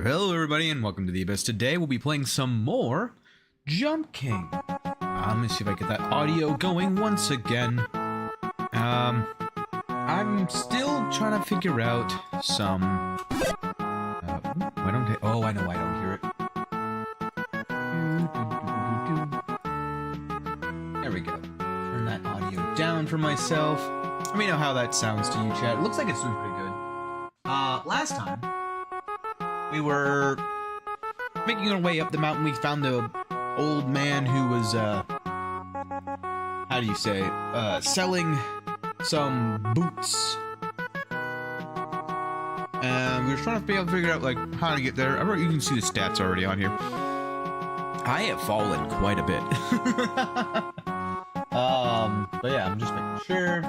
Hello everybody and welcome to the Abyss. Today we'll be playing some more Jump King. Let me see if I get that audio going once again. I'm still trying to figure out some... why don't I... Oh, I know I don't hear it. There we go. Turn that audio down for myself. Let me know how that sounds to you, chat. It looks like it's doing pretty good. Last time... we were making our way up the mountain. We found the old man who was, how do you say, selling some boots. And we were trying to be able to figure out, like, how to get there. I you can see the stats already on here. I have fallen quite a bit. But yeah, I'm just making sure.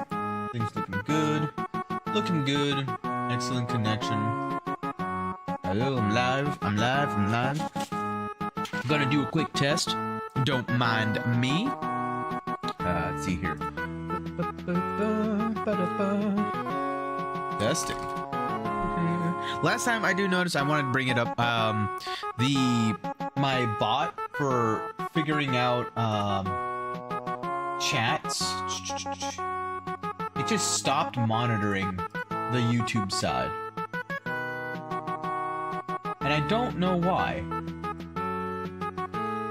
Things looking good. Looking good. Excellent connection. Hello, I'm live. I'm gonna do a quick test. Don't mind me. Let's see here. Testing. Last time I do notice, I wanted to bring it up. My bot for figuring out chats. It just stopped monitoring the YouTube side. And I don't know why.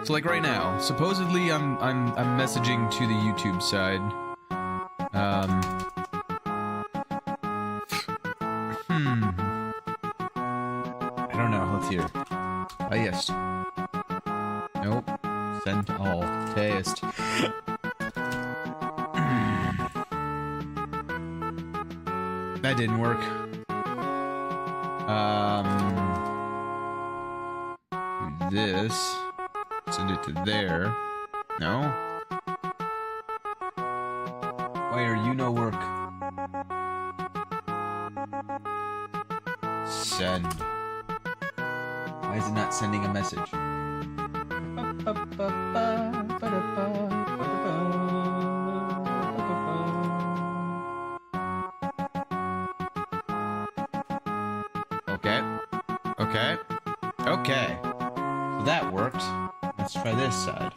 So like right now, supposedly I'm messaging to the YouTube side. I don't know. Let's hear. Oh yes. Nope. Send all. Test. That didn't work. This, send it to there. No? Why are you no work? Send. Why is it not sending a message? Okay. That worked. Let's try this side.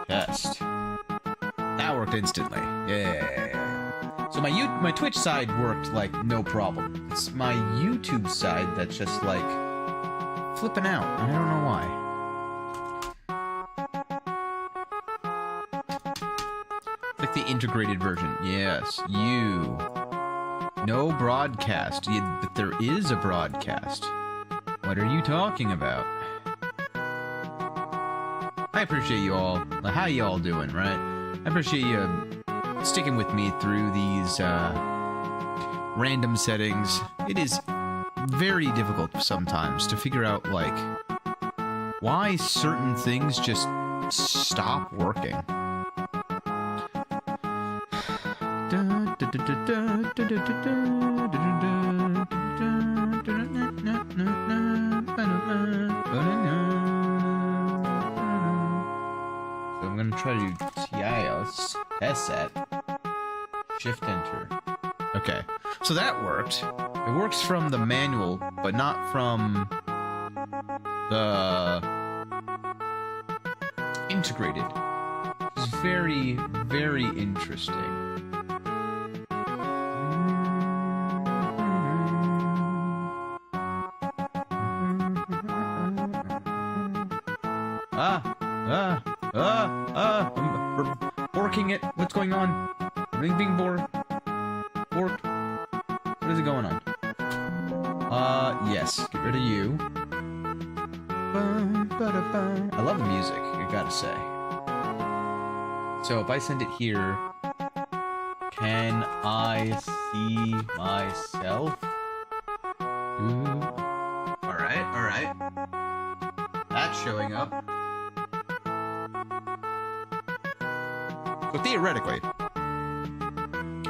Test. That worked instantly. Yeah. So my Twitch side worked like no problem. It's my YouTube side that's just like flipping out. I don't know why. It's like the integrated version. Yes. No broadcast. But there is a broadcast. What are you talking about? I appreciate you all. How you all doing, right? I appreciate you sticking with me through these random settings. It is very difficult sometimes to figure out, like, why certain things just stop working. I'm gonna try to do TIOS, test set, shift enter. Okay, so that worked. It works from the manual, but not from the integrated. It's very, very interesting. Working it. What's going on? Everything being bored. Worked. What is it going on? Yes. Get rid of you. I love the music, I gotta say. So if I send it here, can I see myself? Alright. That's showing up. So theoretically,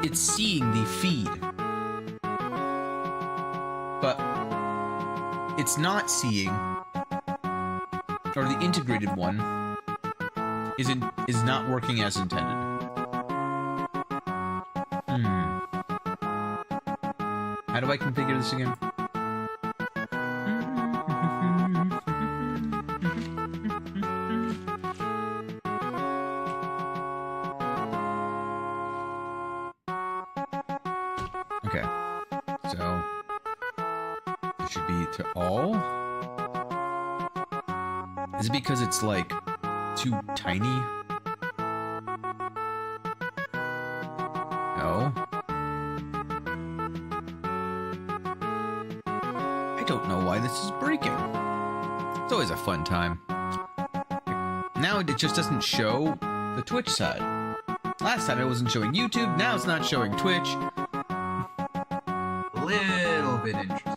it's seeing the feed, but it's not seeing, or the integrated one is not working as intended. How do I configure this again? Okay. So it should be to all. Is it because it's like too tiny? No. I don't know why this is breaking. It's always a fun time. Now it just doesn't show the Twitch side. Last time it wasn't showing YouTube, now it's not showing Twitch. A little bit interesting.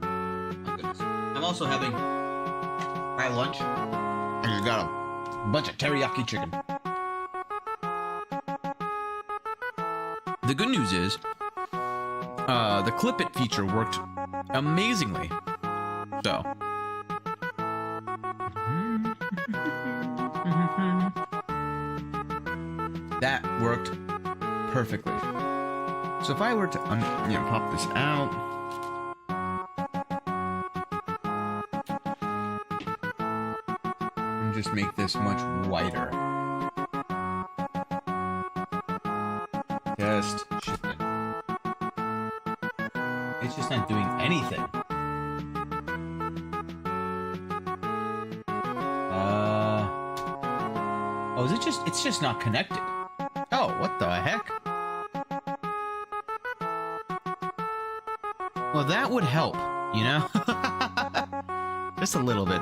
Oh goodness. I'm also having my lunch. I just got a bunch of teriyaki chicken. The good news is, the Clip It feature worked amazingly. So. That worked perfectly. So if I were to, pop this out. And just make this much wider. Just shift it. It's just not doing anything. Oh, is it just, it's just not connected. Oh, what the heck? Well, that would help, you know? Just a little bit.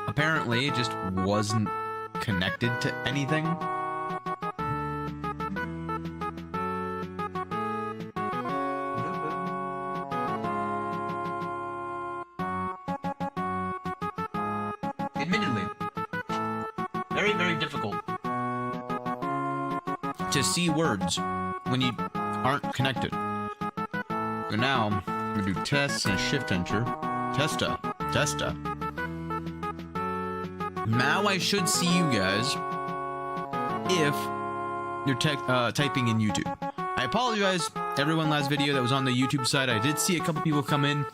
Apparently, it just wasn't connected to anything. Admittedly, very, very difficult to see words when you aren't connected. So now, I'm gonna do test and shift enter. Testa. Now I should see you guys if you're typing in YouTube. I apologize, everyone, last video that was on the YouTube side. I did see a couple people come in.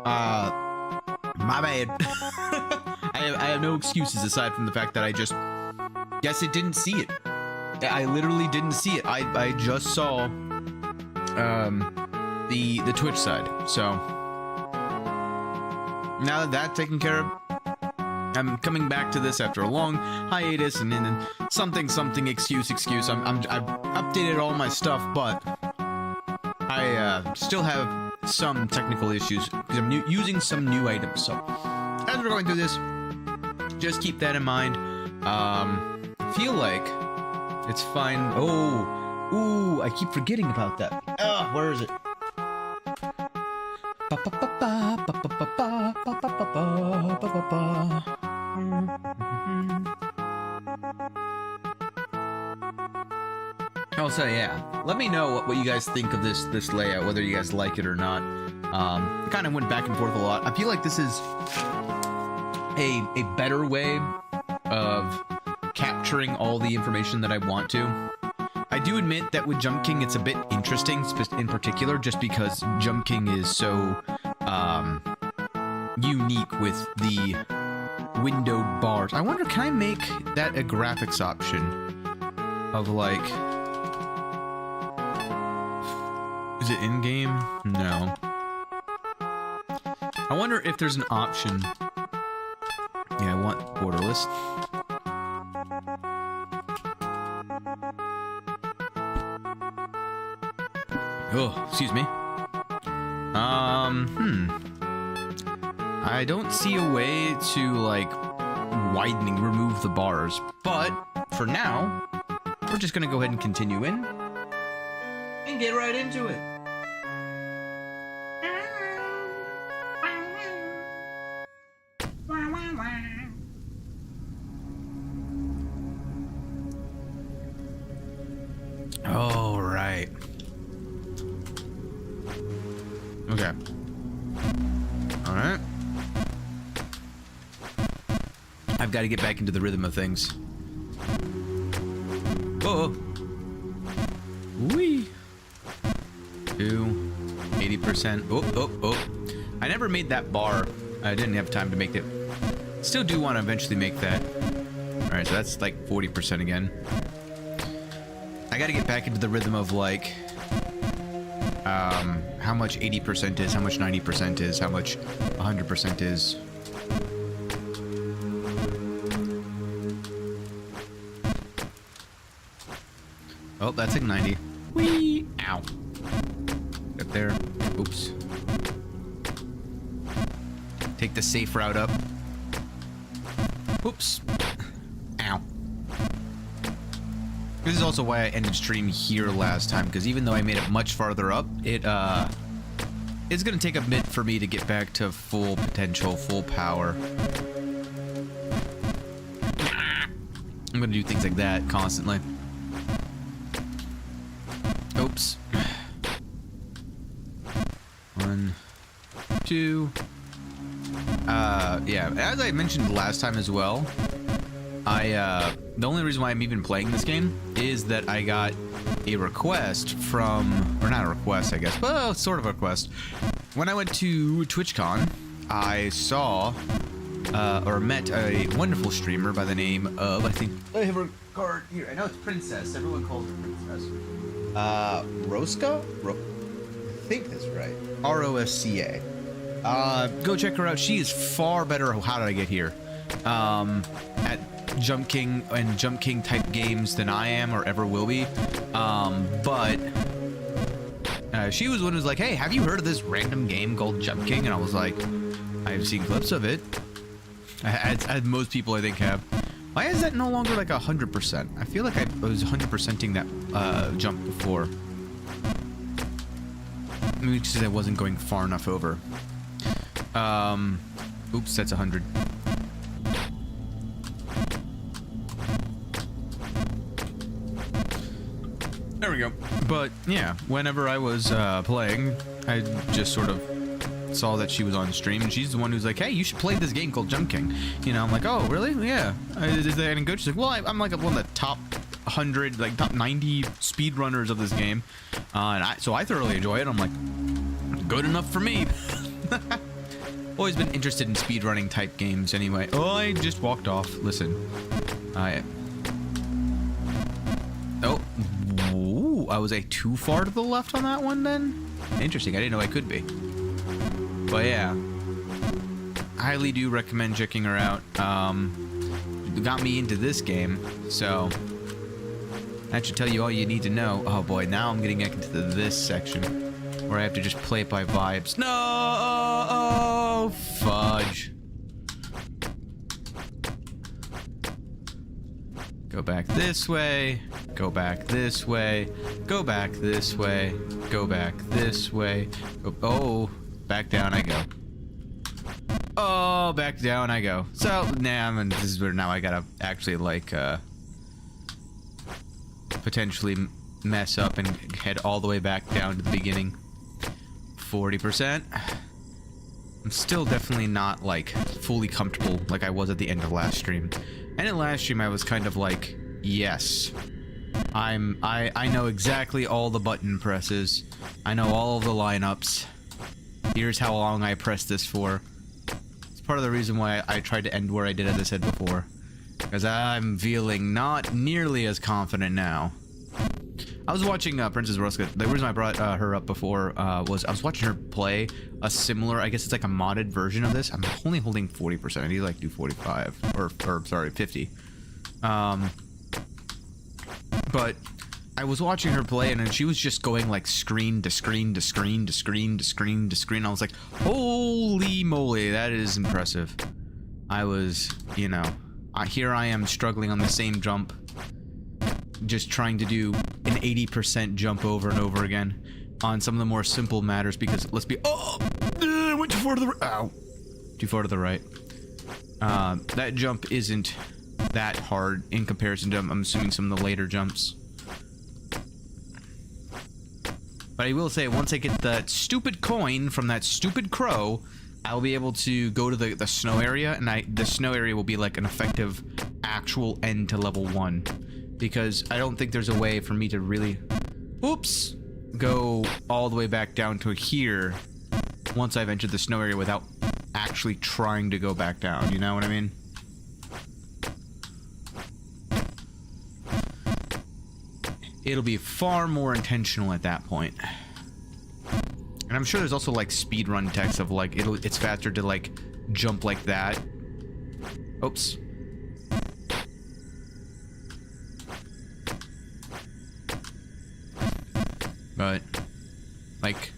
My bad. I have no excuses aside from the fact that I just guess it didn't see it. I literally didn't see it. I just saw the Twitch side. So now that that's taken care of, I'm coming back to this after a long hiatus and then something excuse. I've updated all my stuff, but I still have some technical issues because I'm using some new items. So as we're going through this, just keep that in mind. Feel like it's fine. Oh, I keep forgetting about that. Where is it? Also, yeah, let me know what you guys think of this layout, whether you guys like it or not. Kind of went back and forth a lot. I feel like this is a better way of capturing all the information that I want to. I do admit that with Jump King it's a bit interesting, in particular, just because Jump King is so unique with the windowed bars. I wonder, can I make that a graphics option of like... Is it in-game? No. I wonder if there's an option. Yeah, I want borderless. Oh, excuse me. I don't see a way to, like, remove the bars. But, for now, we're just gonna go ahead and continue in. And get right into it. All right. Okay. All right. I've got to get back into the rhythm of things. Oh. Wee. 80%. Oh. I never made that bar. I didn't have time to make it. Still do want to eventually make that. Alright, so that's like 40% again. I gotta get back into the rhythm of like how much 80% is, how much 90% is, how much 100% is. Oh, that's like 90. Whee! Ow. Up there. Oops. Take the safe route up. Oops. Ow. This is also why I ended stream here last time, because even though I made it much farther up, it's gonna take a bit for me to get back to full potential, full power. I'm gonna do things like that constantly. Oops. 1, 2. Yeah, as I mentioned last time as well, the only reason why I'm even playing this game is that I got a request from, or not a request, I guess, well, sort of a request. When I went to TwitchCon, I saw, or met a wonderful streamer by the name of, I think, I have a card here, I know it's Princess, everyone calls her Princess. Rosca? I think that's right. R-O-S-C-A. Go check her out. She is far better. How did I get here? At Jump King and Jump King type games than I am or ever will be. But she was one who was like, hey, have you heard of this random game called Jump King? And I was like, I've seen clips of it. As most people I think have. Why is that no longer like 100%? I feel like I was 100%ing that jump before. Maybe because I wasn't going far enough over. Oops, that's 100. There we go. But yeah, whenever I was playing, I just sort of saw that she was on stream, and she's the one who's like, hey, you should play this game called Jump King. You know, I'm like, oh, really? Yeah. Is that any good? She's like, well, I'm like one of the top 100, like top 90 speedrunners of this game. So I thoroughly enjoy it. I'm like, good enough for me. Always been interested in speedrunning type games anyway. Oh, I just walked off. Listen. Oh. Ooh, I was too far to the left on that one then? Interesting. I didn't know I could be. But yeah, highly do recommend checking her out. Got me into this game, so that should tell you all you need to know. Oh boy, now I'm getting back into this section where I have to just play it by vibes. No, oh, fudge. Go back this way. Go back this way. Go back this way. Go back this way. Oh. Back down I go. Oh, back down I go. So now this is where now I gotta actually like potentially mess up and head all the way back down to the beginning. 40%. I'm still definitely not like fully comfortable like I was at the end of last stream. And in last stream I was kind of like, yes, I know exactly all the button presses. I know all of the lineups. Here's how long I pressed this for. It's part of the reason why I tried to end where I did, as I said before. Because I'm feeling not nearly as confident now. I was watching Princess Rosca. The reason I brought her up before was I was watching her play a similar, I guess it's like a modded version of this. I'm only holding 40%. I need to like do 45. Or sorry, 50. But I was watching her play, and then she was just going like screen to screen to screen to screen to screen to screen. I was like, holy moly, that is impressive. I was, you know, here I am struggling on the same jump, just trying to do an 80% jump over and over again on some of the more simple matters, because let's be, oh, I went too far to the right. Ow, too far to the right. That jump isn't that hard in comparison to, I'm assuming, some of the later jumps. But I will say, once I get that stupid coin from that stupid crow, I'll be able to go to the snow area, and the snow area will be like an effective actual end to level 1. Because I don't think there's a way for me to really, oops, go all the way back down to here once I've entered the snow area without actually trying to go back down, you know what I mean? it'll be far more intentional at that point. And I'm sure there's also like speedrun text of like it's faster to like jump like that. Oops. But like,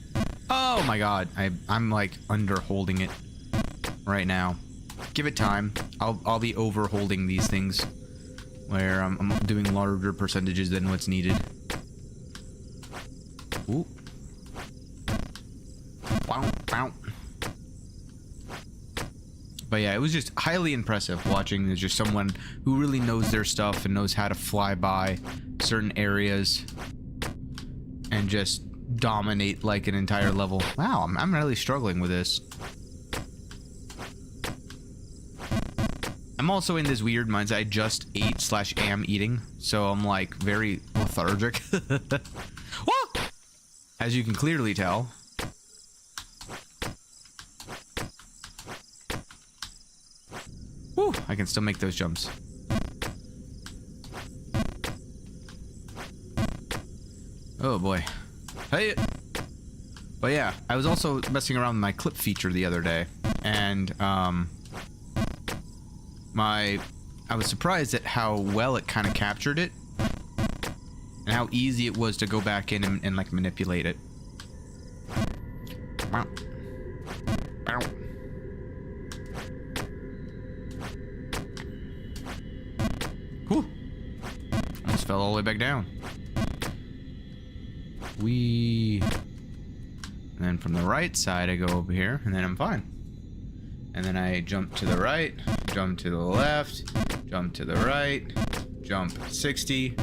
oh my god, I'm like under holding it right now. Give it time. I'll be over holding these things where I'm doing larger percentages than what's needed. Ooh. Bow, bow. But yeah, it was just highly impressive watching. There's just someone who really knows their stuff and knows how to fly by certain areas and just dominate like an entire level. Wow, I'm really struggling with this. I'm also in this weird mindset. I just ate / am eating, so I'm like very lethargic. As you can clearly tell. Whew, I can still make those jumps. Oh boy. Hey. But yeah, I was also messing around with my clip feature the other day, and I was surprised at how well it kind of captured it and how easy it was to go back in and like manipulate it. Wow. Wow. Whew. Almost fell all the way back down. And then from the right side I go over here and then I'm fine. And then I jump to the right, jump to the left, jump to the right, jump 60,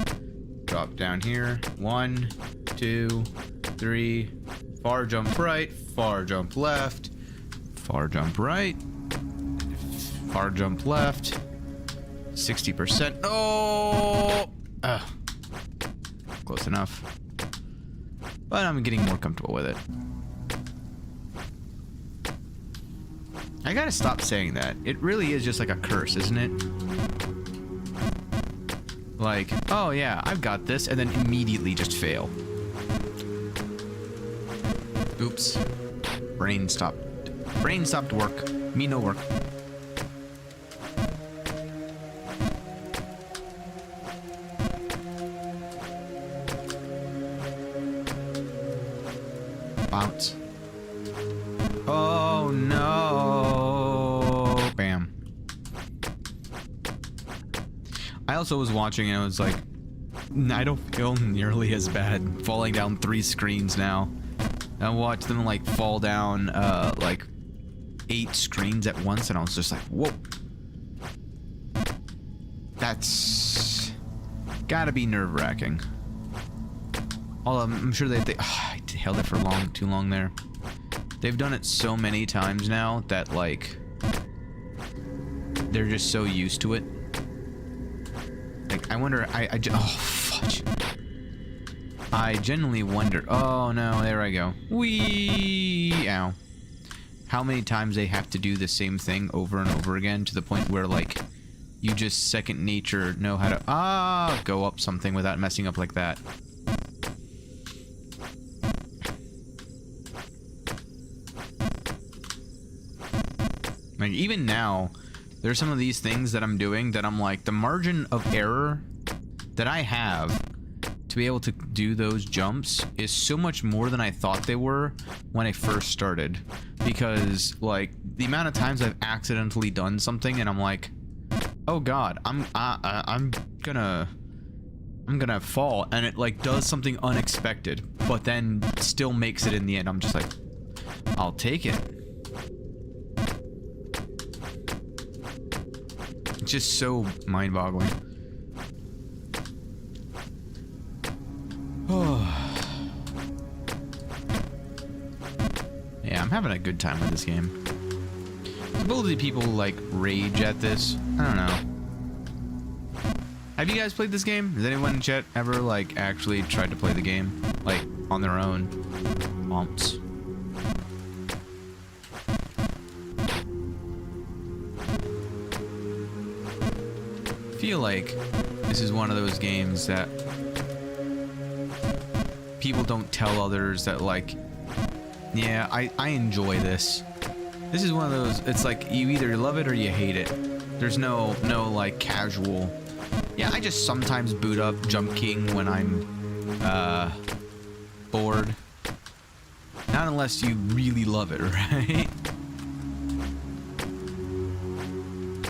drop down here, 1, 2, 3, far jump right, far jump left, far jump right, far jump left, 60%. Oh! Close enough. But I'm getting more comfortable with it. I gotta stop saying that. It really is just like a curse, isn't it? Like, oh yeah, I've got this, and then immediately just fail. Oops. Brain stopped. Brain stopped work. Me no work. Bounce. Oh no. Bam. I also was watching and I was like, I don't feel nearly as bad falling down 3 screens now. I watched them like fall down like 8 screens at once and I was just like, whoa. That's gotta be nerve-wracking. Although I'm sure they I held it for too long there. They've done it so many times now that like they're just so used to it. Like I wonder, oh fudge. I genuinely wonder. Oh no, there I go. Wee, ow. How many times they have to do the same thing over and over again to the point where like you just second nature know how to go up something without messing up like that. Like, even now, there's some of these things that I'm doing that I'm like, the margin of error that I have to be able to do those jumps is so much more than I thought they were when I first started. Because, like, the amount of times I've accidentally done something and I'm like, oh god, I'm gonna fall, and it, like, does something unexpected, but then still makes it in the end. I'm just like, I'll take it. Just so mind-boggling. Yeah, I'm having a good time with this game. Supposedly people like rage at this. I don't know. Have you guys played this game? Has anyone in chat ever like actually tried to play the game like on their own? Womps. I feel like this is one of those games that people don't tell others that, like, yeah, I enjoy this. This is one of those, it's like you either love it or you hate it. There's no like casual. Yeah, I just sometimes boot up Jump King when I'm bored. Not unless you really love it, right?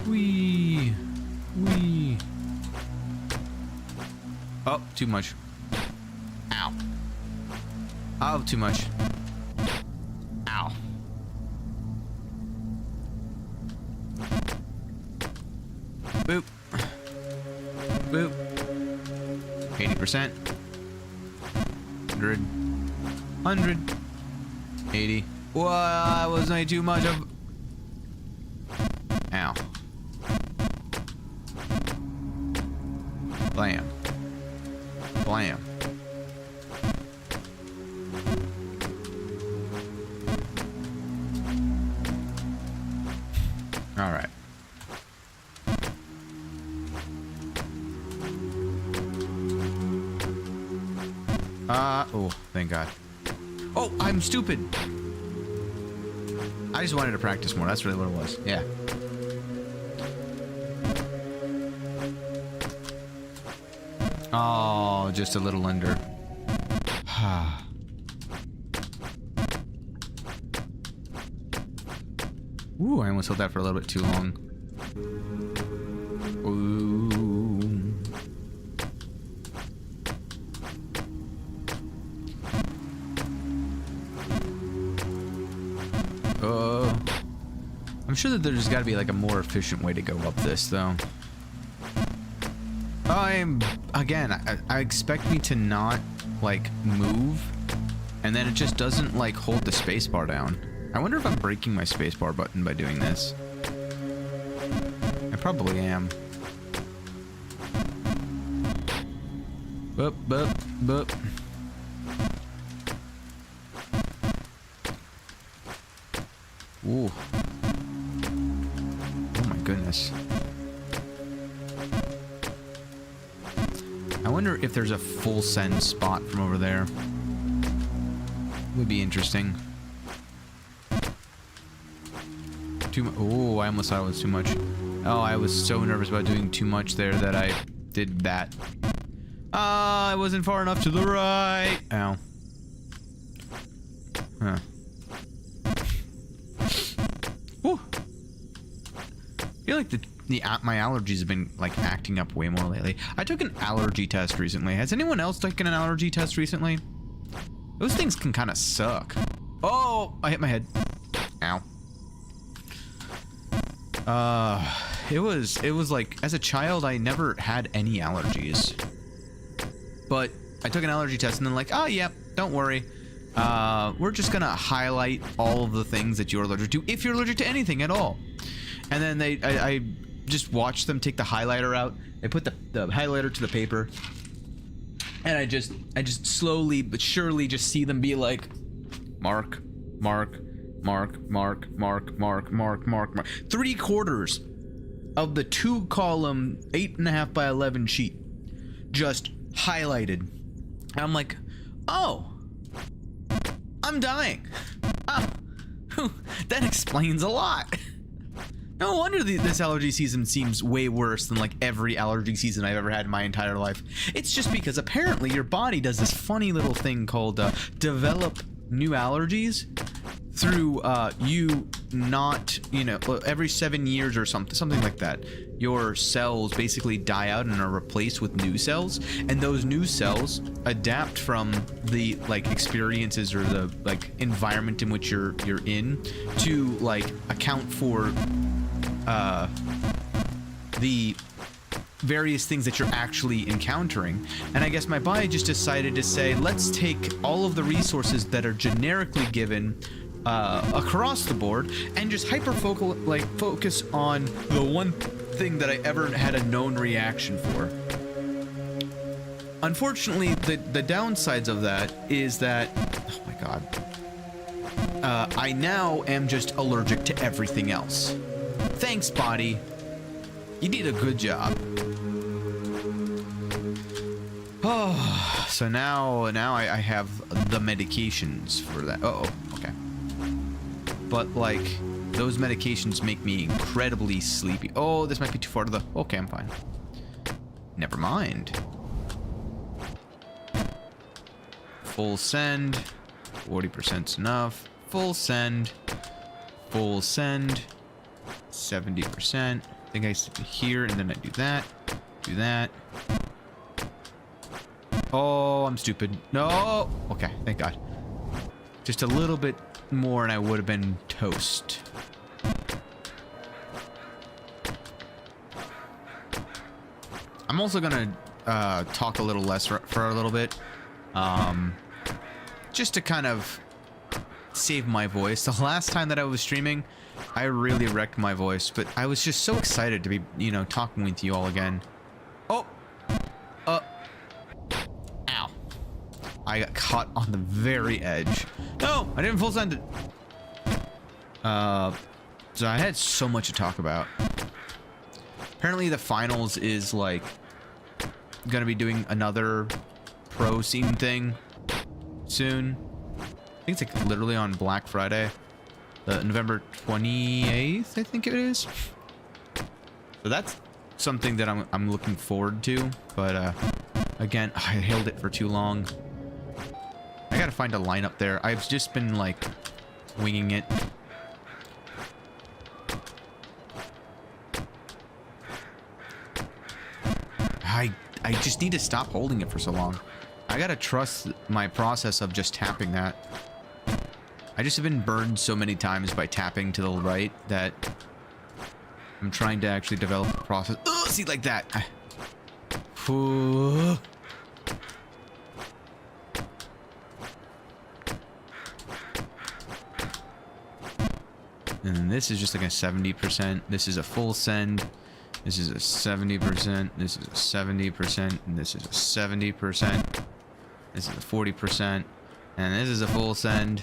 Wee. Oh, too much. Ow. Oh, too much. Ow. Boop. Boop. 80%. 100. 180. Whoa, that was not too much of... Ow. Blam. Blam. All right. Oh, thank God. Oh, I'm stupid. I just wanted to practice more. That's really what it was. Yeah. Oh, just a little under. Ooh, I almost held that for a little bit too long. Ooh. I'm sure that there's got to be like a more efficient way to go up this, though. Again, I expect me to not, like, move, and then it just doesn't, like, hold the spacebar down. I wonder if I'm breaking my spacebar button by doing this. I probably am. Boop, boop, boop. Ooh. Oh my goodness. I wonder if there's a full send spot from over there. Would be interesting. Too much. Oh, I almost thought it was too much. Oh, I was so nervous about doing too much there that I did that. I wasn't far enough to the right. Ow. Huh. Whew. I feel like my allergies have been like acting up way more lately. I took an allergy test recently. Has anyone else taken an allergy test recently? Those things can kind of suck. Oh, I hit my head. Ow. It was like, as a child, I never had any allergies. But I took an allergy test and then like, oh yeah, don't worry. We're just gonna highlight all of the things that you're allergic to, if you're allergic to anything at all. And then I just watched them take the highlighter out. They put the highlighter to the paper. And I just slowly but surely just see them be like, mark, mark, mark, mark, mark, mark, mark, mark, mark. 3/4 of the 2-column 8.5 by 11 sheet just highlighted. And I'm like, oh, I'm dying. Oh, that explains a lot. No wonder this allergy season seems way worse than like every allergy season I've ever had in my entire life. It's just because apparently your body does this funny little thing called develop new allergies through you not, you know, every 7 years or something like that. Your cells basically die out and are replaced with new cells, and those new cells adapt from the like experiences or the like environment in which you're in to like account for the various things that you're actually encountering. And I guess my body just decided to say, let's take all of the resources that are generically given across the board and just focus on the one thing that I ever had a known reaction for. Unfortunately, the downsides of that is that, oh my god, I now am just allergic to everything else. Thanks, body. You did a good job. Oh, So now I have the medications for that. Uh-oh, okay. But, like, those medications make me incredibly sleepy. Oh, this might be too far to the... Okay, I'm fine. Never mind. Full send. 40%'s enough. Full send. Full send. 70%. I think I stick it here, and then I do that. Do that. Oh, I'm stupid. No! Okay, thank God. Just a little bit more and I would have been toast. I'm also gonna talk a little less for a little bit. Just to kind of save my voice. The last time that I was streaming, I really wrecked my voice, but I was just so excited to be, you know, talking with you all again. Oh! Ow. I got caught on the very edge. No! I didn't full send it! So I had so much to talk about. Apparently the finals is, like, gonna be doing another pro scene thing soon. I think it's, like, literally on Black Friday. November 28th, I think it is. So that's something that I'm looking forward to, but again, I held it for too long. I gotta find a lineup there. I've just been like winging it. I just need to stop holding it for so long. I gotta trust my process of just tapping that. I just have been burned so many times by tapping to the right that I'm trying to actually develop a process. Oh, see, like that. Ooh. And then this is just like a 70%. This is a full send. This is a 70%. This is a 70%. And this is a 70%. This is a 40%. And this is a full send.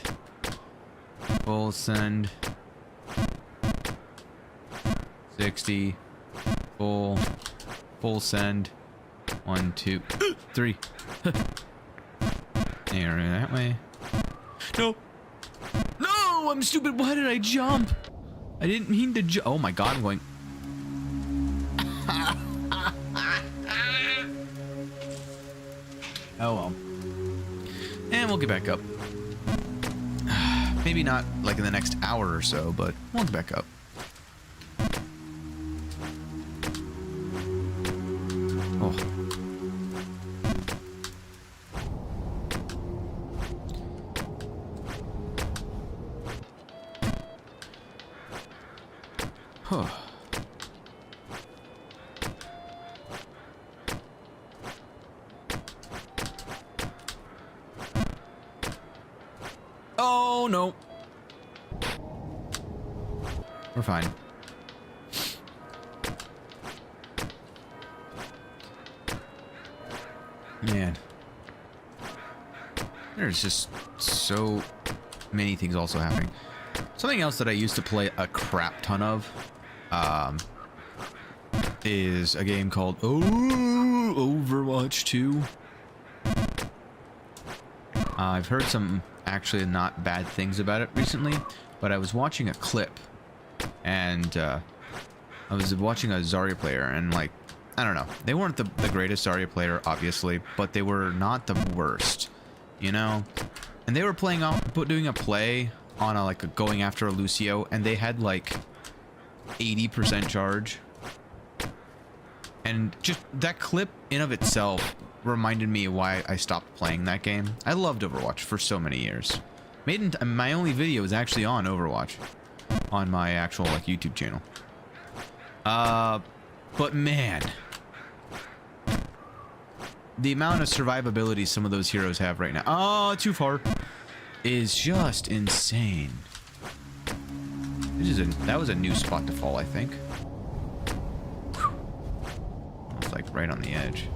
Full send. 60. Full send. 1, 2, 3. There, that way. No! No! I'm stupid. Why did I jump? I didn't mean to jump. Oh my God, I'm going. Oh well. And we'll get back up. Maybe not like in the next hour or so, but we'll get back up. Oh. Huh. Oh no. We're fine. Man. There's just so many things also happening. Something else that I used to play a crap ton of is a game called Overwatch 2. I've heard some actually not bad things about it recently, but I was watching a clip and I was watching a Zarya player and, like, I don't know, they weren't the greatest Zarya player obviously, but they were not the worst, you know, and they were playing out doing a play on a going after a Lucio, and they had like 80% charge, and just that clip in of itself reminded me why I stopped playing that game. I loved Overwatch for so many years. My only video is actually on Overwatch on my actual YouTube channel. But man, the amount of survivability some of those heroes have right now, oh, too far, is just insane. That was a new spot to fall, I think. It's like right on the edge.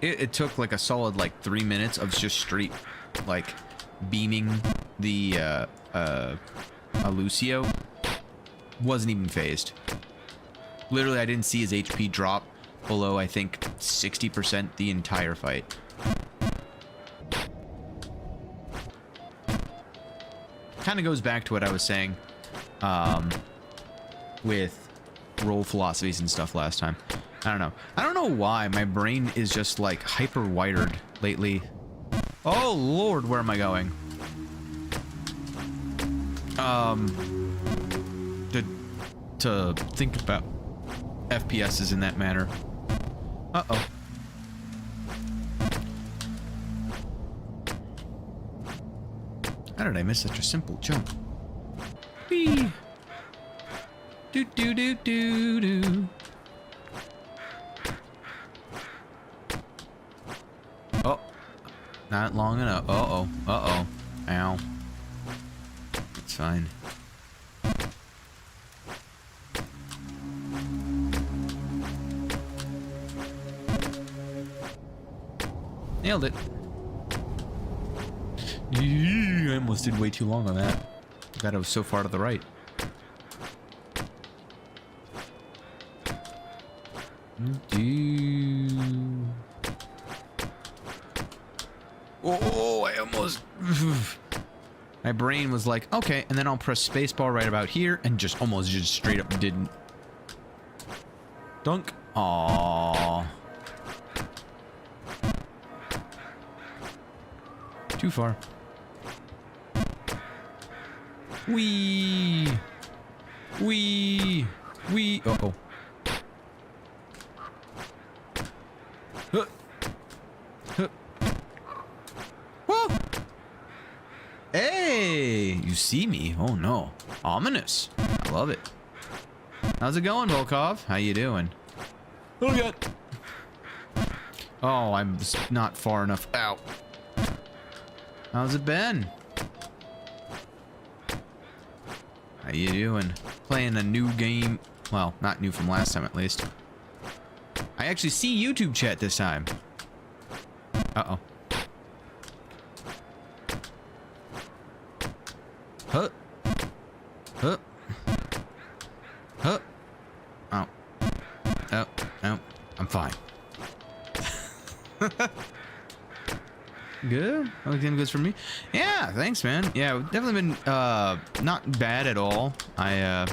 It took like a solid 3 minutes of just straight beaming the a Lucio, wasn't even phased. Literally, I didn't see his HP drop below, I think, 60% the entire fight. Kind of goes back to what I was saying with role philosophies and stuff last time. I don't know. I don't know why my brain is just like hyper wired lately. Oh Lord, where am I going? To think about FPSs in that manner. Uh-oh. How did I miss such a simple jump? Whee! Do do do do do. Oh, not long enough. Uh-oh. Uh-oh. Ow. It's fine. Nailed it. I almost did way too long on that. God, I was so far to the right. Oh, I almost... My brain was like, okay, and then I'll press spacebar right about here, and just almost just straight up didn't. Dunk. Aww. Too far. Wee. Wee. Wee. Uh-oh. Huh. Huh. Whoa. Hey, you see me? Oh no. Ominous. I love it. How's it going, Volkov? How you doing? Oh god. Oh, I'm not far enough out. How's it been? How you doing? Playing a new game. Well, not new from last time at least. I actually see YouTube chat this time. Uh-oh. Huh. Huh. Huh. Oh. Oh. Oh. I'm fine. Good. Everything goes for me. Yeah, thanks, man. Yeah, definitely been not bad at all. I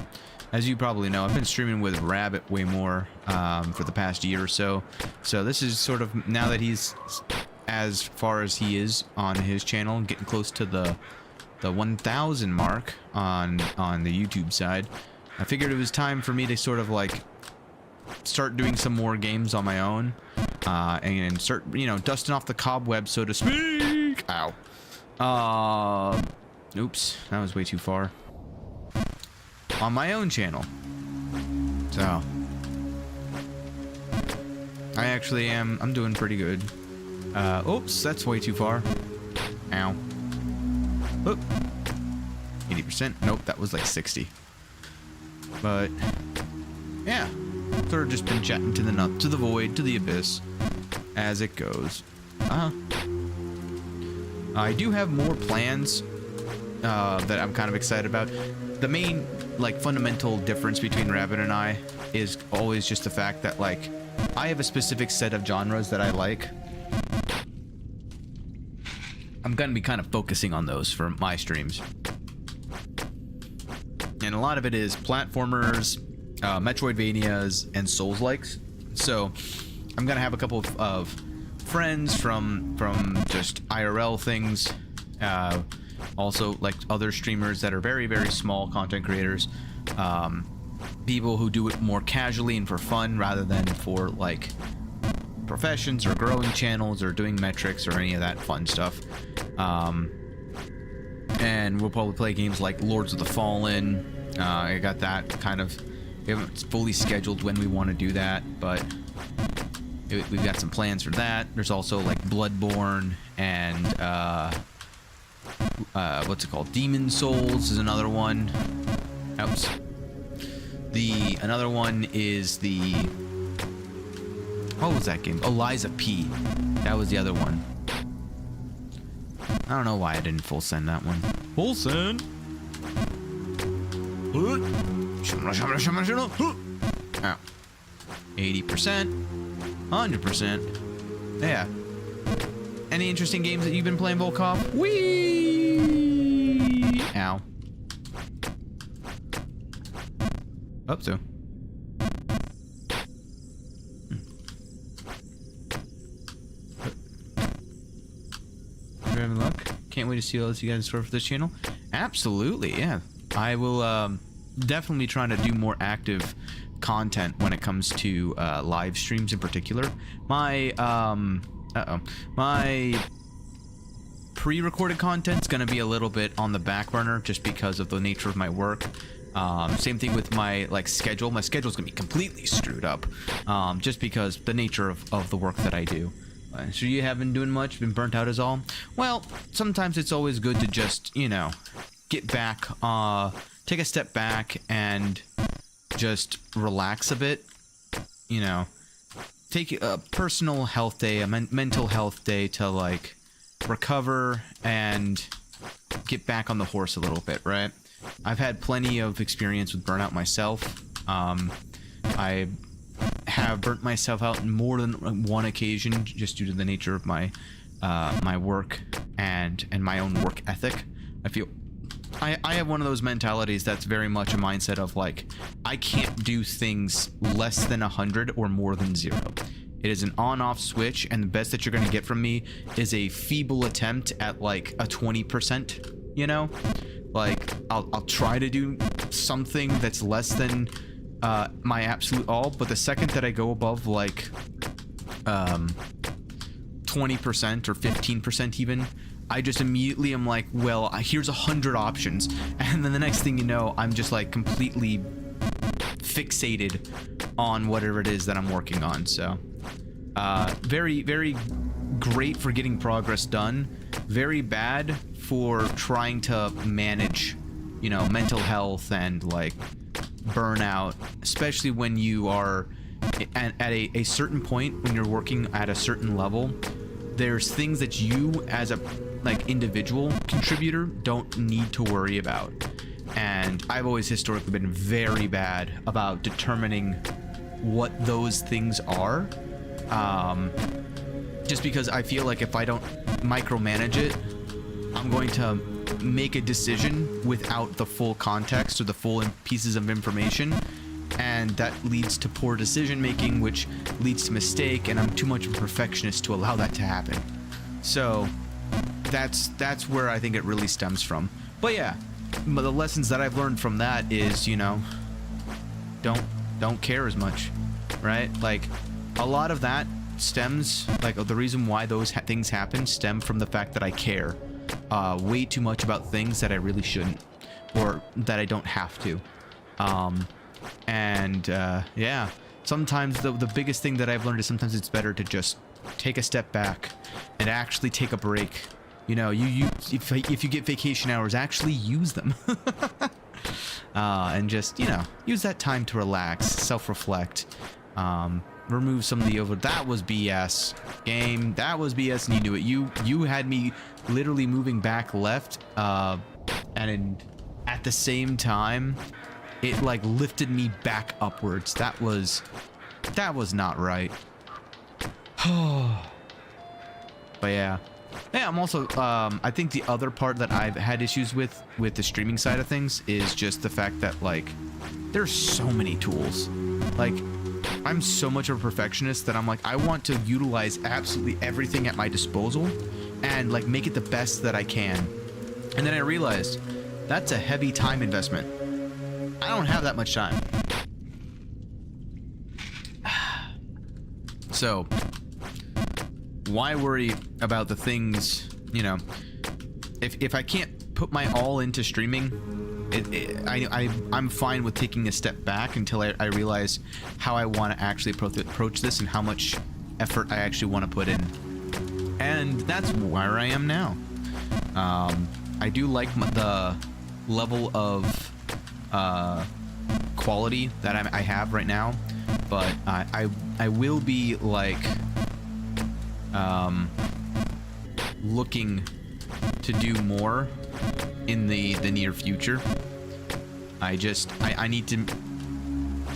as you probably know, I've been streaming with Rabbit way more for the past year or so. So this is sort of, now that he's as far as he is on his channel, getting close to the 1,000 mark on the YouTube side, I figured it was time for me to sort of like start doing some more games on my own. And start, you know, dusting off the cobweb, so to speak. Ow. Oops, that was way too far. On my own channel. So. I actually am, I'm doing pretty good. Oops, that's way too far. Ow. Oop. 80%. Nope, that was like 60. But, yeah. Sort of just been chatting to the void, to the abyss, as it goes. I do have more plans that I'm kind of excited about. The main, like, fundamental difference between Rabbit and I is always just the fact that, like, I have a specific set of genres that I like. I'm gonna be kind of focusing on those for my streams. And a lot of it is platformers, Metroidvanias, and Souls-likes. So I'm gonna have a couple of friends from just IRL things, also like other streamers that are very, very small content creators, people who do it more casually and for fun rather than for like professions or growing channels or doing metrics or any of that fun stuff. And we'll probably play games like Lords of the Fallen. I got that kind of, we haven't fully scheduled when we want to do that, but we've got some plans for that. There's also like Bloodborne and what's it called? Demon Souls is another one. Oops. Another one is the, what was that game? Eliza P. That was the other one. I don't know why I didn't full send that one. Full send. Ow. 80%. 100%. Yeah. Any interesting games that you've been playing, Volkov? Whee! Ow. Hope so. Having luck. Can't wait to see all this you guys in store for this channel. Absolutely, yeah. I will definitely try to do more active content when it comes to live streams in particular. My my pre-recorded content's gonna be a little bit on the back burner just because of the nature of my work. Same thing with my schedule. My schedule's gonna be completely screwed up just because the nature of the work that I do. So you haven't been doing much, been burnt out as all? Well, sometimes it's always good to just, you know, get back, take a step back and just relax a bit. You know, take a personal health day, a mental health day to like recover and get back on the horse a little bit, right? I've had plenty of experience with burnout myself. I have burnt myself out in more than one occasion just due to the nature of my my work and my own work ethic. I feel I have one of those mentalities that's very much a mindset of like, I can't do things less than 100 or more than 0. It is an on-off switch, and the best that you're going to get from me is a feeble attempt at like a 20%, you know? Like, I'll try to do something that's less than my absolute all, but the second that I go above like 20% or 15% even, I just immediately am like, well, here's 100 options, and then the next thing you know, I'm just like completely fixated on whatever it is that I'm working on. So very, very great for getting progress done, very bad for trying to manage, you know, mental health and like burnout, especially when you are at a certain point, when you're working at a certain level. There's things that you as a like individual contributor don't need to worry about, and I've always historically been very bad about determining what those things are, just because I feel like if I don't micromanage it, I'm going to make a decision without the full context or the full pieces of information, and that leads to poor decision making, which leads to mistake, and I'm too much of a perfectionist to allow that to happen. So that's where I think it really stems from. But yeah, the lessons that I've learned from that is, you know, don't care as much, right? Like, a lot of that stems, like, the reason why those things happen stem from the fact that I care way too much about things that I really shouldn't, or that I don't have to. Yeah, sometimes the biggest thing that I've learned is sometimes it's better to just take a step back and actually take a break. You know, if you get vacation hours, actually use them. And just, you know, use that time to relax, self-reflect, remove some of the that was BS game, that was BS, and you knew it. You had me literally moving back left, and at the same time it like lifted me back upwards. That was not right. But yeah, I'm also I think the other part that I've had issues with the streaming side of things is just the fact that like there's so many tools. Like, I'm so much of a perfectionist that I'm like, I want to utilize absolutely everything at my disposal and like make it the best that I can. And then I realized that's a heavy time investment. I don't have that much time. So why worry about the things, you know, if I can't put my all into streaming, I'm fine with taking a step back until I realize how I want to actually approach this and how much effort I actually want to put in. And that's where I am now. I do like the level of quality that I have right now, but I will be like looking to do more in the near future. I need to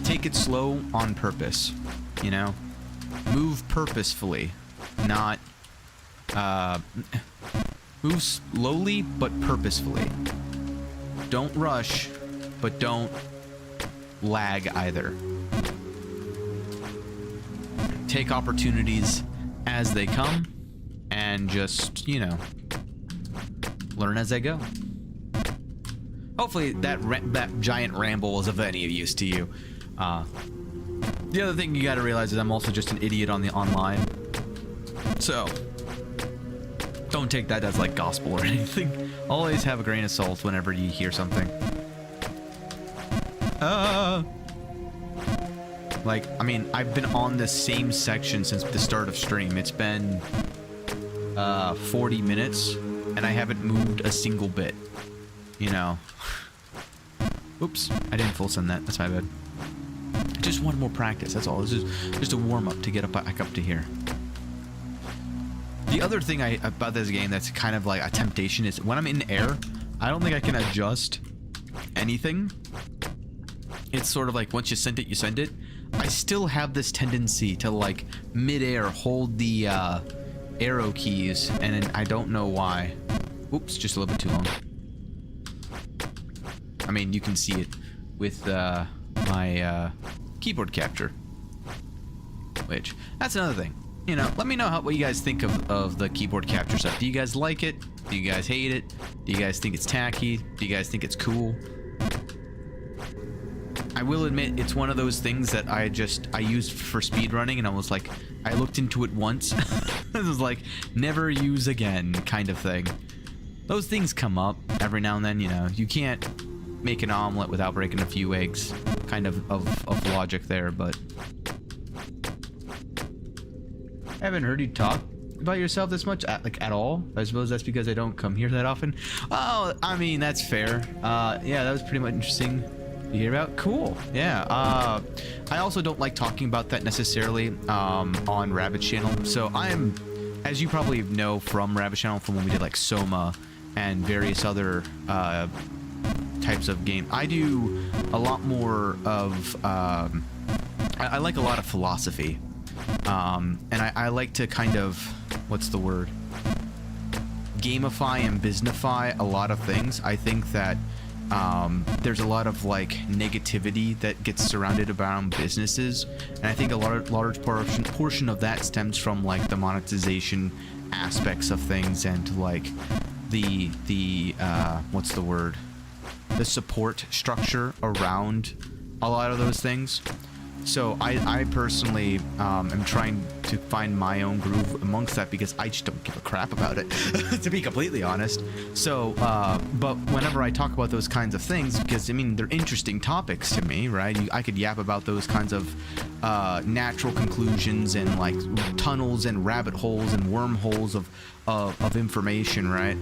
take it slow on purpose, you know? Move purposefully, not, move slowly but purposefully. Don't rush, but don't lag either. Take opportunities as they come, and just, you know, learn as I go. Hopefully that giant ramble was of any use to you. The other thing you gotta realize is I'm also just an idiot on the online. So, don't take that as like gospel or anything. Always have a grain of salt whenever you hear something. Like, I mean, I've been on the same section since the start of stream. It's been 40 minutes, and I haven't moved a single bit. You know. Oops, I didn't full send that. That's my bad. Just one more practice, that's all. This is just a warm-up to get back up to here. The other thing about this game that's kind of like a temptation is when I'm in air, I don't think I can adjust anything. It's sort of like once you send it, you send it. I still have this tendency to like mid-air hold the arrow keys, and I don't know why. Oops, just a little bit too long. I mean, you can see it with my keyboard capture. Which, that's another thing. You know, let me know what you guys think of the keyboard capture stuff. Do you guys like it? Do you guys hate it? Do you guys think it's tacky? Do you guys think it's cool? I will admit, it's one of those things that I used for speedrunning, and I was like, I looked into it once. It was like, never use again kind of thing. Those things come up every now and then, you know. You can't make an omelet without breaking a few eggs kind of logic there, but I haven't heard you talk about yourself this much, at all. I suppose that's because I don't come here that often. Oh, I mean, that's fair. Yeah, that was pretty much interesting to hear about. Cool. Yeah. I also don't like talking about that necessarily on Rabbit's channel. So I'm, as you probably know from Rabbit's channel, from when we did like Soma and various other types of game, I do a lot more of I like a lot of philosophy, and I like to kind of, what's the word, gamify and businessify a lot of things. I think that there's a lot of like negativity that gets surrounded around businesses, and I think a large portion of that stems from like the monetization aspects of things, and like the what's the word, the support structure around a lot of those things. So I personally am trying to find my own groove amongst that, because I just don't give a crap about it, to be completely honest. So, but whenever I talk about those kinds of things, because I mean, they're interesting topics to me, right? I could yap about those kinds of natural conclusions and like tunnels and rabbit holes and wormholes of information, right?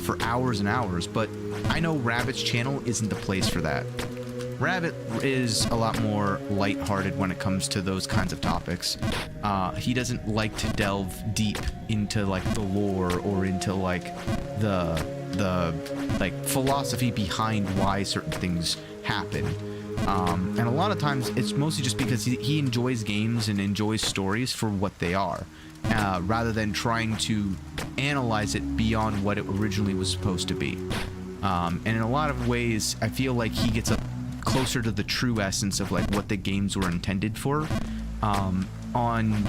For hours and hours. But I know Rabbit's channel isn't the place for that. Rabbit is a lot more lighthearted when it comes to those kinds of topics. He doesn't like to delve deep into like the lore or into like the like philosophy behind why certain things happen. And a lot of times it's mostly just because he enjoys games and enjoys stories for what they are, rather than trying to analyze it beyond what it originally was supposed to be. And in a lot of ways, I feel like he gets closer to the true essence of like what the games were intended for, on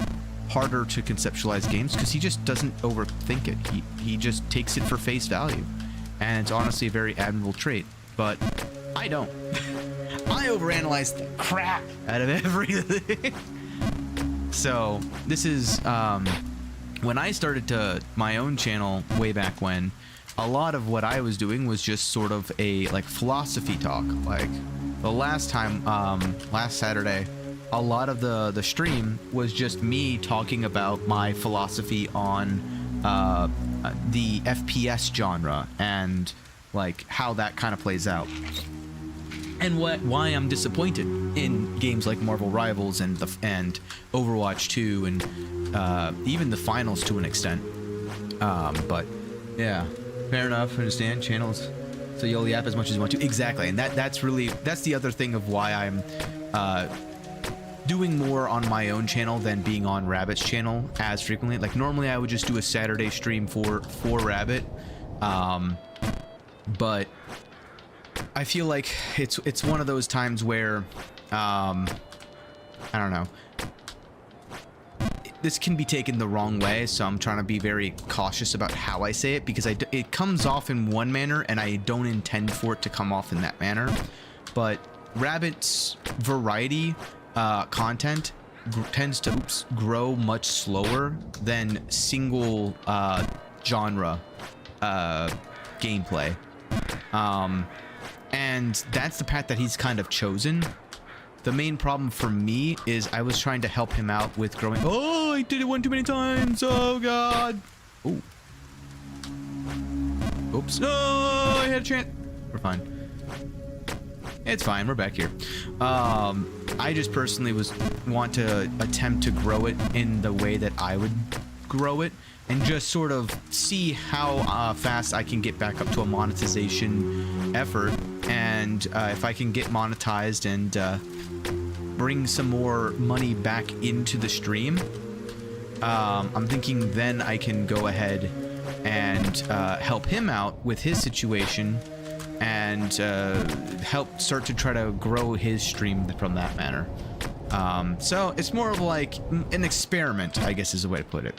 harder to conceptualize games, because he just doesn't overthink it. He just takes it for face value, and it's honestly a very admirable trait. But I don't. I overanalyze the crap out of everything. So this is when I started my own channel way back when. A lot of what I was doing was just sort of a like philosophy talk. Like the last time, last Saturday, a lot of the stream was just me talking about my philosophy on the FPS genre and like how that kind of plays out, and why I'm disappointed in games like Marvel Rivals and Overwatch 2 and even the finals to an extent. But yeah. Fair enough, understand. Channel's So you'll yap as much as you want to. Exactly, and that's the other thing of why I'm doing more on my own channel than being on Rabbit's channel as frequently. Like normally I would just do a Saturday stream for Rabbit, but I feel like it's one of those times where I don't know. This can be taken the wrong way, so I'm trying to be very cautious about how I say it, because it comes off in one manner and I don't intend for it to come off in that manner. But Rabbit's variety content tends to grow much slower than single genre gameplay, and that's the path that he's kind of chosen. The main problem for me is I was trying to help him out with growing. Oh, I did it one too many times. Oh god. Oh. Oops. Oh, I had a chance. We're fine. It's fine. We're back here. I just personally want to attempt to grow it in the way that I would grow it, and just sort of see how fast I can get back up to a monetization effort, and if I can get monetized and bring some more money back into the stream, I'm thinking then I can go ahead and help him out with his situation, and help start to try to grow his stream from that manner. So it's more of like an experiment, I guess is the way to put it.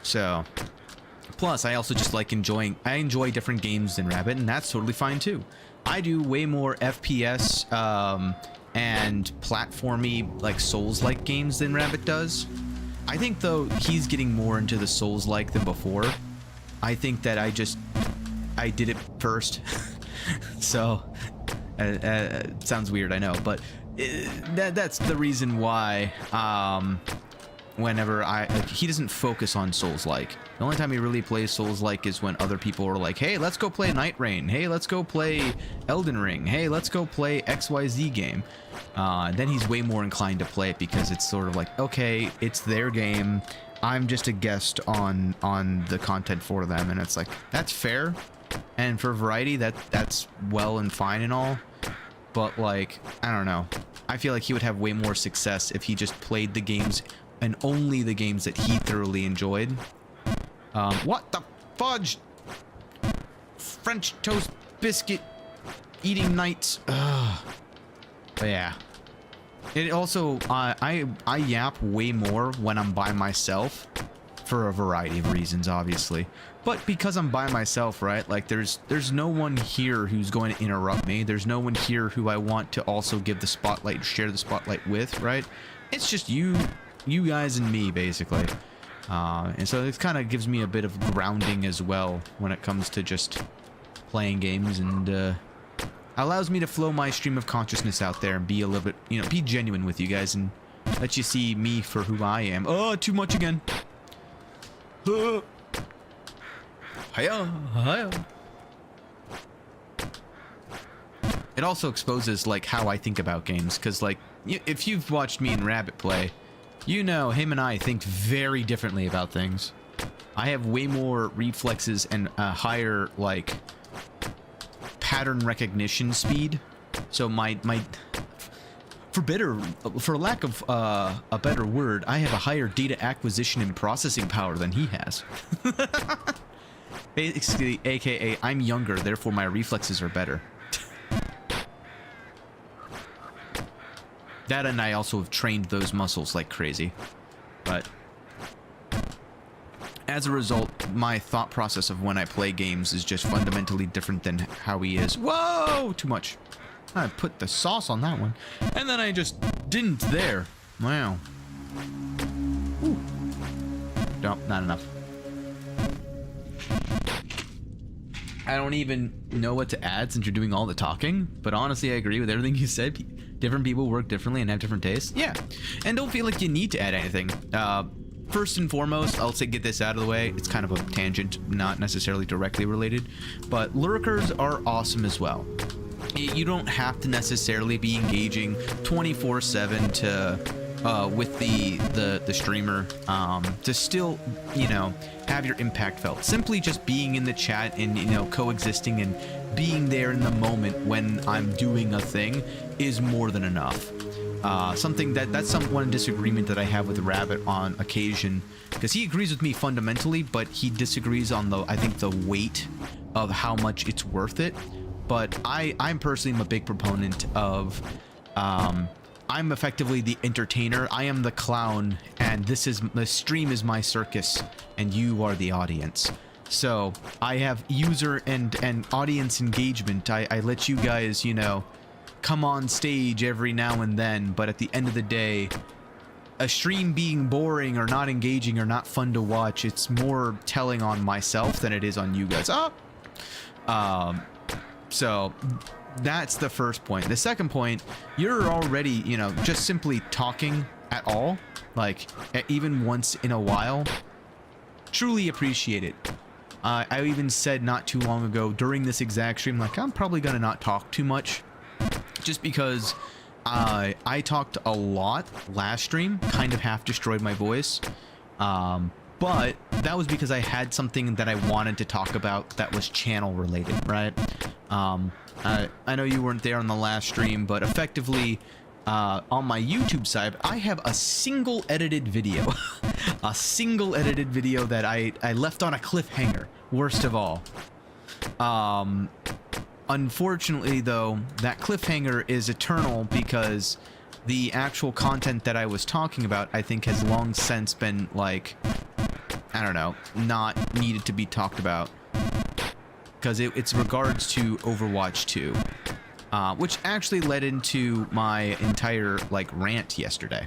So, plus I also just like I enjoy different games than Rabbit, and that's totally fine too. I do way more FPS and platformy, like Souls-like games than Rabbit does. I think though he's getting more into the Souls-like than before. I think that I did it first. So sounds weird, I know, but that's the reason why whenever he doesn't focus on Souls-like. The only time he really plays Souls-like is when other people are like, hey, let's go play Night Rain, hey, let's go play Elden Ring, hey, let's go play XYZ game. Then he's way more inclined to play it, because it's sort of like, okay, it's their game, I'm just a guest on the content for them, and it's like, that's fair. And for variety, that's well and fine and all, but like, I don't know, I feel like he would have way more success if he just played the games, and only the games that he thoroughly enjoyed. What the fudge? French toast biscuit eating nights. Ugh. But yeah. It also, I yap way more when I'm by myself, for a variety of reasons, obviously. But because I'm by myself, right? Like, there's no one here who's going to interrupt me. There's no one here who I want to also give the spotlight, share the spotlight with, right? It's just you guys and me, basically. And so it kind of gives me a bit of grounding as well when it comes to just playing games, and allows me to flow my stream of consciousness out there and be a little bit, be genuine with you guys and let you see me for who I am. Oh, too much again. Hiya, hiya. It also exposes, like, how I think about games, because, like, if you've watched me and Rabbit play, him and I think very differently about things. I have way more reflexes and a higher, like, pattern recognition speed. So for lack of a better word, I have a higher data acquisition and processing power than he has. Basically, aka, I'm younger, therefore my reflexes are better. That, and I also have trained those muscles like crazy. But as a result, my thought process of when I play games is just fundamentally different than how he is. Whoa! Too much. I put the sauce on that one. And then I just didn't there. Wow. Ooh. Nope, not enough. I don't even know what to add since you're doing all the talking, but honestly, I agree with everything you said. Different people work differently and have different tastes. Yeah, and don't feel like you need to add anything. First and foremost, I'll say, get this out of the way. It's kind of a tangent, not necessarily directly related, but lurkers are awesome as well. You don't have to necessarily be engaging 24/7 with the streamer, to still, you know, have your impact felt. Simply just being in the chat and, you know, coexisting and being there in the moment when I'm doing a thing is more than enough. That's one disagreement that I have with Rabbit on occasion, because he agrees with me fundamentally, but he disagrees on I think the weight of how much it's worth it. But I'm personally a big proponent of, I'm effectively the entertainer, I am the clown, and the stream is my circus, and you are the audience. So I have user and audience engagement. I let you guys, you know, come on stage every now and then, but at the end of the day, a stream being boring or not engaging or not fun to watch, it's more telling on myself than it is on you guys. So that's the first point. The second point, you're already, you know, just simply talking at all, like even once in a while, truly appreciate it. I even said not too long ago during this exact stream, like, I'm probably gonna not talk too much, just because I talked a lot last stream, kind of half destroyed my voice, but that was because I had something that I wanted to talk about that was channel related, right? I know you weren't there on the last stream, but effectively, on my YouTube side, I have a single edited video, a single edited video that I left on a cliffhanger, worst of all. Unfortunately, though, that cliffhanger is eternal because the actual content that I was talking about, I think, has long since been, like, I don't know, not needed to be talked about. Because it's regards to Overwatch 2. Which actually led into my entire, like, rant yesterday.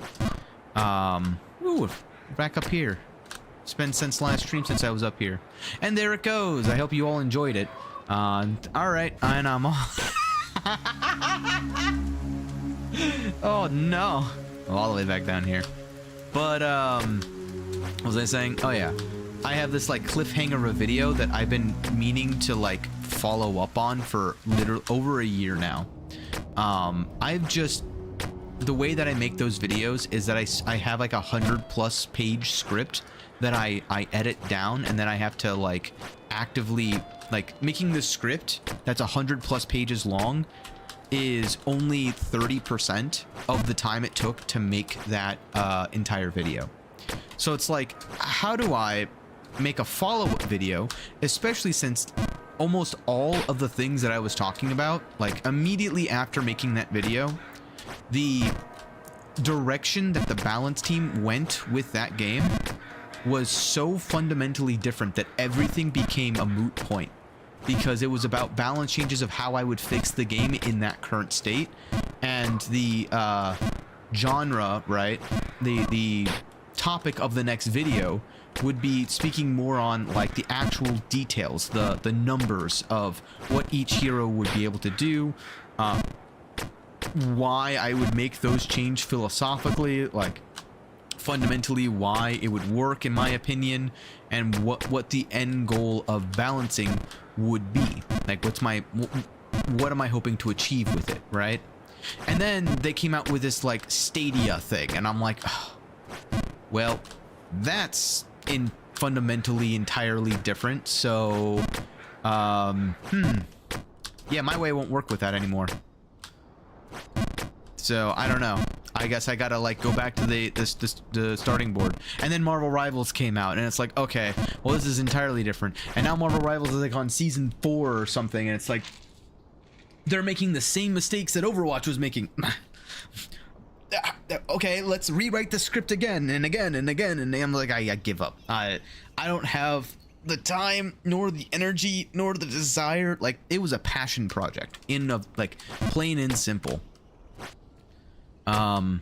Ooh, back up here. It's been since last stream since I was up here. And there it goes. I hope you all enjoyed it. Alright, and I'm off. Oh no. All the way back down here. But, what was I saying? Oh yeah. I have this, like, cliffhanger of a video that I've been meaning to, like, follow up on for literally over a year now. The way that I make those videos is that I have, like, 100+ page script that I edit down, and then I have to, like, actively, like, making the script that's 100+ pages long is only 30% of the time it took to make that entire video. So it's like, how do I make a follow-up video, especially since almost all of the things that I was talking about, like, immediately after making that video, the direction that the balance team went with that game was so fundamentally different that everything became a moot point, because it was about balance changes of how I would fix the game in that current state, and the genre, right, the topic of the next video would be speaking more on, like, the actual details, the numbers of what each hero would be able to do, why I would make those change philosophically, like, fundamentally why it would work in my opinion, and what the end goal of balancing would be. Like, what am I hoping to achieve with it, right? And then they came out with this, like, Stadia thing, and I'm like, oh, well, that's fundamentally entirely different, so yeah, my way won't work with that anymore. So I don't know, I guess I gotta, like, go back to the starting board. And then Marvel Rivals came out, and it's like, okay, well, this is entirely different. And now Marvel Rivals is, like, on season 4 or something, and it's like they're making the same mistakes that Overwatch was making. Okay, let's rewrite the script again and again and again, and I'm like, I give up. I don't have the time, nor the energy, nor the desire. Like, it was a passion project, like, plain and simple. And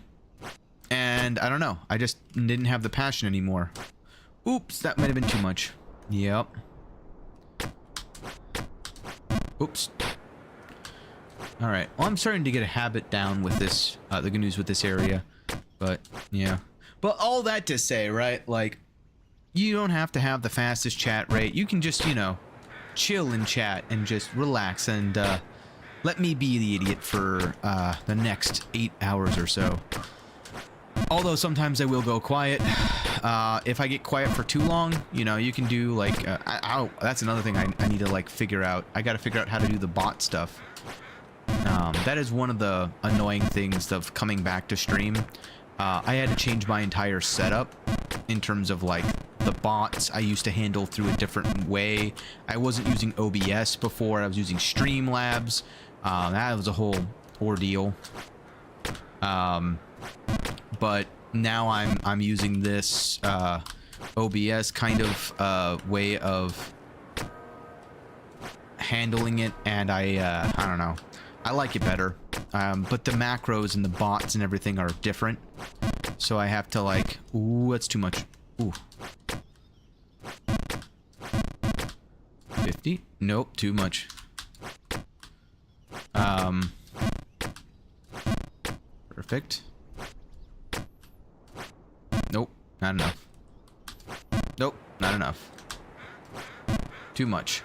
I don't know, I just didn't have the passion anymore. Oops, that might have been too much. Yep. Oops. Alright, well, I'm starting to get a habit down with this, the good news with this area, but, yeah. But all that to say, right, like, you don't have to have the fastest chat rate. You can just, you know, chill and chat and just relax and, let me be the idiot for, the next 8 hours or so. Although sometimes I will go quiet. If I get quiet for too long, you know, you can do like, that's another thing I need to like figure out. I got to figure out how to do the bot stuff. That is one of the annoying things of coming back to stream. I had to change my entire setup in terms of like the bots I used to handle through a different way. I wasn't using OBS before. I was using Streamlabs. That was a whole ordeal. But now I'm using this OBS kind of way of handling it, and I don't know. I like it better. But the macros and the bots and everything are different. So I have to like, ooh, that's too much. Ooh. 50? Nope, too much. Perfect. Nope, not enough. Nope, not enough. Too much.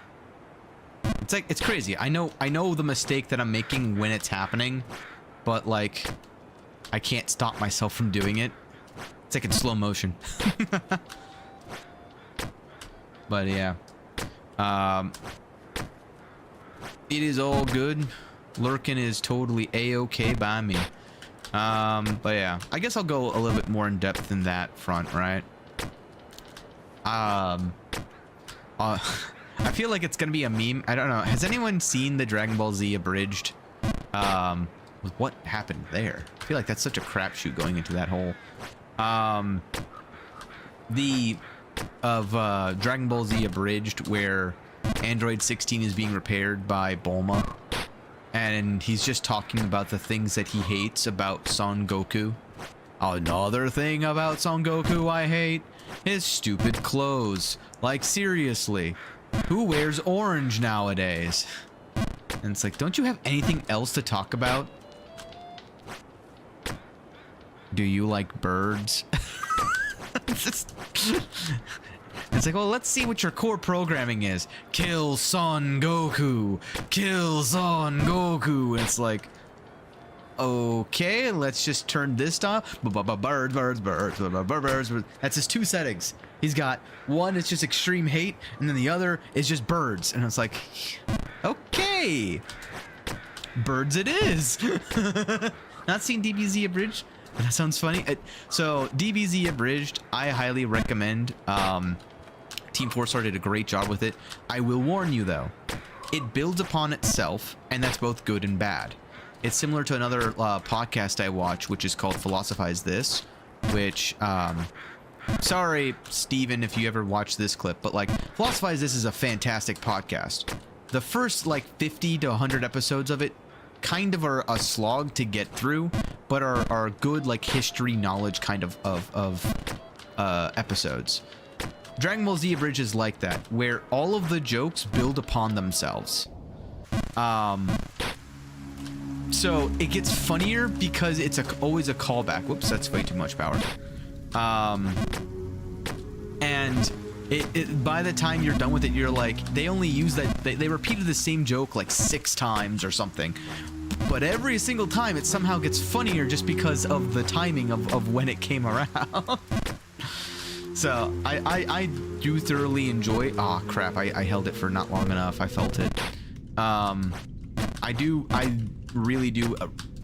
It's like, it's crazy. I know the mistake that I'm making when it's happening, but like, I can't stop myself from doing it. It's like in slow motion. But yeah. It is all good. Lurking is totally a-okay by me. But yeah, I guess I'll go a little bit more in depth in that front, right? I feel like it's gonna be a meme. I don't know. Has anyone seen the Dragon Ball Z abridged? What happened there? I feel like that's such a crapshoot going into that hole. Dragon Ball Z abridged, where Android 16 is being repaired by Bulma, and he's just talking about the things that he hates about Son Goku. Another thing about Son Goku I hate is stupid clothes. Like, seriously, who wears orange nowadays? And it's like, don't you have anything else to talk about? Do you like birds? It's like, well, let's see what your core programming is. Kill Son Goku. Kill Son Goku. And it's like, okay, let's just turn this off. Birds. That's his two settings. He's got one, it's just extreme hate, and then the other is just birds. And it's like, okay, birds it is. Not seen DBZ abridged? That sounds funny. So DBZ abridged, I highly recommend. Team 4-Star did a great job with it. I will warn you though, it builds upon itself, and that's both good and bad. It's similar to another podcast I watch, which is called Philosophize This, which, sorry, Steven, if you ever watch this clip, but like, Philosophize This is a fantastic podcast. The first like 50 to 100 episodes of it kind of are a slog to get through, but are good like history knowledge kind of episodes. Dragon Ball Z Abridged is like that, where all of the jokes build upon themselves. So it gets funnier because it's always a callback. Whoops, that's way too much power. And it by the time you're done with it, you're like, they only use that, they repeated the same joke like 6 times or something. But every single time it somehow gets funnier just because of the timing of when it came around. So I do thoroughly enjoy. Oh crap! I held it for not long enough. I felt it. I really do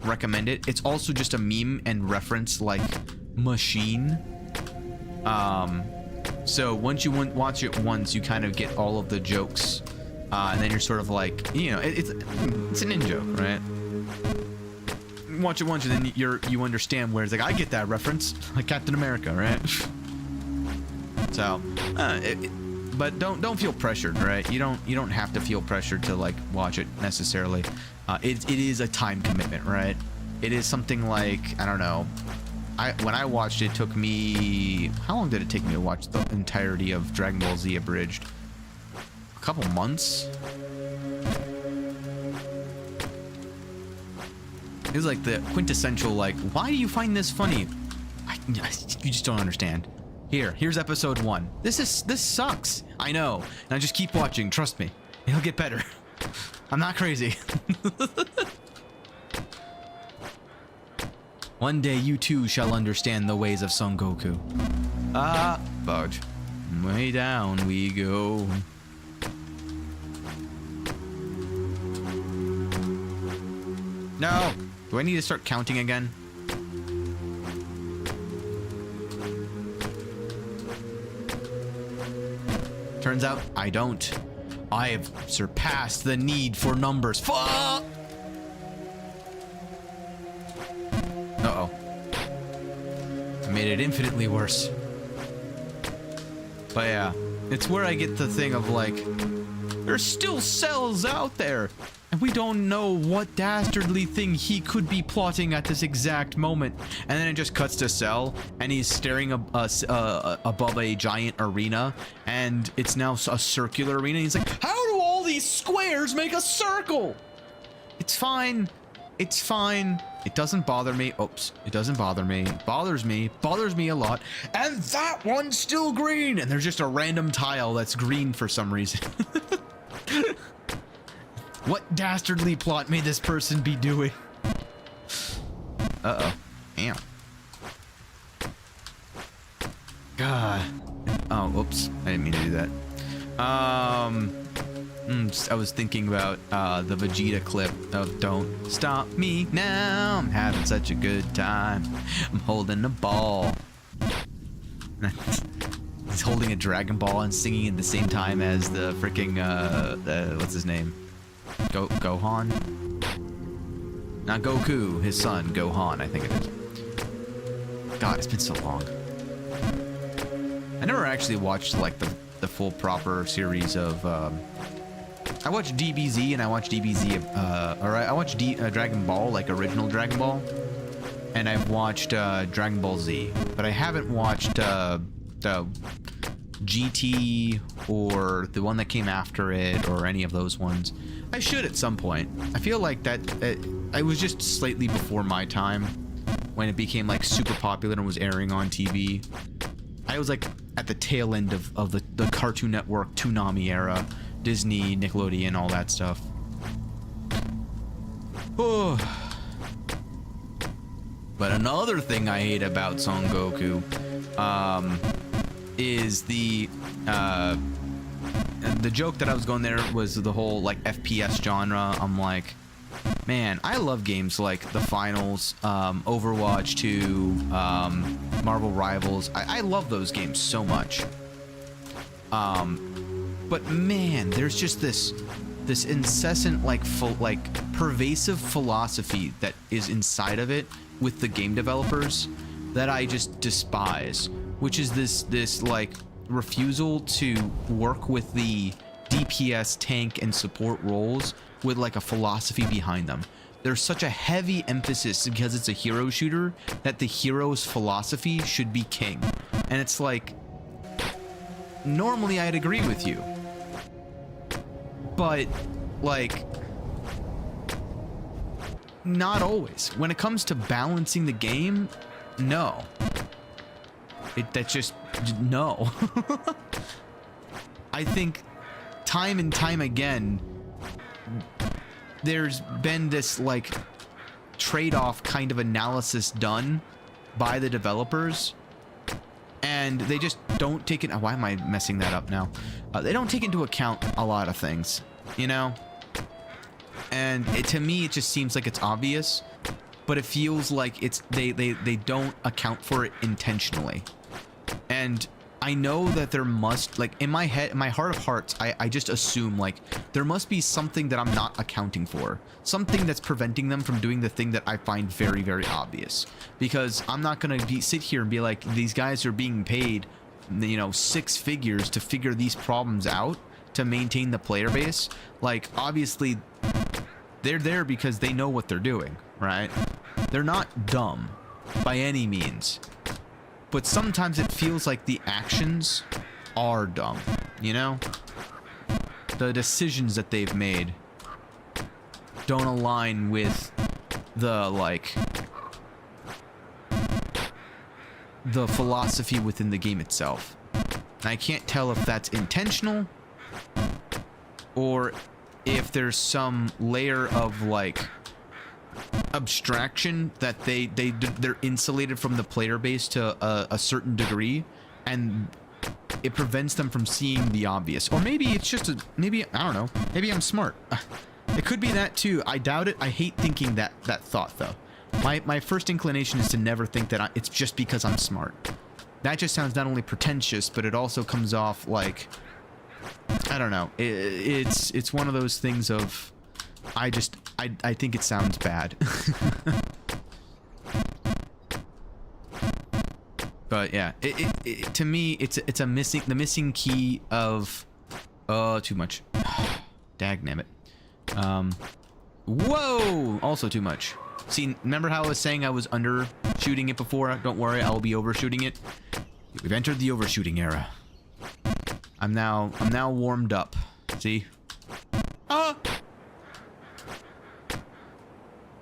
recommend it. It's also just a meme and reference like machine. So once you watch it once, you kind of get all of the jokes, and then you're sort of like, you know, it's an in-joke, right? Watch it once, and then you understand where it's like, I get that reference, like Captain America, right? So, but don't feel pressured, right? You don't have to feel pressured to like watch it necessarily. It is a time commitment, right? It is something like, I don't know. When I watched it, took me, how long did it take me to watch the entirety of Dragon Ball Z Abridged? A couple months. It was like the quintessential, like, why do you find this funny? You just don't understand. Here's episode 1. This sucks. I know. Now just keep watching. Trust me. It'll get better. I'm not crazy. One day you too shall understand the ways of Son Goku. Ah, fudge. Way down we go. No! Do I need to start counting again? Turns out I don't. I have surpassed the need for numbers. Fuck! Uh-oh. I made it infinitely worse. But yeah, it's where I get the thing of like, there's still cells out there, and we don't know what dastardly thing he could be plotting at this exact moment. And then it just cuts to Cell, and he's staring above a giant arena, and it's now a circular arena. He's like, how do all these squares make a circle? It's fine. It's fine. It doesn't bother me. Oops. It doesn't bother me. It bothers me. Bothers me a lot. And that one's still green. And there's just a random tile that's green for some reason. What dastardly plot may this person be doing? Uh-oh. Damn. God. Oh, whoops. I didn't mean to do that. I was thinking about the Vegeta clip of "Don't Stop Me Now, I'm having such a good time. I'm holding a ball." He's holding a Dragon Ball and singing at the same time as the freaking what's his name? Gohan? Not Goku, his son, Gohan, I think it is. God, it's been so long. I never actually watched like the full proper series of I watched DBZ and I watched DBZ I watched Dragon Ball, like original Dragon Ball, and I've watched Dragon Ball Z, but I haven't watched the GT or the one that came after it or any of those ones. I should at some point. I feel like that I was just slightly before my time when it became like super popular and was airing on TV. I was like at the tail end of the Cartoon Network Toonami era, Disney, Nickelodeon, all that stuff. Oh. But another thing I hate about Son Goku is the joke that I was going there was the whole like FPS genre. I'm like, man, I love games like The Finals, Overwatch 2, Marvel Rivals. I love those games so much. But man, there's just this incessant like pervasive philosophy that is inside of it with the game developers that I just despise, which is this like refusal to work with the DPS, tank, and support roles with like a philosophy behind them. There's such a heavy emphasis because it's a hero shooter that the hero's philosophy should be king. And it's like, normally I'd agree with you, but like not always. When it comes to balancing the game, no. That's just no. I think time and time again there's been this like trade-off kind of analysis done by the developers, and they just don't take it. Why am I messing that up now? They don't take into account a lot of things, you know? And to me, it just seems like it's obvious, but it feels like it's they don't account for it intentionally. And I know that there must, like, in my head, in my heart of hearts, I just assume like there must be something that I'm not accounting for, something that's preventing them from doing the thing that I find very, very obvious. Because I'm not gonna sit here and be like, these guys are being paid, you know, 6 figures to figure these problems out to maintain the player base. Like, obviously they're there because they know what they're doing, right? They're not dumb by any means. But sometimes it feels like the actions are dumb, you know? The decisions that they've made don't align with the, like, the philosophy within the game itself. And I can't tell if that's intentional or if there's some layer of, like, abstraction that they're insulated from the player base to a certain degree, and it prevents them from seeing the obvious. Or maybe it's just maybe, I don't know, maybe I'm smart. It could be that too. I doubt it. I hate thinking that thought though. My first inclination is to never think that it's just because I'm smart. That just sounds not only pretentious, but it also comes off like, I don't know. It's one of those things of, I think it sounds bad. But yeah, to me, it's the missing key of, too much. Dagnabbit. Whoa! Also too much. See, remember how I was saying I was undershooting it before? Don't worry, I'll be overshooting it. We've entered the overshooting era. I'm now warmed up. See? Ah!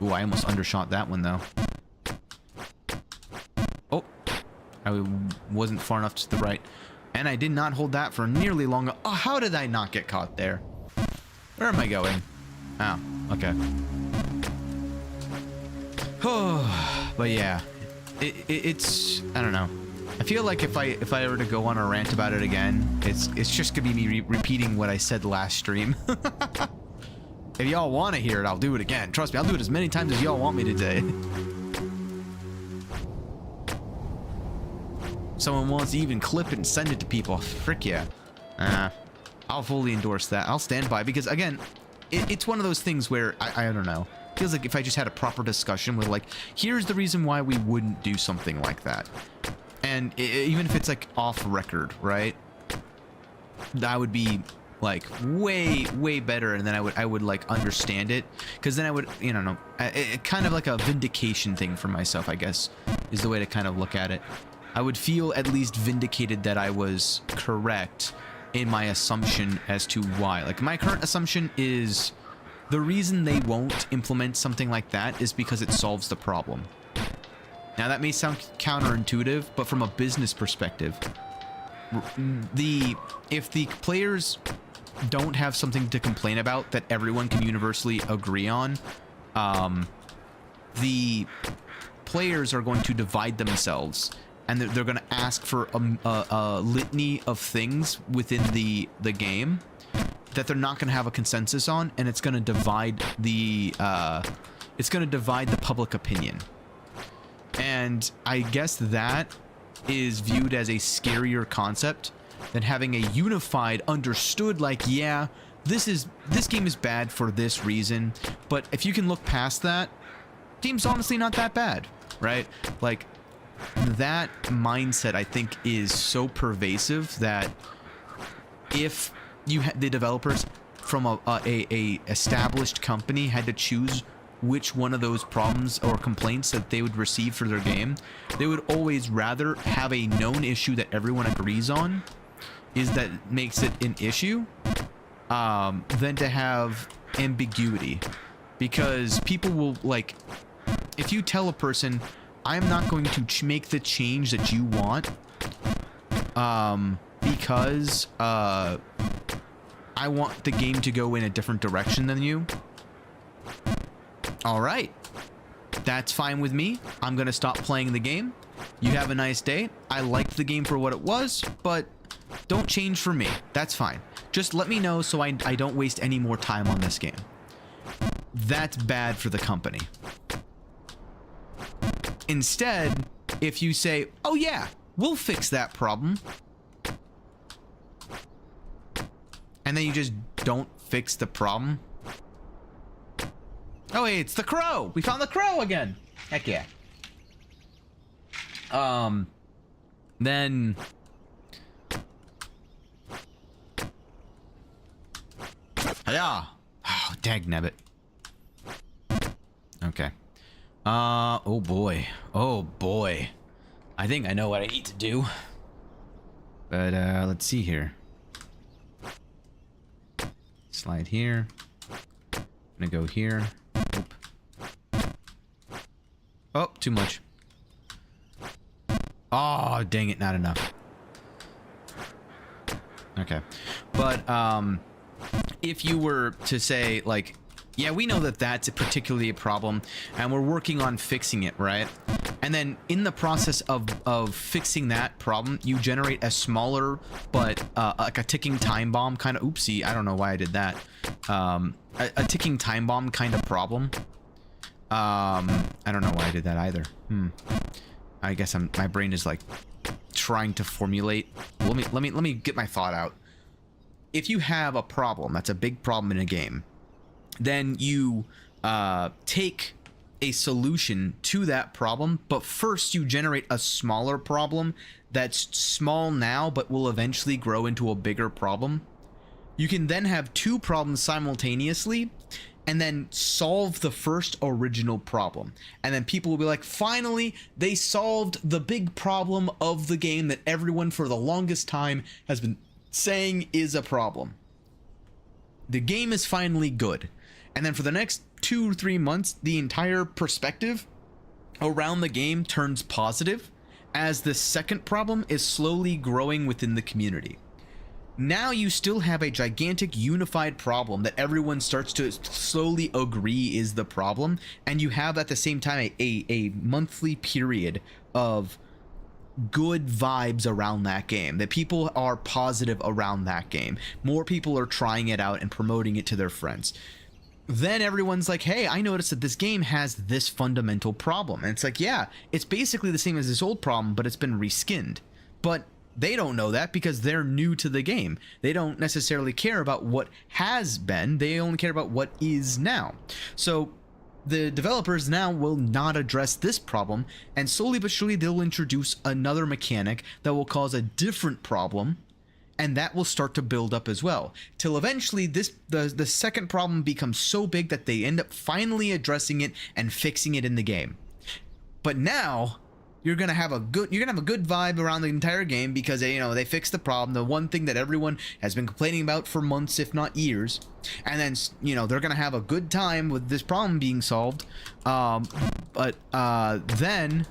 Ooh, I almost undershot that one though. Oh, I wasn't far enough to the right, and I did not hold that for nearly long. Oh, how did I not get caught there? Where am I going? Oh, okay. Oh, but yeah, it's I don't know. I feel like if I were to go on a rant about it again, it's just gonna be me repeating what I said last stream. If y'all want to hear it, I'll do it again. Trust me, I'll do it as many times as y'all want me to do. Someone wants to even clip it and send it to people. Frick yeah. I'll fully endorse that. I'll stand by, because again, it's one of those things where I don't know. Feels like if I just had a proper discussion with like, here's the reason why we wouldn't do something like that. And even if it's like off record, right? That would be like way better, and then I would like understand it, because then I would, you know, kind of like a vindication thing for myself, I guess, is the way to kind of look at it. I would feel at least vindicated that I was correct in my assumption as to why. Like, my current assumption is the reason they won't implement something like that is because it solves the problem. Now that may sound counterintuitive, but from a business perspective, if the players don't have something to complain about that everyone can universally agree on, the players are going to divide themselves, and they're going to ask for a litany of things within the game that they're not going to have a consensus on, and it's going to divide the public opinion. And I guess that is viewed as a scarier concept than having a unified, understood, like, yeah, this game is bad for this reason, but if you can look past that, game's honestly not that bad, right? Like, that mindset, I think, is so pervasive that if the developers from a established company had to choose which one of those problems or complaints that they would receive for their game, they would always rather have a known issue that everyone agrees on, is that makes it an issue, than to have ambiguity. Because people will, like, if you tell a person, I'm not going to make the change that you want, because I want the game to go in a different direction than you. All right, that's fine with me. I'm gonna stop playing the game. You have a nice day. I liked the game for what it was, but don't change for me. That's fine. Just let me know so I don't waste any more time on this game. That's bad for the company. Instead, if you say, oh yeah, we'll fix that problem, and then you just don't fix the problem. Oh, hey, it's the crow! We found the crow again! Heck yeah. Then... yeah. Oh, dagnabbit. Okay. Oh boy. Oh boy. I think I know what I need to do. But, let's see here. Slide here. I'm gonna go here. Oop. Oh, too much. Oh, dang it, not enough. Okay. But, if you were to say, like, Yeah, we know that that's particularly a problem, and we're working on fixing it, right? And then in the process of fixing that problem, you generate a smaller but like a ticking time bomb kind of, oopsie, I don't know why I did that. A ticking time bomb kind of problem. I don't know why I did that either. I guess my brain is like trying to formulate. Let me get my thought out. If you have a problem, that's a big problem in a game, then you take a solution to that problem, but first you generate a smaller problem that's small now but will eventually grow into a bigger problem. You can then have two problems simultaneously and then solve the first original problem, and then people will be like, finally they solved the big problem of the game that everyone for the longest time has been saying is a problem. The game is finally good. And then for the next 2 or 3 months, the entire perspective around the game turns positive as the second problem is slowly growing within the community. Now you still have a gigantic unified problem that everyone starts to slowly agree is the problem, and you have at the same time a monthly period of good vibes around that game, that people are positive around that game. More people are trying it out and promoting it to their friends. Then everyone's like, hey, I noticed that this game has this fundamental problem. And it's like, yeah, it's basically the same as this old problem, but it's been reskinned. But they don't know that because they're new to the game. They don't necessarily care about what has been. They only care about what is now. So the developers now will not address this problem, and slowly but surely they'll introduce another mechanic that will cause a different problem, and that will start to build up as well, till eventually the second problem becomes so big that they end up finally addressing it and fixing it in the game. But now you're gonna have a good vibe around the entire game because they fixed the problem, the one thing that everyone has been complaining about for months, if not years, and then they're gonna have a good time with this problem being solved. But then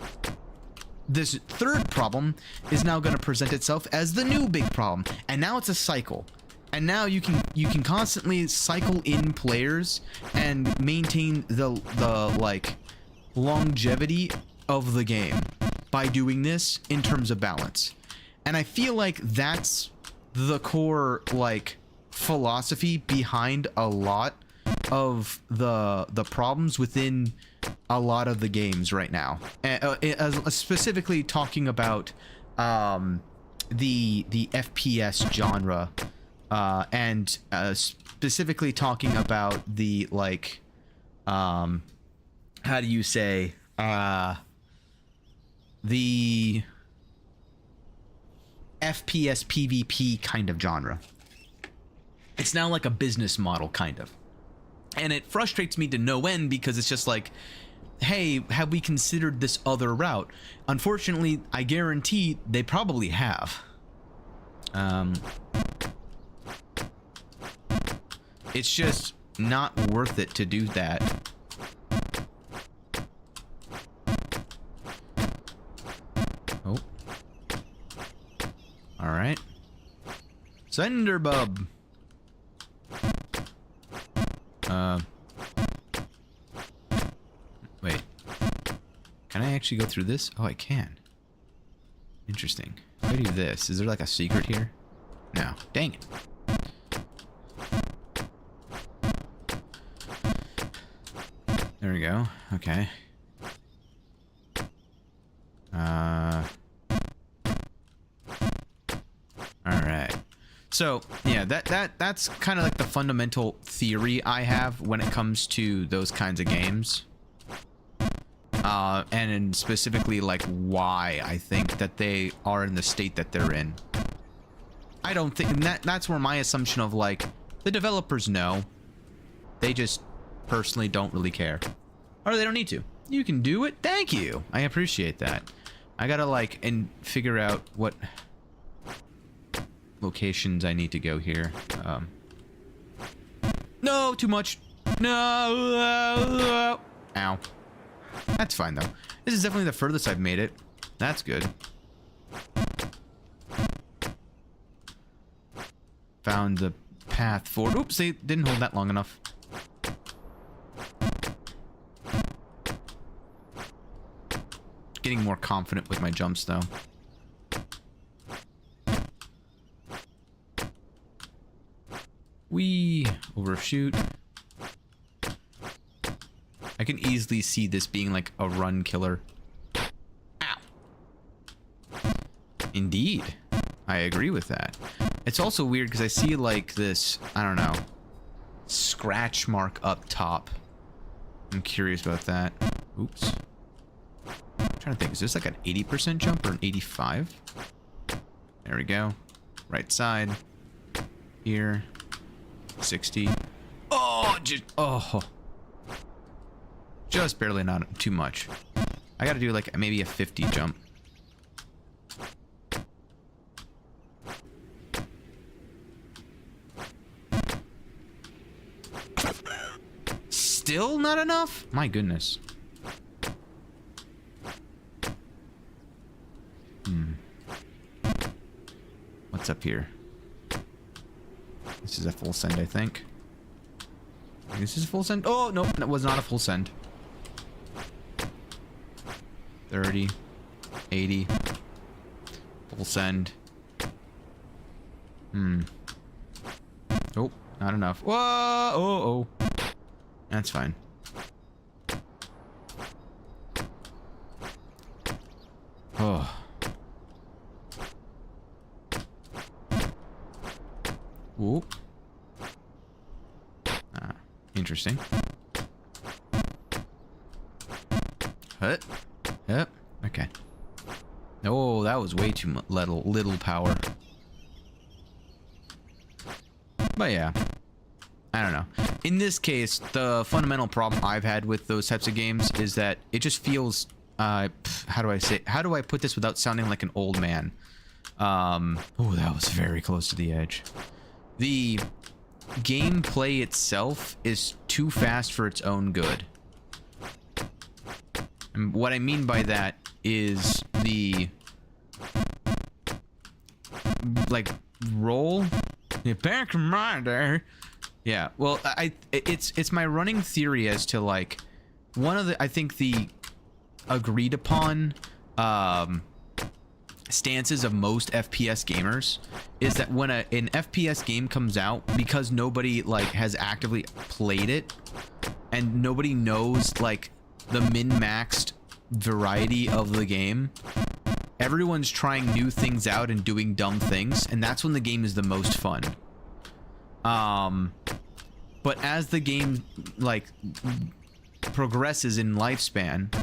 this third problem is now going to present itself as the new big problem, and now it's a cycle. And now you can constantly cycle in players and maintain the like longevity of the game by doing this in terms of balance. And I feel like that's the core like philosophy behind a lot of the problems within a lot of the games right now, specifically talking about the FPS genre, and specifically talking about the like how do you say the FPS PvP kind of genre. It's now like a business model kind of. And it frustrates me to no end because it's just like, hey, have we considered this other route? Unfortunately, I guarantee they probably have. It's just not worth it to do that. Oh. Alright. Cinderbub. Wait. Can I actually go through this? Oh, I can. Interesting. If I do this, is there like a secret here? No. Dang it. There we go. Okay. Alright. So, yeah, that's kind of like the fundamental theory I have when it comes to those kinds of games. And specifically, like, why I think that they are in the state that they're in. I don't think... And that's where my assumption of, like, the developers know. They just personally don't really care. Or they don't need to. You can do it. Thank you. I appreciate that. I gotta, like, and figure out what locations I need to go here. No, too much. No. Ow. That's fine, though. This is definitely the furthest I've made it. That's good. Found the path forward. Oops, they didn't hold that long enough. getting more confident with my jumps, though. Whee! Overshoot. I can easily see this being like a run killer. Ow! Indeed. I agree with that. It's also weird because I see like this, I don't know, scratch mark up top. I'm curious about that. Oops. I'm trying to think, is this like an 80% jump or an 85? There we go. Right side. Here. 60. Oh, just barely, not too much. I gotta do like maybe a 50 jump. Still not enough? My goodness. What's up here? This is a full send, I think. This is a full send. Oh, no, that was not a full send. 30, 80, full send. Oh, not enough. Whoa! Oh. That's fine. Oh. Ooh. Interesting. Hut. Yep. Okay. Oh, that was way too little power. But yeah. I don't know. In this case, the fundamental problem I've had with those types of games is that it just feels, how do I put this without sounding like an old man? Oh, that was very close to the edge. The gameplay itself is too fast for its own good. And what I mean by that is the, like, roll. You're back in my day. Yeah, well, it's my running theory as to, like, one of the, I think the agreed upon stances of most FPS gamers is that when an FPS game comes out, because nobody, like, has actively played it and nobody knows, like, the min-maxed variety of the game, everyone's trying new things out and doing dumb things, and that's when the game is the most fun. But as the game, like, progresses in lifespan,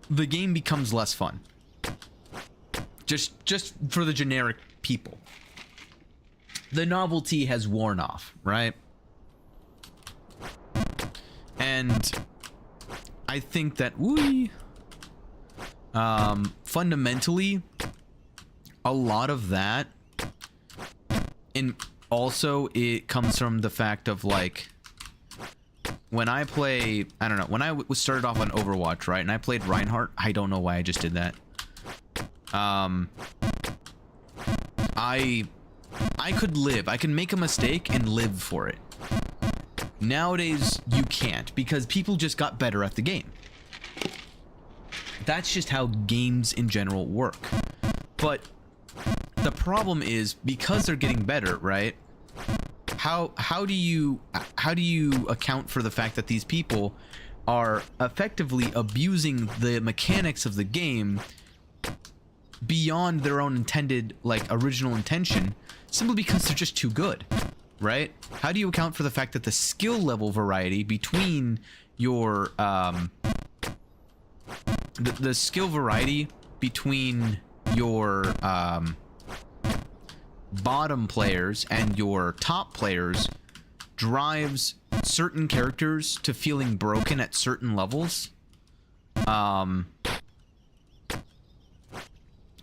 the game becomes less fun. Just for the generic people. The novelty has worn off, right? And I think that fundamentally, a lot of that, and also it comes from the fact of, like, when I play, I don't know, when I started off on Overwatch, right, and I played Reinhardt, I don't know why I just did that. I could live. I can make a mistake and live for it. Nowadays, you can't, because people just got better at the game. That's just how games in general work. But the problem is, because they're getting better, right? How do you account for the fact that these people are effectively abusing the mechanics of the game beyond their own intended, like, original intention, simply because they're just too good, right? How do you account for the fact that the skill level variety between your the skill variety between your bottom players and your top players drives certain characters to feeling broken at certain levels,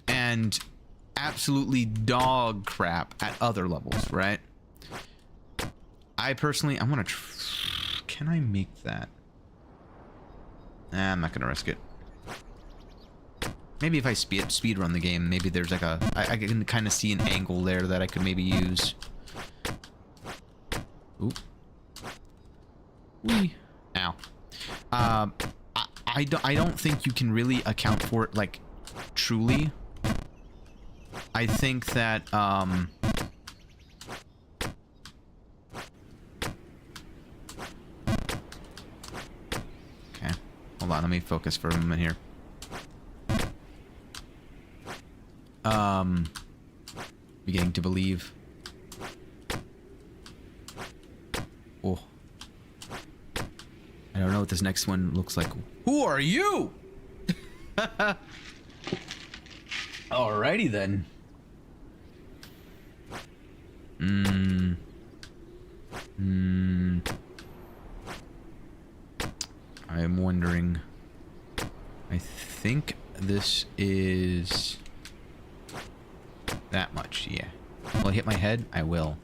and absolutely dog crap at other levels, right? I personally, I want to can I make that? Nah, I'm not gonna risk it. Maybe if I speed run the game, maybe there's like I can kind of see an angle there that I could maybe use. Oop. Wee. Ow. I don't think you can really account for it, like, truly. I think that, okay. Hold on, let me focus for a moment here. Beginning to believe. Oh. I don't know what this next one looks like. Who are you? Alrighty then. I'm wondering. I think this is that much, yeah. Will I hit my head? I will.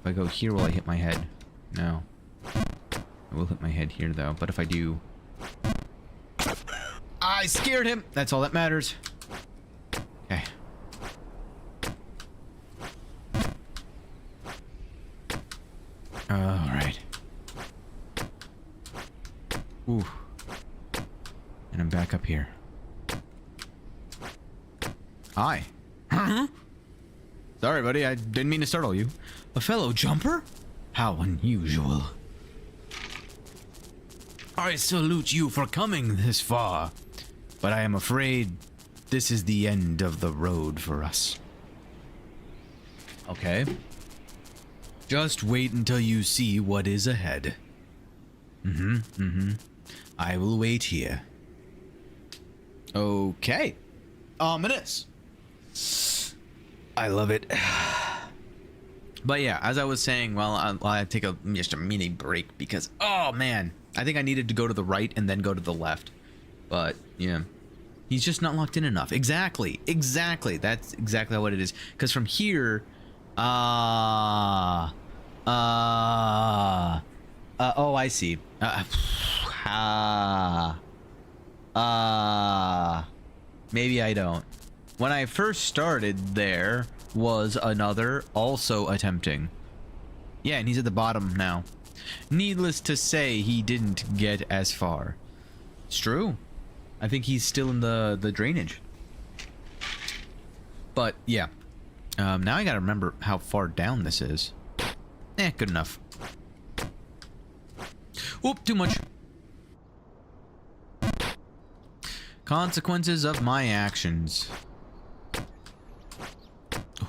If I go here, will I hit my head? No. I will hit my head here, though. But if I do... I scared him! That's all that matters. Okay. Alright. Ooh. And I'm back up here. Hi. Sorry, buddy. I didn't mean to startle you. A fellow jumper? How unusual. I salute you for coming this far, but I am afraid this is the end of the road for us. Okay. Just wait until you see what is ahead. I will wait here. Okay. Ominous. I love it. But yeah, as I was saying, well, I take just a mini break because, oh man, I think I needed to go to the right and then go to the left. But yeah, he's just not locked in enough. Exactly. That's exactly what it is. Because from here, oh, I see. Maybe I don't. When I first started, there was another also attempting. Yeah, and he's at the bottom now. Needless to say, he didn't get as far. It's true. I think he's still in the drainage. But yeah. Now I gotta remember how far down this is. Good enough. Oop, too much. Consequences of my actions.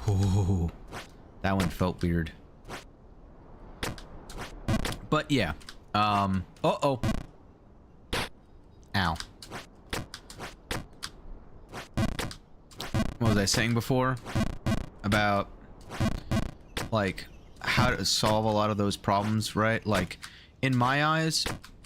Oh, that one felt weird. But yeah. Uh-oh. Ow. What was I saying before? About, like, how to solve a lot of those problems, right? Like, in my eyes,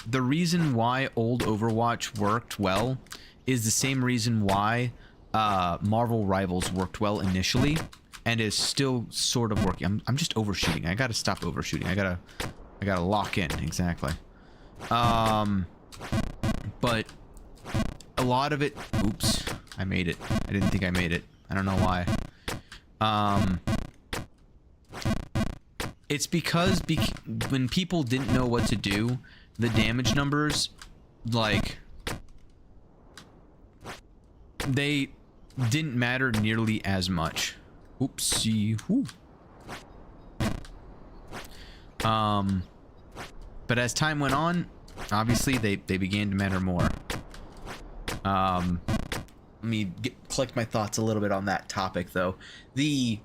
the reason why old Overwatch worked well is the same reason why Marvel Rivals worked well initially and is still sort of working. I'm just overshooting. I gotta stop overshooting. I gotta lock in. Exactly. But a lot of it, oops, I made it. I didn't think I made it. I don't know why. It's because when people didn't know what to do, the damage numbers, like, they didn't matter nearly as much. Oopsie. Whew. But as time went on, obviously they began to matter more. Let me collect my thoughts a little bit on that topic, though. The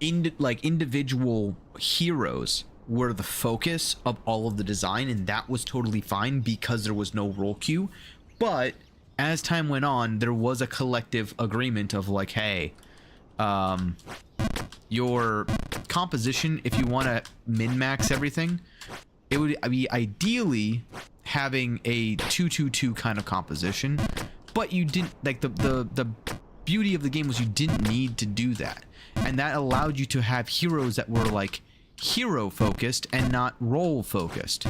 individual heroes were the focus of all of the design, and that was totally fine because there was no role queue. But as time went on, there was a collective agreement of like, hey, your composition, if you want to min-max everything, it would be ideally having a 2-2-2 kind of composition, but you didn't, like, the beauty of the game was you didn't need to do that, and that allowed you to have heroes that were like hero focused and not role focused.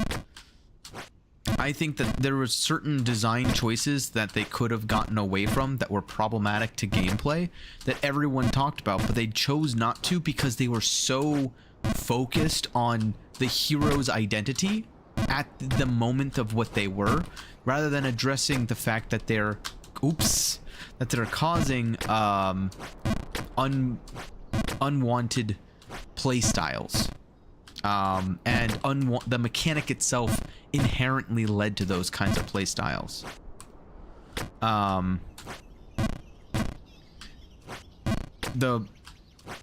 I think that there were certain design choices that they could have gotten away from that were problematic to gameplay that everyone talked about, but they chose not to because they were so focused on the hero's identity at the moment of what they were, rather than addressing the fact that they're causing unwanted play styles. And the mechanic itself inherently led to those kinds of play styles. The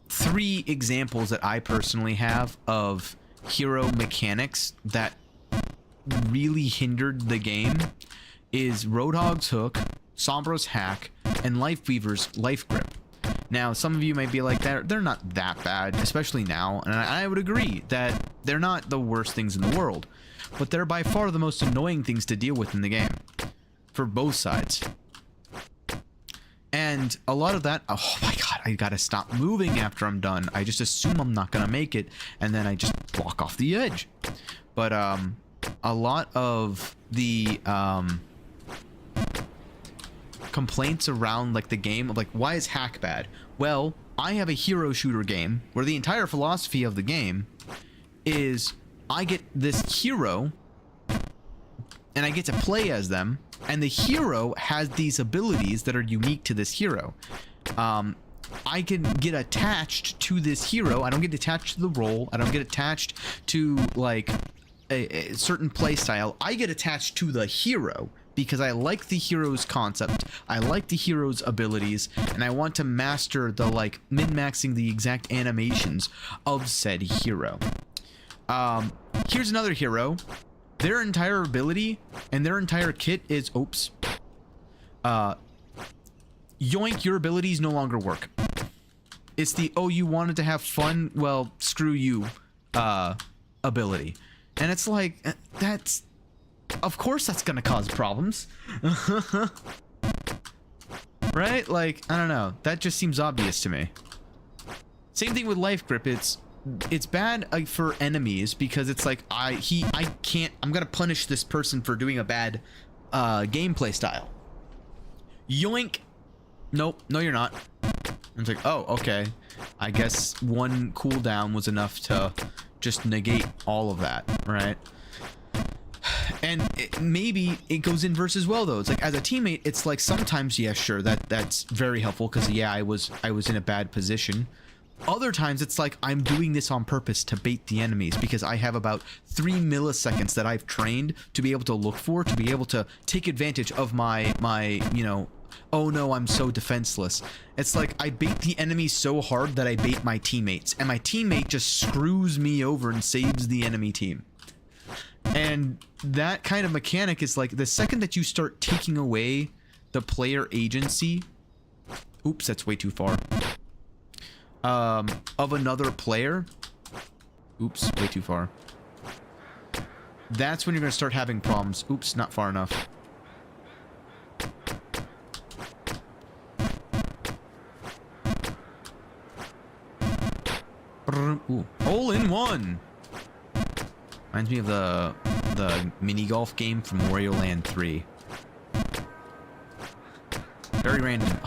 3 examples that I personally have of hero mechanics that really hindered the game is Roadhog's Hook, Sombra's Hack, and Lifeweaver's Life Grip. Now, some of you might be like, they're not that bad, especially now, and I would agree that they're not the worst things in the world, but they're by far the most annoying things to deal with in the game, for both sides. And a lot of that, oh my god, I gotta stop moving after I'm done. I just assume I'm not gonna make it, and then I just walk off the edge. But a lot of the complaints around like the game of like, why is hack bad? Well, I have a hero shooter game where the entire philosophy of the game is I get this hero and I get to play as them, and the hero has these abilities that are unique to this hero. I can get attached to this hero. I don't get attached to the role. I don't get attached to like a certain play style. I get attached to the hero because I like the hero's concept. I like the hero's abilities, and I want to master the like min-maxing the exact animations of said hero. Here's another hero. Their entire ability and their entire kit is yoink, your abilities no longer work. It's the, oh, you wanted to have fun? Well, screw you ability. And it's like, that's, of course that's gonna cause problems. Right? Like, I don't know. That just seems obvious to me. Same thing with Life Grip. It's bad for enemies because it's like I'm gonna punish this person for doing a bad gameplay style. Yoink. Nope, no you're not. It's like, oh, okay. I guess one cooldown was enough to just negate all of that, right? And maybe it goes inverse as well, though. It's like, as a teammate, it's like sometimes, yeah, sure, that's very helpful because yeah, I was in a bad position. Other times it's like I'm doing this on purpose to bait the enemies because I have about 3 milliseconds that I've trained to be able to look for, to be able to take advantage of my you know, oh no, I'm so defenseless. It's like I bait the enemy so hard that I bait my teammates, and my teammate just screws me over and saves the enemy team. And that kind of mechanic is like the second that you start taking away the player agency, oops, that's way too far, of another player, oops, way too far, that's when you're gonna start having problems. Oops, not far enough. Ooh, hole in one. Reminds me of the mini golf game from Wario Land 3. Very random.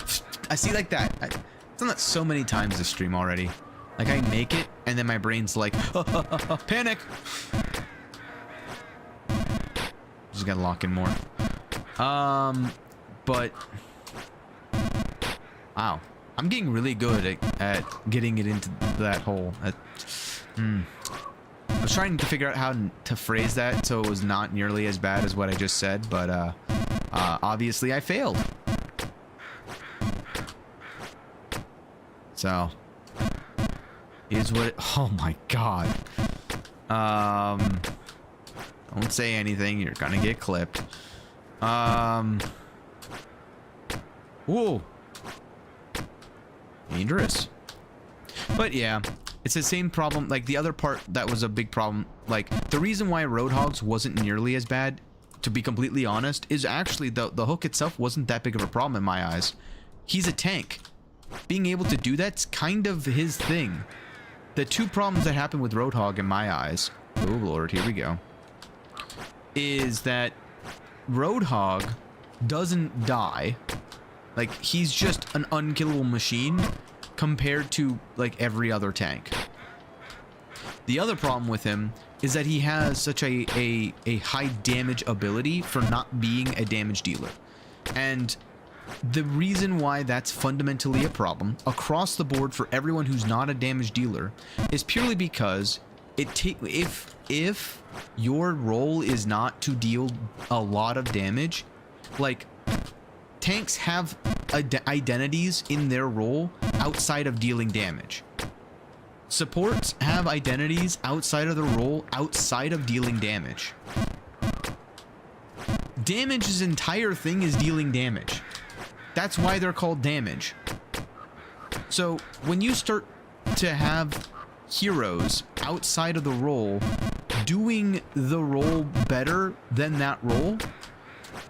I see like that. I've done that so many times this stream already. Like I make it, and then my brain's like, panic. Just gotta lock in more. But wow, I'm getting really good at getting it into that hole. I was trying to figure out how to phrase that so it was not nearly as bad as what I just said, but obviously I failed. So, here's what it, oh my god. Don't say anything, you're gonna get clipped. Whoa. Dangerous. But yeah, it's the same problem. Like the other part that was a big problem, like the reason why Roadhogs wasn't nearly as bad, to be completely honest, is actually the hook itself wasn't that big of a problem in my eyes. He's a tank. Being able to do that's kind of his thing. The two problems that happen with Roadhog in my eyes, oh lord, here we go, is that Roadhog doesn't die. Like he's just an unkillable machine compared to like every other tank. The other problem with him is that he has such a high damage ability for not being a damage dealer. And the reason why that's fundamentally a problem across the board for everyone who's not a damage dealer is purely because if your role is not to deal a lot of damage, like tanks have identities in their role outside of dealing damage. Supports have identities outside of the role outside of dealing damage. Damage's entire thing is dealing damage. That's why they're called damage. So when you start to have heroes outside of the role doing the role better than that role,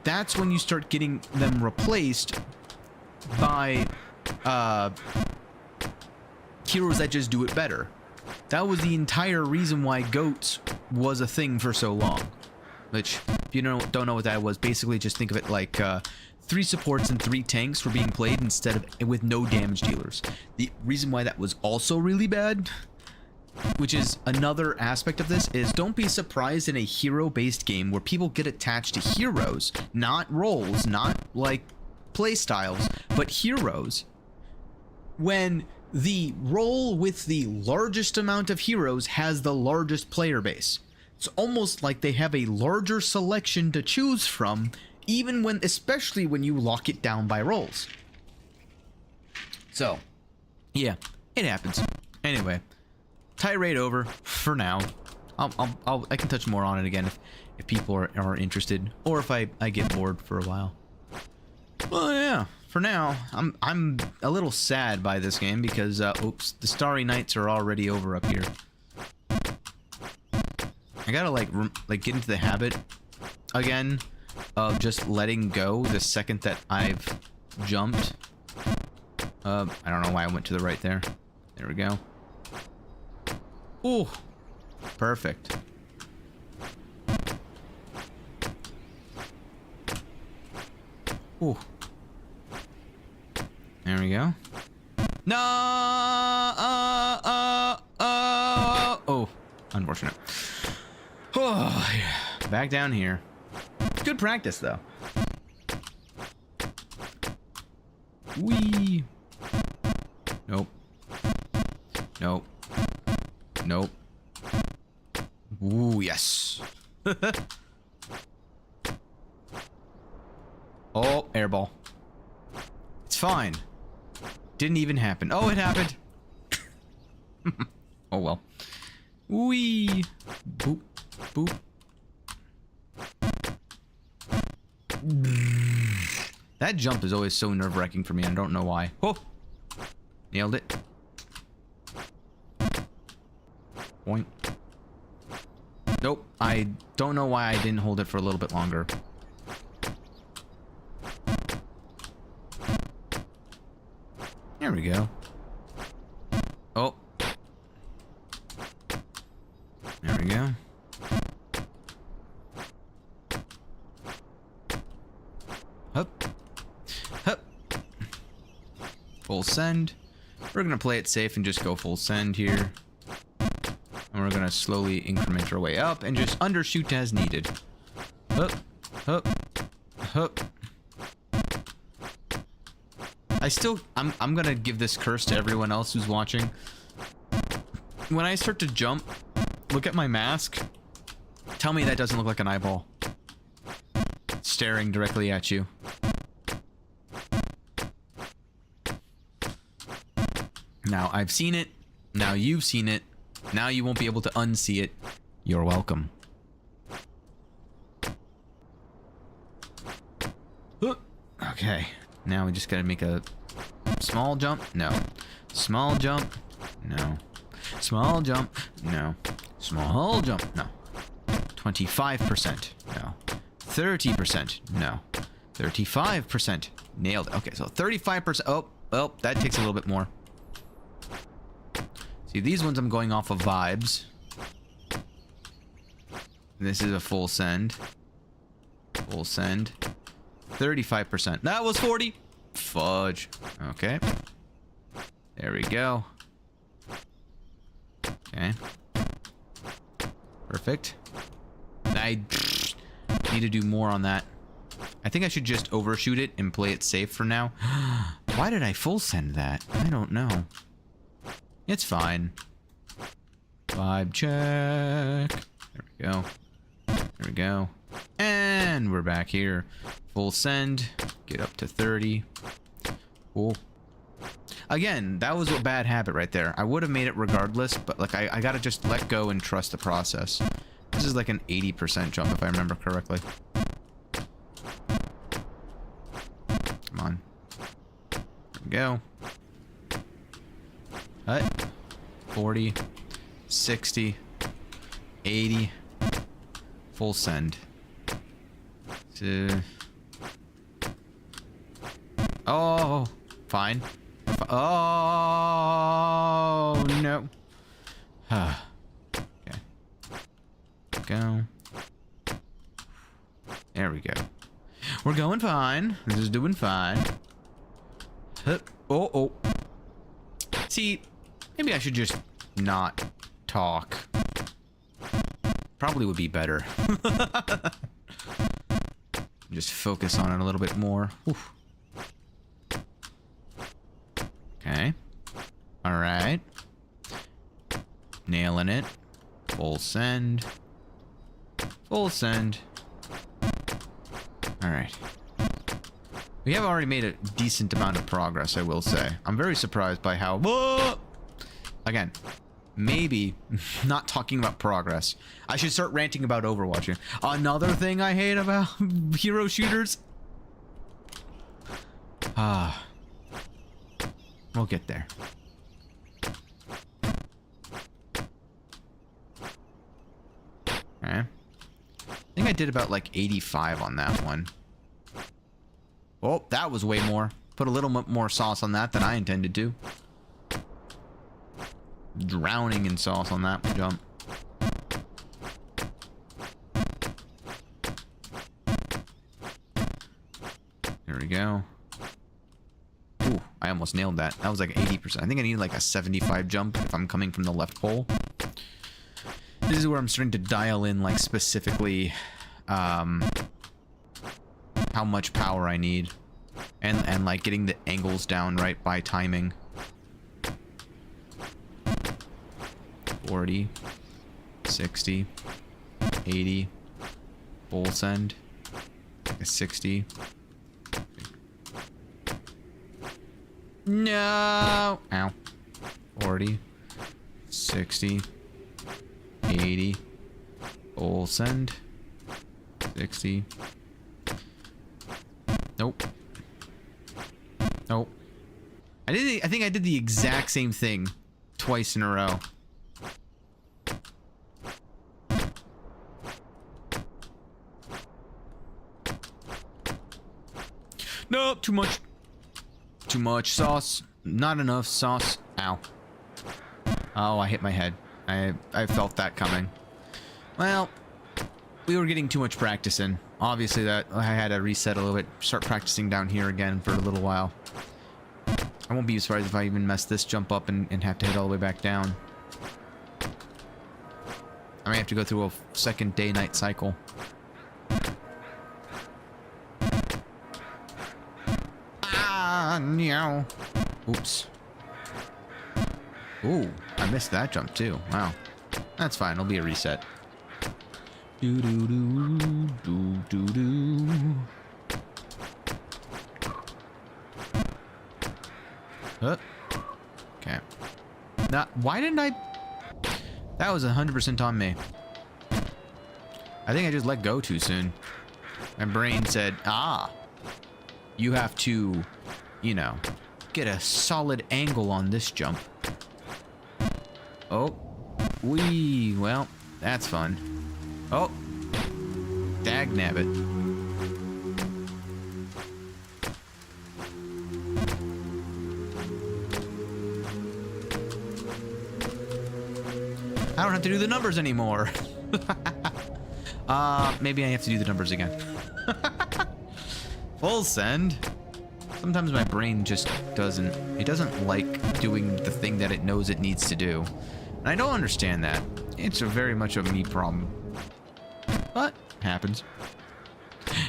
that's when you start getting them replaced by heroes that just do it better. That was the entire reason why goats was a thing for so long. Which, if you don't know what that was, basically just think of it like 3 supports and 3 tanks were being played instead of with no damage dealers. The reason why that was also really bad, which is another aspect of this, is don't be surprised in a hero-based game where people get attached to heroes, not roles, not like play styles, but heroes, when the role with the largest amount of heroes has the largest player base. It's almost like they have a larger selection to choose from, even when, especially when you lock it down by roles. So, yeah, it happens. Anyway, tirade over for now. I can touch more on it again if people are interested, or if I get bored for a while. Well, yeah. For now, I'm a little sad by this game because, oops, the Starry Nights are already over up here. I gotta like get into the habit again of just letting go the second that I've jumped. I don't know why I went to the right there. There we go. Ooh, perfect. Ooh. There we go. No. Oh, unfortunate. Oh, yeah. Back down here. Good practice, though. Whee. Nope. Nope. Nope. Ooh, yes. Oh, airball. It's fine. Didn't even happen. Oh, it happened. Oh, well. Whee. Boop. Boop. That jump is always so nerve-wracking for me. I don't know why. Oh! Nailed it. Point. Nope. I don't know why I didn't hold it for a little bit longer. There we go. Oh. There we go. Hup. Hup. Full send. We're gonna play it safe and just go full send here. And we're gonna slowly increment our way up and just undershoot as needed. Hup. Hup. Hup. I'm gonna give this curse to everyone else who's watching. When I start to jump, look at my mask. Tell me that doesn't look like an eyeball staring directly at you. Now I've seen it. Now you've seen it. Now you won't be able to unsee it. You're welcome. Okay. Now we just gotta make a small jump. No. Small jump. No. Small jump. No. Small jump. No. 25%. No. 30%. No. 35%. Nailed it. Okay, so 35%. Oh, well, that takes a little bit more. See, these ones I'm going off of vibes. This is a full send. Full send. 35%. That was 40. Fudge. Okay. There we go. Okay. Perfect. I need to do more on that. I think I should just overshoot it and play it safe for now. Why did I full send that? I don't know. It's fine. Vibe check. There we go. There we go. And we're back here. Full send. Get up to 30. Cool. Again, that was a bad habit right there. I would have made it regardless, but like I gotta just let go and trust the process. This is like an 80% jump if I remember correctly. Come on. There we go. Cut. 40. 60. 80. Full send. Oh, fine. Oh, no. Okay. Go. There we go. We're going fine. This is doing fine. Oh. See, maybe I should just not talk. Probably would be better. Just focus on it a little bit more. Oof. Okay. Alright. Nailing it. Full send. Full send. Alright. We have already made a decent amount of progress, I will say. I'm very surprised by how... Whoa! Again, maybe not talking about progress. I should start ranting about Overwatch. Another thing I hate about hero shooters. We'll get there. Okay. I think I did about like 85 on that one. Oh, that was way more. Put a little bit more sauce on that than I intended to. Drowning in sauce on that jump. There we go. Ooh, I almost nailed that. That was like 80%. I think I need like a 75 jump if I'm coming from the left pole. This is where I'm starting to dial in like specifically how much power I need. And like getting the angles down right by timing. 40, 60, 80, full send, like a 60. No! Ow. 40, 60, 80, full send, 60. Nope. Nope. I think I did the exact same thing twice in a row. Nope, too much. Too much sauce. Not enough sauce. Ow. Oh, I hit my head. I felt that coming. Well, we were getting too much practice in. Obviously, that I had to reset a little bit. Start practicing down here again for a little while. I won't be surprised if I even mess this jump up and have to hit all the way back down. I may have to go through a second day-night cycle. No. Oops. Ooh, I missed that jump too. Wow. That's fine. It'll be a reset. Do do do do do do. Okay. Now, why didn't I? That was 100% on me. I think I just let go too soon. My brain said, "Ah, you have to, you know, get a solid angle on this jump." Oh, wee. Well, that's fun. Oh, dagnabbit. I don't have to do the numbers anymore. Maybe I have to do the numbers again. Full send. Sometimes my brain just doesn't like doing the thing that it knows it needs to do. And I don't understand that. It's a very much a me problem. But, happens.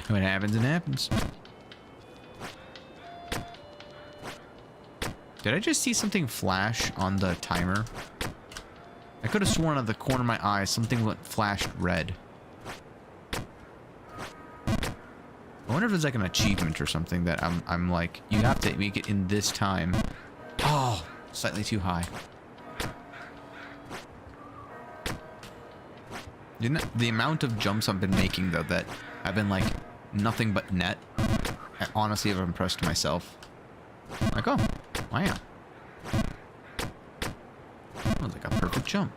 When it happens, it happens. Did I just see something flash on the timer? I could have sworn out of the corner of my eye something flashed red. I wonder if there's like an achievement or something that I'm like, you have to make it in this time. Oh, slightly too high. The amount of jumps I've been making though that have been like nothing but net. I honestly have impressed myself. Like, oh, wow. That was like a perfect jump.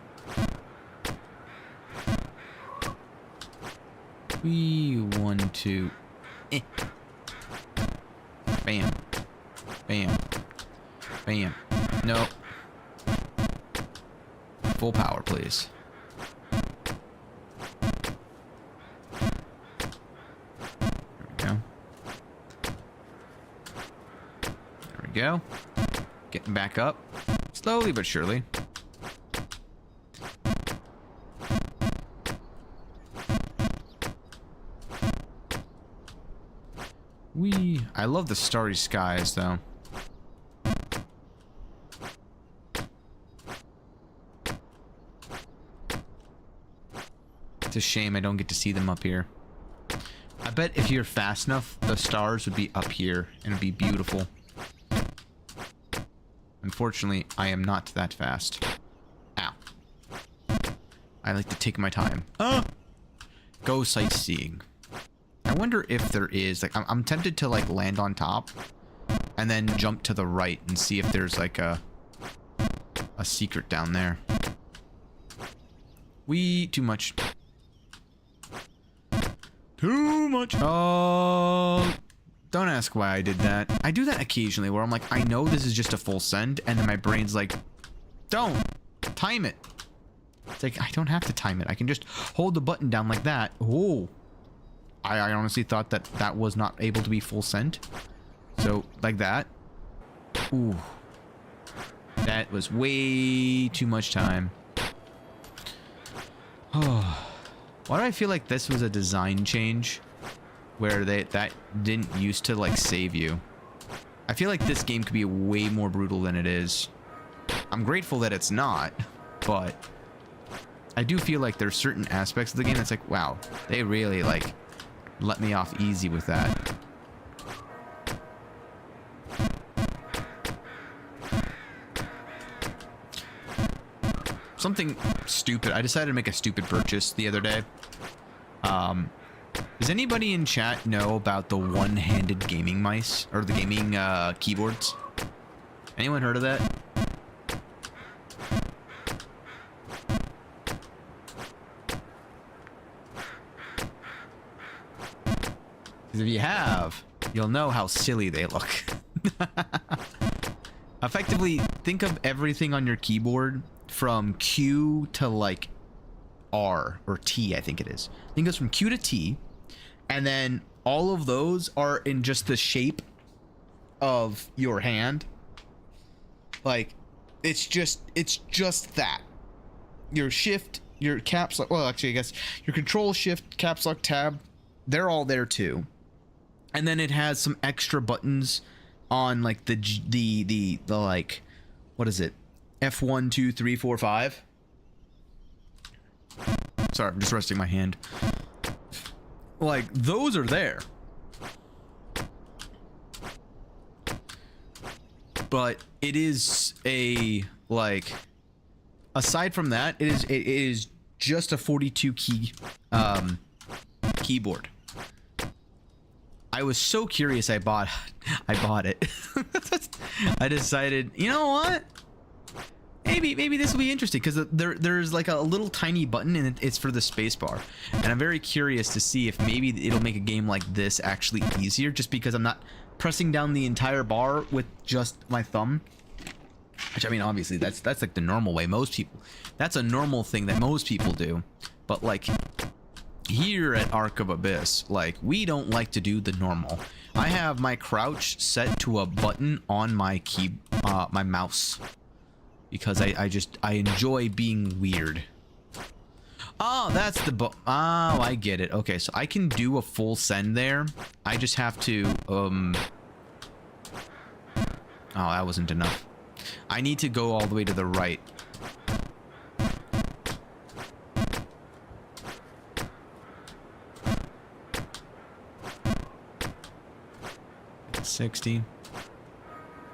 We 1, 2. Bam. Bam. Bam. No. Full power, please. There we go. Getting back up. Slowly but surely. I love the starry skies, though. It's a shame I don't get to see them up here. I bet if you're fast enough, the stars would be up here, and it'd be beautiful. Unfortunately, I am not that fast. Ow. I like to take my time. Go sightseeing. I wonder if there is, like, I'm tempted to, like, land on top and then jump to the right and see if there's, like, a secret down there. Too much. Too much. Oh, don't ask why I did that. I do that occasionally where I'm like, I know this is just a full send, and then my brain's like, don't time it. It's like, I don't have to time it. I can just hold the button down like that. Oh. I honestly thought that that was not able to be full send. So, like that. Ooh. That was way too much time. Oh. Why do I feel like this was a design change? Where that didn't used to, like, save you. I feel like this game could be way more brutal than it is. I'm grateful that it's not, but I do feel like there's certain aspects of the game that's like, wow, they really, like, let me off easy with that. Something stupid. I decided to make a stupid purchase the other day. Does anybody in chat know about the one-handed gaming mice? Or the gaming keyboards? Anyone heard of that? Because if you have, you'll know how silly they look. Effectively, think of everything on your keyboard from Q to, like, R or T, I think it is. I think it's from Q to T, and then all of those are in just the shape of your hand. Like, it's just that. Your shift, your caps lock, well, actually, I guess your control, shift, caps lock, tab, they're all there too. And then it has some extra buttons on, like, the like, what is it? F1, 2, 3, 4, 5. Sorry, I'm just resting my hand. Like, those are there. But it is a, like, aside from that, it is just a 42 key keyboard. I was so curious I bought it. I decided, you know what? Maybe this will be interesting because there's like a little tiny button and it's for the space bar. And I'm very curious to see if maybe it'll make a game like this actually easier just because I'm not pressing down the entire bar with just my thumb. Which, I mean, obviously that's like the normal way. That's a normal thing that most people do. But like here at Ark of Abyss, like, we don't like to do the normal. I have my crouch set to a button on my my mouse. because I enjoy being weird. Oh, that's the oh, I get it. Okay, so I can do a full send there. I just have to oh, that wasn't enough. I need to go all the way to the right. $60.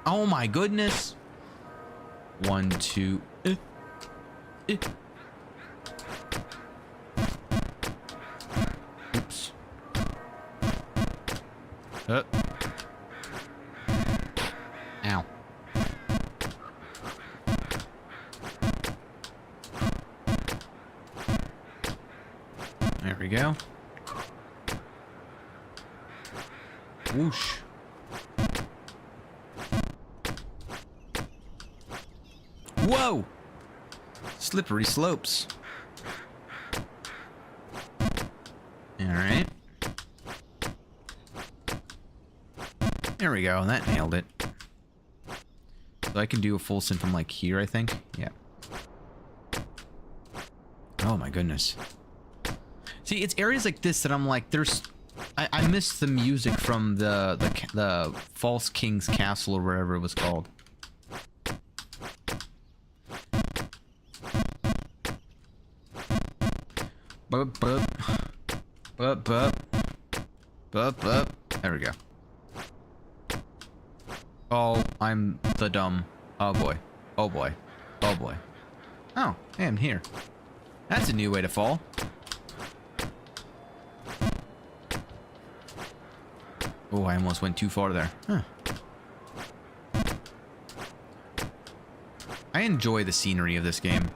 Oh my goodness. 1, 2. Oops. Ow. There we go. Whoosh. Whoa! Slippery slopes. Alright. There we go, that nailed it. So I can do a full send from like here, I think. Yeah. Oh my goodness. See, it's areas like this that I'm like, there's... I miss the music from the False King's Castle or wherever it was called. Bup, bup. Bup, bup. Bup, bup. There we go. Oh, I'm the dumb. Oh boy. Oh boy. Oh boy. Oh, hey, I'm here. That's a new way to fall. Oh, I almost went too far there. Huh. I enjoy the scenery of this game.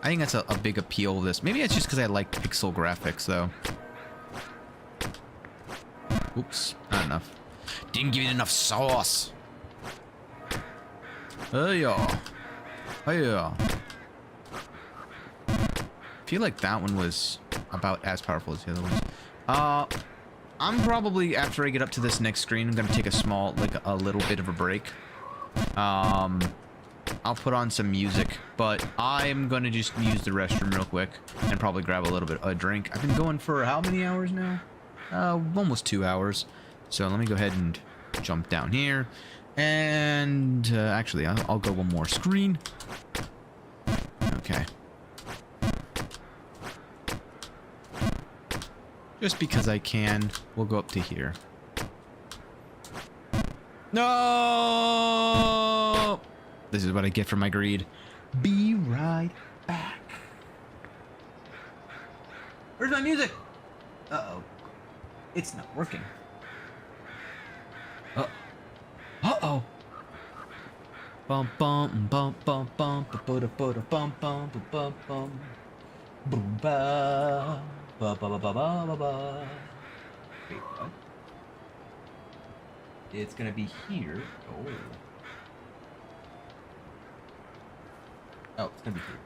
I think that's a big appeal of this. Maybe it's just because I like pixel graphics, though. Oops, not enough. Didn't give it enough sauce. Oh yeah. Oh yeah. I feel like that one was about as powerful as the other ones. I'm probably, after I get up to this next screen, I'm gonna take a small, like a little bit of a break. I'll put on some music, but I'm gonna just use the restroom real quick and probably grab a little bit of a drink. I've been going for how many hours now? Almost 2 hours. So let me go ahead and jump down here. And actually, I'll go one more screen. Okay. Just because I can, we'll go up to here. No! This is what I get for my greed. Be right back. Where's my music? Uh-oh. It's not working. Uh-oh. Bum bum bum bum bum ba da bum bum bum bum boom ba ba ba ba ba ba ba. Wait, what? It's gonna be here. Oh. Oh, it's gonna be here.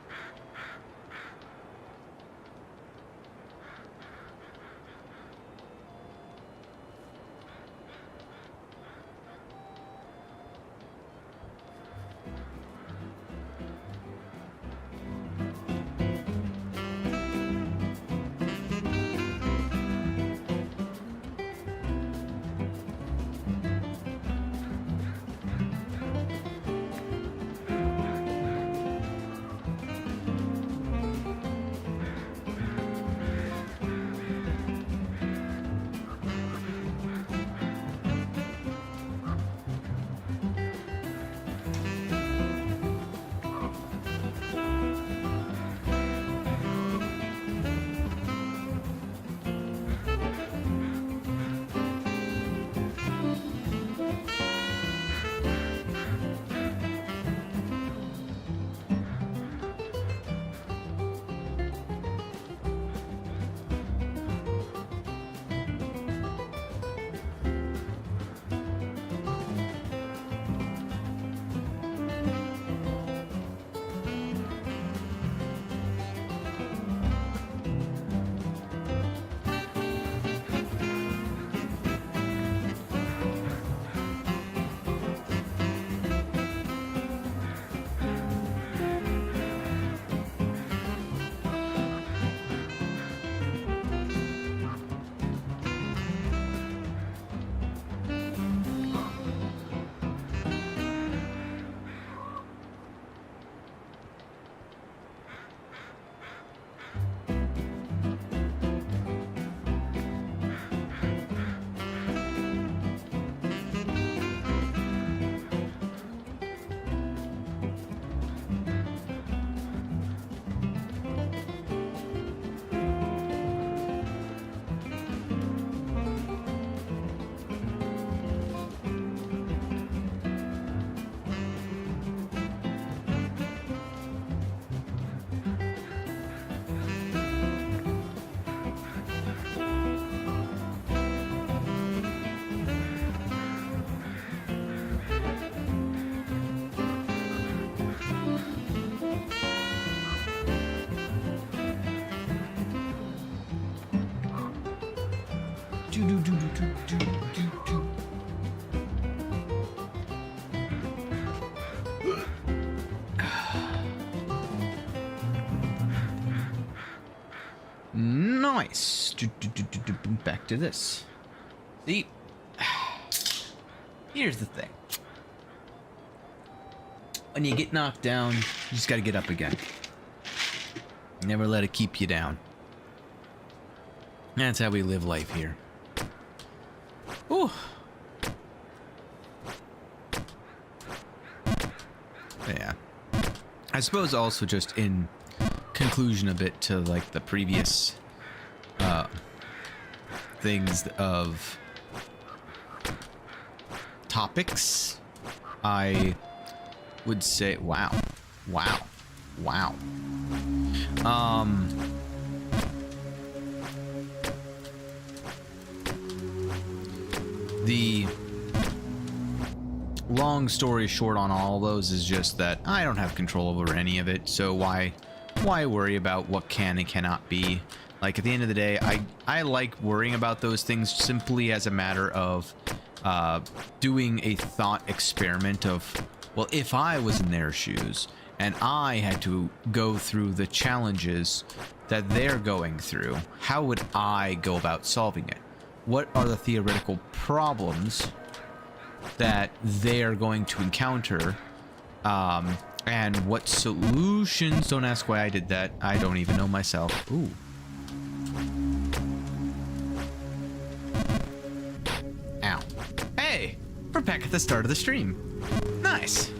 Nice. Back to this. See, here's the thing. When you get knocked down, you just gotta get up again. Never let it keep you down. That's how we live life here. Ooh. Yeah. I suppose also just in conclusion a bit to like the previous things of topics, I would say wow. The long story short on all of those is just that I don't have control over any of it, so why worry about what can and cannot be? Like, at the end of the day, I like worrying about those things simply as a matter of doing a thought experiment of, well, if I was in their shoes and I had to go through the challenges that they're going through, how would I go about solving it? What are the theoretical problems that they are going to encounter? And what solutions? Don't ask why I did that. I don't even know myself. Ooh. Ow. Hey! We're back at the start of the stream. Nice.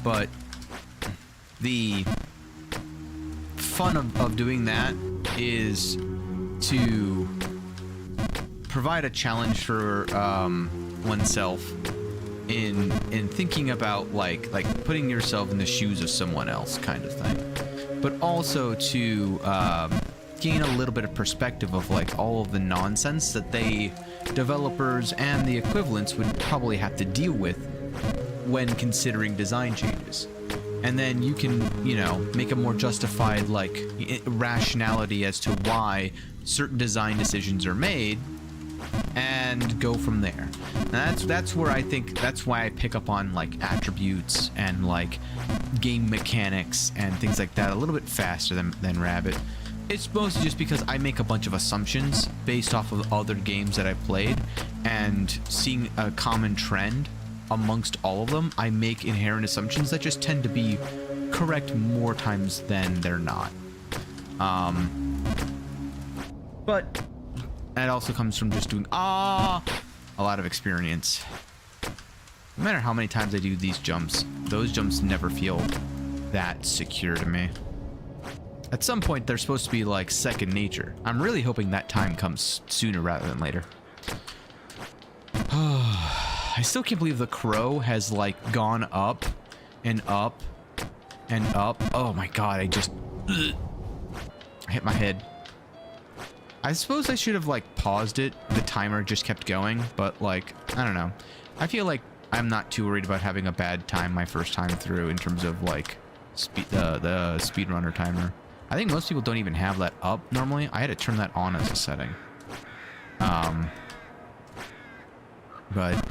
But the fun of doing that is to provide a challenge for oneself in thinking about like putting yourself in the shoes of someone else kind of thing, but also to gain a little bit of perspective of like all of the nonsense that they developers and the equivalents would probably have to deal with when considering design changes. And then you can, you know, make a more justified like rationality as to why certain design decisions are made and go from there. And that's where I think that's why I pick up on like attributes and like game mechanics and things like that a little bit faster than Rabbit. It's mostly just because I make a bunch of assumptions based off of other games that I've played, and seeing a common trend amongst all of them, I make inherent assumptions that just tend to be correct more times than they're not. But that also comes from just doing a lot of experience. No matter how many times I do these jumps, those jumps never feel that secure to me. At some point, they're supposed to be like second nature. I'm really hoping that time comes sooner rather than later. I still can't believe the crow has like gone up and up and up. Oh my god, I hit my head. I suppose I should have like paused it. The timer just kept going, but like, I don't know. I feel like I'm not too worried about having a bad time my first time through in terms of like the speedrunner timer. I think most people don't even have that up normally. I had to turn that on as a setting. But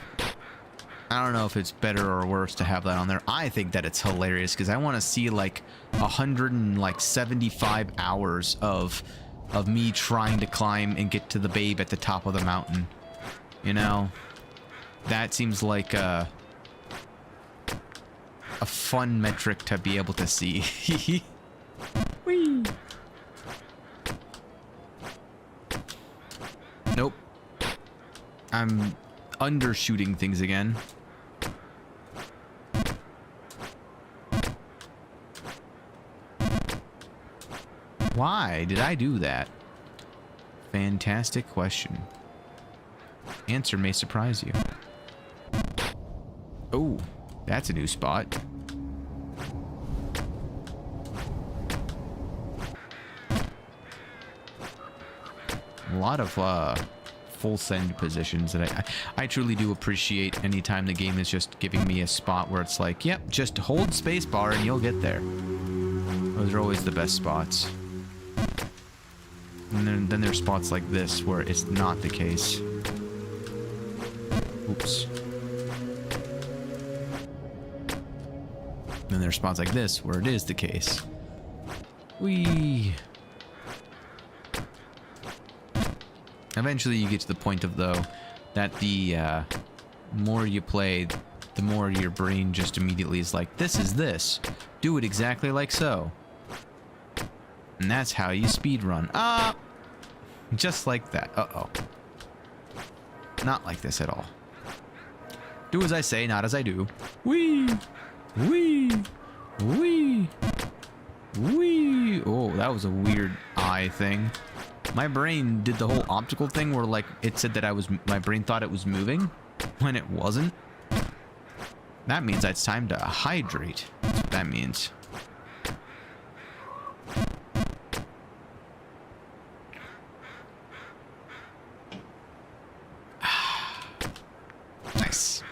I don't know if it's better or worse to have that on there. I think that it's hilarious because I want to see like 175 hours of me trying to climb and get to the babe at the top of the mountain. You know, that seems like a fun metric to be able to see. Whee! Nope. I'm undershooting things again. Why did I do that? Fantastic question. Answer may surprise you. Oh, that's a new spot. A lot of full send positions that I truly do appreciate anytime the game is just giving me a spot where it's like, yep, just hold spacebar and you'll get there. Those are always the best spots. And then there's spots like this where it's not the case. Oops. Then there's spots like this where it is the case. Whee! Eventually you get to the point of, though, that the more you play, the more your brain just immediately is like, this is this. Do it exactly like so. And that's how you speedrun. Ah! Just like that. Uh-oh. Not like this at all. Do as I say, not as I do. Whee! Whee! Whee! Whee! Oh, that was a weird eye thing. My brain did the whole optical thing where, like, it said that my brain thought it was moving when it wasn't. That means it's time to hydrate. That's what that means. Nice.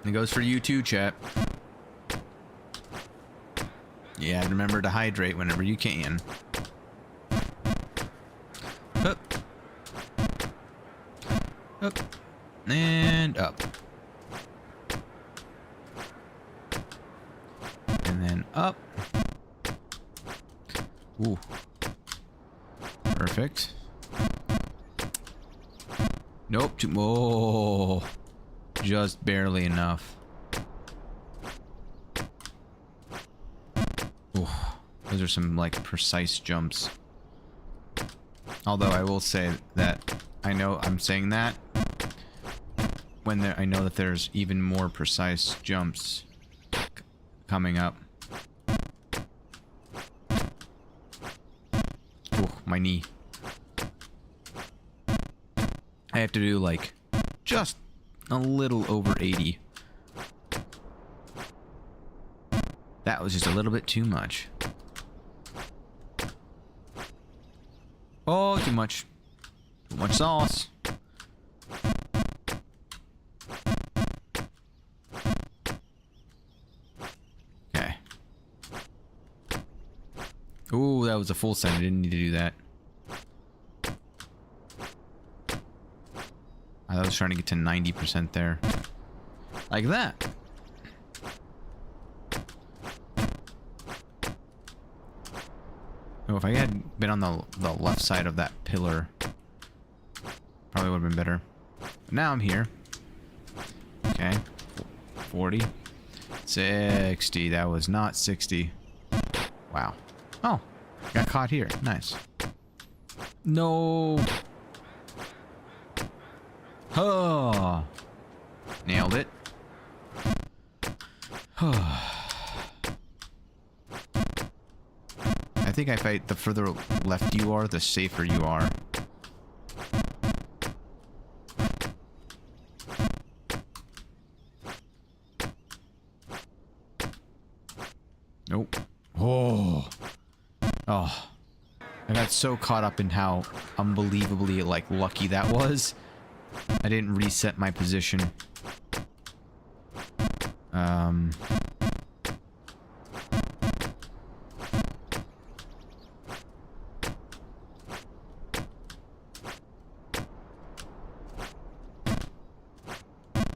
It goes for you too, chat. Yeah, remember to hydrate whenever you can. Up. Up. And up. And then up. Ooh. Perfect. Nope. Oh. Just barely enough. Ooh. Those are some, like, precise jumps. Although I will say that I know I'm saying that when I know that there's even more precise jumps coming up. Ooh, my knee. I have to do, like, just a little over 80. That was just a little bit too much. Oh, too much. Too much sauce. Okay. Ooh, that was a full send. I didn't need to do that. I was trying to get to 90% there. Like that. Oh, if I had been on the left side of that pillar, probably would have been better. But now I'm here. Okay. 40. 60. That was not 60. Wow. Oh. Got caught here. Nice. No. Oh. Nailed it. I think if the further left you are, the safer you are. Nope. Oh. Oh. I got so caught up in how unbelievably, like, lucky that was. I didn't reset my position.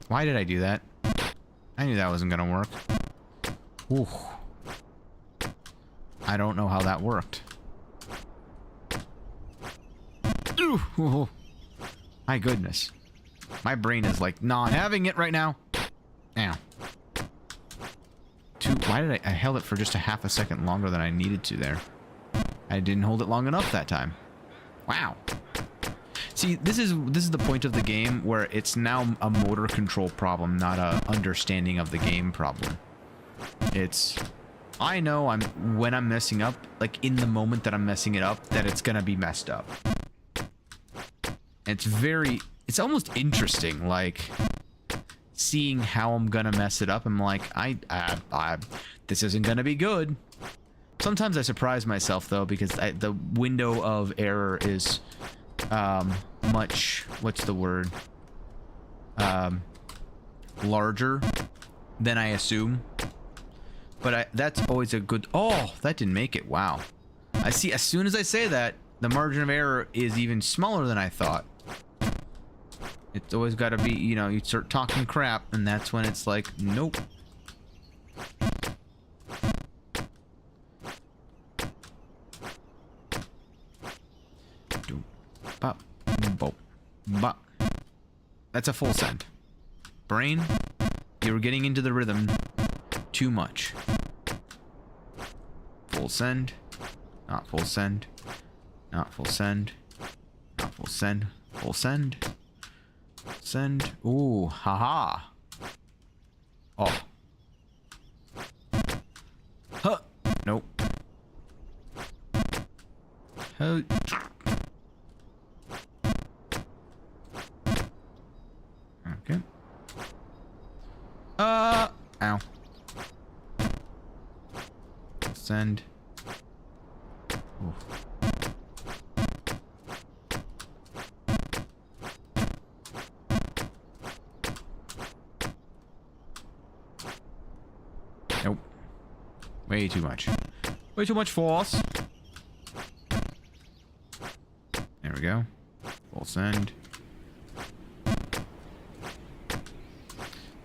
Why did I do that? I knew that wasn't gonna work. Ooh. I don't know how that worked. Ooh. My goodness. My brain is like not having it right now. Ow. Why did I held it for just a half a second longer than I needed to there. I didn't hold it long enough that time. Wow. See, this is the point of the game where it's now a motor control problem, not a understanding of the game problem. It's, I know when I'm messing up, like in the moment that I'm messing it up, that it's gonna be messed up. It's almost interesting, like seeing how I'm gonna mess it up. I'm like, this isn't gonna be good. Sometimes I surprise myself though, because the window of error is much, what's the word, larger than I assume. But that's always a good... Oh, that didn't make it. Wow. I see, as soon as I say that, the margin of error is even smaller than I thought. It's always got to be, you know, you start talking crap, and that's when it's like, nope. That's a full send. Brain, you were getting into the rhythm too much. Full send. Not full send. Not full send. Not full send. Full send. Send. Ooh, haha. Oh. Huh. Nope. Huh. Okay. Ow. Send. Ooh. Nope. Way too much. Way too much force. There we go. Full send.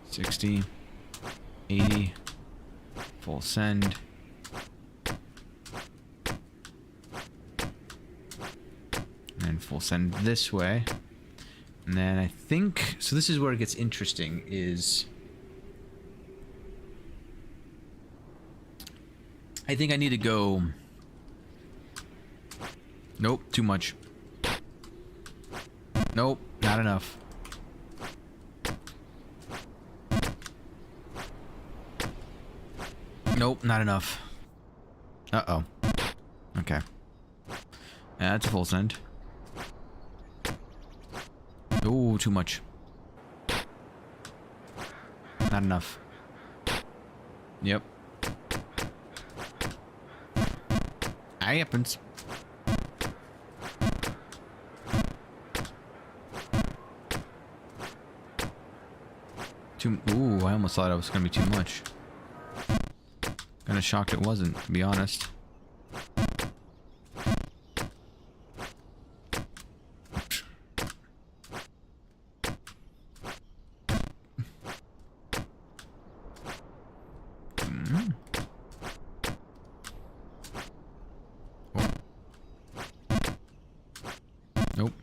60. 80. Full send. And full send this way. And then I think... So this is where it gets interesting, is... I think I need to go... Nope, too much. Nope, not enough. Nope, not enough. Uh-oh. Okay. Yeah, that's a full send. Ooh, too much. Not enough. Yep. That happens. Ooh, I almost thought it was gonna be too much. Kinda shocked it wasn't, to be honest. Nope.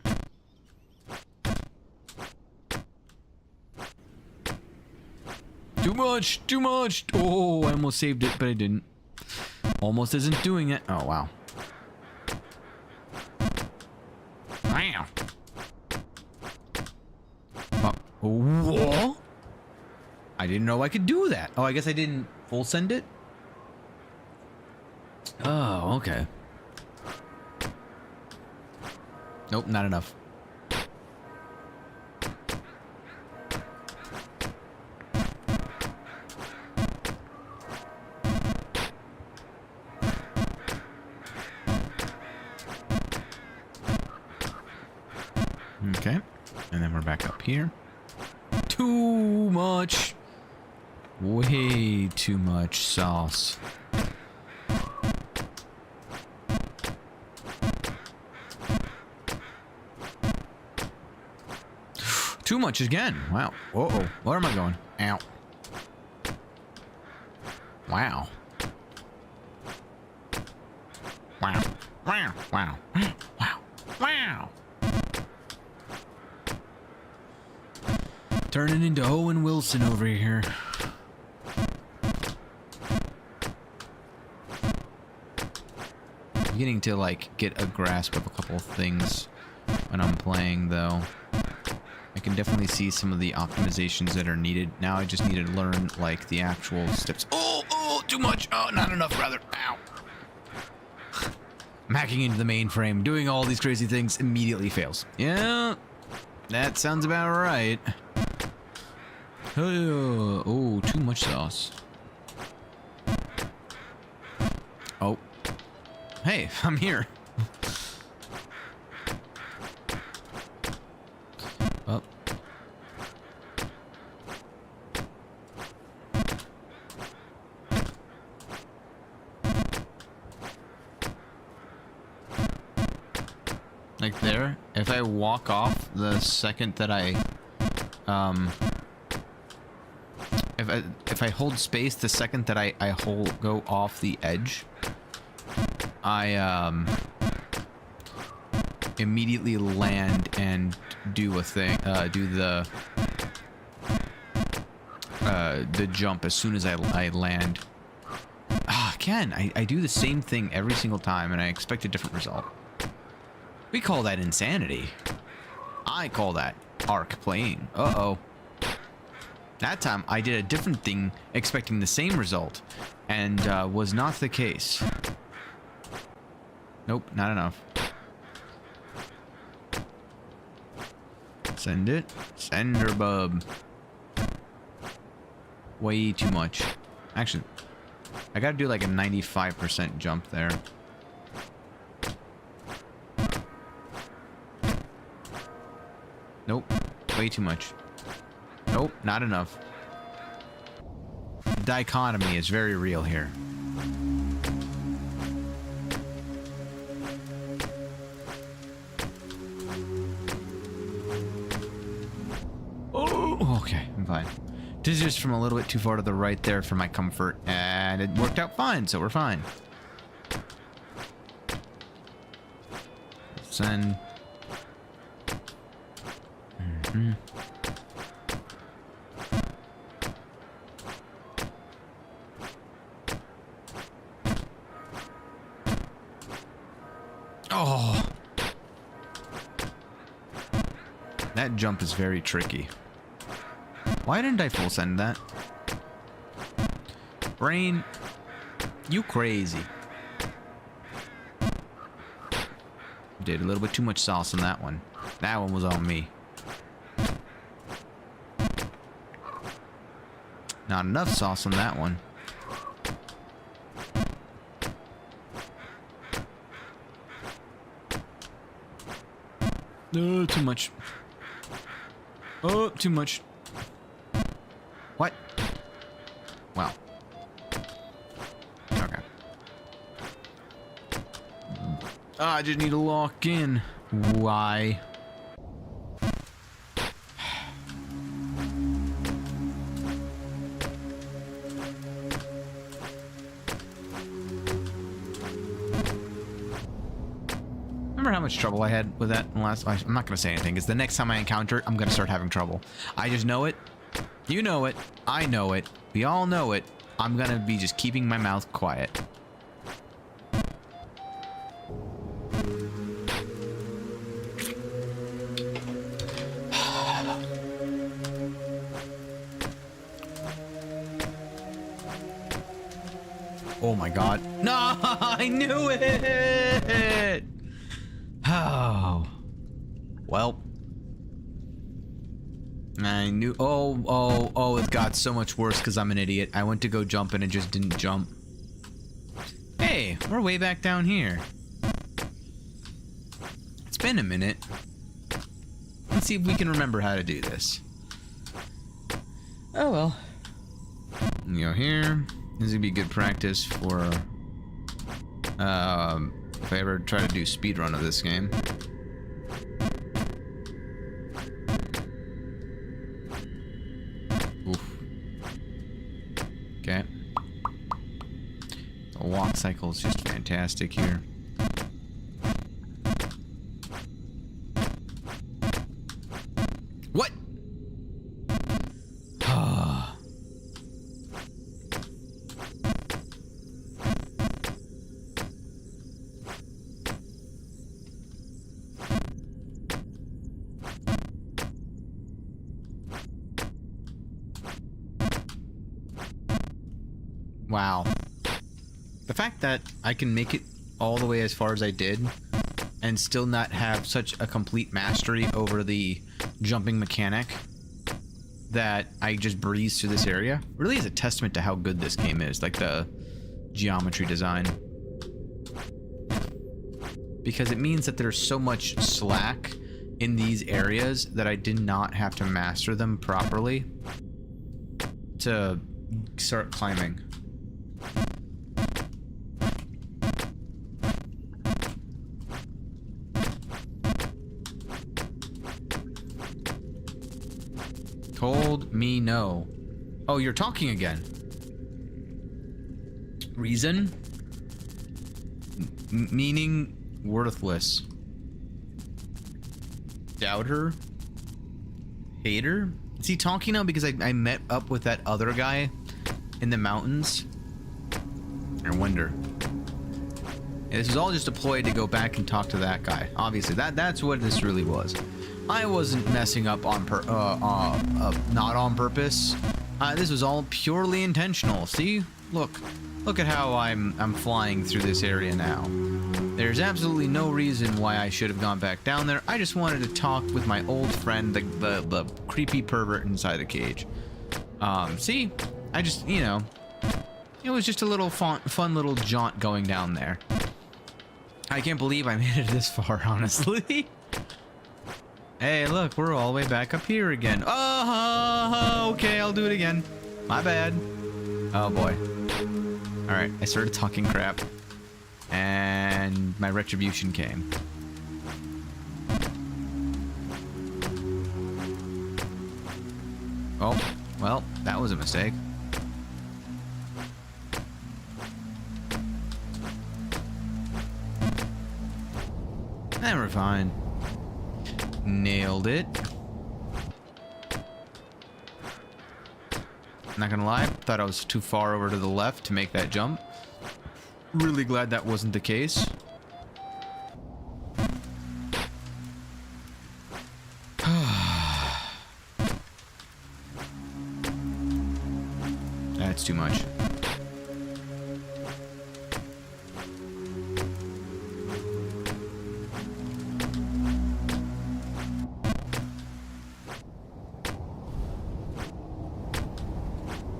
Too much! Too much! Oh, I almost saved it, but I didn't. Almost isn't doing it. Oh, wow. Wow. Whoa! I didn't know I could do that. Oh, I guess I didn't full send it? Oh, okay. Nope, not enough. Okay, and then we're back up here. Too much. Way too much sauce. Too much again. Wow. Uh-oh. Where am I going? Ow. Wow. Wow. Wow. Wow. Wow. Wow. Turning into Owen Wilson over here. I'm beginning to, like, get a grasp of a couple of things when I'm playing, though. I can definitely see some of the optimizations that are needed. Now I just need to learn, like, the actual steps. Oh, oh, too much. Oh, not enough, rather. Ow. I'm hacking into the mainframe, doing all these crazy things, immediately fails. Yeah, that sounds about right. Oh, too much sauce. Oh. Hey, I'm here. Oh. like there, if I walk off the second that I, if I hold space the second that I go off the edge, I immediately land and do a thing, do the jump as soon as I land. Again, I do the same thing every single time and I expect a different result. We call that insanity. I call that arc playing. Uh-oh. That time I did a different thing expecting the same result and was not the case. Nope, not enough. Send it. Send her, bub. Way too much. Actually, I gotta do like a 95% jump there. Nope. Way too much. Nope, not enough. The dichotomy is very real here. Oh, okay, I'm fine. This is just from a little bit too far to the right there for my comfort, and it worked out fine, so we're fine. Send. Oh, that jump is very tricky. Why didn't I full send that? Brain, you crazy. Did a little bit too much sauce on that one. That one was on me. Not enough sauce on that one. Oh, too much. Oh, too much. What? Wow. Okay. I just need to lock in. Why? Remember how much trouble I had with that in the last... I'm not going to say anything, because the next time I encounter it, I'm going to start having trouble. I just know it. You know it. I know it. We all know it. I'm going to be just keeping my mouth quiet. Oh my god. No, I knew it! Oh. Well. I knew. Oh, it got so much worse because I'm an idiot. I went to go jump and it just didn't jump. Hey, we're way back down here. It's been a minute. Let's see if we can remember how to do this. Oh well. You go here. This is gonna be good practice for if I ever try to do speedrun of this game. Oof. Okay. The walk cycle is just fantastic here. What? Wow. The fact that I can make it all the way as far as I did and still not have such a complete mastery over the jumping mechanic that I just breeze through this area really is a testament to how good this game is, like the geometry design. Because it means that there's so much slack in these areas that I did not have to master them properly to start climbing. Told me no. Oh, you're talking again. Reason? Meaning worthless. Doubter? Hater? Is he talking now because I met up with that other guy in the mountains? I wonder. Yeah, this is all just a ploy to go back and talk to that guy. Obviously, that's what this really was. I wasn't messing up on not on purpose. This was all purely intentional. See? Look at how I'm flying through this area now. There's absolutely no reason why I should have gone back down there. I just wanted to talk with my old friend, the creepy pervert inside the cage. See? I just, you know, it was just a little fun little jaunt going down there. I can't believe I made it this far, honestly. Hey, look, we're all the way back up here again. Oh, okay, I'll do it again. My bad. Oh, boy. All right, I started talking crap, and my retribution came. Oh, well, that was a mistake. We're fine. Nailed it. Not gonna lie, thought I was too far over to the left to make that jump. Really glad that wasn't the case. That's too much.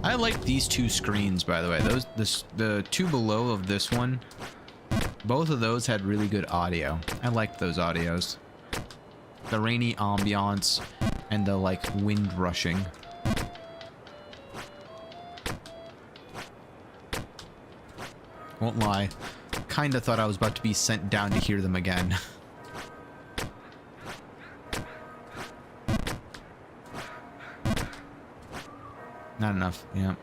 I like these two screens, by the way. The two below of this one, both of those had really good audio. I liked those audios. The rainy ambiance and the like wind rushing. Won't lie, kinda thought I was about to be sent down to hear them again. Not enough, yeah.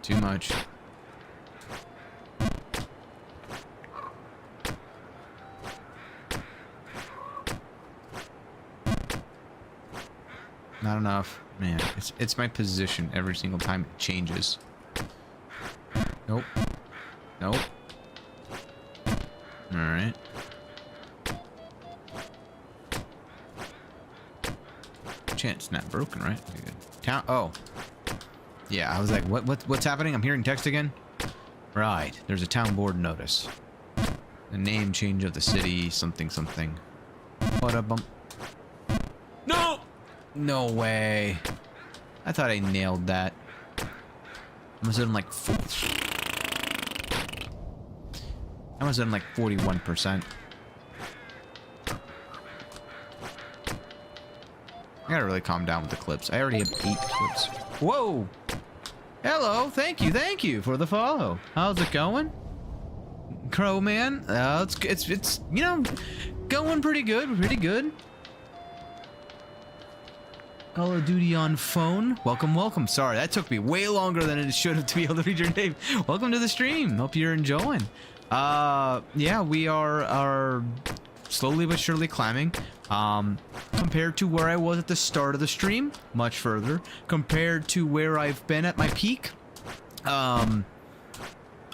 Too much. Not enough. Man, it's my position every single time it changes. Nope. Nope. Alright. Chance not broken, right? Okay, good. Town. Oh, yeah. I was like, what's happening? I'm hearing text again. Right. There's a town board notice. The name change of the city. Something. What a bump. No. No way. I thought I nailed that. I must have done like 41%. I gotta really calm down with the clips. I already have 8 clips. Whoa! Hello, thank you for the follow. How's it going, Crow Man? It's you know, going pretty good. Call of Duty on phone. Welcome. Sorry, that took me way longer than it should have to be able to read your name. Welcome to the stream. Hope you're enjoying. Yeah, we are slowly but surely climbing. Compared to where I was at the start of the stream, much further. Compared to where I've been at my peak, a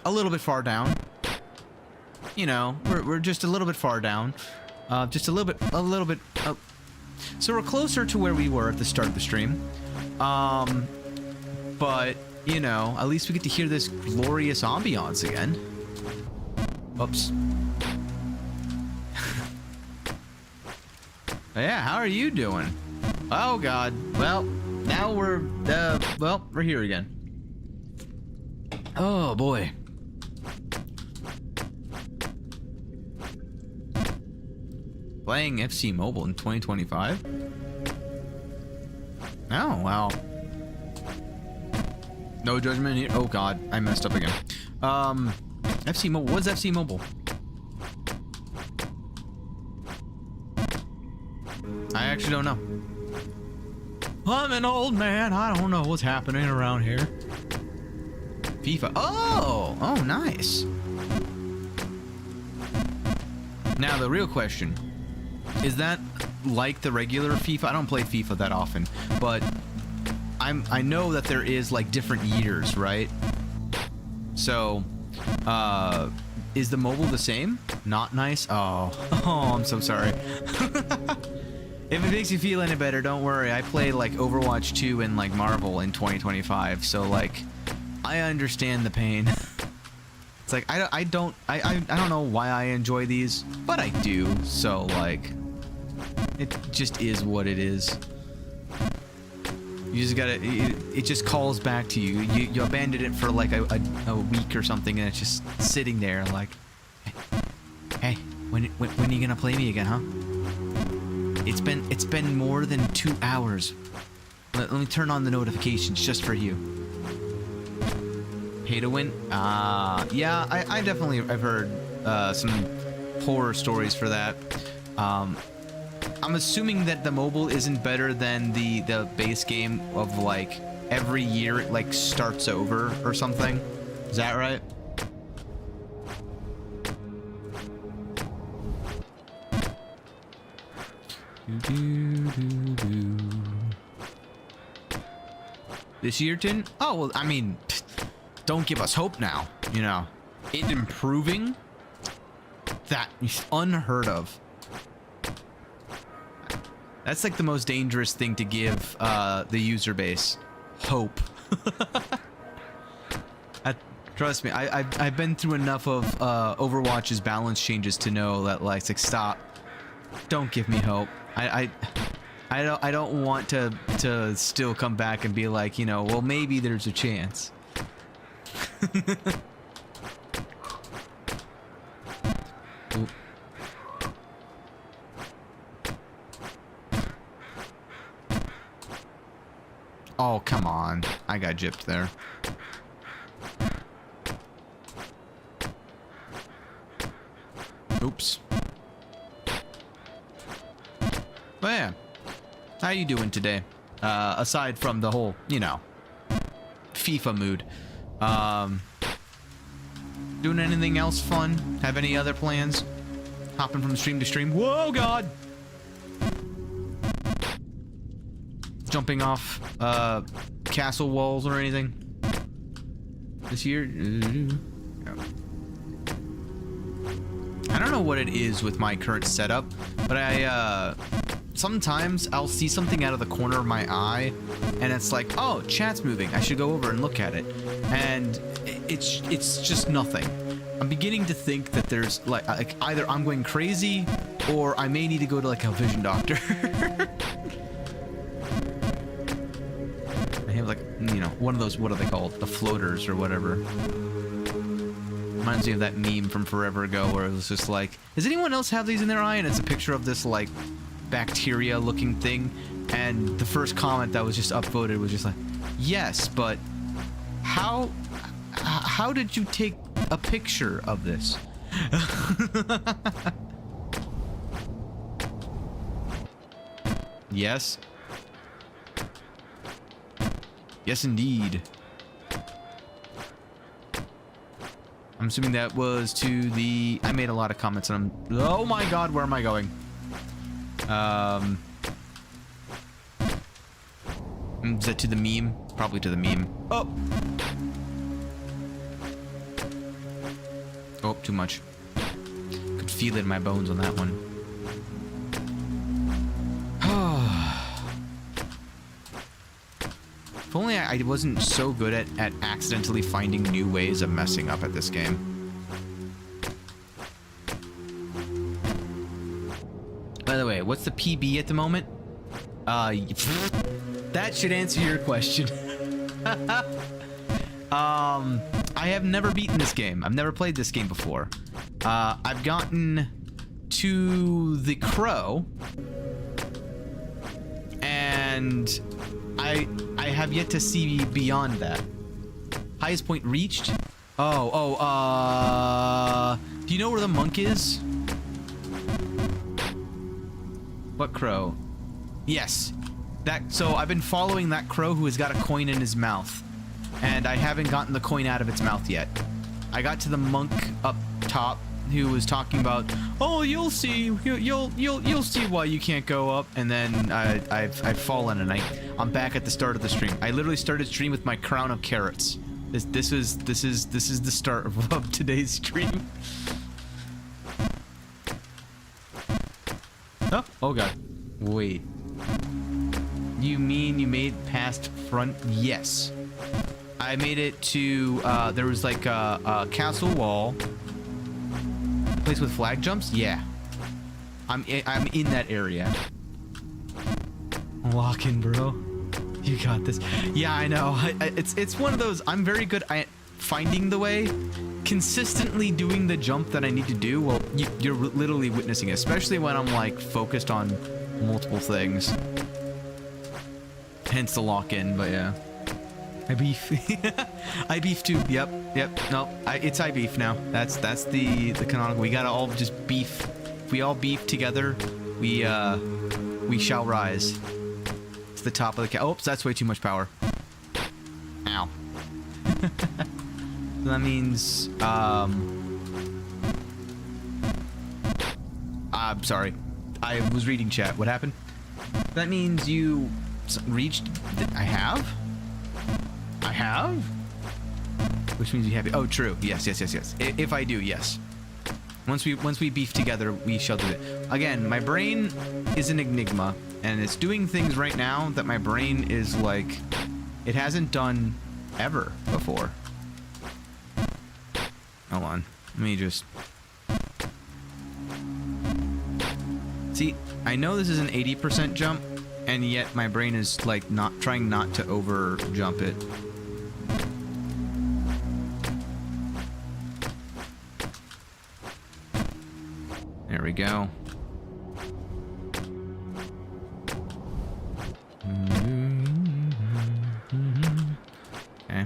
little bit far down. You know, we're just a little bit far down. Just a little bit. So we're closer to where we were at the start of the stream. But you know, at least we get to hear this glorious ambiance again. Oops. Yeah, how are you doing? Oh God. Well, now we're here again. Oh boy. Playing FC Mobile in 2025? Oh, wow. No judgment here. Oh God, I messed up again. FC Mobile. What's FC Mobile? I actually don't know. I'm an old man. I don't know what's happening around here. FIFA. Oh! Oh, nice. Now, the real question. Is that like the regular FIFA? I don't play FIFA that often, but I know that there is like different years, right? So, is the mobile the same? Not nice? Oh, I'm so sorry. If it makes you feel any better, don't worry. I played like Overwatch 2 and like Marvel in 2025, so like I understand the pain. It's like I don't know why I enjoy these, but I do. So like it just is what it is. You just gotta. It just calls back to you. You abandoned it for like a week or something, and it's just sitting there like, hey, when are you gonna play me again, huh? It's been more than 2 hours. Let me turn on the notifications just for you. Pay to win? Yeah, I definitely I've heard some horror stories for that. I'm assuming that the mobile isn't better than the base game of like every year it like starts over or something. Is that right? This year didn't? Oh, well, I mean, don't give us hope now, you know. It improving? That is unheard of. That's like the most dangerous thing to give the user base. Hope. Trust me, I've been through enough of Overwatch's balance changes to know that like stop. Don't give me hope. I don't want to still come back and be like, you know, well maybe there's a chance. Oop. Oh, come on. I got gypped there. Oops. But yeah. How you doing today? Aside from the whole, you know, FIFA mood. Doing anything else fun? Have any other plans? Hopping from stream to stream? Whoa, God! Jumping off castle walls or anything this year? I don't know what it is with my current setup, but I sometimes I'll see something out of the corner of my eye and it's like, oh, chat's moving, I should go over and look at it, and it's just nothing. I'm beginning to think that there's like either I'm going crazy or I may need to go to like a vision doctor. I have like, you know, one of those, what are they called? The floaters or whatever. Reminds me of that meme from forever ago where it was just like, does anyone else have these in their eye? And it's a picture of this like bacteria looking thing. And the first comment that was just upvoted was just like, yes, but how did you take a picture of this? Yes. Yes, indeed. I'm assuming that was to the... I made a lot of comments and I'm... Oh my god, where am I going? Is that to the meme? Probably to the meme. Oh! Oh, too much. Could feel it in my bones on that one. If only I wasn't so good at accidentally finding new ways of messing up at this game. By the way, what's the PB at the moment? That should answer your question. I have never beaten this game. I've never played this game before. I've gotten to the Crow, and I have yet to see beyond that. Highest point reached? Do you know where the monk is? What crow? Yes. So I've been following that crow who has got a coin in his mouth. And I haven't gotten the coin out of its mouth yet. I got to the monk up top who was talking about, oh, you'll see, you'll see why you can't go up. And then I've fallen, and I'm back at the start of the stream. I literally started stream with my crown of carrots. This is the start of today's stream. Oh god. Wait. You mean you made past front? Yes. I made it to, there was like a castle wall. Place with flag jumps? Yeah. I'm in that area. Lock in, bro. You got this. Yeah, I know. It's one of those, I'm very good at finding the way. Consistently doing the jump that I need to do, well, you're literally witnessing it, especially when I'm like focused on multiple things. Hence the lock-in, but yeah. I beef. I beef too. Yep. No, it's I beef now. That's the canonical. We gotta all just beef. If we all beef together, we shall rise to the top of the oops, that's way too much power. Ow. That means I'm sorry. I was reading chat. What happened? That means you reached. I have. Which means you have it. Oh, true. Yes. If I do, yes. Once we beef together, we shall do it. Again, my brain is an enigma, and it's doing things right now that my brain is like, it hasn't done ever before. Hold on. Let me just. See, I know this is an 80% jump, and yet my brain is like trying not to over jump it. There we go. Okay.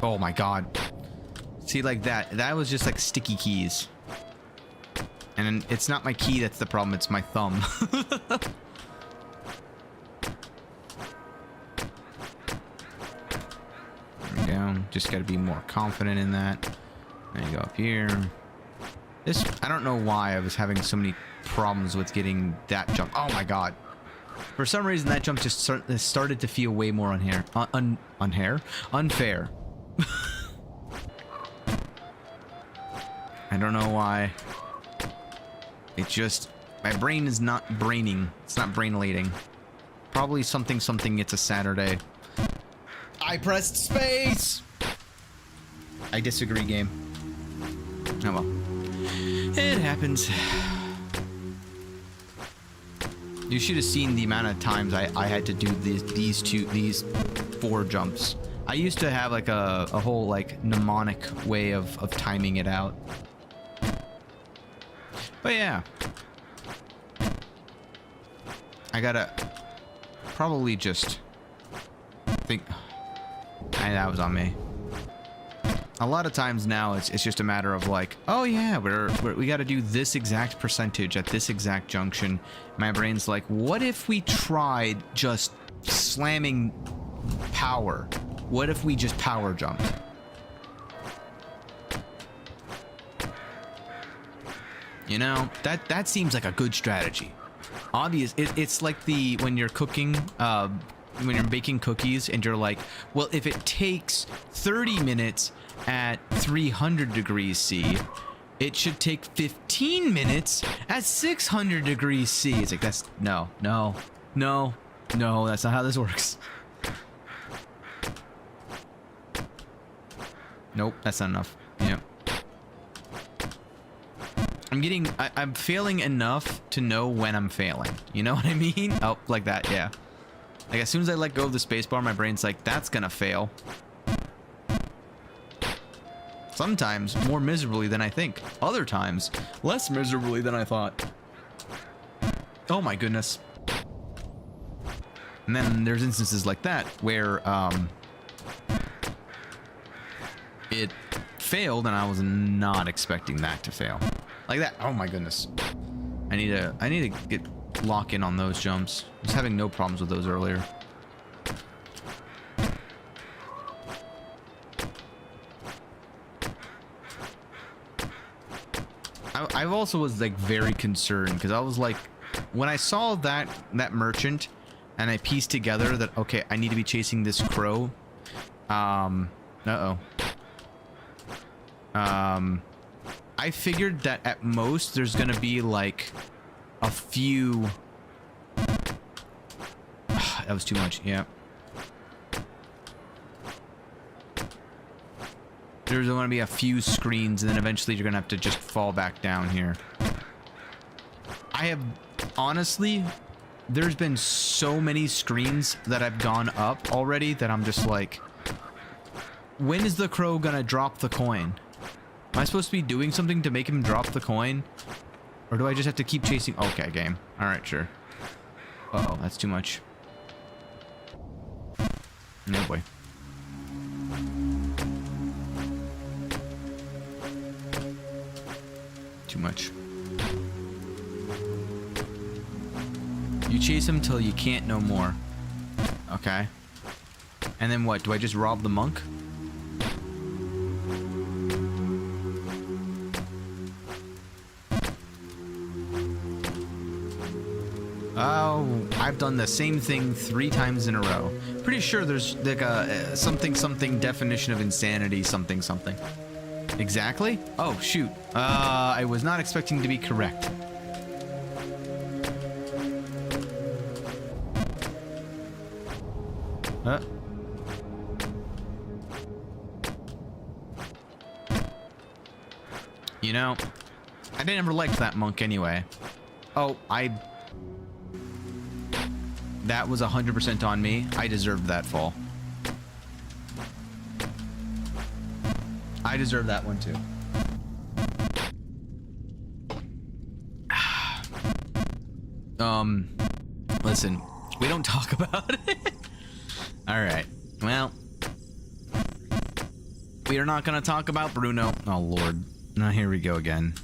Oh my god. See, like that was just like sticky keys. And it's not my key that's the problem, it's my thumb. There we go. Just gotta be more confident in that. There you go, up here. This, I don't know why I was having so many problems with getting that jump. Oh my god. For some reason, that jump just started to feel way more unfair. I don't know why. It just, my brain is not braining. It's not brainlating. Probably something, it's a Saturday. I pressed space! I disagree, game. Oh well. It happens. You should have seen the amount of times I had to do these 4 jumps. I used to have like a whole like mnemonic way of timing it out. But yeah. I gotta probably just think. That was on me. A lot of times now it's just a matter of like, oh yeah, we got to do this exact percentage at this exact junction. My brain's like, what if we tried just slamming power? What if we just power jumped? You know, that seems like a good strategy. It's like when you're cooking, when you're baking cookies and you're like, well, if it takes 30 minutes at 300 degrees C, it should take 15 minutes at 600 degrees C. It's like, that's no, that's not how this works. Nope, that's not enough. Yep. I'm failing enough to know when I'm failing. You know what I mean? Oh, like that, yeah. Like, as soon as I let go of the spacebar, my brain's like, that's gonna fail. Sometimes more miserably than I think. Other times, less miserably than I thought. Oh my goodness. And then there's instances like that where it failed and I was not expecting that to fail. Like that. Oh my goodness. I need to lock in on those jumps. I was having no problems with those earlier. I also was like very concerned because I was like, when I saw that merchant and I pieced together that, okay, I need to be chasing this crow. I figured that at most there's gonna be like a few. That was too much. Yeah. There's going to be a few screens, and then eventually you're going to have to just fall back down here. I have, honestly, there's been so many screens that I've gone up already that I'm just like, when is the crow going to drop the coin? Am I supposed to be doing something to make him drop the coin? Or do I just have to keep chasing? Okay, game. All right, sure. Uh-oh, that's too much. No boy. Too much. You chase him till you can't no more. Okay. And then what? Do I just rob the monk? Oh, I've done the same thing 3 times in a row. Pretty sure there's like a something definition of insanity something. Exactly? Oh, shoot. I was not expecting to be correct. You know, I never liked that monk anyway. Oh, that was 100% on me. I deserved that fall. I deserve that one too. Listen, we don't talk about it. All right. Well, we are not going to talk about Bruno. Oh, Lord. Now, here we go again.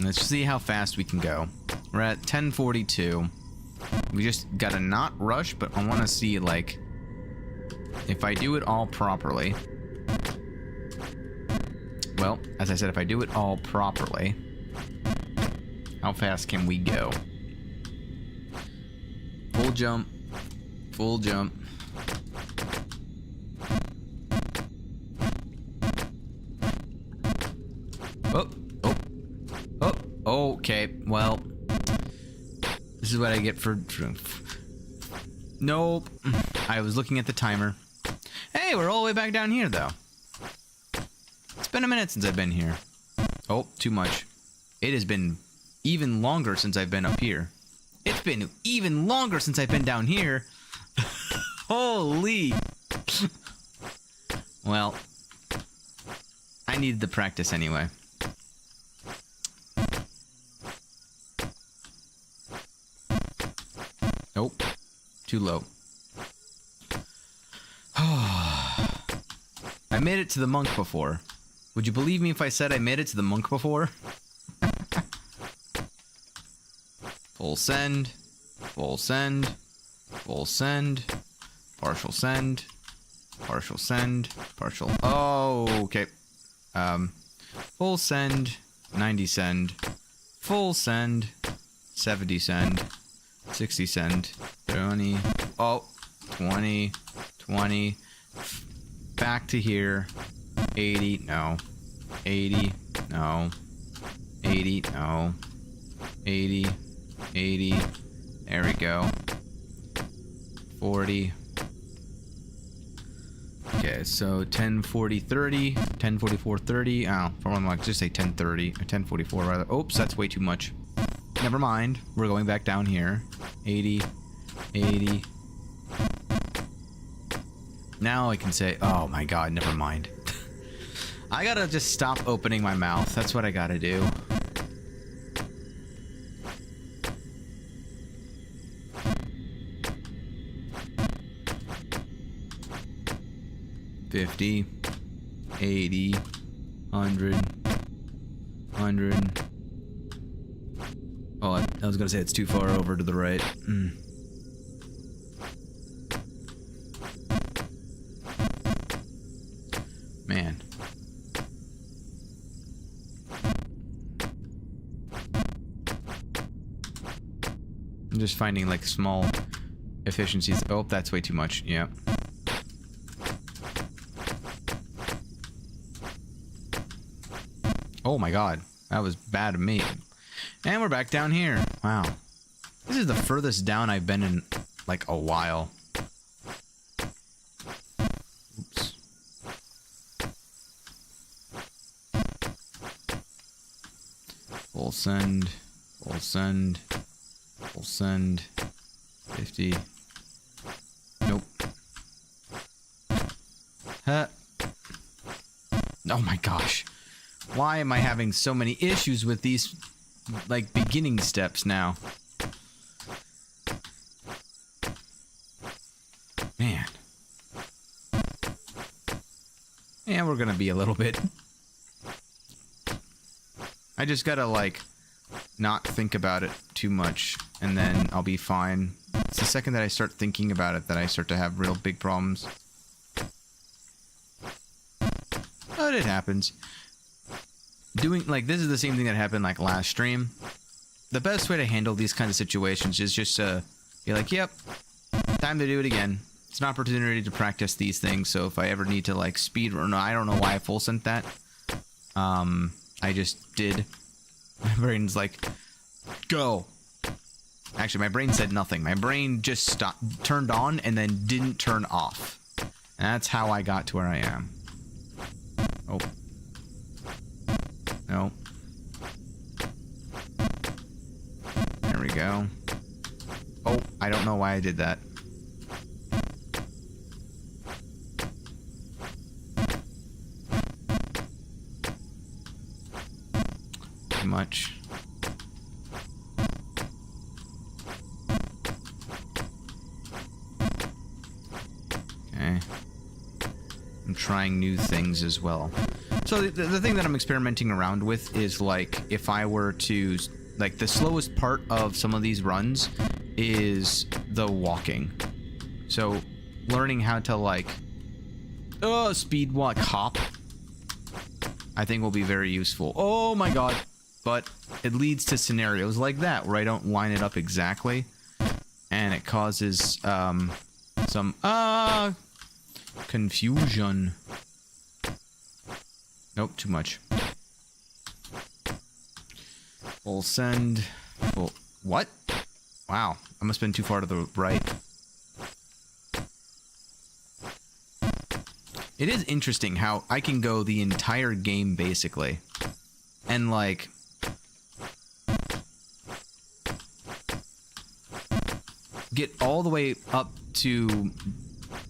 Let's see how fast we can go. We're at 10:42. We just gotta not rush, but I want to see, like, if I do it all properly. Well, as I said, if I do it all properly, how fast can we go? Full jump. Full jump. Oh, okay. Well, this is what I get for... Nope. I was looking at the timer. Hey, we're all the way back down here, though. It's been a minute since I've been here. Oh, too much. It has been even longer since I've been up here. It's been even longer since I've been down here. Holy. Well, I needed the practice anyway. Nope. Too low. I made it to the monk before. Would you believe me if I said I made it to the monk before? Full send. Full send. Full send. Partial send. Partial send. Partial. Oh, okay. Full send. 90 send. Full send. 70 send. 60 send. 20. Oh, 20. 20. Back to here. 80. No. 80. No. 80. No. 80. 80. There we go. 40. Okay, so 1040 30, 1044 30. Oh, for one, like just say 1030 or 1044 rather. Oops, that's way too much. Never mind. We're going back down here. 80, 80. Now I can say, oh my god, never mind. I gotta just stop opening my mouth. That's what I gotta do. $50, $80, $100. Oh, I was gonna say it's too far over to the right. Man. I'm just finding like small efficiencies. Oh, that's way too much. Yeah. Oh my god. That was bad of me. And we're back down here. Wow. This is the furthest down I've been in like a while. Oops. Full send. Full send. Full send. 50. Nope. Huh. Oh my gosh. Why am I having so many issues with these, like, beginning steps now? Man. And we're gonna be a little bit... I just gotta, like, not think about it too much, and then I'll be fine. It's the second that I start thinking about it that I start to have real big problems. But it happens. Doing, like, this is the same thing that happened, like, last stream. The best way to handle these kinds of situations is just be like, yep, time to do it again. It's an opportunity to practice these things, so if I ever need to, like, speed run, I don't know why I full sent that. I just did. My brain's like, go. Actually, my brain said nothing. My brain just turned on and then didn't turn off. And that's how I got to where I am. Oh. No. There we go. Oh, I don't know why I did that. Too much. Okay. I'm trying new things as well. So the thing that I'm experimenting around with is, like, if I were to, like, the slowest part of some of these runs is the walking. So learning how to, like, speed walk, hop, I think will be very useful. Oh my god. But it leads to scenarios like that where I don't line it up exactly, and it causes some confusion. Nope, too much. Full send. Full... What? Wow. I must have been too far to the right. It is interesting how I can go the entire game, basically, and, like... get all the way up to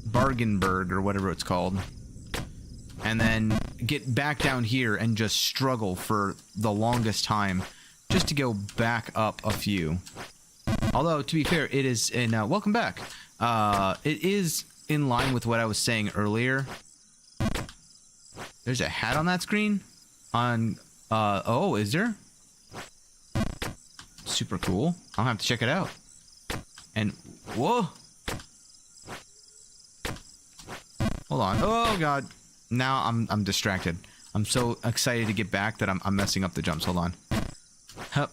Bargainburg, or whatever it's called, and then get back down here and just struggle for the longest time just to go back up a few. Although, to be fair, it is in... welcome back. It is in line with what I was saying earlier. There's a hat on that screen? On... oh, is there? Super cool. I'll have to check it out. And... whoa! Hold on. Oh, God. Now I'm distracted. I'm so excited to get back that I'm messing up the jumps. Hold on. Hup.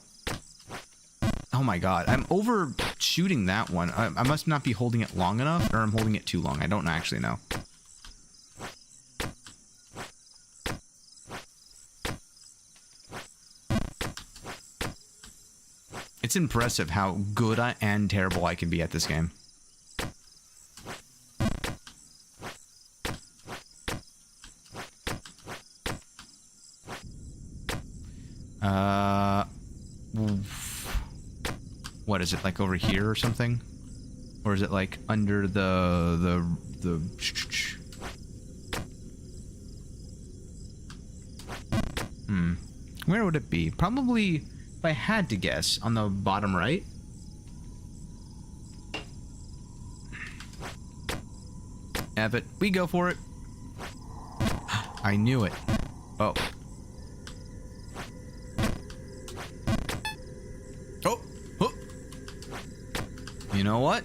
Oh my god. I'm overshooting that one. I must not be holding it long enough, or I'm holding it too long. I don't actually know. It's impressive how good and terrible I can be at this game. What is it, like over here or something? Or is it like under the Where would it be? Probably, if I had to guess, on the bottom right. Have it. We go for it. I knew it. Oh. Oh. Oh. You know what?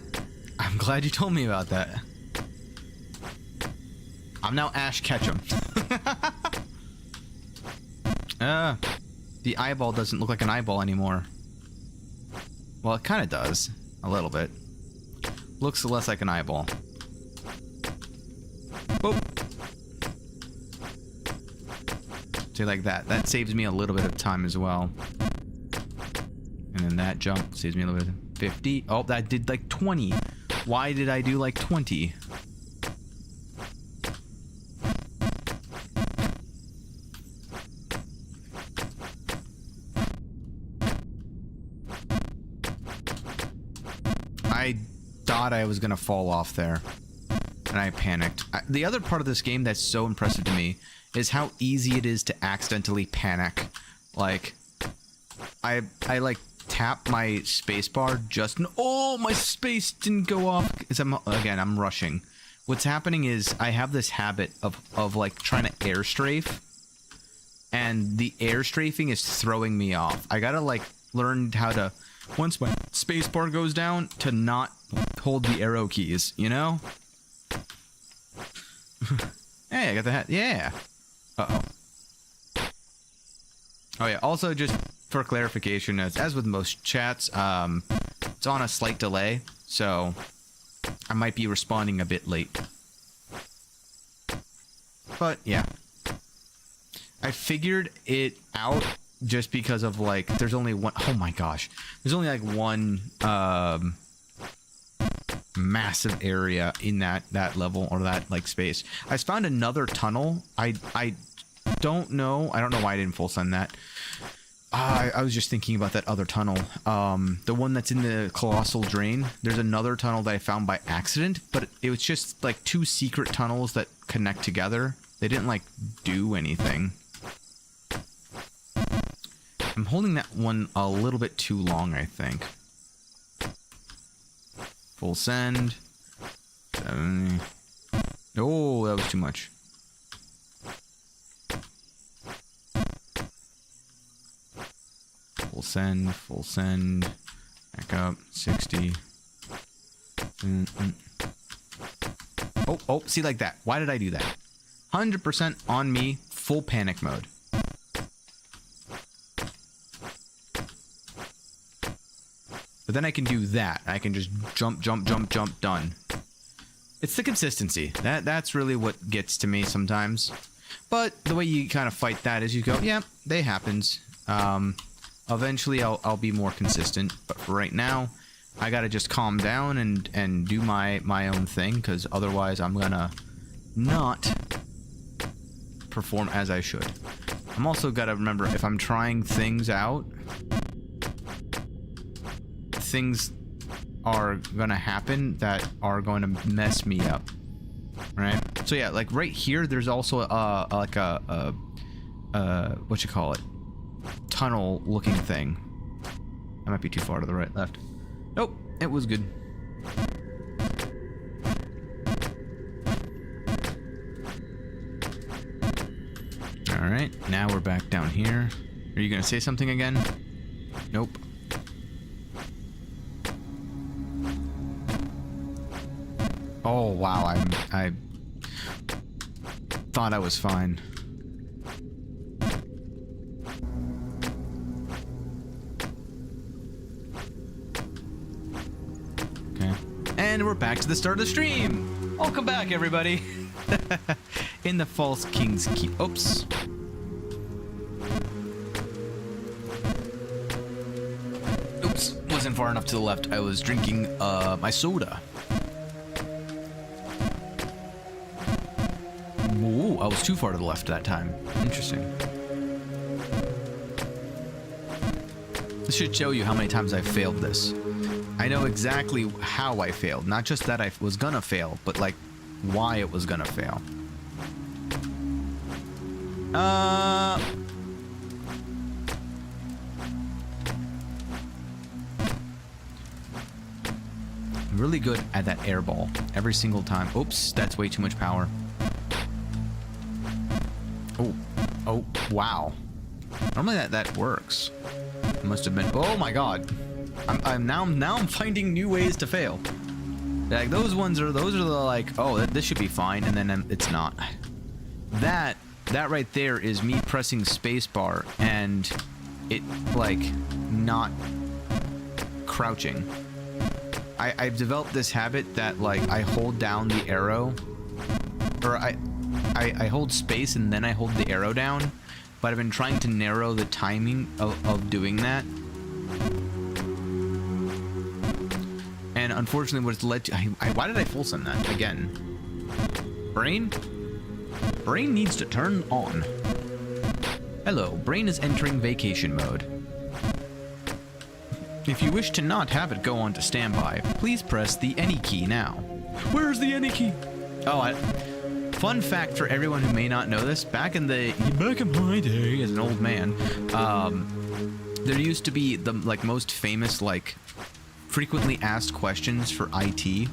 I'm glad you told me about that. I'm now Ash Ketchum. The eyeball doesn't look like an eyeball anymore. Well, it kind of does. A little bit. Looks less like an eyeball. Oh. See, like that. That saves me a little bit of time as well. And then that jump saves me a little bit. 50. Oh, that did like 20. Why did I do like 20? I thought I was gonna fall off there, and I panicked. The other part of this game that's so impressive to me is how easy it is to accidentally panic. Like, I like tap my spacebar just. Oh, my space didn't go off. Cause I'm rushing. What's happening is I have this habit of like trying to air strafe, and the air strafing is throwing me off. I gotta like learn how to. Once my spacebar goes down, to not hold the arrow keys, you know? Hey, I got the hat. Yeah. Uh-oh. Oh, yeah. Also, just for clarification, as with most chats, it's on a slight delay, so I might be responding a bit late. But, yeah. I figured it out just because of, like, there's only one... Oh, my gosh. There's only, like, one, massive area in that level, or that, like, space. I found another tunnel. I don't know. I don't know why I didn't full send that. I was just thinking about that other tunnel. The one that's in the Colossal Drain. There's another tunnel that I found by accident, but it was just, like, two secret tunnels that connect together. They didn't, like, do anything. I'm holding that one a little bit too long, I think. Full send. 70. Oh, that was too much. Full send, full send. Back up, 60. Oh, see, like that. Why did I do that? 100% on me, full panic mode. But then I can do that. I can just jump, jump, jump, jump, done. It's the consistency. That's really what gets to me sometimes. But the way you kind of fight that is you go, yeah, they happens. Eventually I'll be more consistent. But for right now, I gotta just calm down and do my own thing, because otherwise I'm gonna not perform as I should. I'm also gotta remember, if I'm trying things out, things are gonna happen that are going to mess me up, right? So yeah, like right here, there's also like a what you call it, tunnel looking thing. I might be too far to the right, left. Nope, it was good. All right, now we're back down here. Are you gonna say something again? Nope. Oh wow, I thought I was fine. Okay. And we're back to the start of the stream. Welcome back, everybody. In the False King's Keep. Oops. Oops, wasn't far enough to the left. I was drinking my soda. Ooh, I was too far to the left that time. Interesting. This should show you how many times I've failed this. I know exactly how I failed. Not just that I was gonna fail, but like why it was gonna fail. really good at that air ball every single time. Oops, that's way too much power. Oh, wow. Normally that works. It must have been. Oh my God. I'm now finding new ways to fail. Like those are the like, oh, this should be fine, and then it's not. That right there is me pressing spacebar and it like not crouching. I've developed this habit that like I hold down the arrow, or I hold space and then I hold the arrow down, but I've been trying to narrow the timing of doing that. And unfortunately what's led to... why did I full send that again? Brain? Brain needs to turn on. Hello, brain is entering vacation mode. If you wish to not have it go on to standby, please press the any key now. Where's the any key? Oh, fun fact for everyone who may not know this, back in my day as an old man, there used to be the like most famous like frequently asked questions for IT.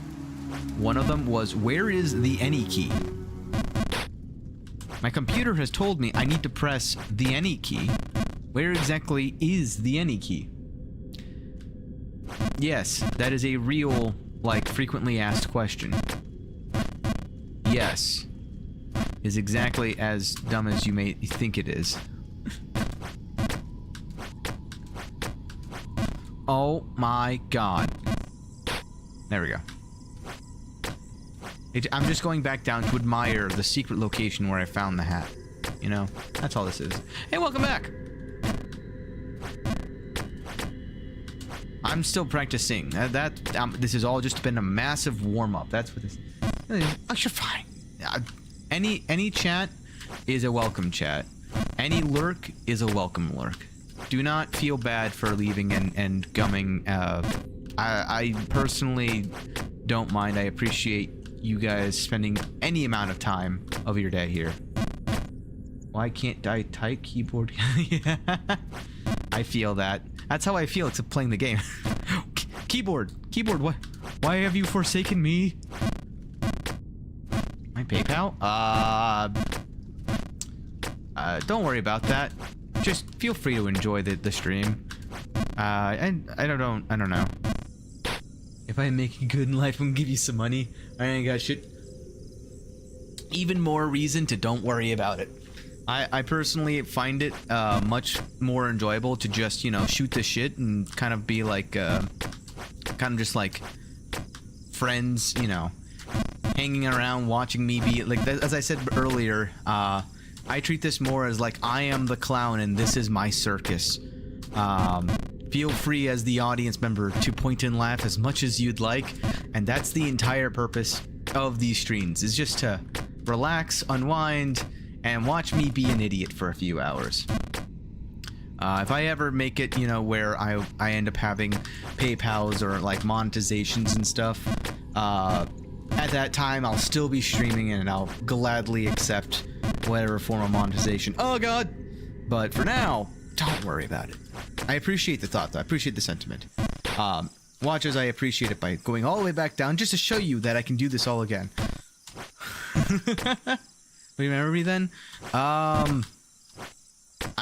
One of them was, where is the any key? My computer has told me I need to press the any key. Where exactly is the any key? Yes, that is a real, like, frequently asked question. Yes. Is exactly as dumb as you may think it is. Oh my God. There we go. I'm just going back down to admire the secret location where I found the hat. You know? That's all this is. Hey, welcome back! I'm still practicing. This has all just been a massive warm-up. That's what this... Oh, you're fine. Any chat is a welcome chat. Any lurk is a welcome lurk. Do not feel bad for leaving and gumming. I personally don't mind. I appreciate you guys spending any amount of time of your day here. Why can't I type keyboard? Yeah. I feel that. That's how I feel except playing the game. Keyboard, what? Why have you forsaken me? My PayPal? Don't worry about that. Just feel free to enjoy the stream. I don't know. If I make it good in life, I'm gonna give you some money. I ain't got shit. Even more reason to don't worry about it. I personally find it much more enjoyable to just, you know, shoot the shit and kind of be like, kind of just like friends, you know, hanging around, watching me be like, as I said earlier, I treat this more as like I am the clown and this is my circus. Feel free as the audience member to point and laugh as much as you'd like, and that's the entire purpose of these streams, is just to relax, unwind, and watch me be an idiot for a few hours. If I ever make it, you know, where I end up having PayPals or like monetizations and stuff, at that time I'll still be streaming and I'll gladly accept whatever form of monetization. Oh God! But for now, don't worry about it. I appreciate the thought, though. I appreciate the sentiment. Watch as I appreciate it by going all the way back down just to show you that I can do this all again. Remember me then? I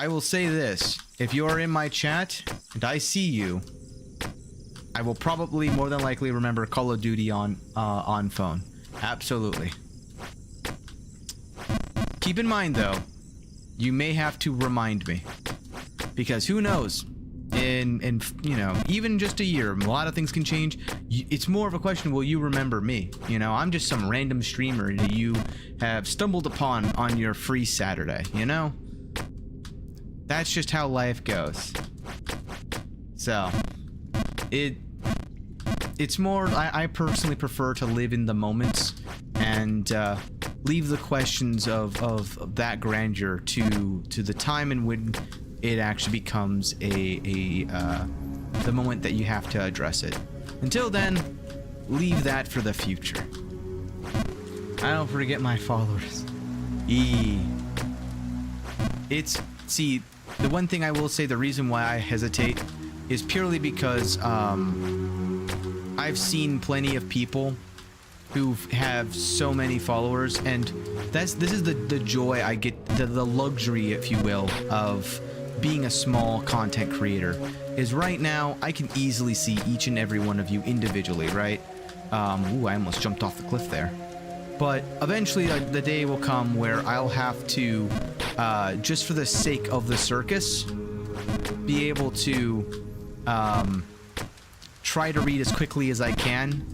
will say this. If you are in my chat and I see you, I will probably more than likely remember Call of Duty on phone. Absolutely. Keep in mind, though, you may have to remind me. Because who knows, in you know, even just a year, a lot of things can change. It's more of a question, will you remember me? You know, I'm just some random streamer that you have stumbled upon on your free Saturday, you know? That's just how life goes. So, it's more, I personally prefer to live in the moments and leave the questions of that grandeur to the time in when it actually becomes the moment that you have to address it. Until then, leave that for the future. I don't forget my followers. See, the one thing I will say, the reason why I hesitate is purely because I've seen plenty of people who have so many followers, and this is the joy I get, the luxury, if you will, of being a small content creator. Is right now I can easily see each and every one of you individually, right? Ooh, I almost jumped off the cliff there. But eventually the day will come where I'll have to, just for the sake of the circus, be able to try to read as quickly as I can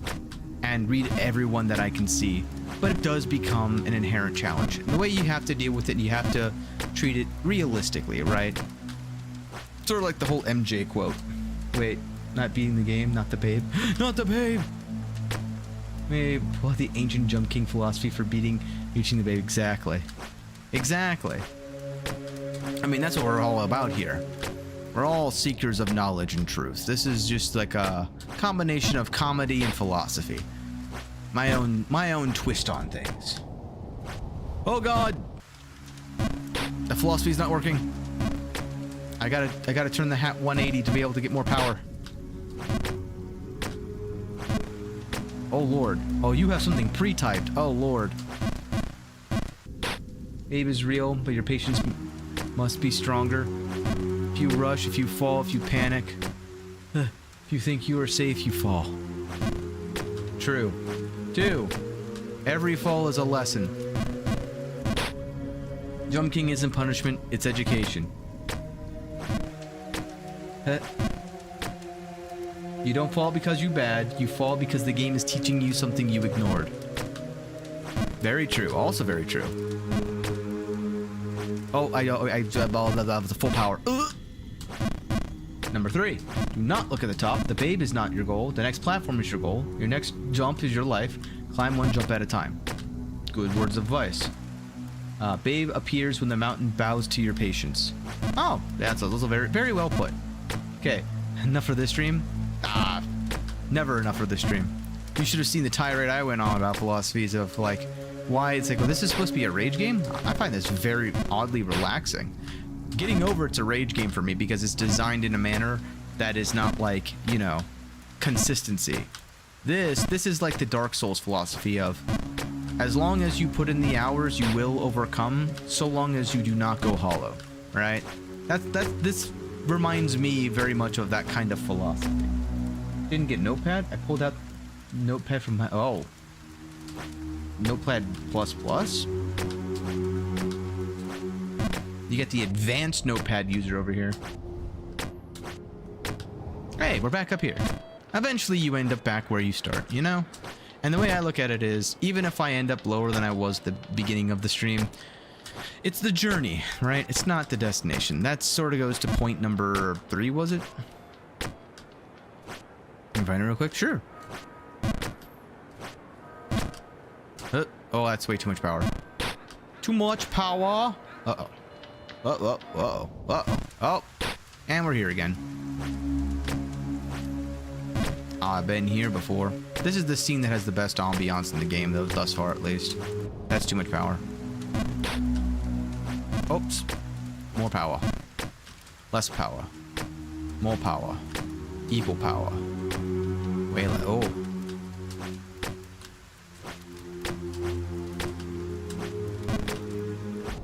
and read everyone that I can see. But it does become an inherent challenge. And the way you have to deal with it, you have to treat it realistically, right? Sort of like the whole MJ quote. Wait, not beating the game, not the babe. Not the babe! Babe, well, the ancient Jump King philosophy for reaching the babe. Exactly. Exactly. I mean, that's what we're all about here. We're all seekers of knowledge and truth. This is just like a combination of comedy and philosophy. My own twist on things. Oh God! The philosophy's not working. I gotta turn the hat 180 to be able to get more power. Oh Lord. Oh, you have something pre-typed. Oh Lord. Babe is real, but your patience must be stronger. If you rush, if you fall, if you panic, if you think you are safe, you fall. True. 2. Every fall is a lesson. Jump King isn't punishment, it's education. You don't fall because you're bad, you fall because the game is teaching you something you ignored. Very true, also very true. Oh, I the full power. Number 3, do not look at the top. The babe is not your goal. The next platform is your goal. Your next jump is your life. Climb one jump at a time. Good words of advice. Babe appears when the mountain bows to your patience. Oh, that's also very, very well put. Okay, enough for this stream. Never enough for this stream. You should have seen the tirade I went on about philosophies of like, why it's like, well, this is supposed to be a rage game? I find this very oddly relaxing. Getting over it's a rage game for me because it's designed in a manner that is not like, you know, consistency. This is like the Dark Souls philosophy of, as long as you put in the hours, you will overcome, so long as you do not go hollow, right? This reminds me very much of that kind of philosophy. Didn't get Notepad? I pulled out Notepad from my, oh. Notepad++? You get the advanced Notepad user over here. Hey, we're back up here. Eventually you end up back where you start, you know? And the way I look at it is, even if I end up lower than I was at the beginning of the stream, it's the journey, right? It's not the destination. That sort of goes to point number 3, was it? Can you find it real quick? Sure. Oh, that's way too much power. Too much power. Uh-oh. Uh-oh. Uh-oh. Uh-oh. Oh. And we're here again. I've been here before. This is the scene that has the best ambiance in the game, though, thus far at least. That's too much power. Oops. More power. Less power. More power. Equal power. Way less. Oh.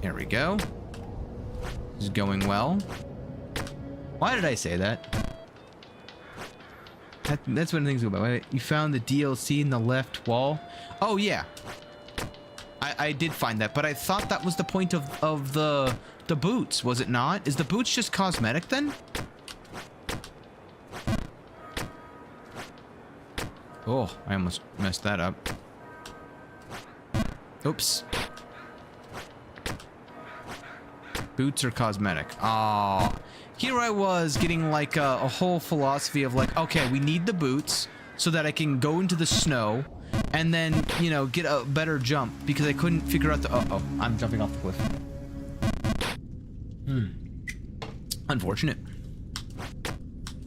There we go. This is going well. Why did I say that? That's when things go by. Wait, you found the DLC in the left wall? Oh, yeah. I did find that, but I thought that was the point of the boots, was it not? Is the boots just cosmetic then? Oh, I almost messed that up. Oops. Boots are cosmetic. Oh, here I was getting like a whole philosophy of like, okay, we need the boots so that I can go into the snow and then, you know, get a better jump because I couldn't figure out the, uh-oh, I'm jumping off the cliff. Unfortunate.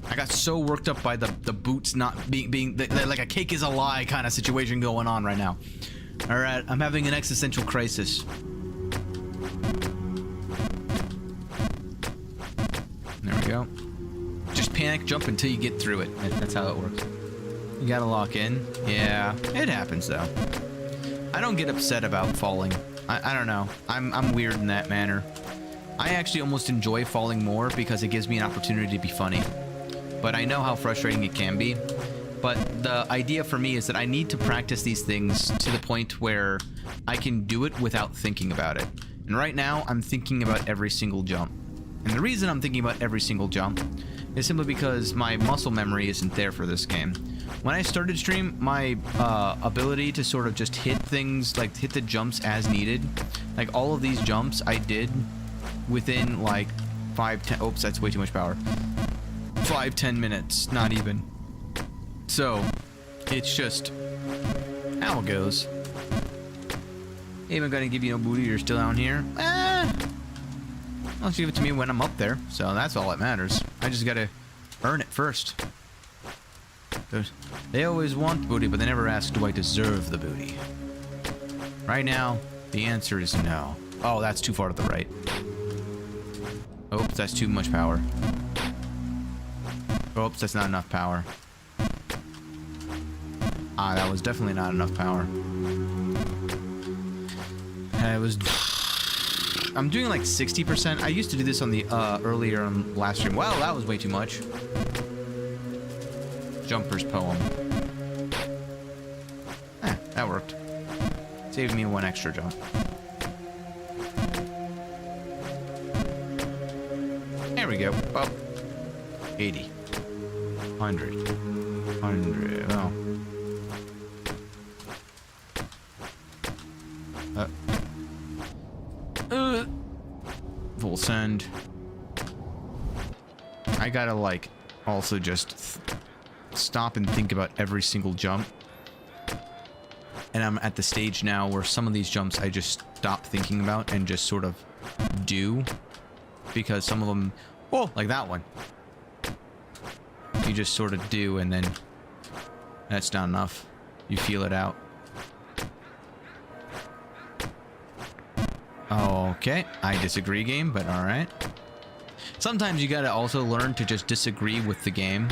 I got so worked up by the boots not being like a cake is a lie kind of situation going on right now. All right, I'm having an existential crisis. There we go. Just panic jump until you get through it. That's how it works. You gotta lock in. Yeah, it happens though. I don't get upset about falling. I don't know. I'm weird in that manner. I actually almost enjoy falling more because it gives me an opportunity to be funny. But I know how frustrating it can be. But the idea for me is that I need to practice these things to the point where I can do it without thinking about it. And right now, I'm thinking about every single jump. And the reason I'm thinking about every single jump is simply because my muscle memory isn't there for this game. When I started stream, my ability to sort of just hit things, like hit the jumps as needed, like all of these jumps I did within like 5-10, oops, that's way too much power. 5-10 minutes, not even. So, it's just how it goes. Even gonna give you no booty, you're still down here. I'll give it to me when I'm up there, so that's all that matters. I just gotta earn it first. They always want booty, but they never ask, do I deserve the booty? Right now, the answer is no. Oh, that's too far to the right. Oops, that's too much power. Oops, that's not enough power. Ah, that was definitely not enough power. I'm doing like 60%. I used to do this on the earlier on last stream. Wow, that was way too much. Jumper's poem. That worked. Saved me one extra jump. There we go. Up. 80. 100. 100. Oh. Full send. I gotta like also just stop and think about every single jump. And I'm at the stage now where some of these jumps I just stop thinking about and just sort of do, because some of them, oh, like that one, you just sort of do and then that's not enough. You feel it out. Okay, I disagree, game, but alright. Sometimes you gotta also learn to just disagree with the game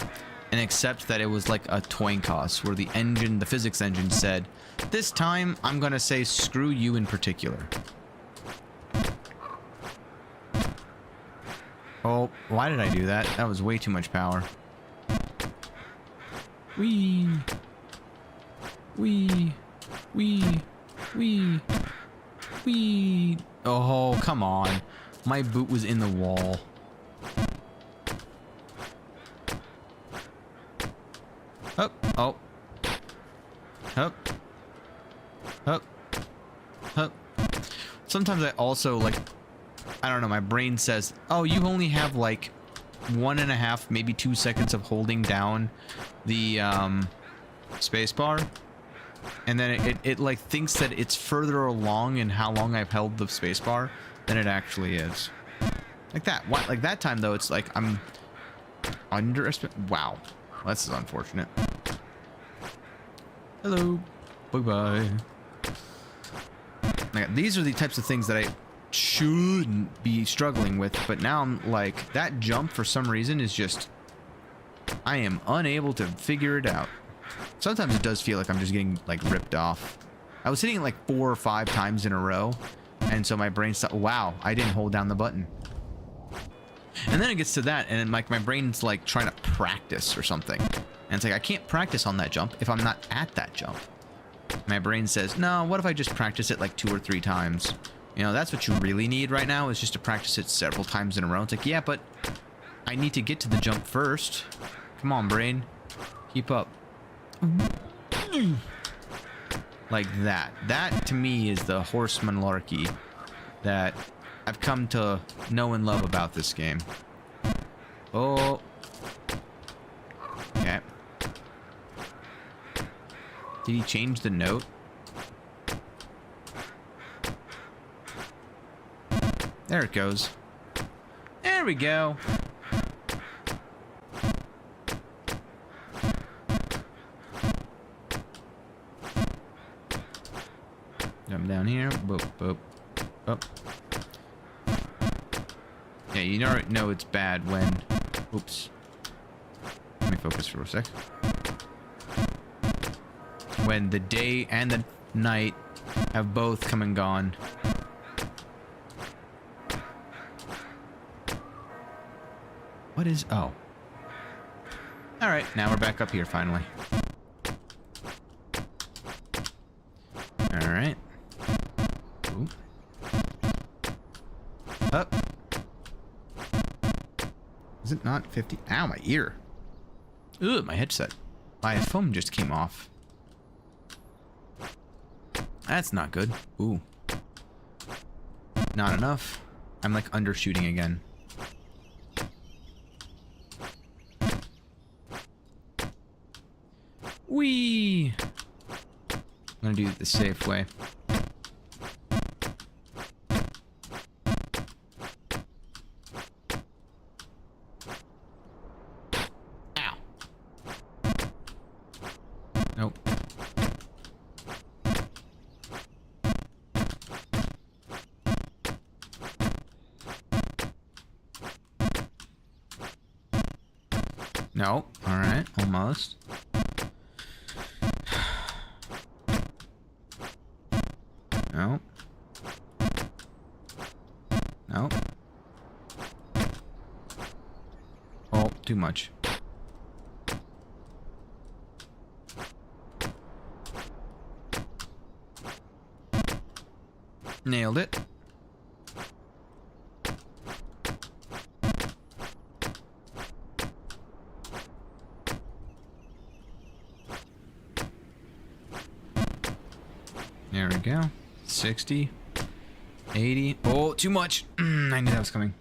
and accept that it was like a coin toss where the engine, the physics engine said, this time I'm gonna say screw you in particular. Oh, why did I do that? That was way too much power. Wee. Wee. Wee. Wee. Wee. Oh, come on. My boot was in the wall. Up. Oh. Up. Up. Up. Sometimes I also, like, I don't know, my brain says, oh, you only have, like, 1.5, maybe 2 seconds of holding down the, spacebar. And then it like thinks that it's further along in how long I've held the spacebar than it actually is. Like that. What? Like that time though, it's like I'm underestimating. Wow, well, this is unfortunate. Hello. Bye bye. Like, these are the types of things that I shouldn't be struggling with, but now I'm like, that jump for some reason is just, I am unable to figure it out. Sometimes it does feel like I'm just getting like ripped off. I was hitting it like 4 or 5 times in a row, and so my brain thought, wow, I didn't hold down the button. And then it gets to that, and like my brain's like trying to practice or something. And it's like, I can't practice on that jump if I'm not at that jump. My brain says, no, what if I just practice it like 2 or 3 times? You know, that's what you really need right now, is just to practice it several times in a row. It's like, yeah, but I need to get to the jump first. Come on, brain. Keep up. Like that. That, to me, is the horseman larky that I've come to know and love about this game. Oh. Okay. Did he change the note? There it goes. There we go. Jump down here. Boop, boop. Up. Yeah, you know it's bad when... Oops. Let me focus for a sec. when the day and the night have both come and gone. What is... oh. Alright, now we're back up here, finally. Alright. Ooh. Up. Is it not 50? Ow, my ear. Ugh, my headset. My foam just came off. That's not good. Ooh. Not enough. I'm like undershooting again. Whee! I'm gonna do it the safe way. Ow. Nope. No. Alright, almost. No. No. Oh, too much. Nailed it. There we go. 60, 80. Oh, too much. I knew that was coming.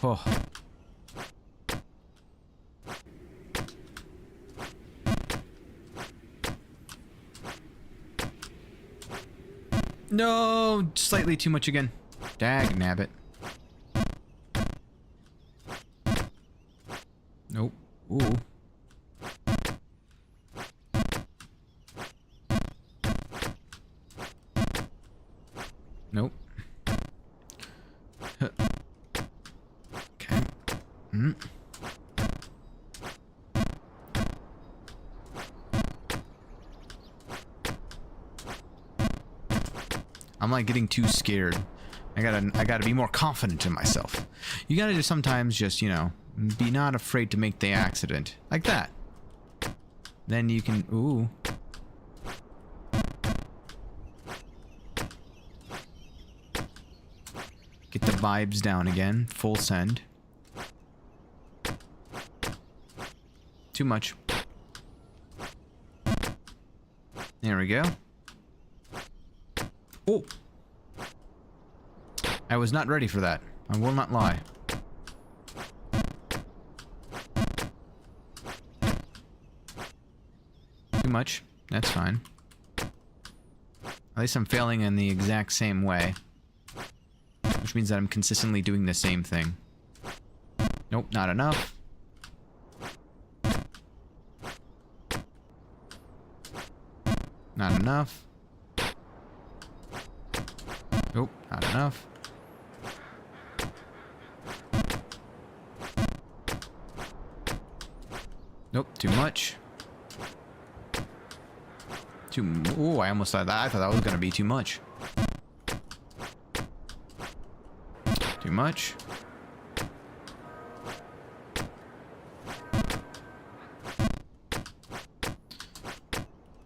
Oh. No, slightly too much again. Dag nabbit. Nope. Ooh. Nope. Okay. I'm like getting too scared. I gotta be more confident in myself. You gotta just sometimes just, you know, be not afraid to make the accident. Like that. Then you can, ooh. Get the vibes down again. Full send. Too much. There we go. Oh! I was not ready for that. I will not lie. Too much. That's fine. At least I'm failing in the exact same way. Which means that I'm consistently doing the same thing. Nope, not enough. Not enough. Nope, not enough. Nope, too much. Ooh, I almost thought that. I thought that was gonna be too much. Too much.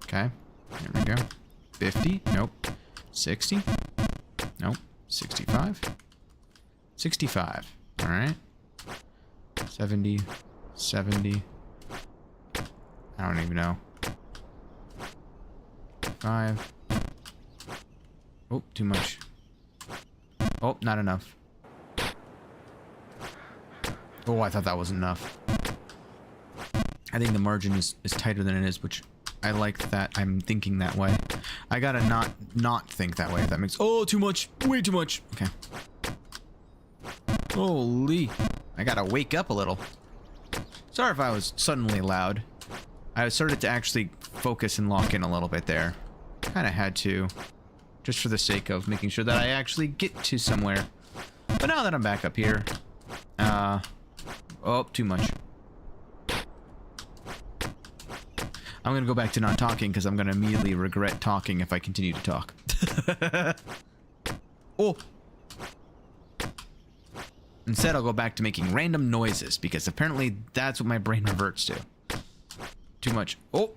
Okay, there we go. 50, nope. 60, nope. 65. 65, alright. 70, 70. I don't even know. 5. Oh, too much. Oh, not enough. Oh, I thought that was enough. I think the margin is tighter than it is, which I like that I'm thinking that way. I gotta not think that way, if that makes... Oh, too much. Way too much. Okay. Holy. I gotta wake up a little. Sorry if I was suddenly loud. I started to actually focus and lock in a little bit there. Kinda had to. Just for the sake of making sure that I actually get to somewhere. But now that I'm back up here... oh, too much. I'm gonna go back to not talking because I'm gonna immediately regret talking if I continue to talk. Oh! Instead, I'll go back to making random noises because apparently that's what my brain reverts to. Too much. Oh!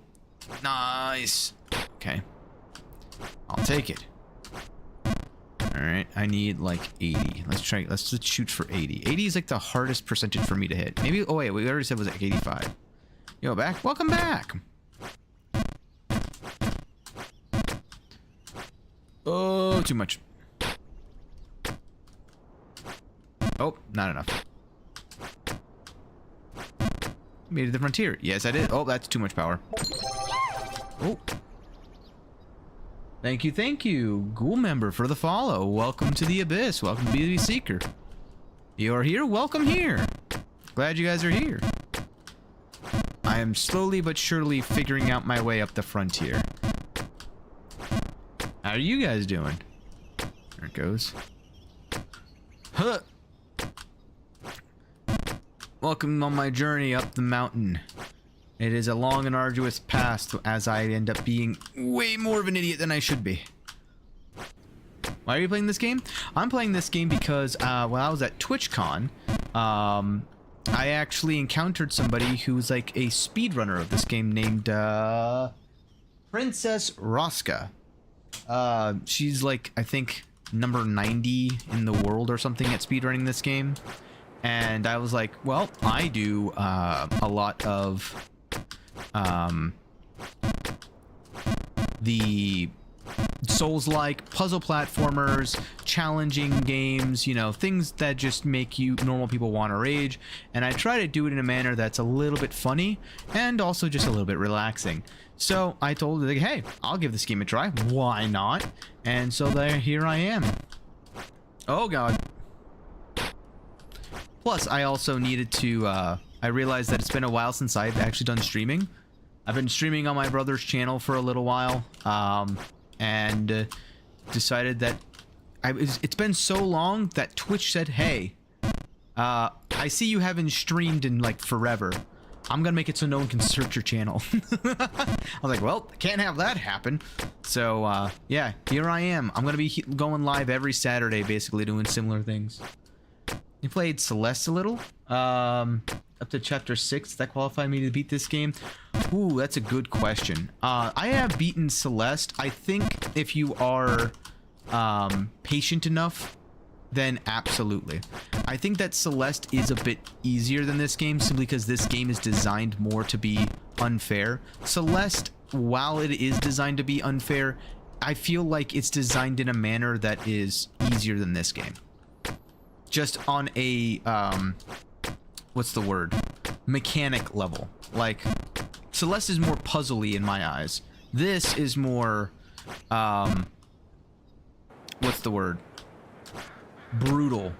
Nice! Okay. I'll take it. Alright, I need like 80. Let's shoot for 80. 80 is like the hardest percentage for me to hit. Maybe, oh wait, we already said it was like 85. Yo, back? Welcome back! Oh, too much. Oh, not enough. Made it the frontier. Yes, I did. Oh, that's too much power. Oh. Thank you, Ghoul member, for the follow. Welcome to the Abyss. Welcome to BB Seeker. You're here? Welcome here. Glad you guys are here. I am slowly but surely figuring out my way up the frontier. How are you guys doing? There it goes. Huh. Welcome on my journey up the mountain. It is a long and arduous path as I end up being way more of an idiot than I should be. Why are you playing this game? I'm playing this game because when I was at TwitchCon, I actually encountered somebody who's like a speedrunner of this game named Princess Roska. She's like, I think, number 90 in the world or something at speedrunning this game. And I was like, well, I do a lot of the Souls-like puzzle platformers, challenging games, you know, things that just make you normal people want to rage. And I try to do it in a manner that's a little bit funny and also just a little bit relaxing. So I told her, like, hey, I'll give this game a try. Why not? And so here I am. Oh god. Plus, I also needed to, I realized that it's been a while since I've actually done streaming. I've been streaming on my brother's channel for a little while, and decided that it's been so long that Twitch said, hey, I see you haven't streamed in, like, forever. I'm gonna make it so no one can search your channel. I was like, well, can't have that happen. So, yeah, here I am. I'm gonna be going live every Saturday, basically, doing similar things. You played Celeste a little, up to chapter 6. Does that qualify me to beat this game? Ooh, that's a good question. I have beaten Celeste. I think if you are patient enough, then absolutely. I think that Celeste is a bit easier than this game, simply because this game is designed more to be unfair. Celeste, while it is designed to be unfair, I feel like it's designed in a manner that is easier than this game. Just on a, what's the word? Mechanic level. Like, Celeste is more puzzly in my eyes. This is more, what's the word? Brutal.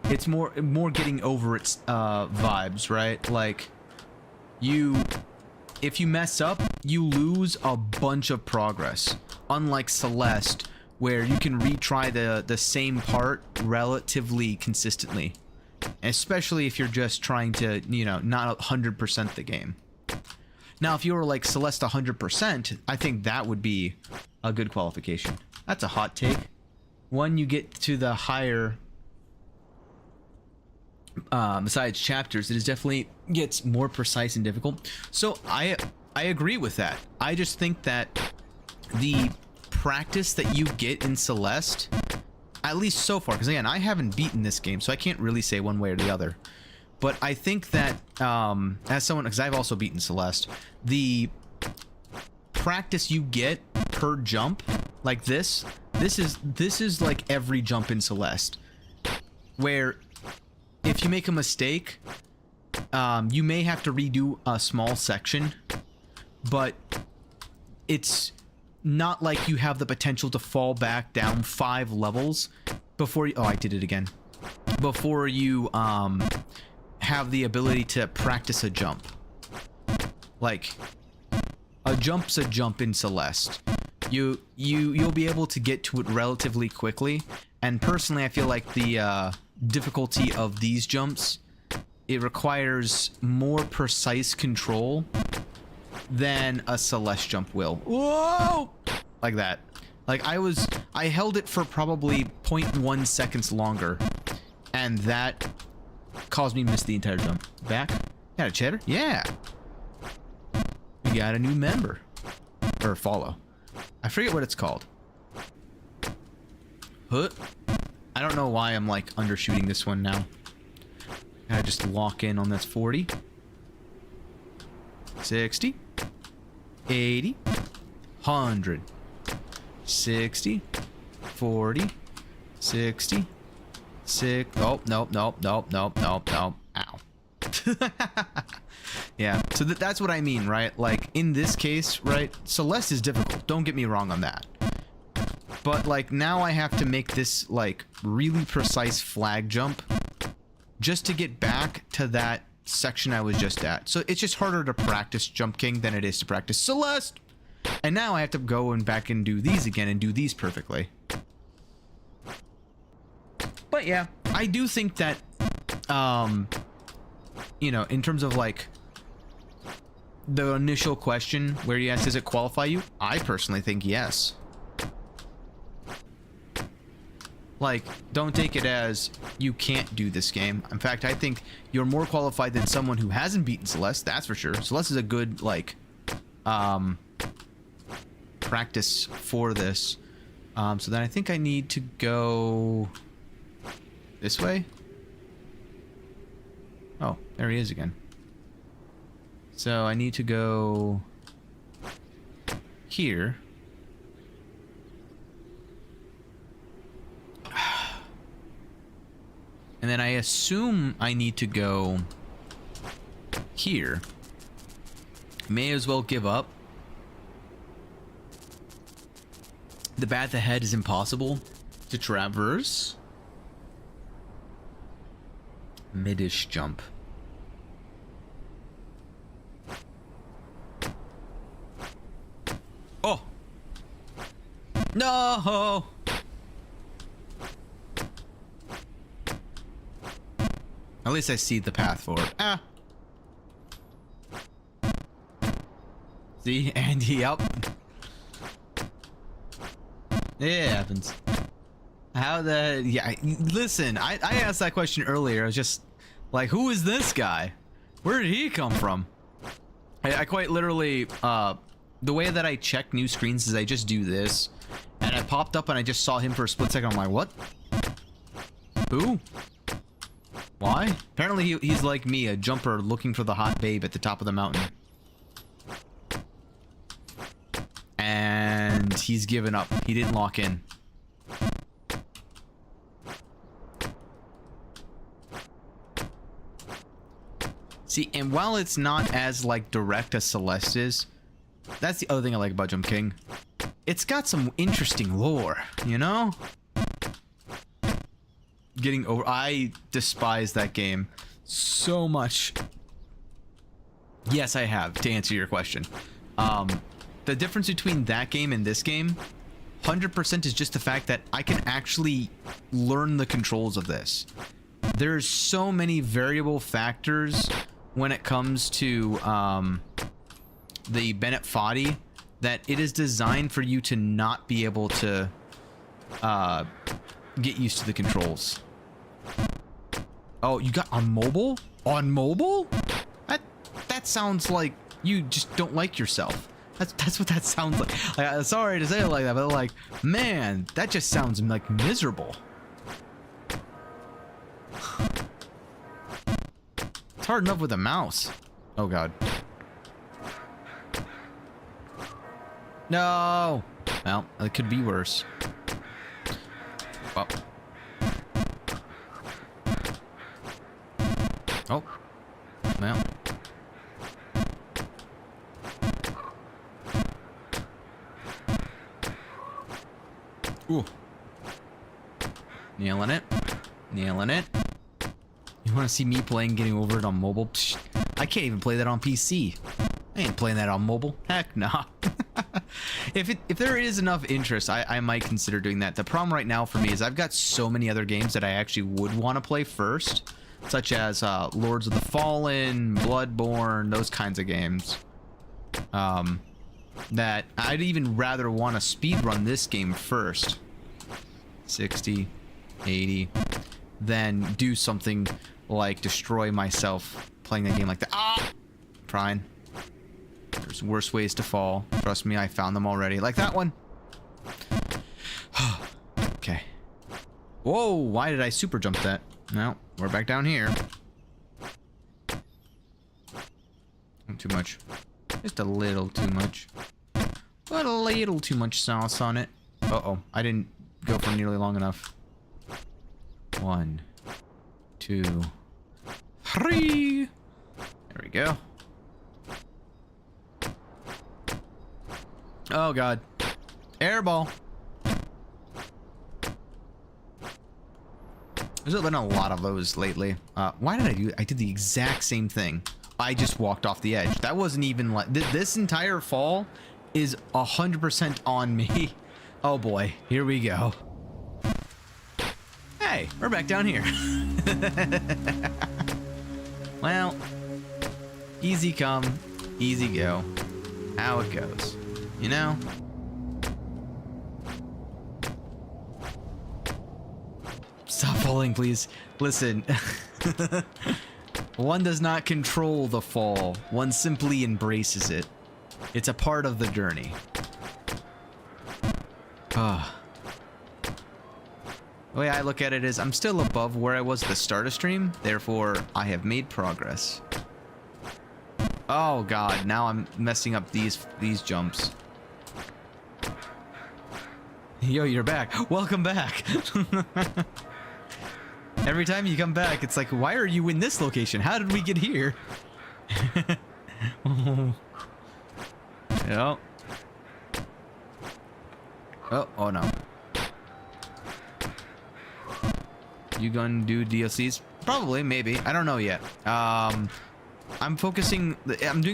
It's more getting over its, vibes, right? Like, if you mess up, you lose a bunch of progress. Unlike Celeste, where you can retry the same part relatively consistently. Especially if you're just trying to, you know, not 100% the game. Now, if you were like Celeste 100%, I think that would be a good qualification. That's a hot take. When you get to the higher, besides chapters, it is definitely gets more precise and difficult. So I agree with that. I just think that the practice that you get in Celeste, at least so far, because again, I haven't beaten this game, so I can't really say one way or the other, but I think that as someone, because I've also beaten Celeste, the practice you get per jump, like this is like every jump in Celeste, where if you make a mistake, you may have to redo a small section, but it's not like you have the potential to fall back down 5 levels before you, oh, I did it again. Before you have the ability to practice a jump. Like, a jump's a jump in Celeste. You'll be able to get to it relatively quickly, and personally I feel like the difficulty of these jumps, it requires more precise control than a Celeste jump will. Whoa! Like that. Like I held it for probably 0.1 seconds longer, and that caused me to miss the entire jump. Back? Got a cheddar? Yeah. We got a new member. Or follow. I forget what it's called. Huh? I don't know why I'm like undershooting this one now. I just lock in on this 40. 60. 80. 100. 60. 40. 60. 6. Oh, nope, nope, nope, nope, nope, nope. Ow. Yeah, so that's what I mean, right? Like, in this case, right? Celeste is difficult. Don't get me wrong on that. But, like, now I have to make this, like, really precise flag jump just to get back to that section I was just at. So it's just harder to practice Jump King than it is to practice Celeste. And now I have to go and back and do these again and do these perfectly. But yeah, I do think that, you know, in terms of like the initial question where you asked, does it qualify you? I personally think yes. Like, don't take it as you can't do this game. In fact, I think you're more qualified than someone who hasn't beaten Celeste, that's for sure. Celeste is a good, like, practice for this. So then I think I need to go this way. Oh, there he is again. So I need to go here. And then I assume I need to go here. May as well give up. The path ahead is impossible to traverse. Midish jump. Oh! No! At least I see the path forward. Ah! See? Andy up. It happens. How the... Yeah, listen, I asked that question earlier. I was just like, who is this guy? Where did he come from? I quite literally... the way that I check new screens is I just do this. And I popped up and I just saw him for a split second. I'm like, what? Who? Why? Apparently he's like me, a jumper looking for the hot babe at the top of the mountain. And he's given up. He didn't lock in. See, and while it's not as like direct as Celeste is, that's the other thing I like about Jump King. It's got some interesting lore, you know? Getting over... I despise that game so much. Yes, I have, to answer your question. The difference between that game and this game, 100% is just the fact that I can actually learn the controls of this. There's so many variable factors when it comes to the Bennett Foddy that it is designed for you to not be able to get used to the controls. Oh, you got on mobile? On mobile? That sounds like you just don't like yourself. That's what that sounds like. Sorry to say it like that, but like, man, that just sounds like miserable. It's hard enough with a mouse. Oh god. No. Well, it could be worse. Well. Oh. Well. Ooh. Nailing it. Nailing it. You want to see me playing getting over it on mobile? Psh, I can't even play that on PC. I ain't playing that on mobile. Heck nah. If there is enough interest, I might consider doing that. The problem right now for me is I've got so many other games that I actually would want to play first. Such as Lords of the Fallen, Bloodborne, those kinds of games. that I'd even rather want to speedrun this game first. 60, 80, than do something like destroy myself playing the game like that. Ah! Fine. There's worse ways to fall. Trust me, I found them already. Like that one. Okay. Whoa, why did I super jump that? No, we're back down here. Not too much. Just a little too much. But a little too much sauce on it. Uh-oh, I didn't go for nearly long enough. 1, 2, 3. There we go. Oh god. Airball. There's been a lot of those lately. Why did I do it? I did the exact same thing. I just walked off the edge. That wasn't even like... This entire fall is 100% on me. Oh boy. Here we go. Hey, we're back down here. Well, easy come, easy go. How it goes, you know? Stop falling, please. Listen. One does not control the fall. One simply embraces it. It's a part of the journey. Ah. The way I look at it is I'm still above where I was at the start of stream, therefore I have made progress. Oh god, now I'm messing up these jumps. Yo, you're back. Welcome back. Every time you come back, it's like, why are you in this location? How did we get here? Yep. Oh no. You gonna do DLCs? Probably, maybe. I don't know yet. I'm doing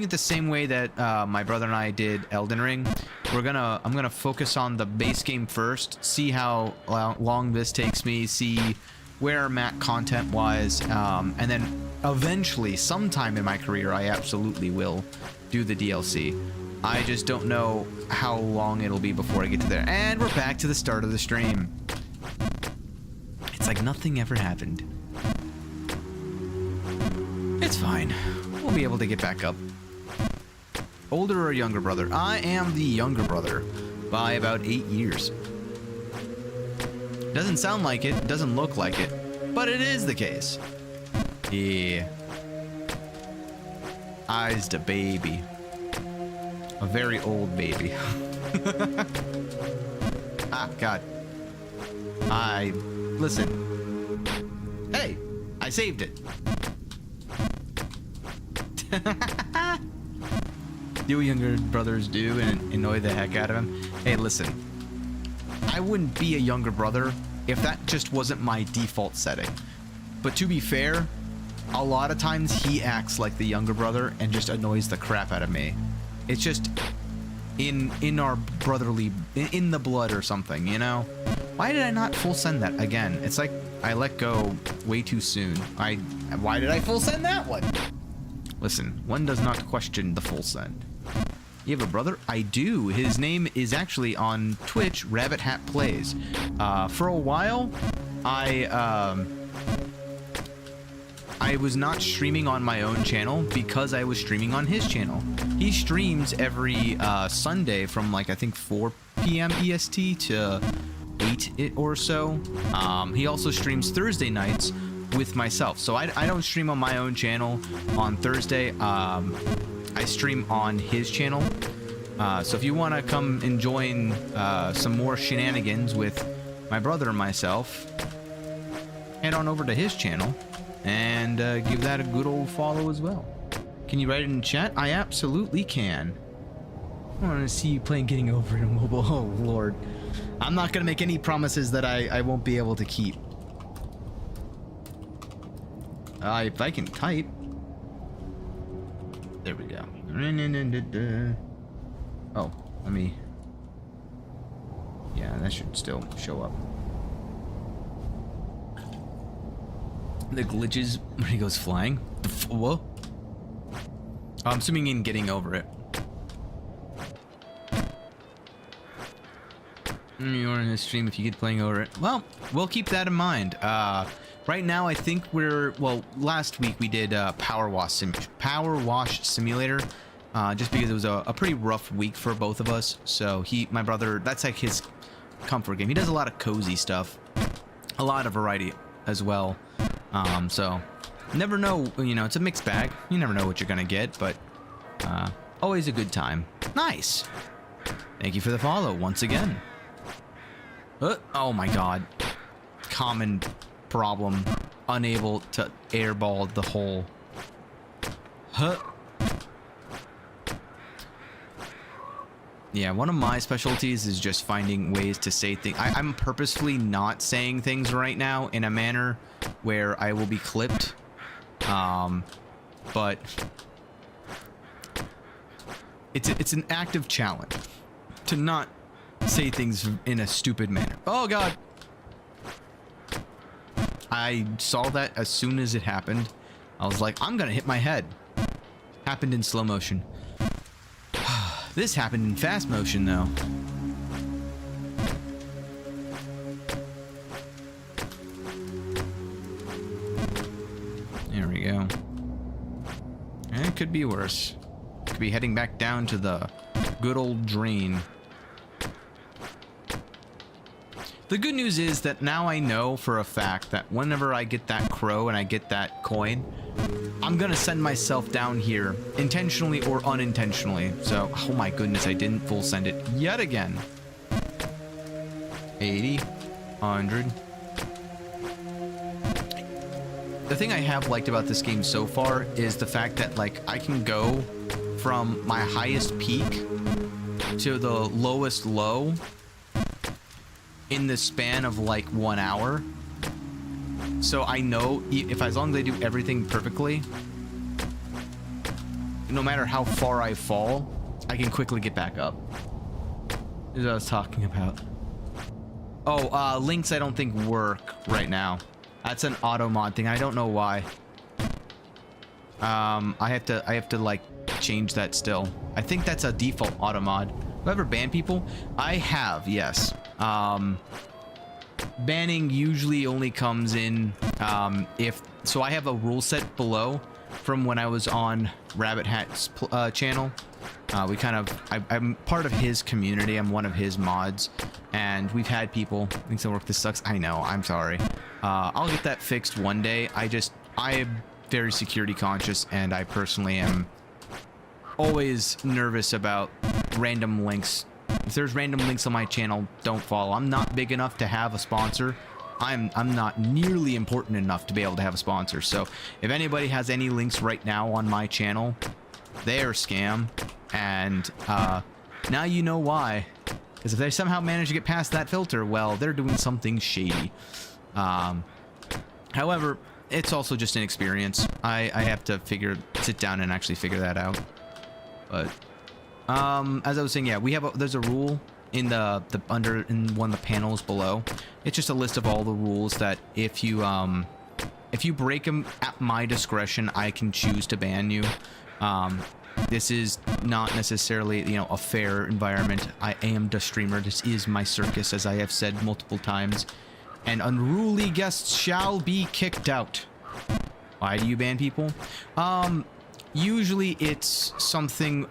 it the same way that my brother and I did Elden Ring. I'm gonna focus on the base game first, see how long this takes me, see where I'm at content-wise, and then eventually, sometime in my career, I absolutely will do the DLC. I just don't know how long it'll be before I get to there. And we're back to the start of the stream. It's like nothing ever happened. It's fine. We'll be able to get back up. Older or younger brother? I am the younger brother by about 8 years. Doesn't sound like it, doesn't look like it, but it is the case. Yeah. I's the baby. A very old baby. Ah, God. Listen. Hey, I saved it. Do what younger brothers do and annoy the heck out of him. Hey, listen. I wouldn't be a younger brother if that just wasn't my default setting. But to be fair, a lot of times he acts like the younger brother and just annoys the crap out of me. It's just in our brotherly, in the blood or something, you know? Why did I not full send that again? It's like I let go way too soon. Why did I full send that one? Listen, one does not question the full send. You have a brother? I do. His name is actually on Twitch, Rabbit Hat Plays. For a while, I was not streaming on my own channel because I was streaming on his channel. He streams every Sunday from like I think 4 p.m. EST to 8 or so. He also streams Thursday nights with myself. So I don't stream on my own channel on Thursday. I stream on his channel. So if you want to come and join some more shenanigans with my brother and myself, head on over to his channel and give that a good old follow as well. Can you write it in chat? I absolutely can. I want to see you playing Getting Over It on mobile. Oh, Lord. I'm not going to make any promises that I won't be able to keep. If I can type. There we go. Oh, let me... Yeah, that should still show up. The glitches when he goes flying. Whoa. I'm assuming in Getting Over It. You're in the stream if you get playing over it. Well, we'll keep that in mind. Right now, I think last week we did Power Wash Simulator, just because it was a pretty rough week for both of us. So my brother, that's like his comfort game. He does a lot of cozy stuff, a lot of variety as well. So never know, it's a mixed bag. You never know what you're gonna get, but always a good time. Nice. Thank you for the follow once again. Oh my god. Common problem. Unable to airball the hole. Yeah, one of my specialties is just finding ways to say things. I'm purposefully not saying things right now in a manner where I will be clipped. But it's an active challenge to not say things in a stupid manner. Oh god. I saw that as soon as it happened. I was like, I'm gonna hit my head. Happened in slow motion. This happened in fast motion though. There we go. And it could be worse. Could be heading back down to the good old drain. The good news is that now I know for a fact that whenever I get that crow and I get that coin, I'm gonna send myself down here, intentionally or unintentionally. So, oh my goodness, I didn't full send it yet again. 80, 100. The thing I have liked about this game so far is the fact that, like, I can go from my highest peak to the lowest low in the span of like 1 hour. So I know if as long as I do everything perfectly, no matter how far I fall, I can quickly get back up. This is what I was talking about. Oh, links I don't think work right now. That's an auto mod thing. I don't know why. I have to like change that still. I think that's a default auto mod. Have I ever banned people? I have, yes. Banning usually only comes in so I have a rule set below from when I was on Rabbit Hat's channel. I'm part of his community. I'm one of his mods, and we've had people. Things don't work. This sucks. I know. I'm sorry. I'll get that fixed one day. I am very security conscious, and I personally am always nervous about random links. If there's random links on my channel, don't follow. I'm not big enough to have a sponsor. I'm not nearly important enough to be able to have a sponsor. So if anybody has any links right now on my channel, they're a scam. And now you know why. Because if they somehow manage to get past that filter, well, they're doing something shady. However, it's also just an experience. I have to sit down and actually figure that out. But as I was saying, yeah, there's a rule in in one of the panels below. It's just a list of all the rules that if you break them at my discretion, I can choose to ban you. This is not necessarily, a fair environment. I am the streamer. This is my circus, as I have said multiple times. And unruly guests shall be kicked out. Why do you ban people? Usually it's something,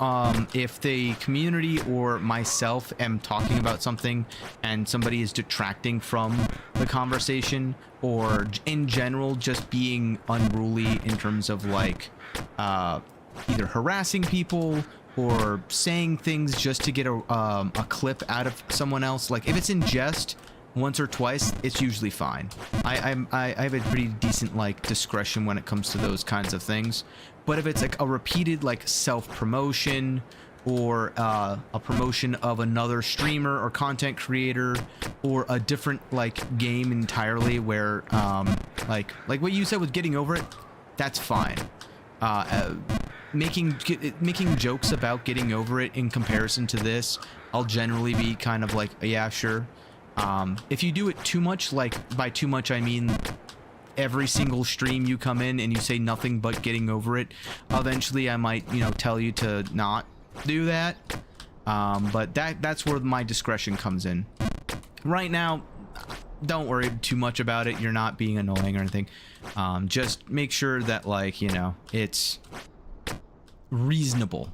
if the community or myself am talking about something and somebody is detracting from the conversation, or in general just being unruly in terms of like either harassing people or saying things just to get a clip out of someone else. Like if it's in jest once or twice, it's usually fine. I have a pretty decent like discretion when it comes to those kinds of things. But if it's like a repeated like self-promotion or a promotion of another streamer or content creator or a different like game entirely, where like what you said with getting over it, that's fine. Making jokes about getting over it in comparison to this, I'll generally be kind of like, yeah, sure. If you do it too much, like by too much I mean every single stream you come in and you say nothing but getting over it, eventually I might, tell you to not do that. But that's where my discretion comes in. right now, don't worry too much about it. You're not being annoying or anything. Just make sure that, like, you know, it's reasonable.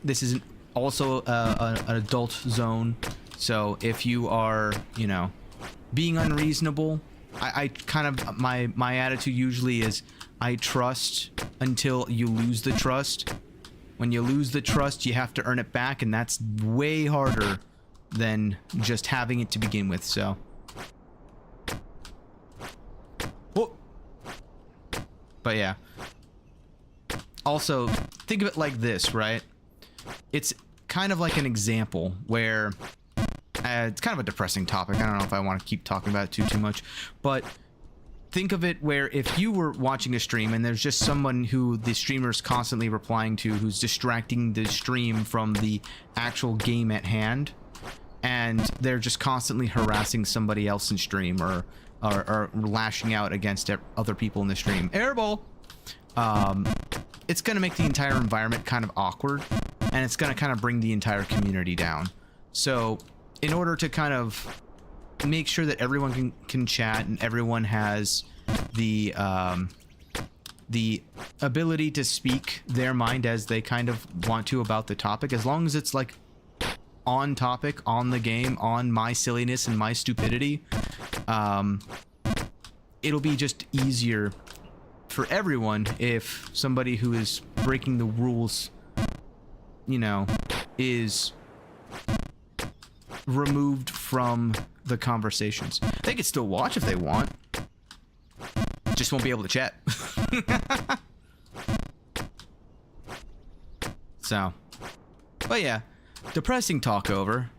This isn't also an adult zone, so if you are, you know, being unreasonable, I kind of, my attitude usually is I trust until you lose the trust. When you lose the trust, you have to earn it back, and that's way harder than just having it to begin with, so. Whoa. But yeah. Also, think of it like this, right? It's kind of like an example where it's kind of a depressing topic. I don't know if I want to keep talking about it too much, but think of it where if you were watching a stream and there's just someone who the streamer's constantly replying to who's distracting the stream from the actual game at hand, and they're just constantly harassing somebody else in stream or lashing out against other people in the stream. Airball! It's going to make the entire environment kind of awkward, and it's going to kind of bring the entire community down. So in order to kind of make sure that everyone can chat and everyone has the ability to speak their mind as they kind of want to about the topic, as long as it's like on topic, on the game, on my silliness and my stupidity, it'll be just easier for everyone if somebody who is breaking the rules, you know, is removed from the conversations. They can still watch if they want. Just won't be able to chat. So, but yeah, depressing talk over.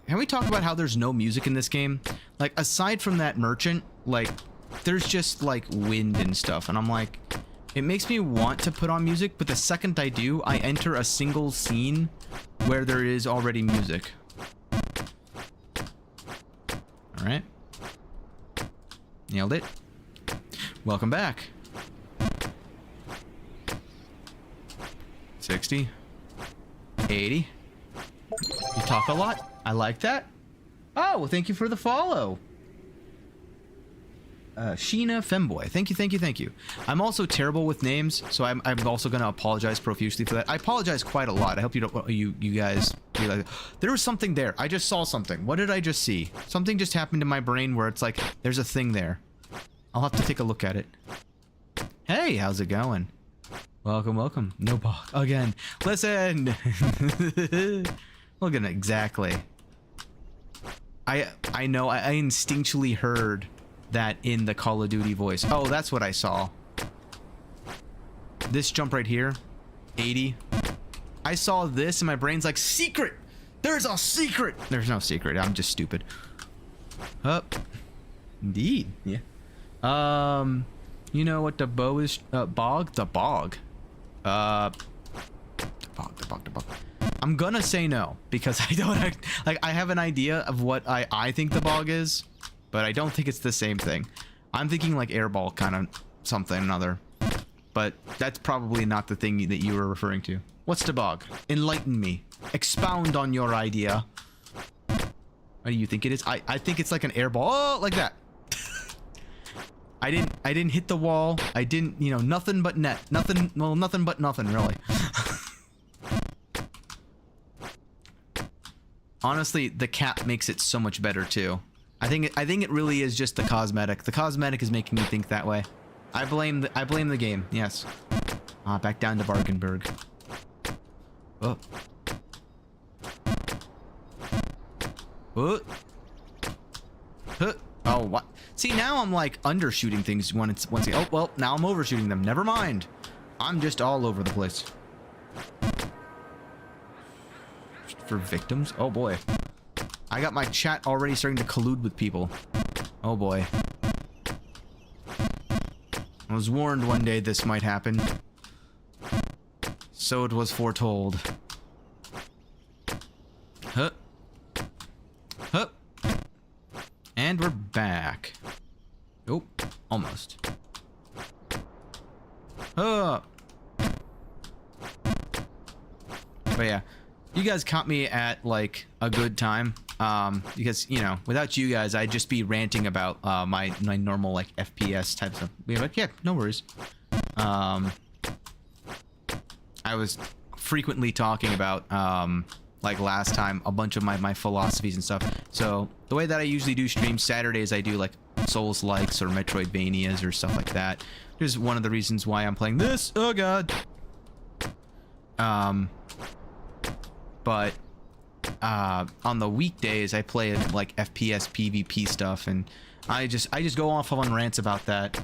Can we talk about how there's no music in this game? Like, aside from that merchant, like, there's just like wind and stuff, and I'm like, it makes me want to put on music, but the second I do, I enter a single scene where there is already music. All right, nailed it. Welcome back. 60, 80. You talk a lot. I like that. Oh, well, thank you for the follow. Sheena Femboy. Thank you. I'm also terrible with names, so I'm also going to apologize profusely for that. I apologize quite a lot. I hope you don't, you guys realize. There was something there. I just saw something. What did I just see? Something just happened in my brain where it's like, there's a thing there. I'll have to take a look at it. Hey, how's it going? Welcome. No bog. Again. Listen! Look at it, exactly. I know, I instinctually heard that in the Call of Duty voice. Oh, that's what I saw. This jump right here, 80. I saw this and my brain's like, secret! There's a secret! There's no secret, I'm just stupid. Up. Indeed, yeah. You know what the bow is? Bog? The bog. The bog. I'm gonna say no, because I don't, like, I have an idea of what I think the bog is, but I don't think it's the same thing. I'm thinking like airball kind of something another, but that's probably not the thing that you were referring to. What's the bog? Enlighten me. Expound on your idea. What do you think it is? I think it's like an airball. Oh, like that. I didn't hit the wall. I didn't, you know, nothing but net. Nothing, well, nothing but nothing, really. Honestly, the cap makes it so much better too. I think it really is just the cosmetic. The cosmetic is making me think that way. I blame the game. Yes. Back down to Bargenberg. Oh. Oh. Huh. Oh, what? See, now I'm like undershooting things once again. Oh, well, now I'm overshooting them. Never mind. I'm just all over the place. For victims? Oh boy. I got my chat already starting to collude with people. Oh boy. I was warned one day this might happen. So it was foretold. Huh. Huh. And we're back. Oh, almost. But yeah, you guys caught me at like a good time. Because, you know, without you guys, I'd just be ranting about my normal, like, FPS type stuff. Be like, yeah, no worries. I was frequently talking about, like last time, a bunch of my philosophies and stuff. So, the way that I usually do streams, Saturdays I do, like, Souls-likes or Metroidvanias or stuff like that. Here's one of the reasons why I'm playing this. Oh, God. But on the weekdays I play like FPS PvP stuff, and I just go off on rants about that.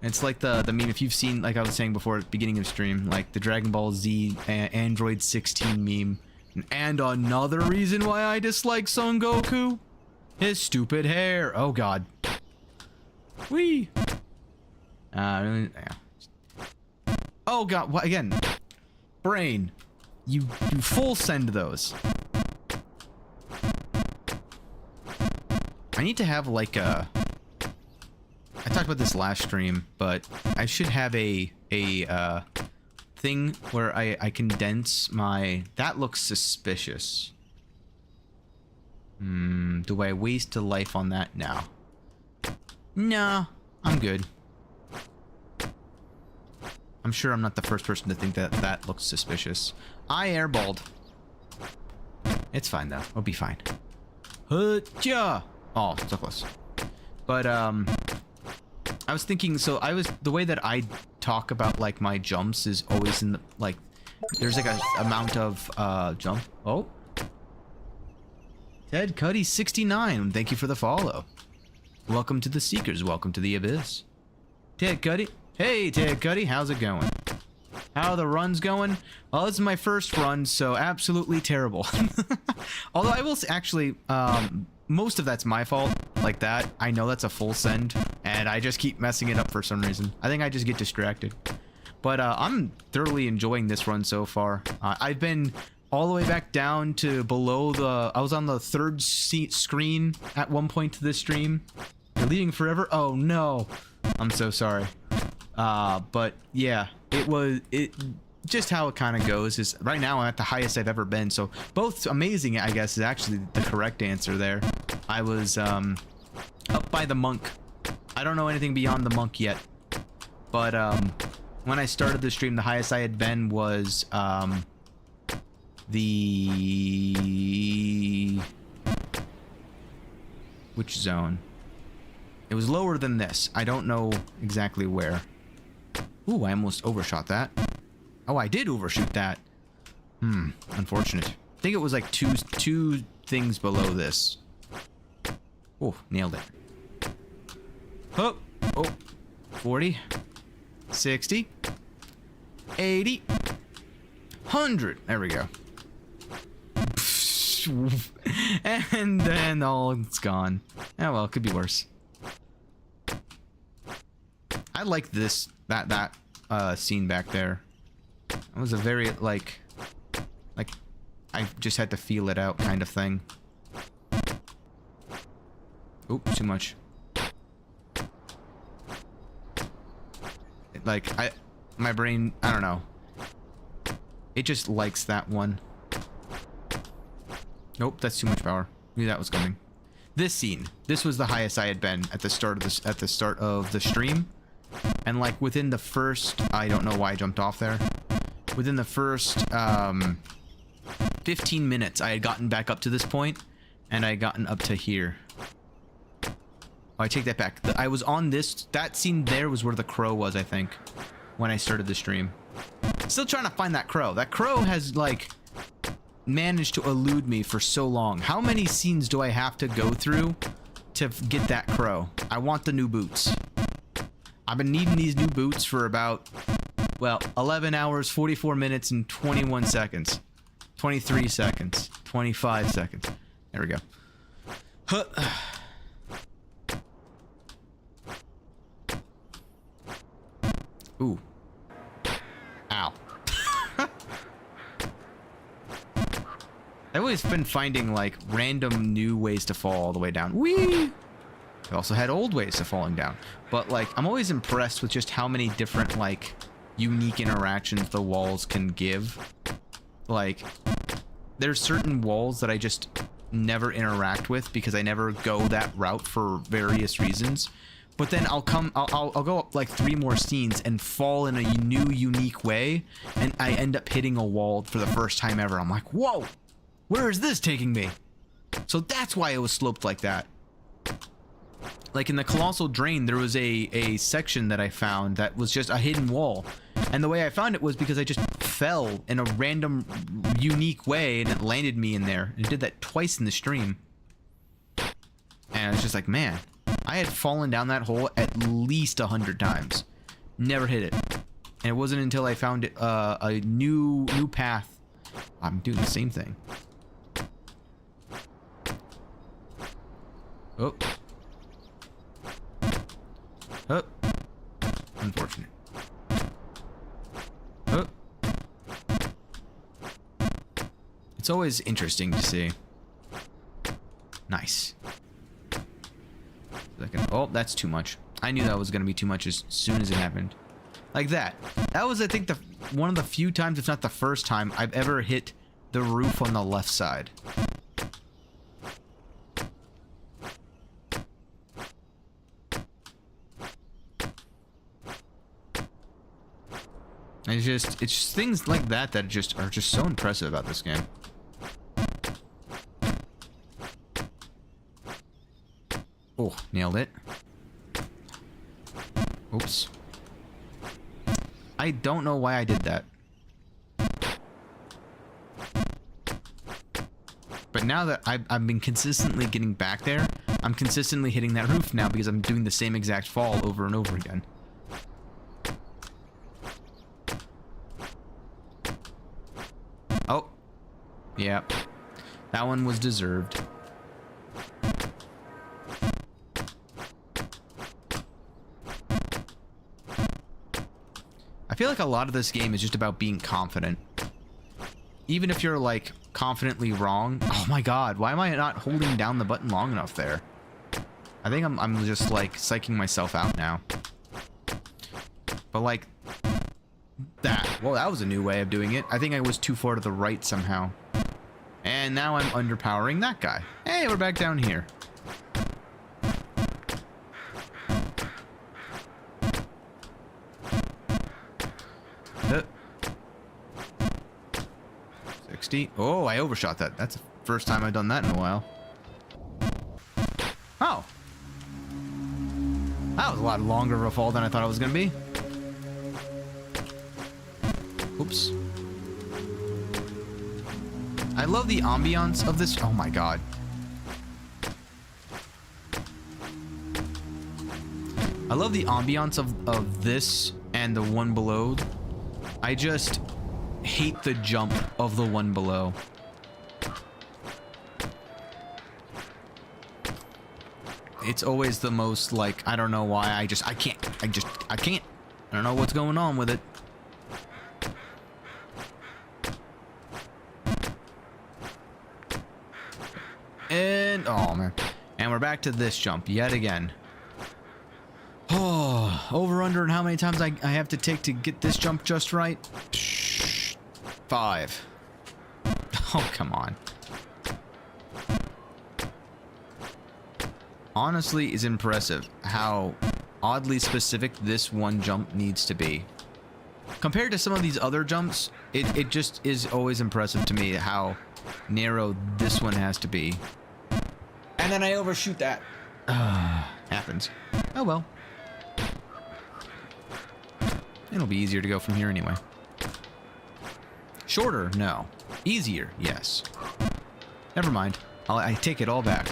It's like the meme, if you've seen, like I was saying before at the beginning of stream, like the Dragon Ball Z Android 16 meme. And another reason why I dislike Son Goku, his stupid hair. Oh, God. Whee. Yeah. Oh, God. What again? Brain. You full send those. I need to have like a... I talked about this last stream, but I should have a thing where I condense my... That looks suspicious. Do I waste a life on that now? Nah, I'm good. I'm sure I'm not the first person to think that that looks suspicious. I airballed. It's fine though. We'll be fine. Hutcha! Oh, so close. But I was thinking, so the way that I talk about like my jumps is always in the, like, there's like a amount of jump. Oh. Ted Cuddy 69. Thank you for the follow. Welcome to the Seekers. Welcome to the Abyss. Ted Cuddy. Hey, Ted Cuddy. How's it going? How are the runs going? Well, this is my first run, so absolutely terrible. Although I will actually, most of that's my fault. Like that, I know that's a full send, and I just keep messing it up for some reason. I think I just get distracted. But I'm thoroughly enjoying this run so far. I've been all the way back down to below the... I was on the third screen at one point to this stream. You're leaving forever? Oh, no. I'm so sorry. But yeah, it just how it kind of goes is right now I'm at the highest I've ever been. So both amazing, I guess, is actually the correct answer there. I was up by the monk. I don't know anything beyond the monk yet. But when I started the stream, the highest I had been was which zone? It was lower than this. I don't know exactly where. Ooh, I almost overshot that. Oh, I did overshoot that. Unfortunate. I think it was like two things below this. Oh, nailed it. Oh, 40, 60, 80, 100. There we go. And then all it's gone. Oh well, it could be worse. I like this that scene back there. It was a very like I just had to feel it out kind of thing. Oop, too much. Like my brain, I don't know. It just likes that one. Nope, that's too much power. Knew that was coming. This scene. This was the highest I had been at the start of this the stream. And like within the first, I don't know why I jumped off there. Within the first 15 minutes, I had gotten back up to this point, and I had gotten up to here. Oh, I take that back. I was on this. That scene there was where the crow was, I think, when I started the stream. Still trying to find that crow. That crow has like managed to elude me for so long. How many scenes do I have to go through to get that crow? I want the new boots. I've been needing these new boots for about, well, 11 hours, 44 minutes, and 21 seconds. 23 seconds. 25 seconds. There we go. Huh. Ooh. Ow. I've always been finding, like, random new ways to fall all the way down. Whee! I also had old ways to falling down. But, like, I'm always impressed with just how many different, like, unique interactions the walls can give. Like, there's certain walls that I just never interact with because I never go that route for various reasons. But then I'll go up like 3 more scenes and fall in a new, unique way, and I end up hitting a wall for the first time ever. I'm like, whoa, where is this taking me? So that's why it was sloped like that. Like in the Colossal Drain, there was a section that I found that was just a hidden wall. And the way I found it was because I just fell in a random, unique way, and it landed me in there. It did that twice in the stream. And I was just like, man, I had fallen down that hole at least 100 times. Never hit it. And it wasn't until I found it, a new path. I'm doing the same thing. Oh. Oh. Unfortunate. Oh. It's always interesting to see. Nice. Oh, that's too much. I knew that was going to be too much as soon as it happened. Like that. That was, I think, one of the few times, if not the first time, I've ever hit the roof on the left side. It's just things like that that are just so impressive about this game. Oh, nailed it. Oops. I don't know why I did that. But now that I've been consistently getting back there, I'm consistently hitting that roof now because I'm doing the same exact fall over and over again. Oh. Yep. That one was deserved. I feel like a lot of this game is just about being confident. Even if you're, like, confidently wrong. Oh my god, why am I not holding down the button long enough there? I think I'm just, like, psyching myself out now. But, like, that. Well, that was a new way of doing it. I think I was too far to the right somehow. And now I'm underpowering that guy. Hey, we're back down here. Uh, 60. Oh, I overshot that. That's the first time I've done that in a while. Oh. That was a lot longer of a fall than I thought it was going to be. Oops. I love the ambiance of this. Oh my god. I love the ambiance of this and the one below. I just hate the jump of the one below. It's always the most, like, I don't know why, I can't. I don't know what's going on with it. And, oh man. And we're back to this jump yet again. Oh, over under and how many times I have to take to get this jump just right? 5. Oh, come on. Honestly, is impressive how oddly specific this one jump needs to be. Compared to some of these other jumps, it just is always impressive to me how narrow this one has to be. And then I overshoot that. Happens. Oh well. It'll be easier to go from here anyway. Shorter? No. Easier? Yes. Never mind. I take it all back.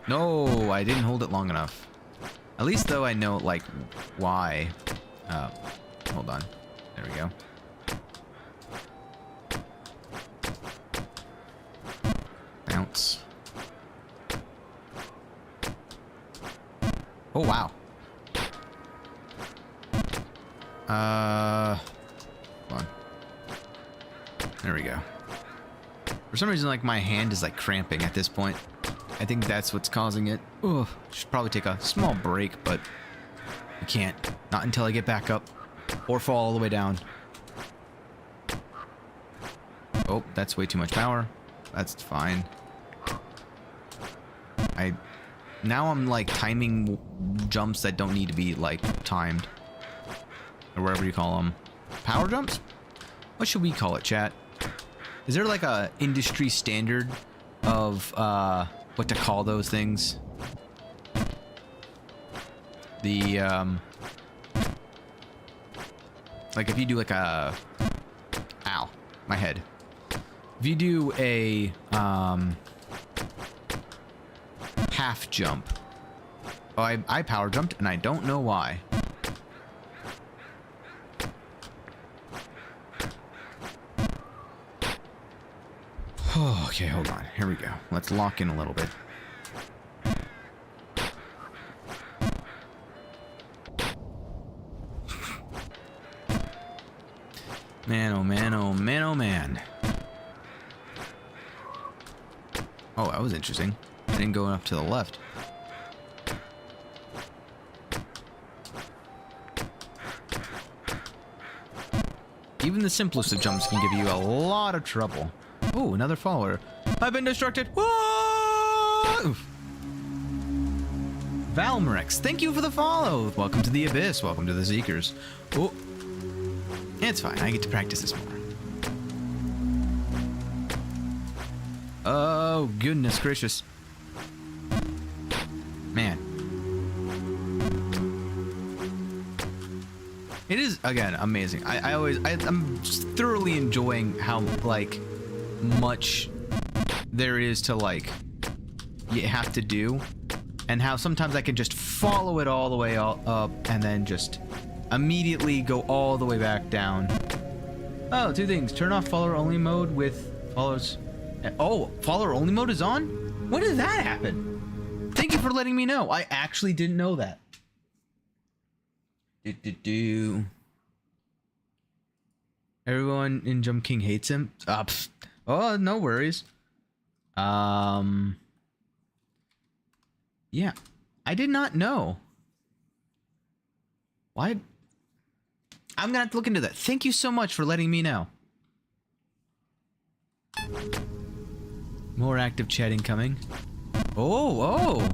No, I didn't hold it long enough. At least though I know, like, why. Hold on. There we go. Bounce. Oh, wow. Hold on. There we go. For some reason, like, my hand is, like, cramping at this point. I think that's what's causing it. Ugh. Should probably take a small break, but you can't Not until I get back up or fall all the way down. Oh, that's way too much power. That's fine. Now I'm like timing jumps that don't need to be like timed. Or whatever you call them. Power jumps? What should we call it, chat? Is there like a industry standard of what to call those things? The like if you do like a ow, my head. If you do a half jump. Oh, I power jumped and I don't know why. Oh, okay, hold on. Here we go. Let's lock in a little bit. Man, oh man, oh man, oh man. Oh, that was interesting. I didn't go up to the left. Even the simplest of jumps can give you a lot of trouble. Oh, another follower. I've been distracted. Whoa! Valmrex, thank you for the follow. Welcome to the Abyss. Welcome to the Seekers. Oh, it's fine. I get to practice this more. Oh, goodness gracious. Man. It is, again, amazing. I'm just thoroughly enjoying how, like, much there is to, like, you have to do. And how sometimes I can just follow it all the way up and then just immediately go all the way back down. Oh, two things. Turn off follower only mode with follows. Oh, follower only mode is on? When did that happen? Thank you for letting me know. I actually didn't know that. Everyone in Jump King hates him. Oh, no worries. Yeah, I did not know. Why? I'm gonna have to look into that. Thank you so much for letting me know. More active chatting coming. Oh.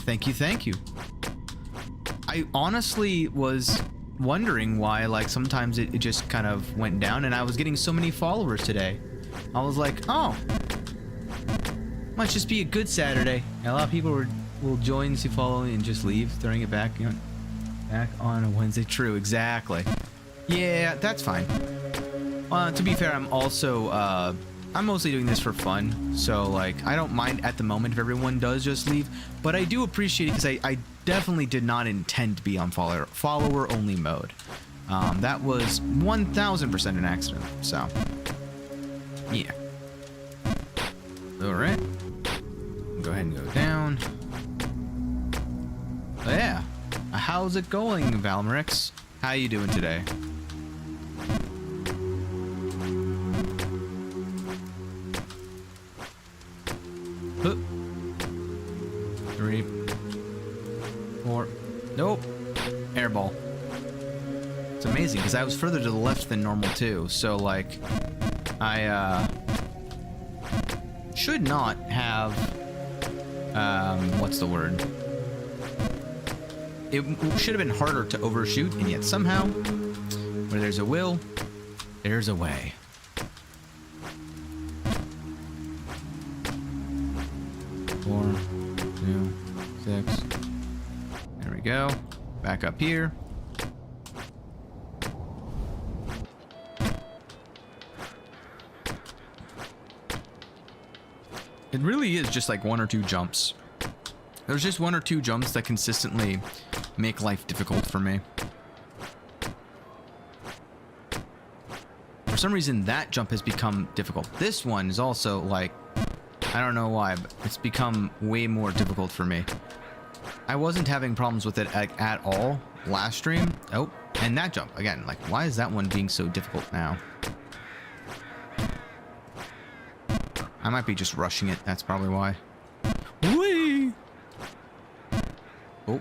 Thank you, thank you. I honestly was wondering why, like, sometimes it just kind of went down, and I was getting so many followers today. I was like, oh, must just be a good Saturday. And a lot of people will join to follow and just leave, throwing it back, you know, back on a Wednesday. True, exactly. Yeah, that's fine. To be fair, I'm also, I'm mostly doing this for fun, so, like, I don't mind at the moment if everyone does just leave, but I do appreciate it because I definitely did not intend to be on follower-only mode. That was 1000% an accident, so, yeah. Alright. Go ahead and go down. Oh, yeah. How's it going, Valmrex? How you doing today? Huh. 3, 4. Nope. Airball. It's amazing because I was further to the left than normal too. So like, I should not have. What's the word? It should have been harder to overshoot, and yet somehow, where there's a will, there's a way. 4, 2, 6. There we go. Back up here. It really is just like 1 or 2 jumps. There's just 1 or 2 jumps that consistently make life difficult for me. For some reason, that jump has become difficult. This one is also like, I don't know why, but it's become way more difficult for me. I wasn't having problems with it at all last stream. Oh, and that jump, again, like, why is that one being so difficult now? I might be just rushing it. That's probably why. Whee! Oh,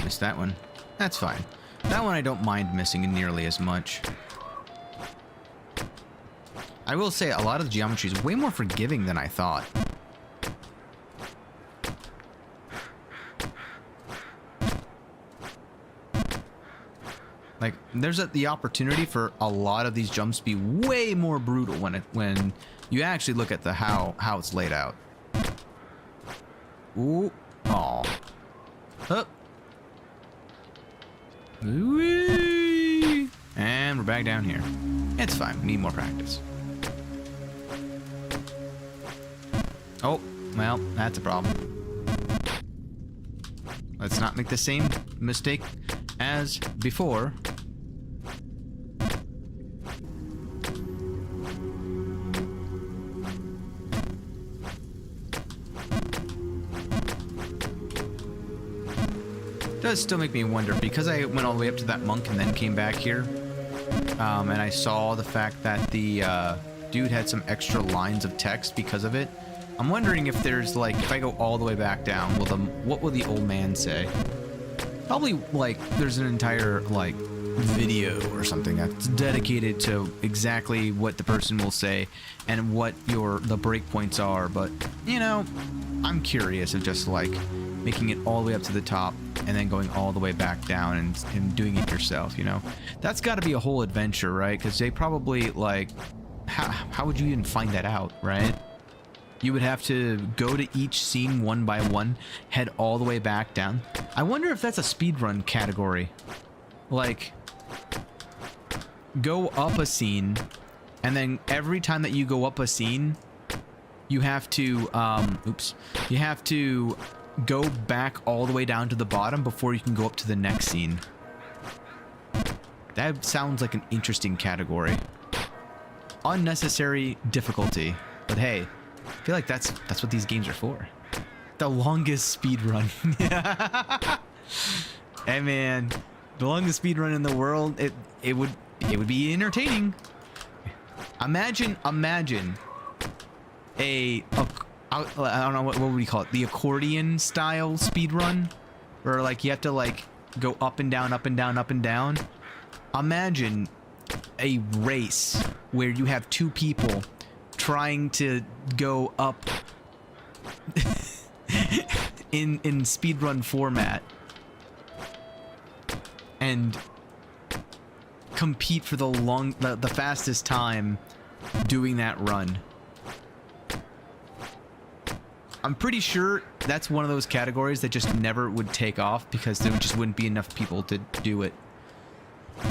missed that one. That's fine. That one I don't mind missing nearly as much. I will say a lot of the geometry is way more forgiving than I thought. Like, there's the opportunity for a lot of these jumps to be way more brutal when you actually look at the how it's laid out. Ooh, oh, up, whee, and we're back down here. It's fine. We need more practice. Oh, well, that's a problem. Let's not make the same mistake as before. Does still make me wonder, because I went all the way up to that monk and then came back here, and I saw the fact that the dude had some extra lines of text because of it. I'm wondering if there's, like, if I go all the way back down, what will the old man say? Probably, like, there's an entire, like, video or something that's dedicated to exactly what the person will say and what the breakpoints are, but, you know, I'm curious of just, like, making it all the way up to the top and then going all the way back down and doing it yourself, you know? That's got to be a whole adventure, right? Because they probably, like, how would you even find that out, right? You would have to go to each scene one by one, head all the way back down. I wonder if that's a speedrun category. Like, go up a scene, and then every time that you go up a scene, you have to, you have to go back all the way down to the bottom before you can go up to the next scene. That sounds like an interesting category. Unnecessary difficulty, but hey, I feel like that's what these games are for. The longest speed run. Hey man, the longest speed run in the world. It would be entertaining. Imagine I don't know what would we call it, the accordion style speed run, where like you have to like go up and down, up and down, up and down. Imagine a race where you have two people trying to go up in speedrun format and compete for the fastest time doing that run. I'm pretty sure that's one of those categories that just never would take off because there just wouldn't be enough people to do it.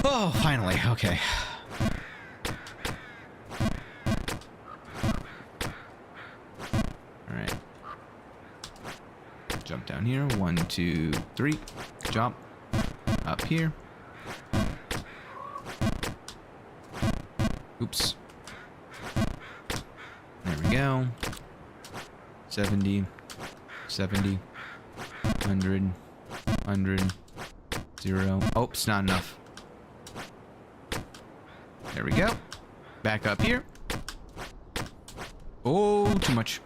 Oh, finally. Okay. Alright. Jump down here. 1, 2, 3. Jump. Up here. Oops. There we go. 70, 70, 100, 100, 0. Oh, it's not enough. There we go. Back up here. Oh, too much.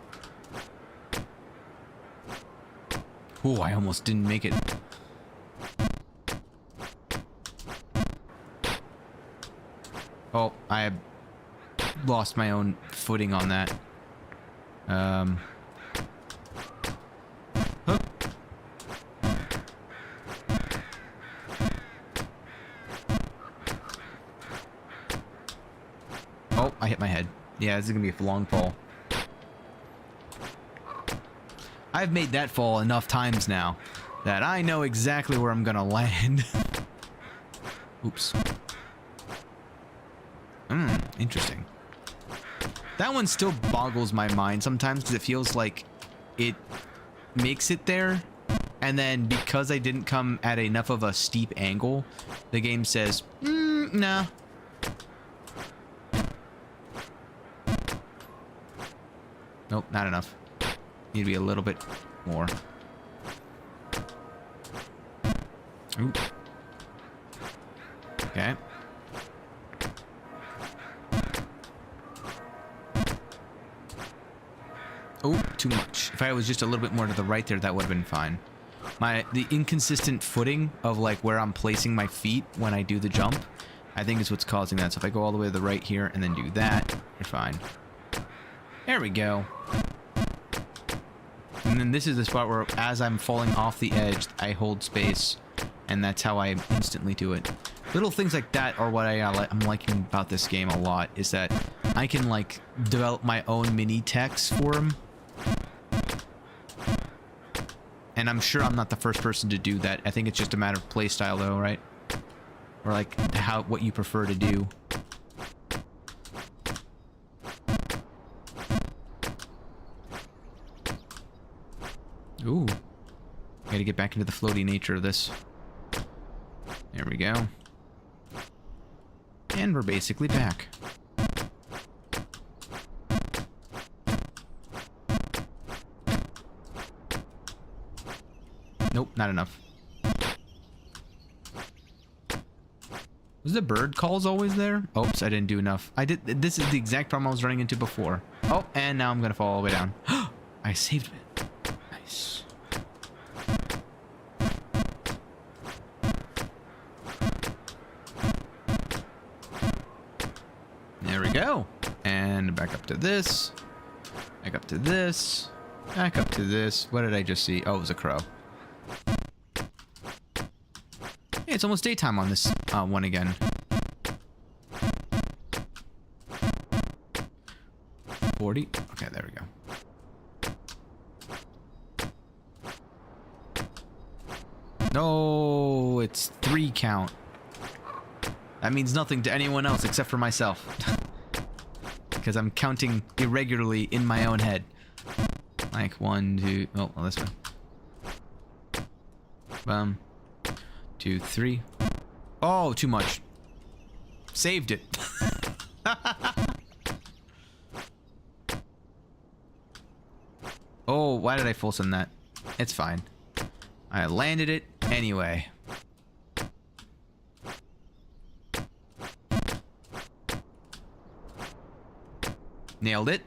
Oh, I almost didn't make it. Oh, I lost my own footing on that. Huh. Oh, I hit my head. Yeah, this is gonna be a long fall. I've made that fall enough times now that I know exactly where I'm gonna land. Oops. Interesting. That one still boggles my mind sometimes because it feels like it makes it there, and then because I didn't come at enough of a steep angle, the game says, nah. Nope, not enough. Need to be a little bit more. Ooh. Okay. Oh, too much. If I was just a little bit more to the right there, that would have been fine. the inconsistent footing of like where I'm placing my feet when I do the jump, I think is what's causing that. So if I go all the way to the right here and then do that, you're fine. There we go. And then this is the spot where as I'm falling off the edge, I hold space, and that's how I instantly do it. Little things like that are what I'm liking about this game a lot, is that I can like develop my own mini techs for him. And I'm sure I'm not the first person to do that. I think it's just a matter of playstyle though, right? Or like what you prefer to do. Ooh. Gotta get back into the floaty nature of this. There we go. And we're basically back. Nope, not enough. Was the bird calls always there? Oops, I didn't do enough. This is the exact problem I was running into before. Oh, and now I'm gonna fall all the way down. I saved it. Nice. There we go. And back up to this. Back up to this. Back up to this. What did I just see? Oh, it was a crow. Hey, it's almost daytime on this one again. 40. Okay, there we go. No, it's 3 count. That means nothing to anyone else except for myself. Because I'm counting irregularly in my own head. Like 1, 2, oh, well, this one. 2, 3. Oh, too much. Saved it. Oh, why did I full send that? It's fine. I landed it anyway. Nailed it.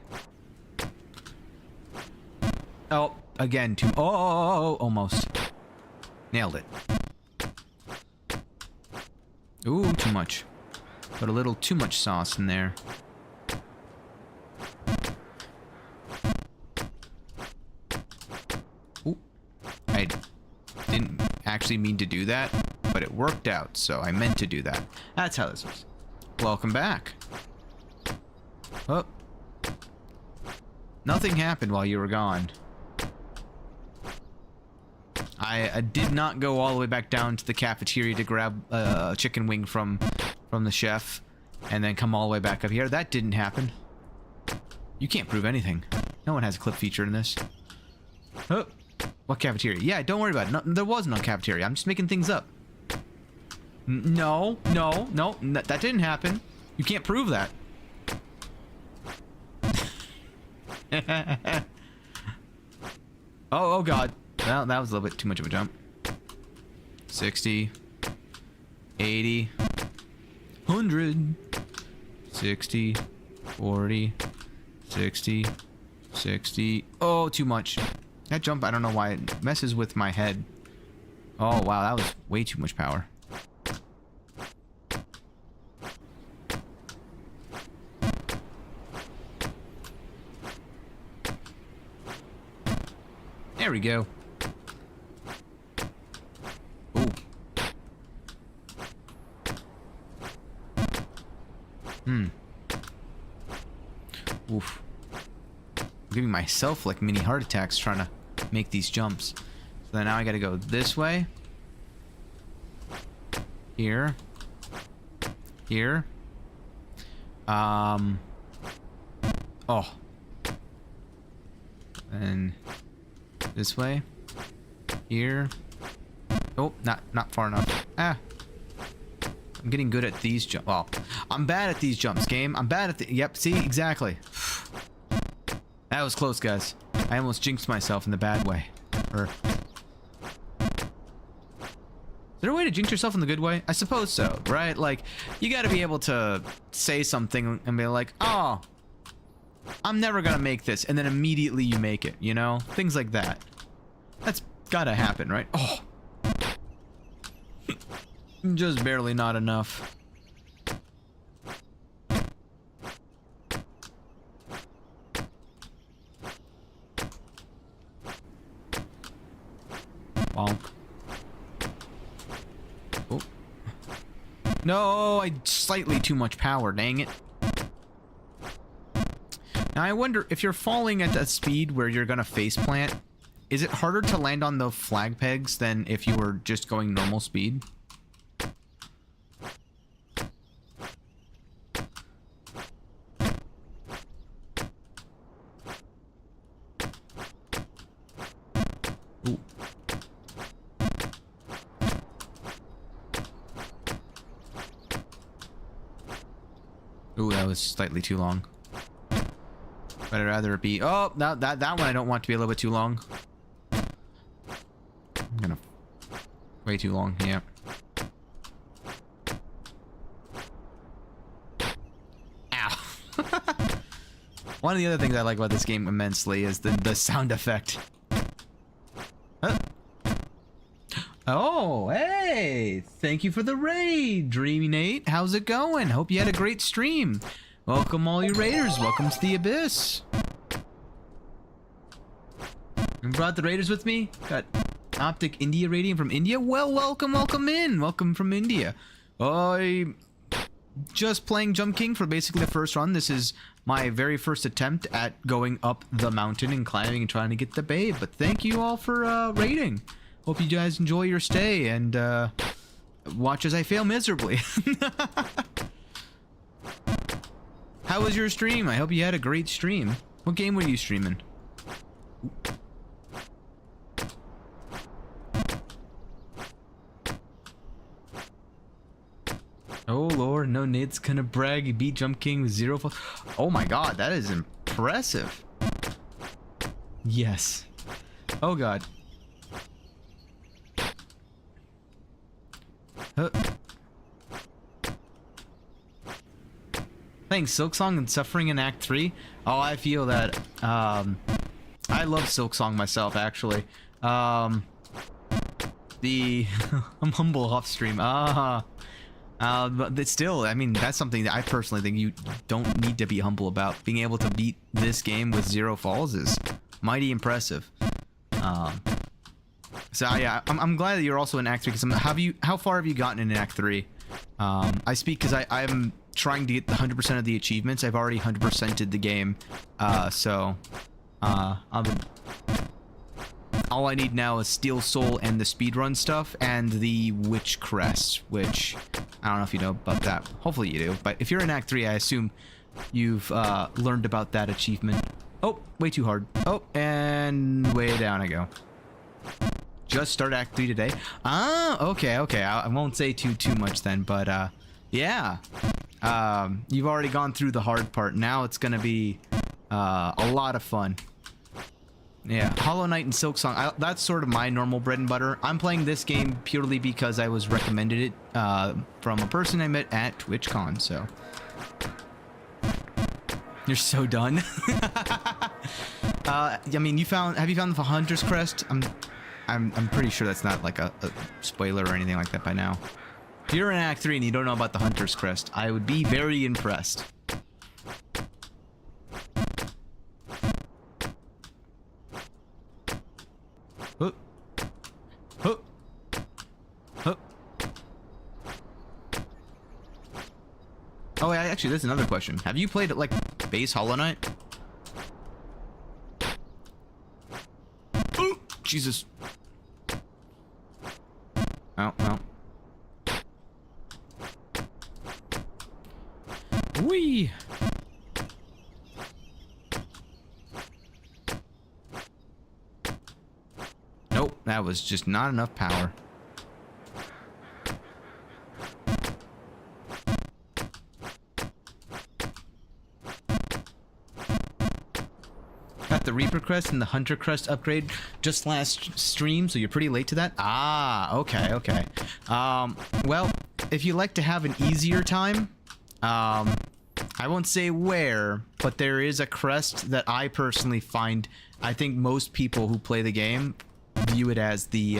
Oh, again, too. Oh, almost. Nailed it. Ooh, too much. Put a little too much sauce in there. Ooh. I didn't actually mean to do that, but it worked out, so I meant to do that. That's how this was. Welcome back. Oh. Nothing happened while you were gone. I did not go all the way back down to the cafeteria to grab a chicken wing from the chef and then come all the way back up here. That didn't happen. You can't prove anything. No one has a clip feature in this. Oh, what cafeteria? Yeah, don't worry about it. No, there was no cafeteria. I'm just making things up. No, that didn't happen. You can't prove that. Oh god. Well, that was a little bit too much of a jump. 60, 80, 100, 60, 40, 60, 60. Oh, too much. That jump, I don't know why it messes with my head. Oh, wow, that was way too much power. There we go. Ooh. Oof. I'm giving myself like mini heart attacks trying to make these jumps. So then now I gotta go this way. Here. Here. Oh. And this way. Here. Oh, not far enough. Ah. I'm getting good at these jumps. Well, I'm bad at these jumps, game. I'm bad at the... Yep, see? Exactly. That was close, guys. I almost jinxed myself in the bad way. Or... Is there a way to jinx yourself in the good way? I suppose so, right? Like, you gotta be able to say something and be like, oh, I'm never gonna make this, and then immediately you make it, you know? Things like that. That's Gotta happen, right? Oh. Just barely not enough. Bonk. Oh. No, I slightly too much power, dang it. Now I wonder if you're falling at that speed where you're gonna faceplant, is it harder to land on the flag pegs than if you were just going normal speed? Ooh. Ooh, that was slightly too long. But I'd rather it be... Oh, that one I don't want to be a little bit too long. I'm gonna... Way too long, yeah. Ow. One of the other things I like about this game immensely is the sound effect. Huh? Oh, hey! Thank you for the raid, Dreamy Nate. How's it going? Hope you had a great stream. Welcome all you raiders. Welcome to the Abyss. You brought the raiders with me? Got Optic India raiding from India? Well, welcome in. Welcome from India. I'm just playing Jump King for basically the first run. This is my very first attempt at going up the mountain and climbing and trying to get the babe. But thank you all for raiding. Hope you guys enjoy your stay and watch as I fail miserably. How was your stream? I hope you had a great stream. What game were you streaming? Oh lord, no Nate's gonna brag. He beat Jump King with 0 falls. Oh my god, that is impressive. Yes. Oh god. Thanks, Silksong and Suffering in Act 3. Oh, I feel that. I love Silksong myself, actually. I'm humble off stream. But still, I mean, that's something that I personally think you don't need to be humble about. Being able to beat this game with 0 falls is mighty impressive. So yeah, I'm glad that you're also in Act 3. Because how far have you gotten in Act 3? I speak because I'm trying to get the 100% of the achievements. I've already 100%ed the game, all I need now is Steel Soul and the speedrun stuff and the Witch Crest, which I don't know if you know about that. Hopefully you do. But if you're in Act 3, I assume you've learned about that achievement. Oh, way too hard. Oh, and way down I go. Just start Act 3 today. Ah, okay. I won't say too much then, but yeah. You've already gone through the hard part. Now it's gonna be a lot of fun. Yeah, Hollow Knight and Silksong, that's sort of my normal bread and butter. I'm playing this game purely because I was recommended it from a person I met at TwitchCon, so. You're so done. I mean, have you found the Hunter's Crest? I'm pretty sure that's not like a spoiler or anything like that by now. If you're in Act 3 and you don't know about the Hunter's Crest, I would be very impressed. Huh. Huh. Huh. Oh, actually, there's another question. Have you played like base Hollow Knight? Oh, Jesus. Oh, well. Whee! Nope, that was just not enough power. Got the Reaper Crest and the Hunter Crest upgrade just last stream, so you're pretty late to that? Ah, okay. Well, if you like to have an easier time, I won't say where, but there is a crest that I personally find, I think most people who play the game view it as the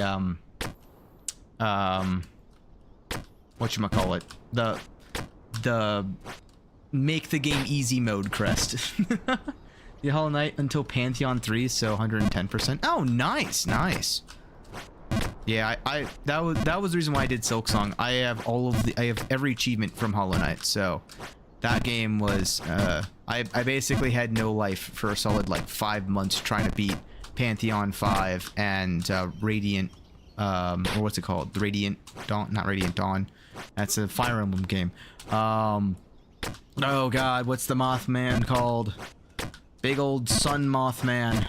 whatchamacallit, the make the game easy mode crest. The Hollow Knight until Pantheon 3, so 110%. Oh, nice, nice. Yeah, that was the reason why I did Silksong. I have every achievement from Hollow Knight, so that game was I basically had no life for a solid like 5 months trying to beat Pantheon 5 and Radiant, or what's it called? The Radiant Dawn, not Radiant Dawn. That's a Fire Emblem game. Oh god, what's the Mothman called? Big old sun Mothman.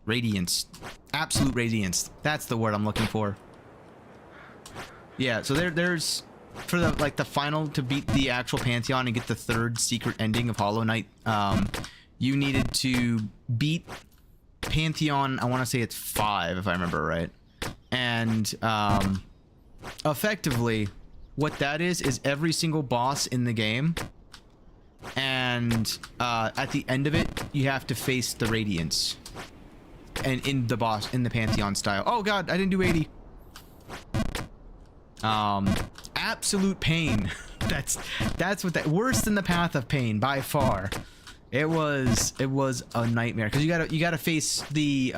Radiance. Absolute Radiance. That's the word I'm looking for. Yeah, so there's for the final to beat the actual Pantheon and get the third secret ending of Hollow Knight, you needed to beat Pantheon, I want to say it's 5 if I remember right. And effectively what that is every single boss in the game, and at the end of it you have to face the Radiance. And in the Pantheon style. Oh god, I didn't do 80. Absolute pain. That's what that, worse than the Path of Pain by far. It was a nightmare because you gotta face the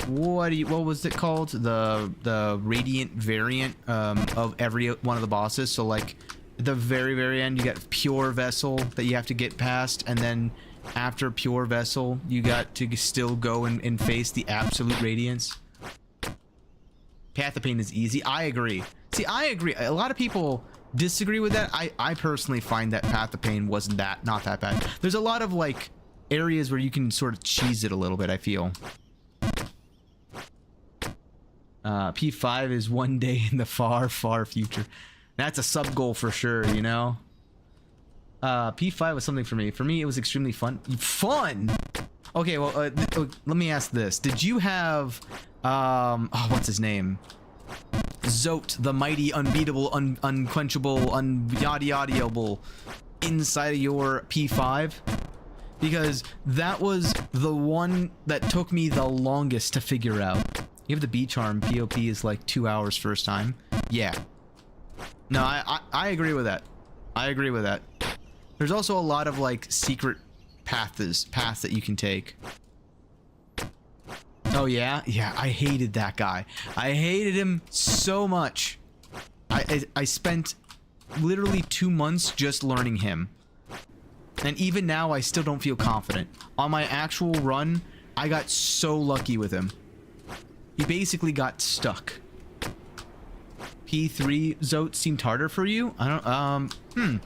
what was it called, the Radiant variant of every one of the bosses. So like the very end you get Pure Vessel that you have to get past, and then after Pure Vessel you got to still go and face the Absolute Radiance. Path of Pain is easy. I agree. See, I agree. A lot of people disagree with that. I personally find that Path of Pain wasn't not that bad. There's a lot of like areas where you can sort of cheese it a little bit, I feel. P5 is one day in the far future. That's a sub goal for sure, you know. P5 was something for me. For me, it was extremely fun. Fun. Okay, well, let me ask this: did you have, oh, what's his name? Zote, the mighty, unbeatable, unquenchable, yada inside of your P5? Because that was the one that took me the longest to figure out. You have the B charm. POP is like 2 hours first time. Yeah. No, I agree with that. I agree with that. There's also a lot of like secret paths that you can take. Oh yeah? Yeah, I hated that guy. I hated him so much. I spent literally 2 months just learning him. And even now I still don't feel confident. On my actual run, I got so lucky with him. He basically got stuck. P3 Zote seemed harder for you? I don't,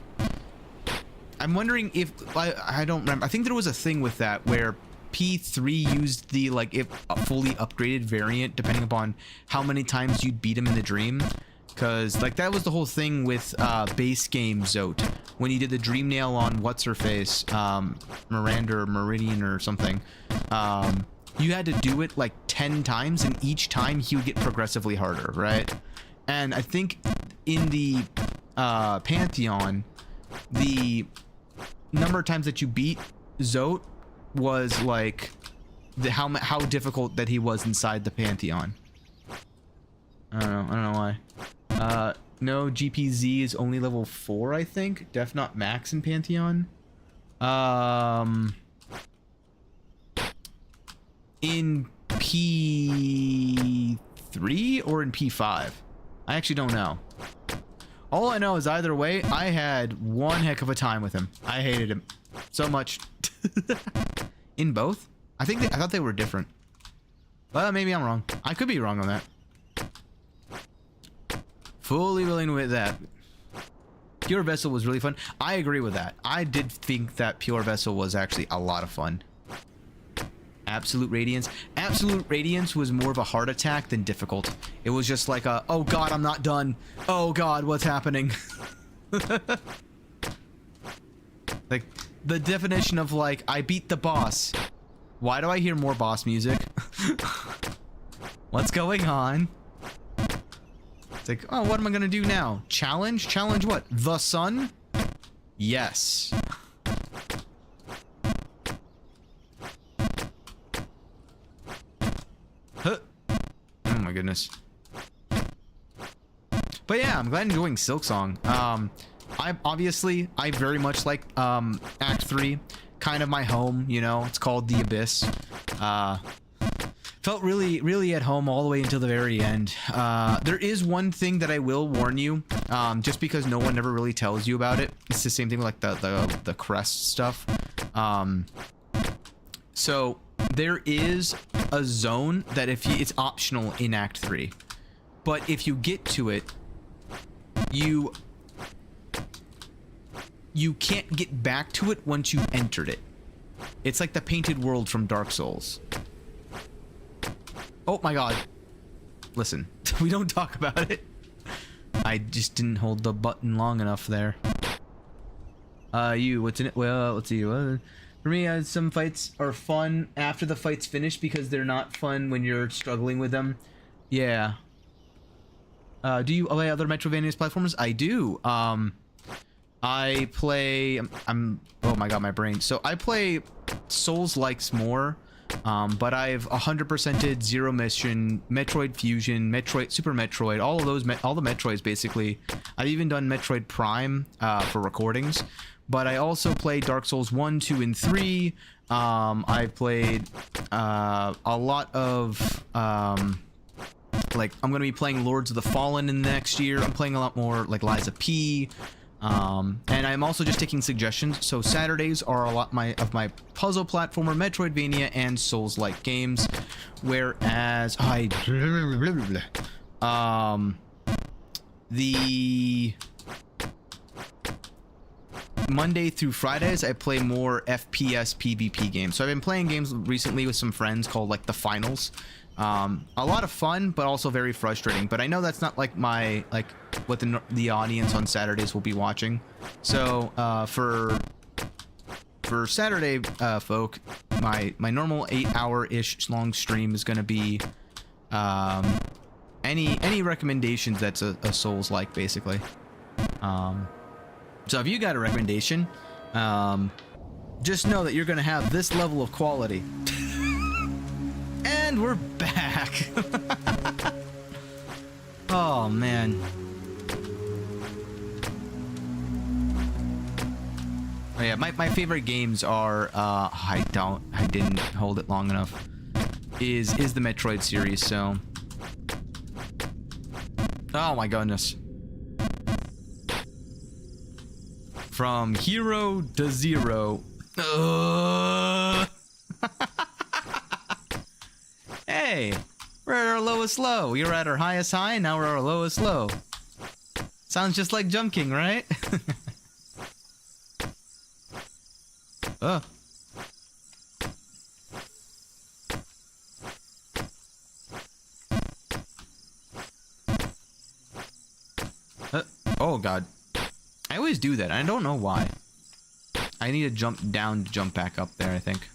I'm wondering if, I don't remember. I think there was a thing with that where P3 used the, like, if a fully upgraded variant depending upon how many times you'd beat him in the dream. Because, like, that was the whole thing with base game Zote. When you did the dream nail on what's-her-face, Miranda or Meridian or something, you had to do it, like, 10 times, and each time he would get progressively harder, right? And I think in the Pantheon, the number of times that you beat Zote was like how difficult that he was inside the Pantheon. I don't know why. No, GPZ is only level 4, I think. Def not max in Pantheon. In P3 or in P5? I actually don't know. All I know is either way, I had one heck of a time with him. I hated him so much. In both? I thought they were different. Well, maybe I'm wrong. I could be wrong on that. Fully willing with that. Pure Vessel was really fun. I agree with that. I did think that Pure Vessel was actually a lot of fun. Absolute Radiance. Absolute Radiance was more of a heart attack than difficult. It was just like a, oh god, I'm not done. Oh god, what's happening? Like, the definition of like, I beat the boss. Why do I hear more boss music? What's going on? It's like, oh, what am I gonna do now? Challenge? Challenge what? The sun? Yes. goodness. But yeah, I'm glad you're enjoying Silksong. I very much like Act 3. Kind of my home, you know. It's called The Abyss. Felt really at home all the way until the very end. There is one thing that I will warn you, just because no one ever really tells you about it. It's the same thing like the crest stuff. So there is a zone that it's optional in Act 3, but if you get to it, you can't get back to it once you've entered it. It's like the painted world from Dark Souls. Oh my god. Listen, we don't talk about it. I just didn't hold the button long enough there. What's in it? Well, let's see. For me, some fights are fun after the fight's finished because they're not fun when you're struggling with them. Yeah. Do you play other Metroidvania platformers? I do. I play... oh my god, my brain. So I play Souls-likes more. But I've 100%ed Zero Mission, Metroid Fusion, Super Metroid, all of those, all the Metroids basically. I've even done Metroid Prime for recordings. But I also play Dark Souls 1, 2, and 3. I've played a lot of like I'm gonna be playing Lords of the Fallen in the next year. I'm playing a lot more like Lies of P. And I'm also just taking suggestions. So Saturdays are a lot of my puzzle platformer, Metroidvania, and Souls-like games. Whereas the Monday through Fridays, I play more FPS PvP games. So I've been playing games recently with some friends called like the Finals. A lot of fun, but also very frustrating. But I know that's not like what the audience on Saturdays will be watching. So for Saturday folk, my normal 8-hour-ish long stream is going to be any recommendations that's a Souls-like basically. So if you got a recommendation, just know that you're going to have this level of quality. And we're back. Oh man. Oh yeah, my favorite games are I didn't hold it long enough. Is the Metroid series, so. Oh my goodness. From hero to zero. Hey, we're at our lowest low. We were at our highest high, now we're at our lowest low. Sounds just like Jump King, right? Oh god. I always do that. I don't know why. I need to jump down to jump back up there, I think.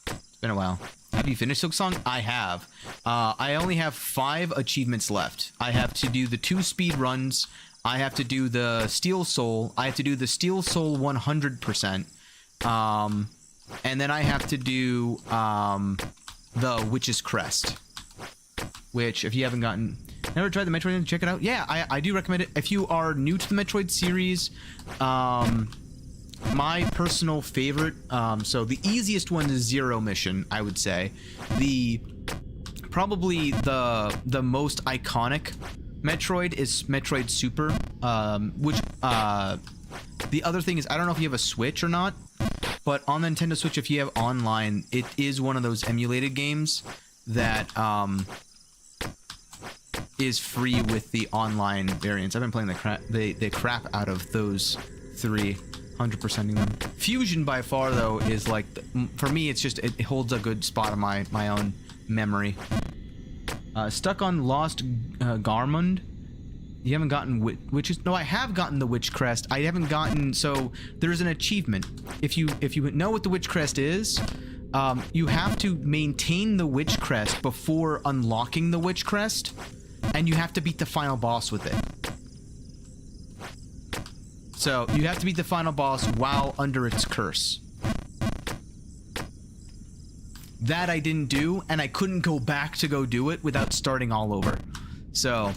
It's been a while. Have you finished Silksong? I have. I only have 5 achievements left. I have to do the 2 speed runs. I have to do the Steel Soul. I have to do the Steel Soul 100%. And then I have to do the Witch's Crest. Which, if you haven't never tried the Metroid, check it out. Yeah, I do recommend it. If you are new to the Metroid series, my personal favorite, so the easiest one is Zero Mission, I would say. Probably the most iconic Metroid is Metroid Super, which, the other thing is, I don't know if you have a Switch or not, but on the Nintendo Switch, if you have online, it is one of those emulated games that, is free with the online variants. I've been playing the crap out of those 3, 100%ing them. Fusion by far though is like for me it's just it holds a good spot in my own memory. Stuck on Lost Garmund. You haven't gotten no, I have gotten the Witch Crest. I haven't gotten, so there's an achievement. If you know what the Witch Crest is, you have to maintain the Witch Crest before unlocking the Witch Crest. And you have to beat the final boss with it. So, you have to beat the final boss while under its curse. that I didn't do, and I couldn't go back to go do it without starting all over. So,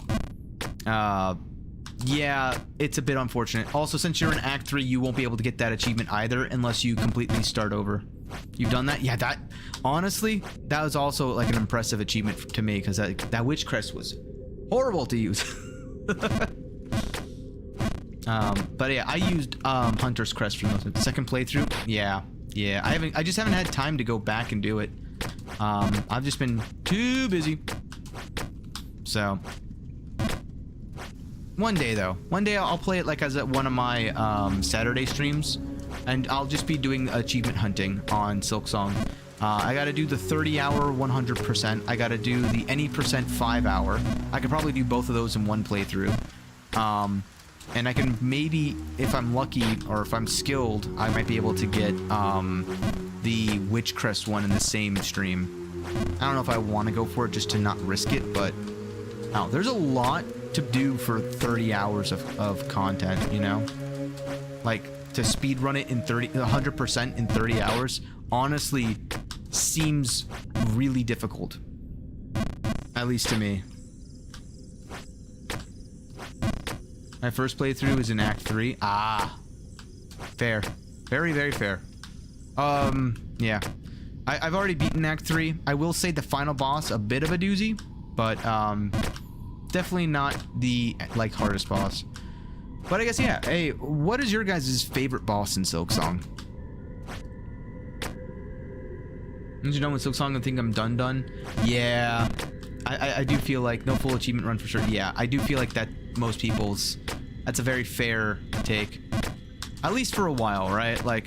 yeah, it's a bit unfortunate. Also, since you're in Act 3, you won't be able to get that achievement either unless you completely start over. You've done that? Yeah, that... Honestly, that was also like an impressive achievement to me, because that witch crest was horrible to use. But yeah, I used Hunter's Crest for the second playthrough. Yeah, I just haven't had time to go back and do it. I've just been too busy. So one day I'll play it like as one of my Saturday streams, and I'll just be doing achievement hunting on Silksong. I gotta do the 30-hour 100%. I gotta do the any percent 5-hour. I could probably do both of those in one playthrough. And I can maybe, if I'm lucky or if I'm skilled, I might be able to get the Witch Crest one in the same stream. I don't know if I want to go for it just to not risk it, but there's a lot to do for 30 hours of content, you know? Like, to speedrun it in 100% in 30 hours, honestly, seems really difficult. At least to me. My first playthrough is in Act 3. Ah. Fair. Very, very fair. Yeah. I've already beaten Act 3. I will say the final boss, a bit of a doozy, but, definitely not the, like, hardest boss. But I guess, yeah. Hey, what is your guys' favorite boss in Silksong? Did you know with Silksong I think I'm done? Yeah. I do feel like no full achievement run for sure. Yeah, I do feel like that most people's... That's a very fair take. At least for a while, right? Like,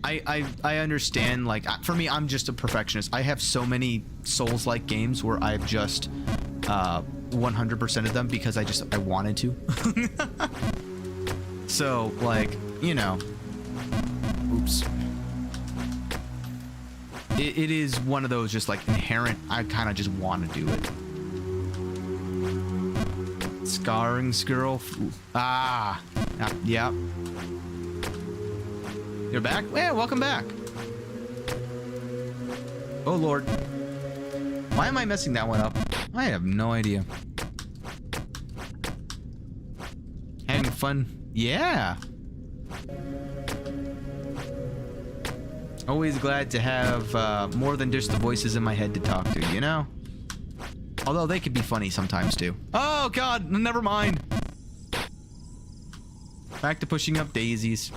I understand, like, for me, I'm just a perfectionist. I have so many Souls-like games where I've just 100% of them because I wanted to. So, like, you know. Oops. It is one of those just, like, inherent, I kind of just want to do it. Scarring Skirl. Ah. Yeah. You're back? Yeah, welcome back. Oh, Lord. Why am I messing that one up? I have no idea. Having fun? Yeah. Always glad to have more than just the voices in my head to talk to, you know? Although they could be funny sometimes too. Oh god, never mind. Back to pushing up daisies.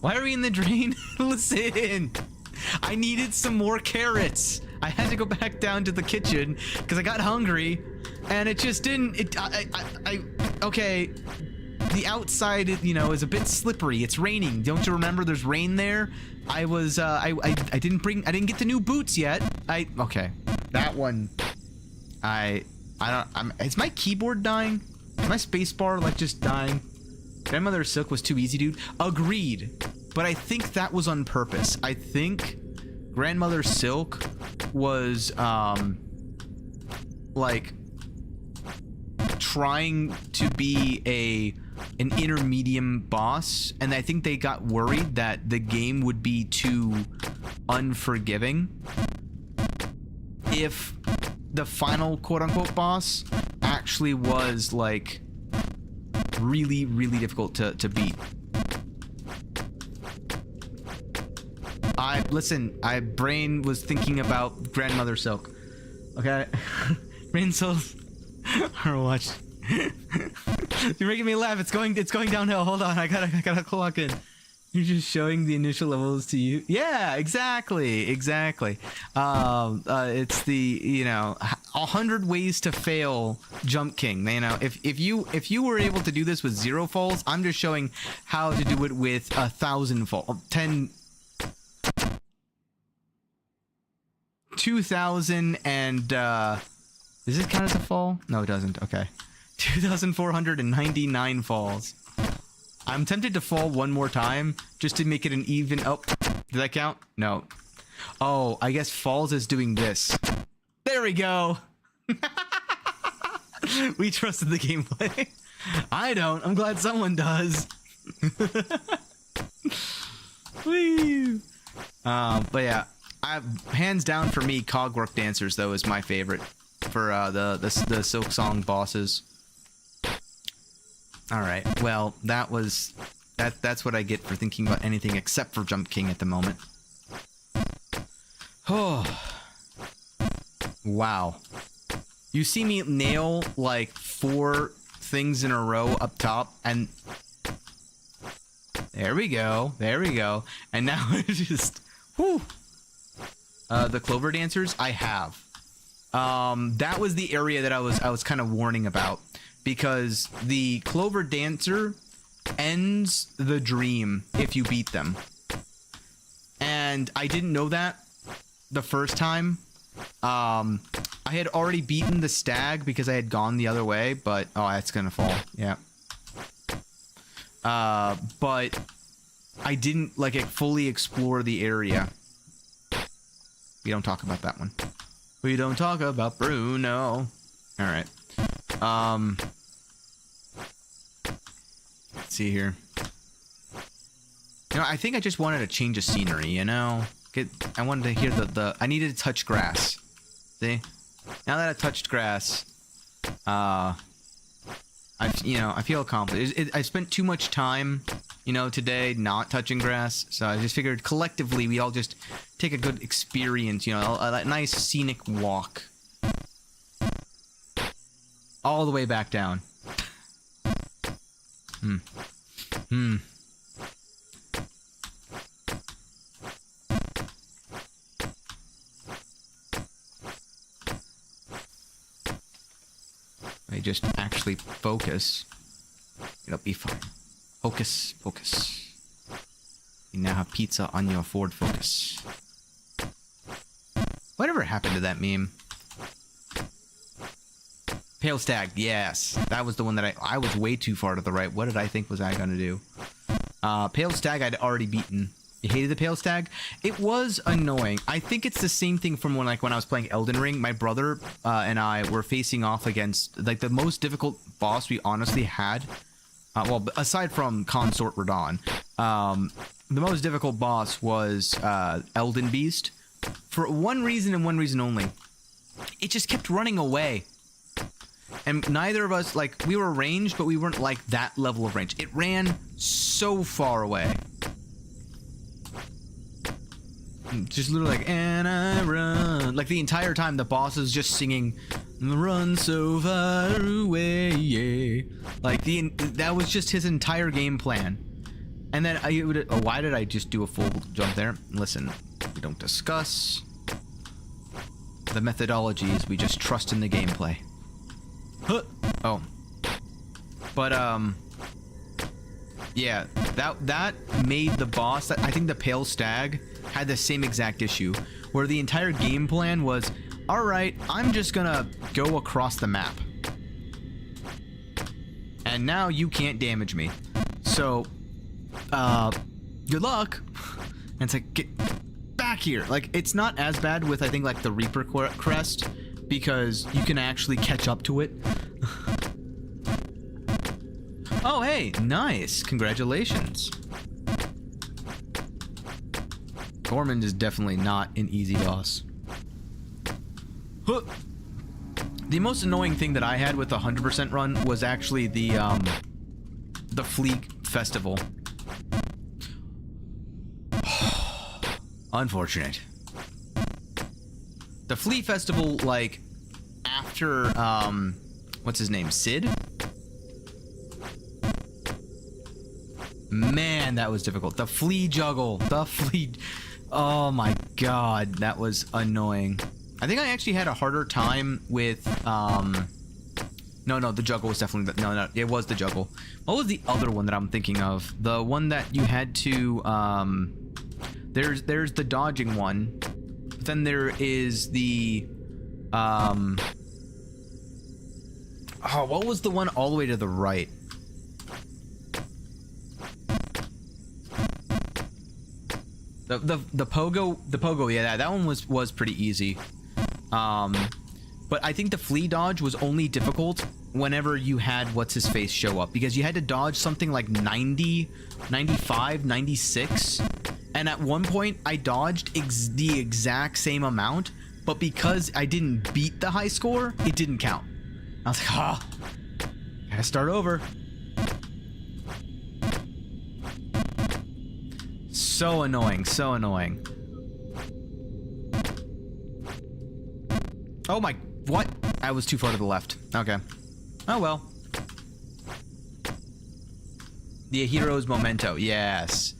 Why are we in the drain? Listen, I needed some more carrots. I had to go back down to the kitchen because I got hungry, and it just didn't. Okay. The outside, you know, is a bit slippery. It's raining. Don't you remember? There's rain there. I didn't get the new boots yet. Okay. That one. Is my keyboard dying? Is my spacebar like just dying? Grandmother Silk was too easy, dude. Agreed. But I think that was on purpose. I think Grandmother Silk was, like, trying to be an intermediate boss, and I think they got worried that the game would be too unforgiving if the final quote-unquote boss actually was like really, really difficult to beat. My brain was thinking about Grandmother Silk. Okay? Brain cells are watching. You're making me laugh. It's going downhill. Hold on. I gotta clock in. You're just showing the initial levels to you. Yeah, exactly. It's the, you know, 100 ways to fail Jump King. You know, if you were able to do this with 0 falls, I'm just showing how to do it with 1,000 falls. 2,000 and does this count as a fall? No, it doesn't. Okay. 2,499 falls. I'm tempted to fall one more time just to make it an even. Oh, did that count? No. Oh, I guess falls is doing this. There we go. We trusted the gameplay. I don't. I'm glad someone does. Whee. But yeah, hands down for me, Cogwork Dancers though is my favorite for the Silk Song bosses. All right, well that's what I get for thinking about anything except for Jump King at the moment. Oh, wow! You see me nail like 4 things in a row up top, and there we go, and now it's just whoo. The Clover Dancers, I have. That was the area that I was kind of warning about, because the Clover Dancer ends the dream if you beat them, and I didn't know that the first time. I had already beaten the stag because I had gone the other way, but oh, that's gonna fall. Yeah. But I didn't like fully explore the area. We don't talk about that one. We don't talk about Bruno. All right. Let's see here. You know, I think I just wanted a change of scenery. You know, I wanted to hear I needed to touch grass. See, now that I touched grass, I feel accomplished. I spent too much time, today not touching grass, so I just figured collectively we all just take a good experience, a nice scenic walk all the way back down. I just actually focus. It'll be fine. Focus, focus. You now have pizza on your Ford Focus. Whatever happened to that meme? Pale Stag, yes. That was the one that I was way too far to the right. What did I think was I gonna do? Pale Stag I'd already beaten. You hated the Pale Stag? It was annoying. I think it's the same thing from when I was playing Elden Ring. My brother and I were facing off against like the most difficult boss we honestly had. Well, aside from Consort Radon, the most difficult boss was Elden Beast. For one reason and one reason only. It just kept running away. And neither of us, like, we were ranged, but we weren't like that level of range. It ran so far away. Just literally like, and I run. Like the entire time the boss is just singing, run so far away, yeah. Like that was just his entire game plan. And then why did I just do a full jump there? Listen, we don't discuss the methodologies, we just trust in the gameplay. Huh. Oh. But yeah, that made the boss, I think the Pale Stag had the same exact issue, where the entire game plan was, alright, I'm just gonna go across the map. And now you can't damage me. So, good luck. And it's like, get back here. Like, it's not as bad with, I think, like, the Reaper Crest, because you can actually catch up to it. Oh, hey, nice. Congratulations. Gorman is definitely not an easy boss. Huh. The most annoying thing that I had with the 100% run was actually the Flea Festival. Unfortunate. The Flea Festival, like, after, what's his name? Sid? Man, that was difficult. The Flea Juggle. The Flea... Oh my god, that was annoying. I think I actually had a harder time with, No, the Juggle was definitely... No, it was the Juggle. What was the other one that I'm thinking of? The one that you had to, There's the dodging one. But then there is the, Oh, what was the one all the way to the right? The pogo, yeah, that one was pretty easy. But I think the flea dodge was only difficult whenever you had what's-his-face show up, because you had to dodge something like 90, 95, 96, and at one point I dodged the exact same amount, but because I didn't beat the high score, it didn't count. I was like, gotta start over. So annoying, so annoying. Oh my, what? I was too far to the left. Okay. Oh well. The hero's memento, yes.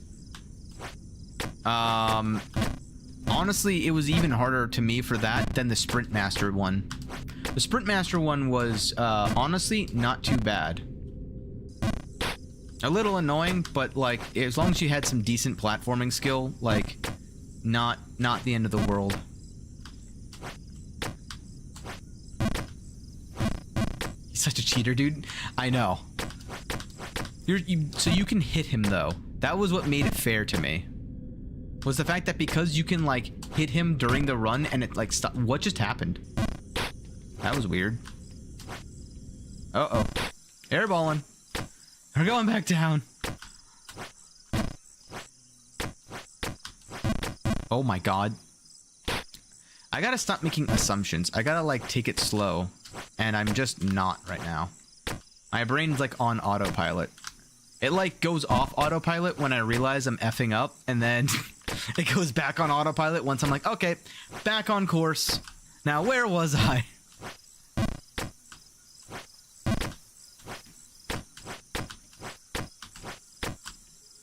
Honestly, it was even harder to me for that than the Sprint Master one. The Sprint Master one was, honestly, not too bad. A little annoying, but, like, as long as you had some decent platforming skill, like, not the end of the world. He's such a cheater, dude. I know. So you can hit him, though. That was what made it fair to me. Was the fact that because you can, like, hit him during the run and it, like, stop. What just happened? That was weird. Uh-oh. Airballing. We're going back down. Oh my god. I gotta stop making assumptions. I gotta, like, take it slow. And I'm just not right now. My brain's, like, on autopilot. It, like, goes off autopilot when I realize I'm effing up, and then it goes back on autopilot once I'm like, okay, back on course. Now, where was I?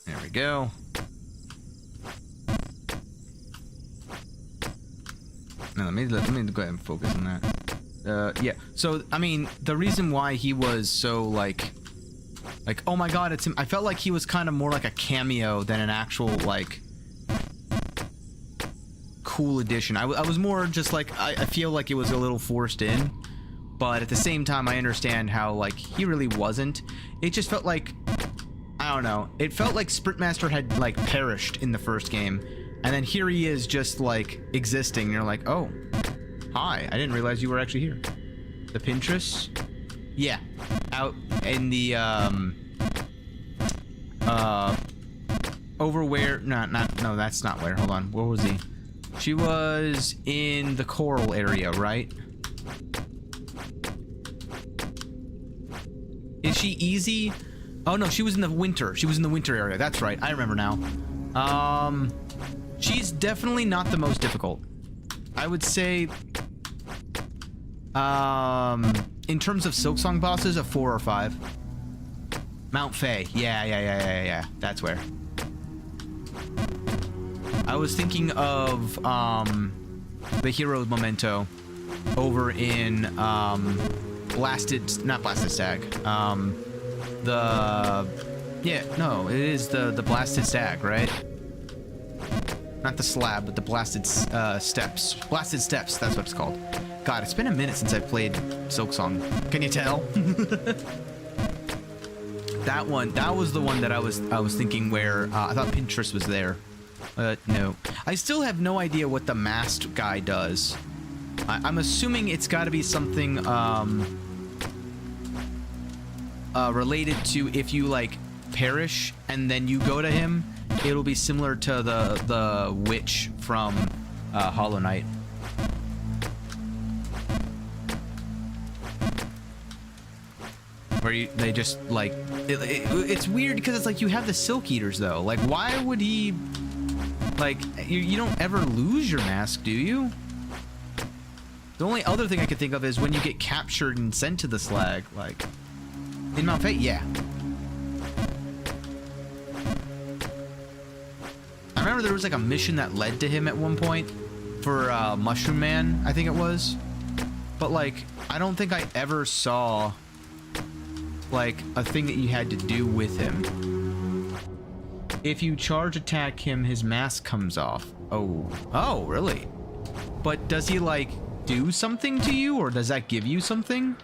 There we go. Now, let me go ahead and focus on that. Yeah, so, I mean, the reason why he was so, like, oh my god, it's him. I felt like he was kind of more like a cameo than an actual, like, cool addition. I was more just like, I feel like it was a little forced in, but at the same time, I understand how, like, he really wasn't. It just felt like, I don't know, it felt like Sprint Master had, like, perished in the first game, and then here he is just, like, existing, and you're like, oh, hi, I didn't realize you were actually here. The Pinterest? Yeah, out in the, over where, no, that's not where, hold on, where was he? She was in the coral area, right? Is she easy? Oh no, she was in the winter. She was in the winter area. That's right. I remember now. She's definitely not the most difficult. I would say, in terms of Silksong bosses, a 4 or 5. Mount Fae. Yeah. That's where. I was thinking of, the hero's memento over in, not Blasted Stag. It is the Blasted Stag, right? Not the slab, but the Blasted Steps. Blasted Steps, that's what it's called. God, it's been a minute since I played Silksong. Can you tell? That was the one that I was thinking where I thought Pinterest was there. No. I still have no idea what the masked guy does. I'm assuming it's got to be something related to if you, like, perish and then you go to him, it'll be similar to the witch from Hollow Knight. Where they just, like, it's weird because it's like you have the Silk Eaters though. Like, why would he, like, you don't ever lose your mask, do you? The only other thing I could think of is when you get captured and sent to the slag, like, in Mount Fae, yeah. I remember there was, like, a mission that led to him at one point for Mushroom Man, I think it was. But, like, I don't think I ever saw, like, a thing that you had to do with him. If you charge attack him, his mask comes off. Oh, really? But does he, like, do something to you, or does that give you something?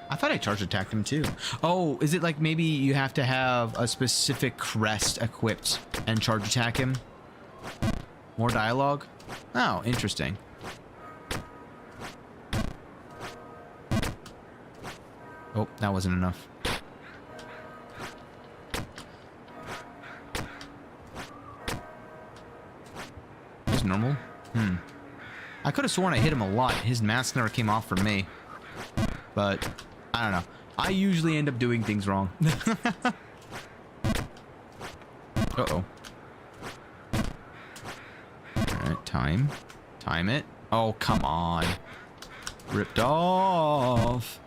I thought I charge attacked him too. Oh, is it like maybe you have to have a specific crest equipped and charge attack him? More dialogue? Oh, interesting. Oh, that wasn't enough. Is normal? I could have sworn I hit him a lot. His mask never came off for me. But, I don't know. I usually end up doing things wrong. Uh-oh. Alright, time. Time it. Oh, come on. Ripped off.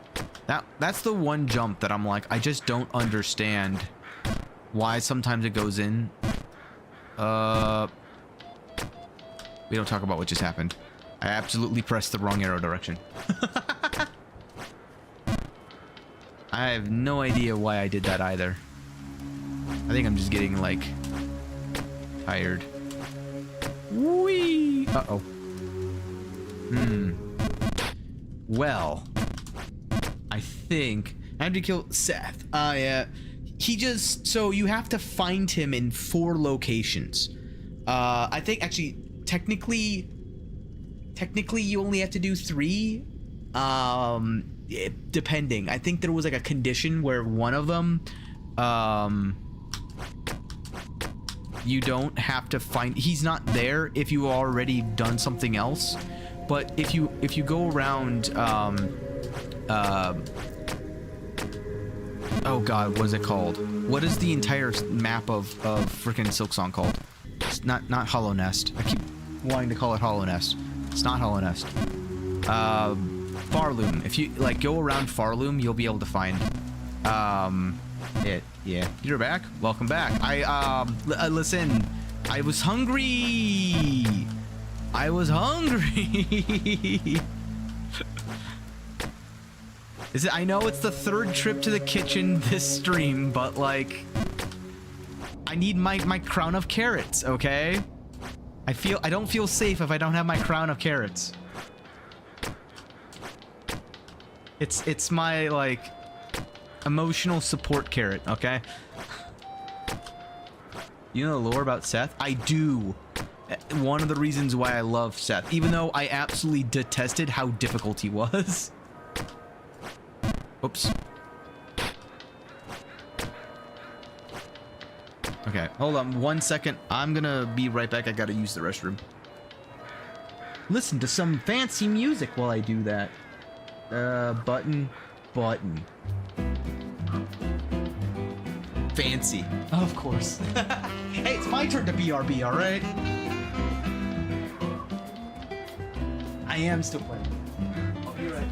That's the one jump that I'm like, I just don't understand why sometimes it goes in. We don't talk about what just happened. I absolutely pressed the wrong arrow direction. I have no idea why I did that either. I think I'm just getting, like, tired. Whee! Uh-oh. Well, I think I have to kill Seth. Yeah. He just, so you have to find him in 4 locations. I think actually, technically you only have to do 3. Depending. I think there was like a condition where one of them, you don't have to find, he's not there if you already done something else. But if you go around, oh god, what is it called? What is the entire map of freaking Silksong called? It's not Hollow Nest. I keep wanting to call it Hollow Nest. It's not Hollow Nest. Farloom. If you like go around Farloom, you'll be able to find it. Yeah. You're back. Welcome back. Listen. I was hungry. I was hungry. Is it? I know it's the 3rd trip to the kitchen this stream, but like, I need my crown of carrots. Okay. I don't feel safe if I don't have my crown of carrots. It's my like emotional support carrot. Okay. You know the lore about Seth? I do. One of the reasons why I love Seth, even though I absolutely detested how difficult he was. Oops. Okay, hold on 1 second. I'm gonna be right back. I gotta use the restroom. Listen to some fancy music while I do that. Button. Fancy. Of course. Hey, it's my turn to BRB, alright? I am still playing. I'll be right.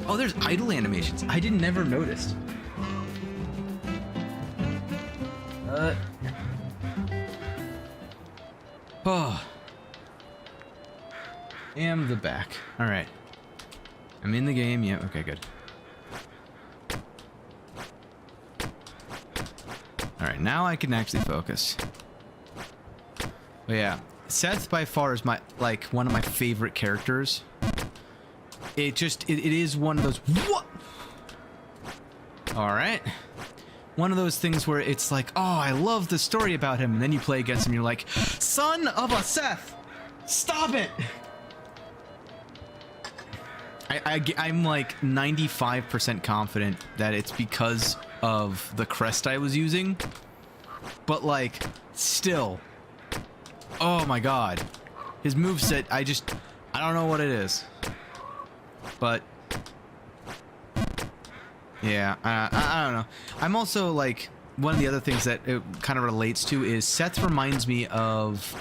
Oh, there's idle animations. I didn't never noticed. Oh. Am the back. All right. I'm in the game. Yeah. Okay, good. Alright, now I can actually focus. But yeah, Seth by far is my, like, one of my favorite characters. It is one of those... What? Alright. One of those things where it's like, oh, I love the story about him. And then you play against him and you're like, son of a Seth! Stop it! I'm like 95% confident that it's because of the crest I was using. But like, still. Oh my god. His moveset, I don't know what it is. But yeah, I don't know. I'm also like, one of the other things that it kind of relates to is Seth reminds me of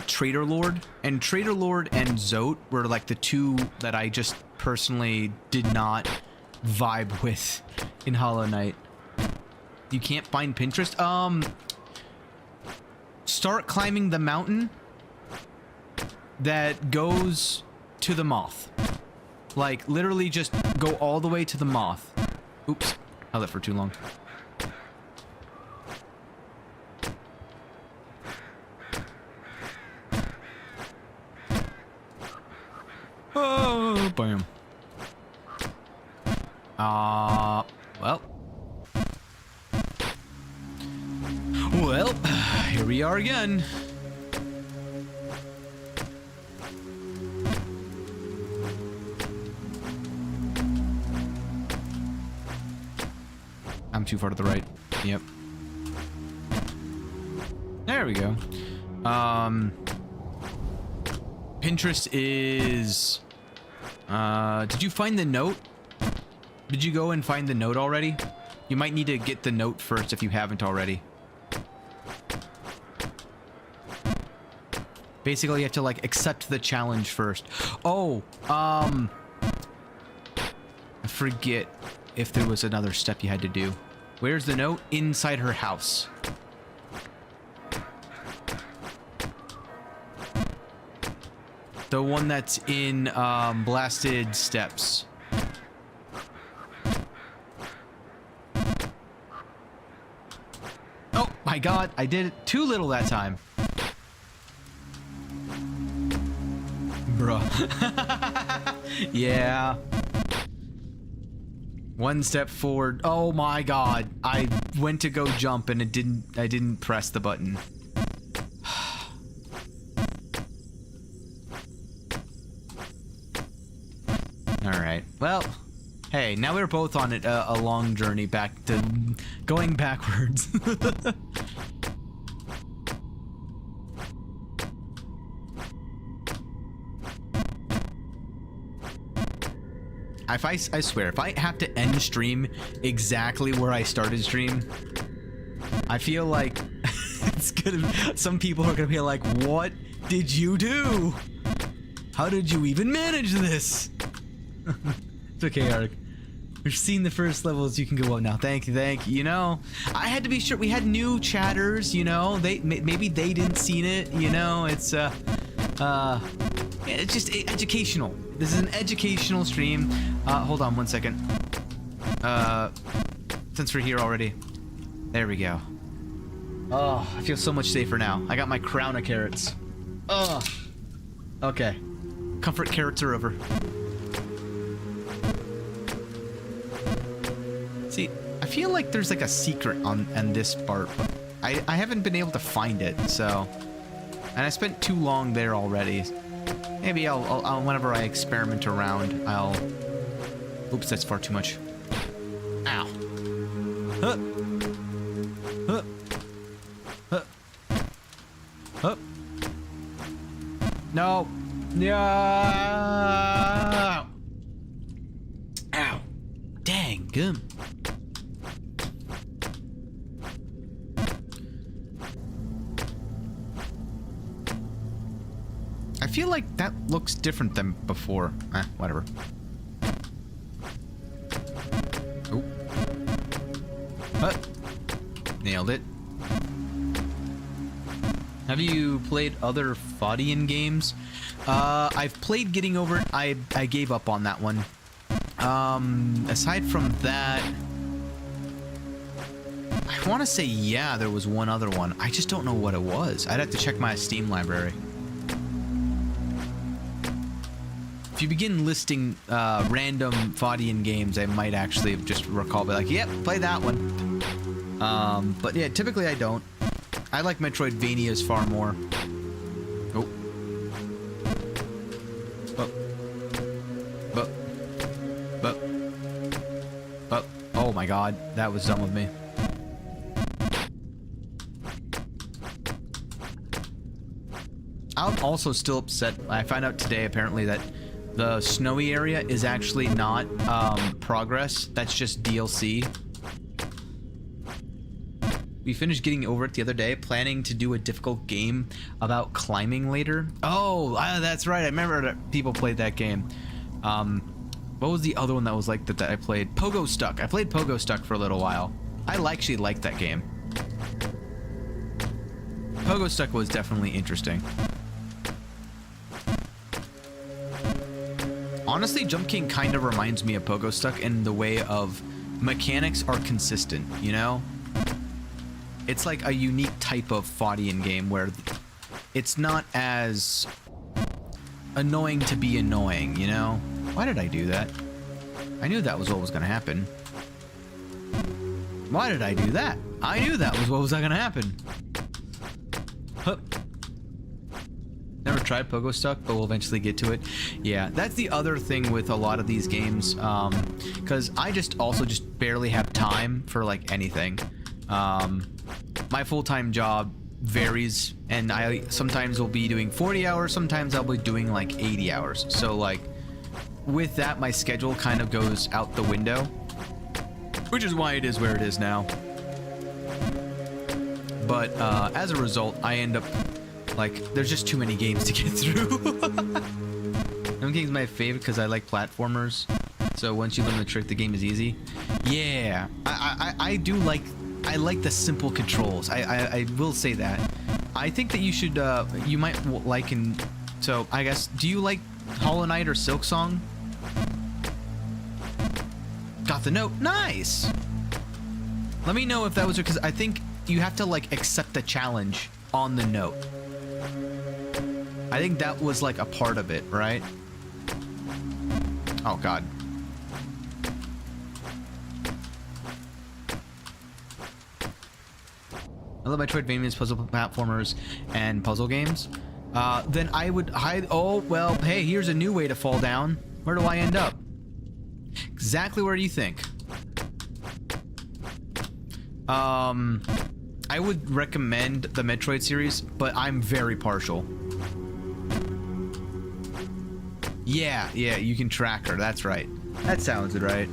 Trader Lord, and Trader Lord and Zote were like the two that I just personally did not vibe with in Hollow Knight. You can't find Pinterest? Start climbing the mountain that goes to the moth. Like, literally just go all the way to the moth. Oops. Held it for too long. Oh, bam. Well. Well, here we are again. I'm too far to the right. Yep. There we go. Pinterest is... did you find the note? Did you go and find the note already? You might need to get the note first if you haven't already. Basically, you have to, like, accept the challenge first. Oh, I forget if there was another step you had to do. Where's the note? Inside her house. The one that's in, Blasted Steps. Oh, my God. I did it too little that time. Bruh. Yeah. One step forward. Oh my god. I went to go jump and I didn't press the button. Alright. Well, hey, now we're both on a long journey back to going backwards. I swear, if I have to end stream exactly where I started stream, I feel like it's gonna. Some people are gonna be like, "What did you do? How did you even manage this?" It's okay, Ark. We've seen the first levels. You can go on now. Thank you, thank you. You know, I had to be sure. We had new chatters. You know, maybe they didn't seen it. You know, it's just educational. This is an educational stream. Hold on one second. Since we're here already. There we go. Oh, I feel so much safer now. I got my crown of carrots. Oh. Okay. Comfort carrots are over. See, I feel like there's like a secret on this part, but I haven't been able to find it, so... And I spent too long there already. Maybe I'll whenever I experiment around, I'll... Oops, that's far too much. Ow. Huh. Huh. Huh. Huh. No. No. Ow. Dang, gum. I feel like that looks different than before. Whatever. Oh. Nailed it. Have you played other Fodian games? I've played Getting Over It. I gave up on that one. Aside from that... I want to say, yeah, there was one other one. I just don't know what it was. I'd have to check my Steam library. If you begin listing random Faudian games, I might actually just recall, be like, yep, play that one. But yeah, typically I don't. I like Metroidvanias far more. Oh. Oh my god, that was dumb of me. I'm also still upset. I found out today, apparently, that the snowy area is actually not progress. That's just DLC. We finished getting over it the other day, planning to do a difficult game about climbing later. Oh, that's right. I remember that people played that game. What was the other one that was like that I played? Pogo Stuck. I played Pogo Stuck for a little while. I actually liked that game. Pogo Stuck was definitely interesting. Honestly, Jump King kind of reminds me of Pogo Stuck in the way of mechanics are consistent, you know? It's like a unique type of Faudian game where it's not as annoying to be annoying, you know? Why did I do that? I knew that was what was going to happen. Why did I do that? I knew that was what was going to happen. Huh. Never tried Pogo Stuck, but we'll eventually get to it. Yeah, that's the other thing with a lot of these games, because I just barely have time for like anything. My full-time job varies, and I sometimes will be doing 40 hours, sometimes I'll be doing like 80 hours. So like with that, my schedule kind of goes out the window, which is why it is where it is now. But as a result, I end up like, there's just too many games to get through. Jump King's my favorite because I like platformers. So once you learn the trick, the game is easy. Yeah, I do like, I like the simple controls. I will say that. I think that you should, you might like, so I guess, do you like Hollow Knight or Silksong? Got the note. Nice. Let me know if that was, because I think you have to like accept the challenge on the note. I think that was like a part of it, right? Oh god. I love Metroidvanias, puzzle platformers, and puzzle games. Then I would hide. Oh well, hey, here's a new way to fall down. Where do I end up? Exactly where do you think? I would recommend the Metroid series, but I'm very partial. Yeah, you can track her. That's right. That sounds right.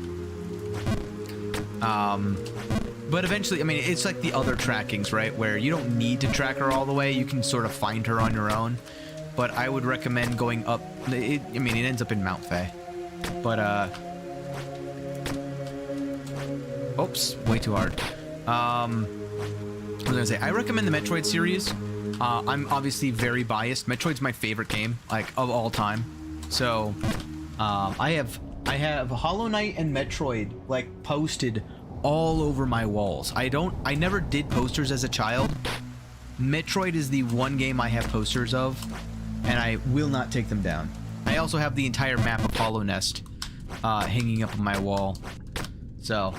But eventually, I mean, it's like the other trackings, right? Where you don't need to track her all the way. You can sort of find her on your own. But I would recommend going up. I mean, it ends up in Mount Faye. But, oops, way too hard. I was gonna say, I recommend the Metroid series. I'm obviously very biased. Metroid's my favorite game, like, of all time. So, I have Hollow Knight and Metroid, like, posted all over my walls. I never did posters as a child. Metroid is the one game I have posters of, and I will not take them down. I also have the entire map of Hollow Nest hanging up on my wall. So,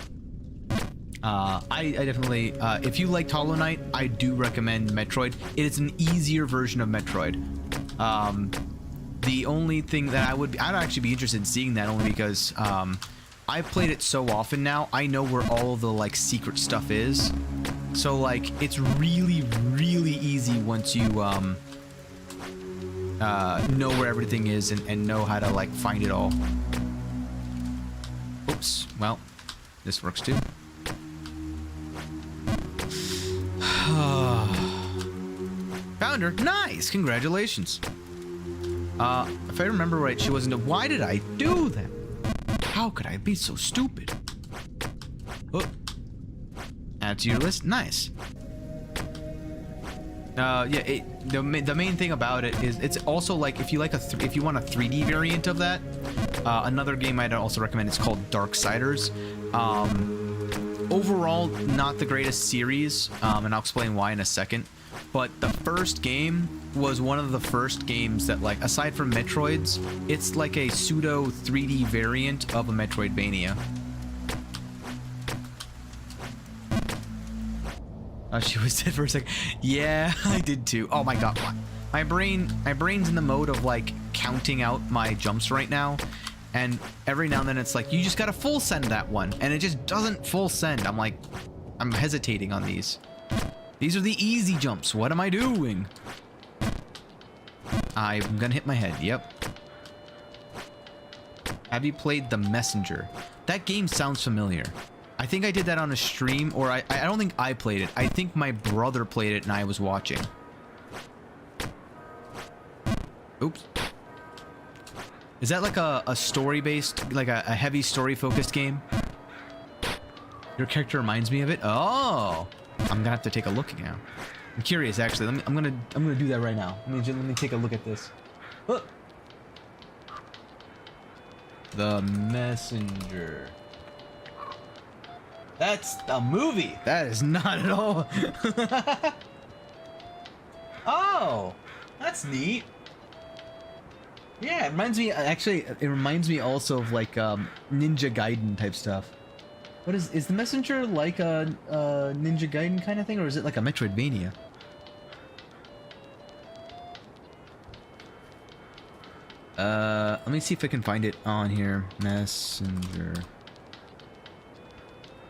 I definitely, if you liked Hollow Knight, I do recommend Metroid. It is an easier version of Metroid. The only thing that I'd actually be interested in seeing that, only because, I've played it so often now, I know where all of the, like, secret stuff is. So, like, it's really, really easy once you, know where everything is and know how to, like, find it all. Oops. Well, this works too. Found her. Nice. Congratulations. If I remember right, she wasn't. Why did I do that? How could I be so stupid? Oh. Add to your list. Nice. Yeah. The main thing about it is it's also like if you like if you want a 3D variant of that, another game I'd also recommend is called Darksiders. overall, not the greatest series, and I'll explain why in a second. But the first game was one of the first games that, like, aside from Metroids, it's like a pseudo 3D variant of a Metroidvania. She was dead for a second. Yeah, I did too. Oh my god, my brain's in the mode of like counting out my jumps right now, and every now and then it's like you just gotta full send that one, and it just doesn't full send. I'm like, I'm hesitating on these. These are the easy jumps. What am I doing? I'm gonna hit my head. Yep. Have you played The Messenger? That game sounds familiar. I think I did that on a stream, or I don't think I played it. I think my brother played it and I was watching. Oops. Is that like a story-based, like a heavy story-focused game? Your character reminds me of it? Oh! I'm gonna have to take a look now. I'm curious, actually. I'm gonna do that right now. Let me take a look at this. Oh. The Messenger. That's a movie. That is not at all. Oh, that's neat. Yeah, it reminds me. Actually, it reminds me also of like Ninja Gaiden type stuff. What is the Messenger like a Ninja Gaiden kind of thing, or is it like a Metroidvania? Let me see if I can find it on here. Messenger.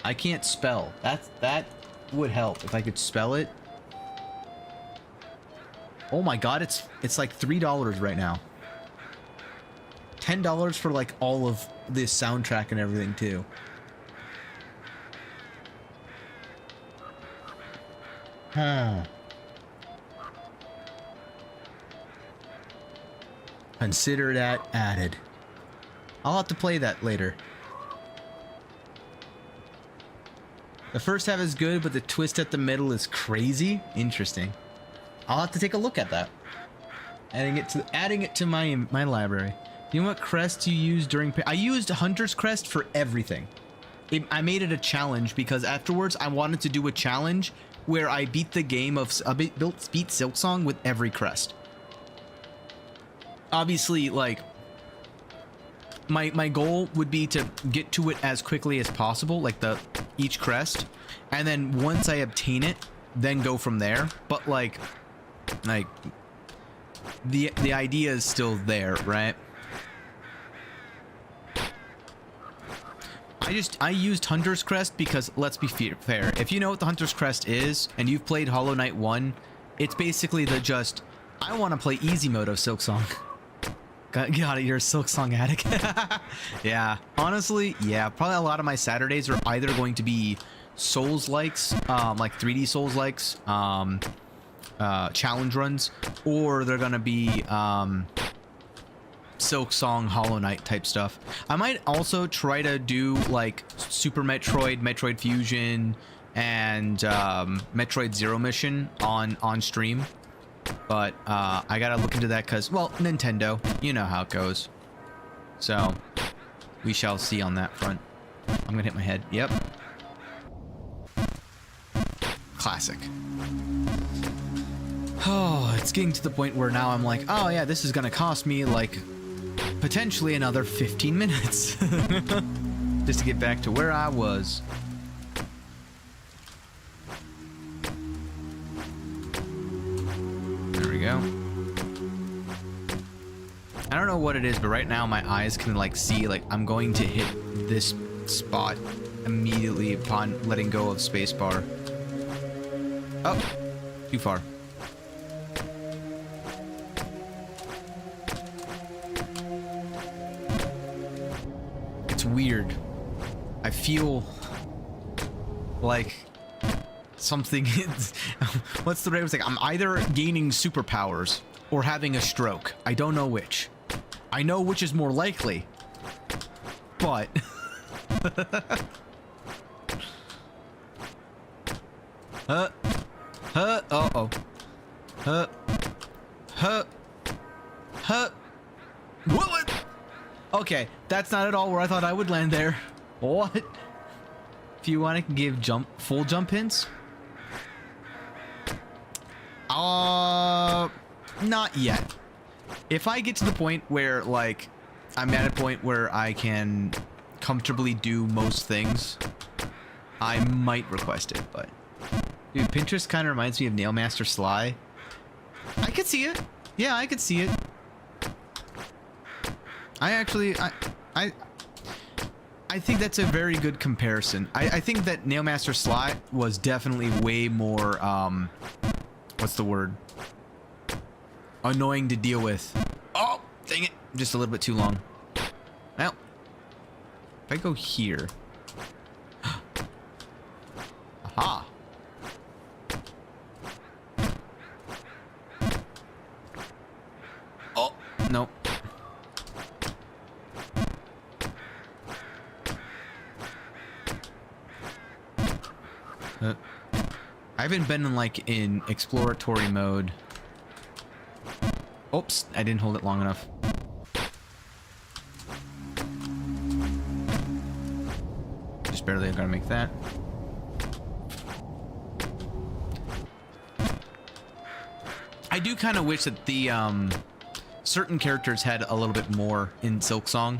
I can't spell. That would help if I could spell it. Oh my god, it's like $3 right now. $10 for like all of this soundtrack and everything too. Huh. Consider that added. I'll have to play that later. The first half is good, but the twist at the middle is crazy. Interesting. I'll have to take a look at that. Adding it to my library. You know what crest you used during? I used Hunter's Crest for everything. I made it a challenge because afterwards I wanted to do a challenge where I beat the game of beat Silksong with every crest. Obviously, like my goal would be to get to it as quickly as possible, like each crest, and then once I obtain it, then go from there. But like the idea is still there, right? I used Hunter's Crest because, let's be fair, if you know what the Hunter's Crest is and you've played Hollow Knight 1, it's basically I want to play easy mode of Silksong. Got it, you're a Silksong addict. Yeah, honestly, yeah, probably a lot of my Saturdays are either going to be Souls-likes, like 3D Souls-likes, challenge runs, or they're gonna be Silksong, Hollow Knight type stuff. I might also try to do like Super Metroid, Metroid Fusion, and Metroid Zero Mission on stream. But I gotta look into that because, well, Nintendo, you know how it goes. So we shall see on that front. I'm gonna hit my head. Yep. Classic. Oh, it's getting to the point where now I'm like, oh yeah, this is gonna cost me like potentially another 15 minutes just to get back to where I was. There we go. I don't know what it is, but right now my eyes can like see like I'm going to hit this spot immediately upon letting go of spacebar. Oh, too far. It's weird. I feel like something is, what's the right? It's like I'm either gaining superpowers or having a stroke. I don't know which. I know which is more likely, but uh-oh. What? Okay, that's not at all where I thought I would land there. What? If you want to give full jump hints. Not yet. If I get to the point where, like, I'm at a point where I can comfortably do most things, I might request it, but... Dude, Pinterest kind of reminds me of Nailmaster Sly. I could see it. Yeah, I could see it. I think that's a very good comparison. I think that Nailmaster Sly was definitely way more, what's the word? Annoying to deal with. Oh, dang it. Just a little bit too long. Well, if I go here. Aha. Oh, no. I haven't been in, like, in exploratory mode. Oops, I didn't hold it long enough. Just barely gonna make that. I do kind of wish that the certain characters had a little bit more in Silksong,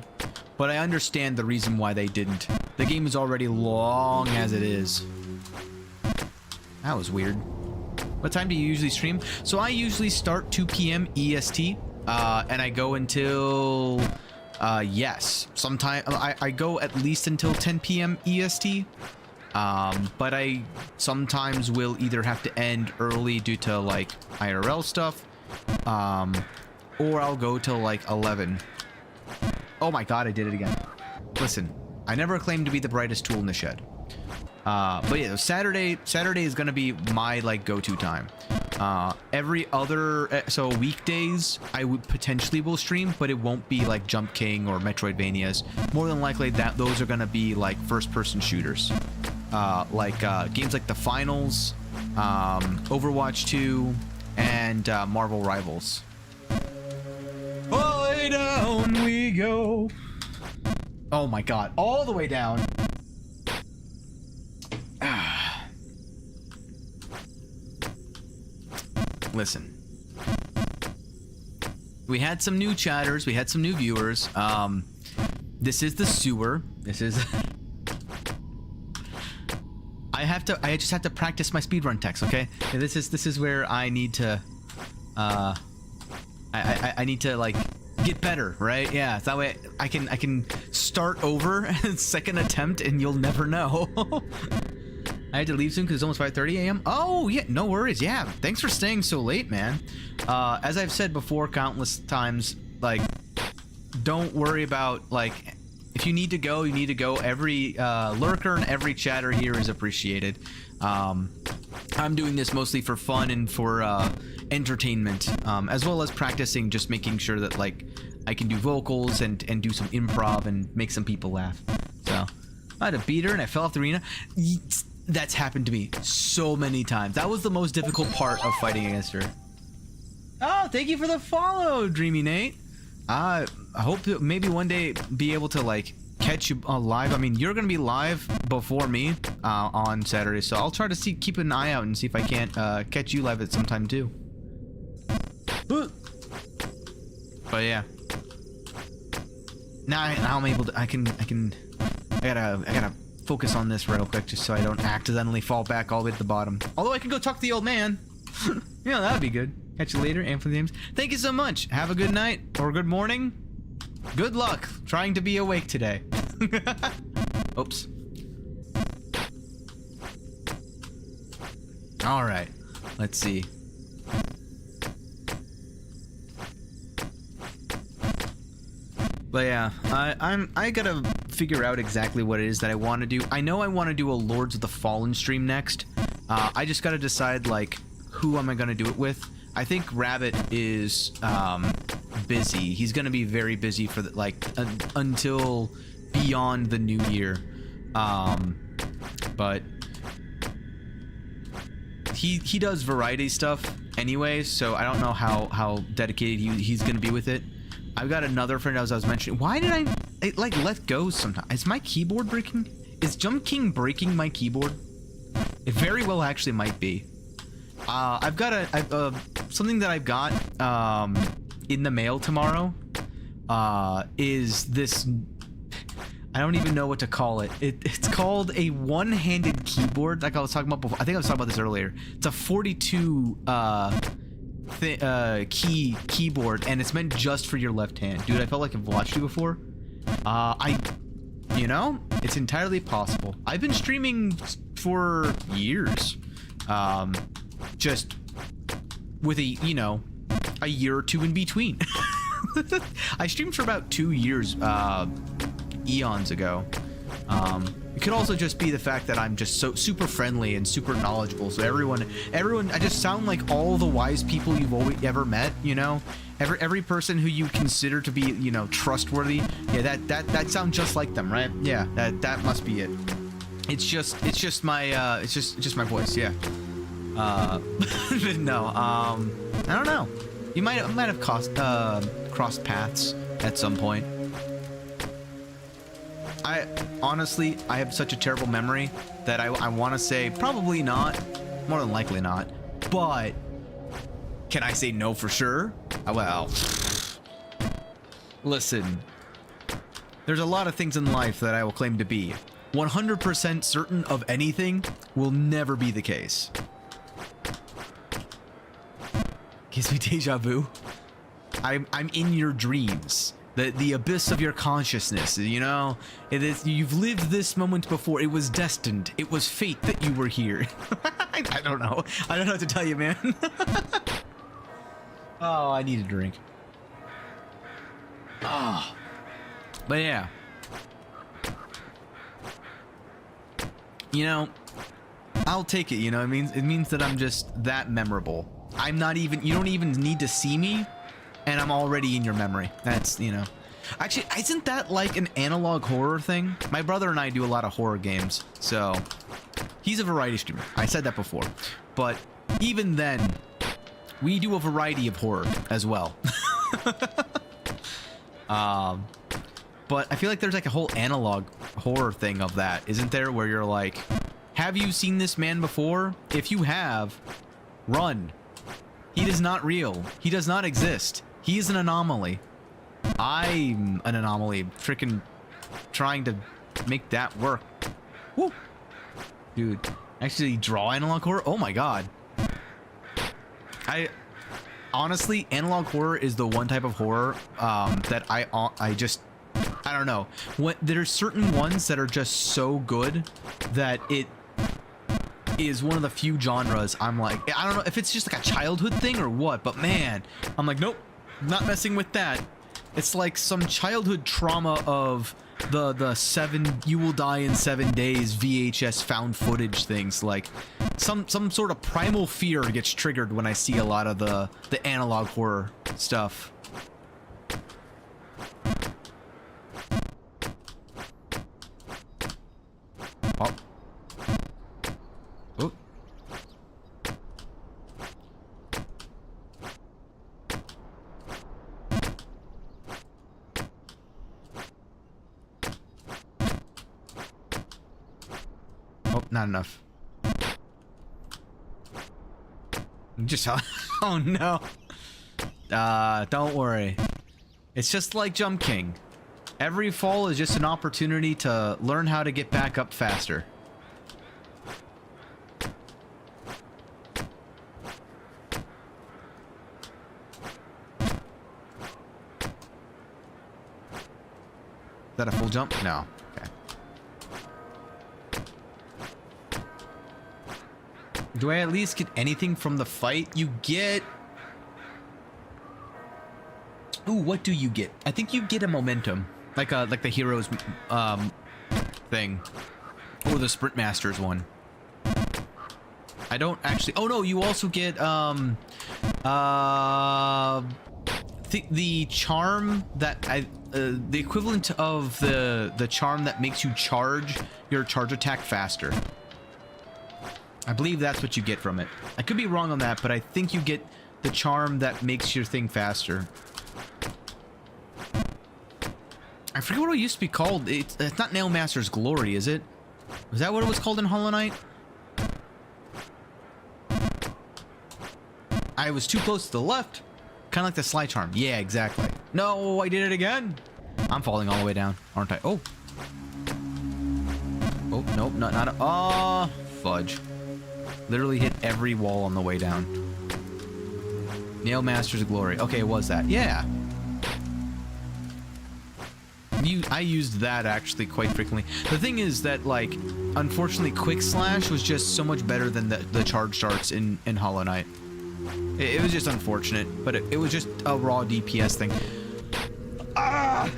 but I understand the reason why they didn't. The game is already long as it is. That was weird. What time do you usually stream? So I usually start 2 p.m. EST, and I go until, yes, sometime, I go at least until 10 p.m. EST, but I sometimes will either have to end early due to, like, IRL stuff, or I'll go till, like, 11. Oh my god, I did it again. Listen, I never claimed to be the brightest tool in the shed. But yeah, Saturday is gonna be my, like, go-to time. Every other, so weekdays I would potentially will stream, but it won't be like Jump King or Metroidvanias. More than likely that those are gonna be like first-person shooters, like games like The Finals, Overwatch 2, and Marvel Rivals. Way down we go. Oh my god, all the way down. Listen, we had some new chatters, we had some new viewers. This is the sewer. This is I just have to practice my speedrun text, okay? This is where I need to I need to, like, get better, right? Yeah, so that way I can start over second attempt and you'll never know. I had to leave soon because it's almost 5:30 a.m. Oh, yeah, no worries. Yeah, thanks for staying so late, man. As I've said before countless times, like, don't worry about, like, if you need to go, you need to go. Every lurker and every chatter here is appreciated. I'm doing this mostly for fun and for entertainment, as well as practicing, just making sure that, like, I can do vocals and do some improv and make some people laugh. So, I had a beat her and I fell off the arena. That's happened to me so many times. That was the most difficult part of fighting against her. Oh, thank you for the follow, Dreamy Nate. I hope to maybe one day be able to, like, catch you live. I mean, you're gonna be live before me on Saturday, so I'll try to keep an eye out and see if I can't catch you live at some time too. But yeah, now I'm able to. I gotta focus on this real quick just so I don't accidentally fall back all the way to the bottom. Although I can go talk to the old man. Yeah, that would be good. Catch you later, and for the names. Thank you so much. Have a good night or good morning. Good luck trying to be awake today. Oops. All right. Let's see. But yeah, I gotta figure out exactly what it is that I want to do. I know I want to do a Lords of the Fallen stream next. I just gotta decide, like, who am I gonna do it with. I think Rabbit is busy. He's gonna be very busy for the, like, until beyond the new year. But he does variety stuff anyway, so I don't know how dedicated he's gonna be with it. I've got another friend, as I was mentioning. Why did I like let go sometimes? Is my keyboard breaking? is Jump King breaking my keyboard? It very well actually might be. I've got something that I've got in the mail tomorrow. Is this? I don't even know what to call it. It's called a one-handed keyboard, like I was talking about before. I think I was talking about this earlier. It's a 42 keyboard, and it's meant just for your left hand. Dude, I felt like I've watched you before. You know, it's entirely possible. I've been streaming for years, just with a year or two in between. I streamed for about 2 years, eons ago. It could also just be the fact that I'm just so super friendly and super knowledgeable. So everyone, I just sound like all the wise people you've ever met. You know, every person who you consider to be, trustworthy. Yeah, that sounds just like them, right? Yeah, that must be it. It's just my voice. Yeah. But no. I don't know. You might have crossed paths at some point. I honestly have such a terrible memory that I want to say probably not, more than likely not, but can I say no for sure? Well, listen, there's a lot of things in life that I will claim to be 100% certain of. Anything will never be the case. Gives me deja vu. I'm in your dreams. The abyss of your consciousness, it is. You've lived this moment before. It was destined. It was fate that you were here. I don't know. I don't know what to tell you, man. Oh, I need a drink. Oh, but yeah. I'll take it. It means that I'm just that memorable. I'm not even. You don't even need to see me. And I'm already in your memory. That's, Actually, isn't that like an analog horror thing? My brother and I do a lot of horror games, so he's a variety streamer. I said that before. But even then, we do a variety of horror as well. But I feel like there's like a whole analog horror thing of that, isn't there? Where you're like, have you seen this man before? If you have, run. He is not real. He does not exist. He is an anomaly. I'm an anomaly. Freaking trying to make that work. Woo. Dude, actually draw analog horror? Oh my god. Honestly, analog horror is the one type of horror that I don't know. There's certain ones that are just so good that it is one of the few genres I'm like, I don't know if it's just like a childhood thing or what, but man, I'm like, nope, not messing with that. It's like some childhood trauma of the 7 You Will Die in 7 Days VHS found footage things. Like some sort of primal fear gets triggered when I see a lot of the analog horror stuff. Oh. Oh. Oh, not enough. Just oh no. Don't worry. It's just like Jump King. Every fall is just an opportunity to learn how to get back up faster. Is that a full jump? No. Okay. Do I at least get anything from the fight? You get... Ooh, what do you get? I think you get a momentum. Like the hero's thing. Or the Sprint Masters one. I don't actually... Oh no, you also get the charm that the equivalent of the charm that makes you charge your charge attack faster. I believe that's what you get from it. I could be wrong on that, but I think you get the charm that makes your thing faster. I forget what it used to be called. It's not Nailmaster's Glory, is it? Was that what it was called in Hollow Knight? I was too close to the left. Kind of like the Sly Charm. Yeah, exactly. No, I did it again. I'm falling all the way down, aren't I? Oh. Oh, nope, not a... Oh, fudge. Literally hit every wall on the way down. Nail Master's Glory. Okay, it was that. Yeah. I used that actually quite frequently. The thing is that, like, unfortunately, Quick Slash was just so much better than the charge darts in Hollow Knight. It was just unfortunate, but it was just a raw DPS thing. Ah!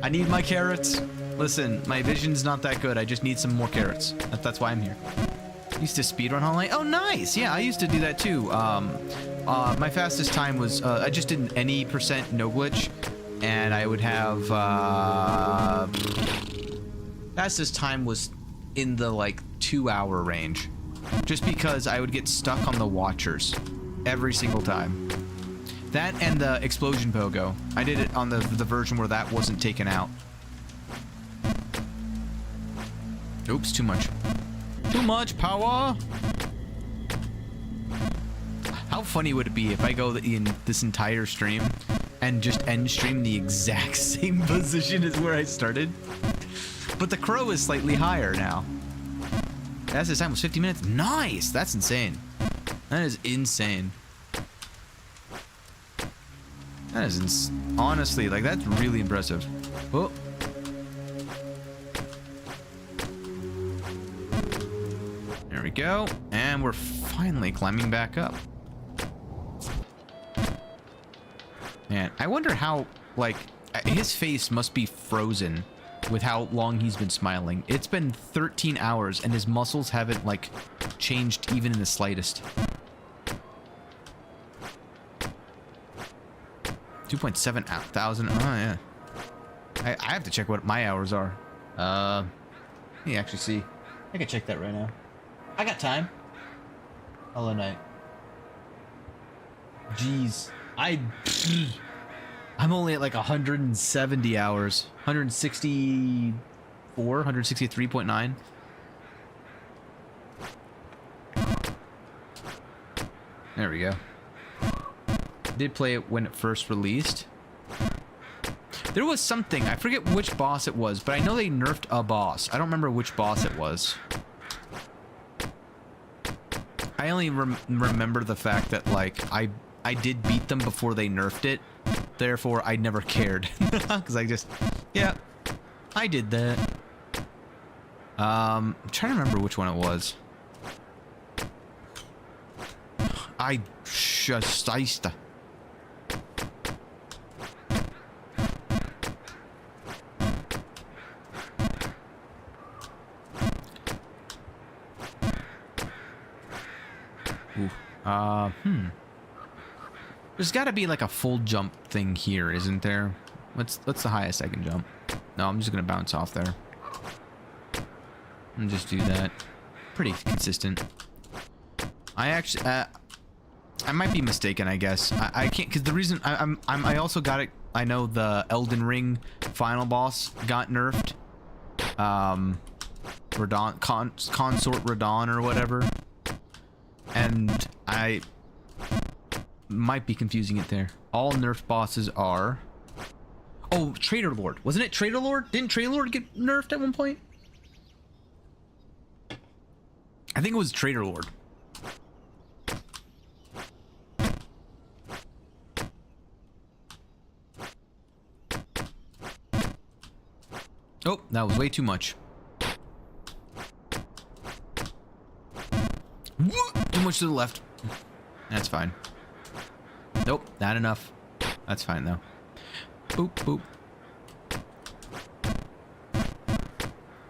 I need my carrots. Listen, my vision's not that good. I just need some more carrots. That's why I'm here. Used to speedrun Hollow Knight. Oh, nice. Yeah, I used to do that too. My fastest time was I just did any percent no glitch, and I would have fastest time was in the like 2-hour range, just because I would get stuck on the Watchers every single time. That and the explosion pogo. I did it on the version where that wasn't taken out. Oops, too much. Too much power. How funny would it be if I go in this entire stream and just end stream the exact same position as where I started? But the crow is slightly higher now. That's this time was 50 minutes. Nice. That's insane. That is insane. That is honestly, like, that's really impressive. Oh. There we go. And we're finally climbing back up. Man, I wonder how, like, his face must be frozen with how long he's been smiling. It's been 13 hours and his muscles haven't, like, changed even in the slightest. 2.7 thousand. Oh, yeah. I have to check what my hours are. Let me actually see. I can check that right now. I got time. Hollow Knight. Jeez. I'm only at like 170 hours. 164, 163.9. There we go. Did play it when it first released. There was something, I forget which boss it was, but I know they nerfed a boss. I don't remember which boss it was. I only remember the fact that, like, I did beat them before they nerfed it. Therefore, I never cared. Because I just, yeah, I did that. I'm trying to remember which one it was. I used to. There's got to be like a full jump thing here, isn't there? What's the highest I can jump? No, I'm just gonna bounce off there. And just do that. Pretty consistent. I actually, I might be mistaken. I guess I can't, because the reason I also got it. I know the Elden Ring final boss got nerfed. Radon, Consort Radon or whatever. And I might be confusing it there. All nerfed bosses are... Oh, Trader Lord. Wasn't it Trader Lord? Didn't Trader Lord get nerfed at one point? I think it was Trader Lord. Oh, that was way too much. Too much to the left. That's fine. Nope, not enough. That's fine though. Boop, boop.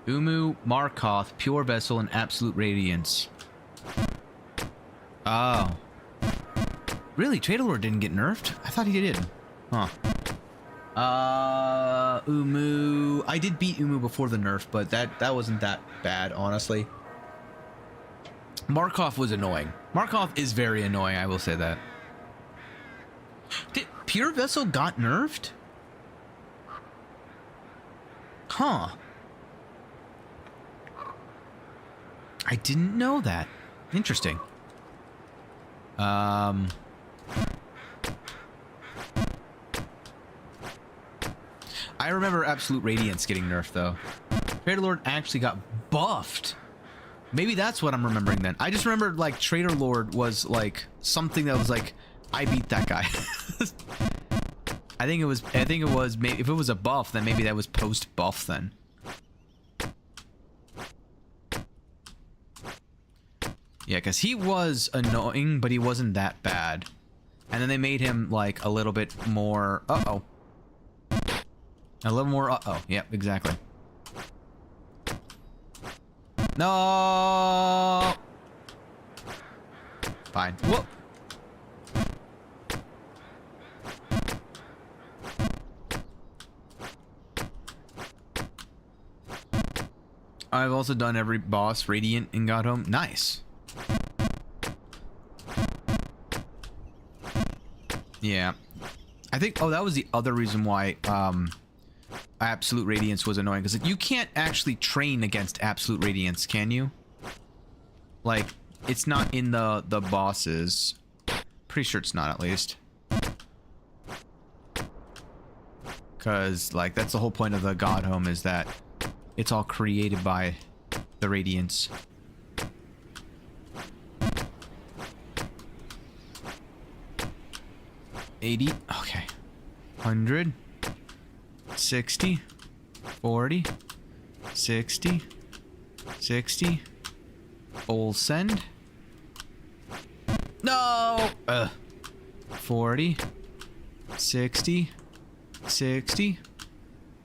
Umu, Markoth, Pure Vessel, and Absolute Radiance. Oh. Really? Trader Lord didn't get nerfed? I thought he did. Huh. Umu. I did beat Umu before the nerf, but that wasn't that bad, honestly. Markoth was annoying. Markoth is very annoying, I will say that. Did Pure Vessel got nerfed? Huh. I didn't know that. Interesting. I remember Absolute Radiance getting nerfed, though. Trader Lord actually got buffed. Maybe that's what I'm remembering then. I just remember, like, Trader Lord was, like, something that was, like, I beat that guy. I think it was, maybe, if it was a buff, then maybe that was post-buff then. Yeah, because he was annoying, but he wasn't that bad. And then they made him, like, a little bit more... Uh-oh. A little more uh-oh. Yep, exactly. No! Fine. Whoop! I've also done every boss Radiant in God Home. Nice. Yeah. I think, oh, that was the other reason why Absolute Radiance was annoying, because you can't actually train against Absolute Radiance, can you? Like, it's not in the bosses. Pretty sure it's not, at least. Because, like, that's the whole point of the God Home, is that it's all created by the Radiance. $80. Okay. 100. 60. 40. 60. 60. Full send. No! 40. 60. 60.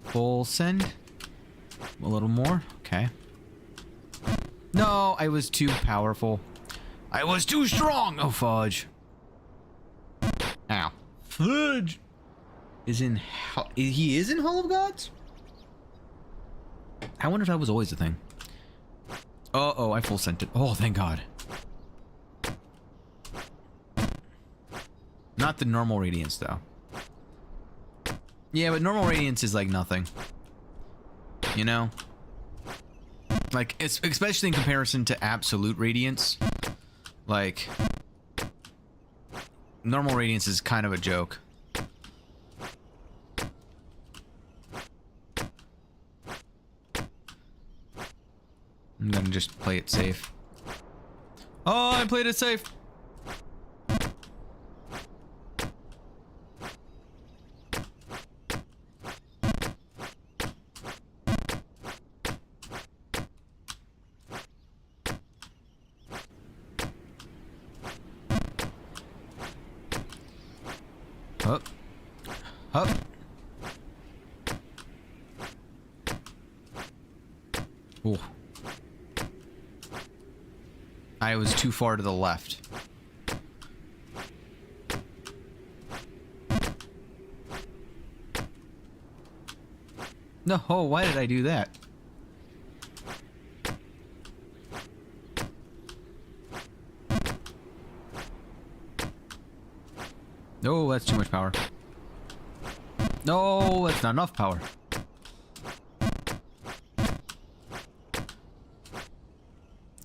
Full send. A little more. Okay. No, I was too powerful. I was too strong! Oh, fudge. Ow. Fudge! He is in Hall of Gods? I wonder if that was always a thing. Uh-oh, I full sent it. Oh, thank God. Not the normal Radiance, though. Yeah, but normal Radiance is like nothing. You know? Like, it's especially in comparison to Absolute Radiance. Like, normal Radiance is kind of a joke. I'm gonna just play it safe. Oh, I played it safe! Up. Up. Ooh. I was too far to the left. No, why did I do that? No, that's too much power. No, that's not enough power.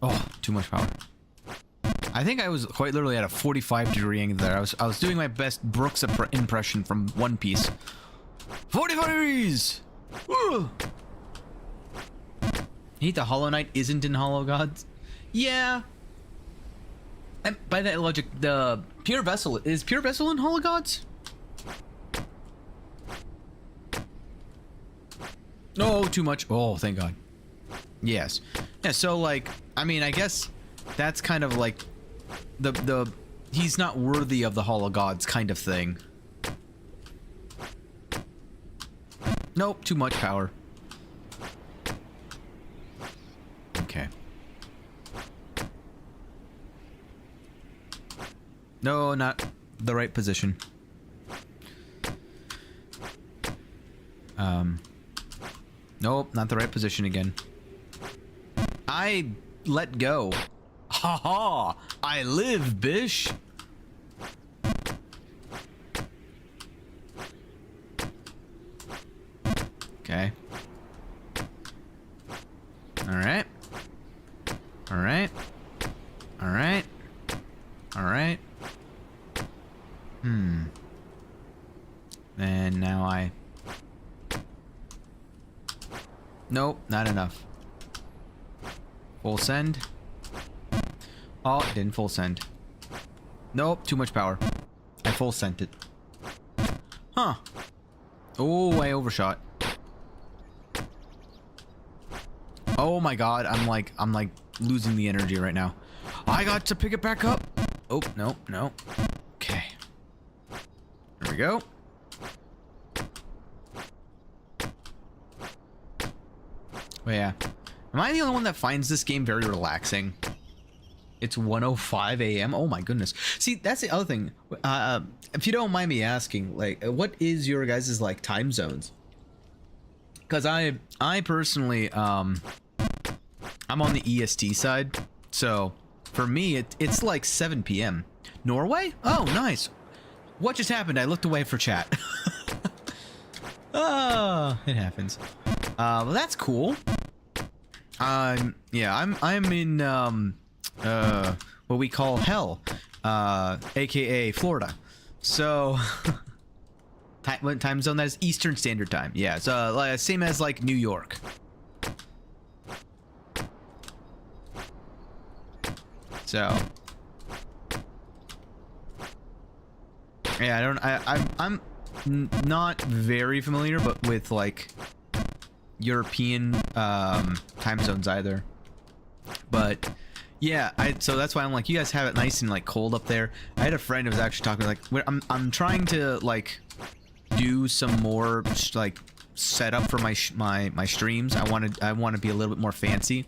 Oh, too much power. I think I was quite literally at a 45-degree angle there. I was doing my best Brooks impression from One Piece. 45 degrees! Woo! Hate the Hollow Knight isn't in Hollow Gods? Yeah. And by that logic, the Pure Vessel is Pure Vessel in Hollow Gods? No, too much. Oh, thank God. Yes. Yeah, so like, I mean, I guess that's kind of like the he's not worthy of the Hollow Gods kind of thing. Nope, too much power. Okay. No, not the right position. Nope, not the right position again. I let go. Ha ha! I live, bish! Okay. Alright. Alright. Alright. Alright. And now I... Nope, not enough. Full send. Oh, it didn't full send. Nope, too much power. I full sent it. Huh. Oh, I overshot. Oh my god, I'm like losing the energy right now. I got to pick it back up. Oh, no, no. Okay. There we go. Oh yeah. Am I the only one that finds this game very relaxing? It's 1:05 a.m. Oh my goodness. See, that's the other thing. If you don't mind me asking, like, what is your guys' like time zones? Because I personally, I'm on the EST side, so for me it's like 7 p.m. Norway? Oh, nice. What just happened? I looked away for chat. Oh, it happens. Well, that's cool. Yeah, I'm in what we call hell, aka Florida. So what time zone? That is Eastern Standard Time. Yeah, so same as like New York. So yeah, I'm not very familiar, but with like European time zones either. But yeah, so that's why I'm like, you guys have it nice and like cold up there. I had a friend who was actually talking like, I'm trying to like do some more like setup for my streams. I want to be a little bit more fancy,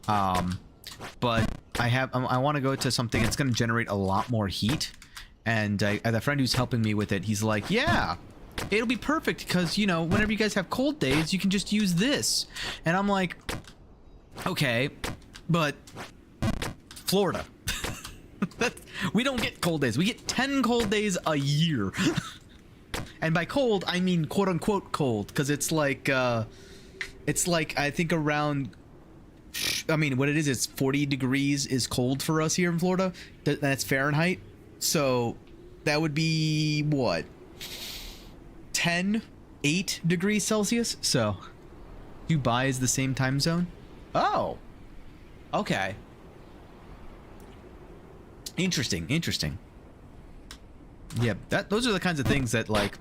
but I want to go to something that's going to generate a lot more heat. And the friend who's helping me with it, he's like, yeah, it'll be perfect because, you know, whenever you guys have cold days, you can just use this. And I'm like, okay, but Florida. We don't get cold days. We get 10 cold days a year. And by cold, I mean quote unquote cold, because it's like I think around, I mean, what it is, it's 40 degrees is cold for us here in Florida. That's Fahrenheit. So that would be what? 8 degrees Celsius. So Dubai is the same time zone. Oh, okay. Interesting. Yeah, those are the kinds of things that like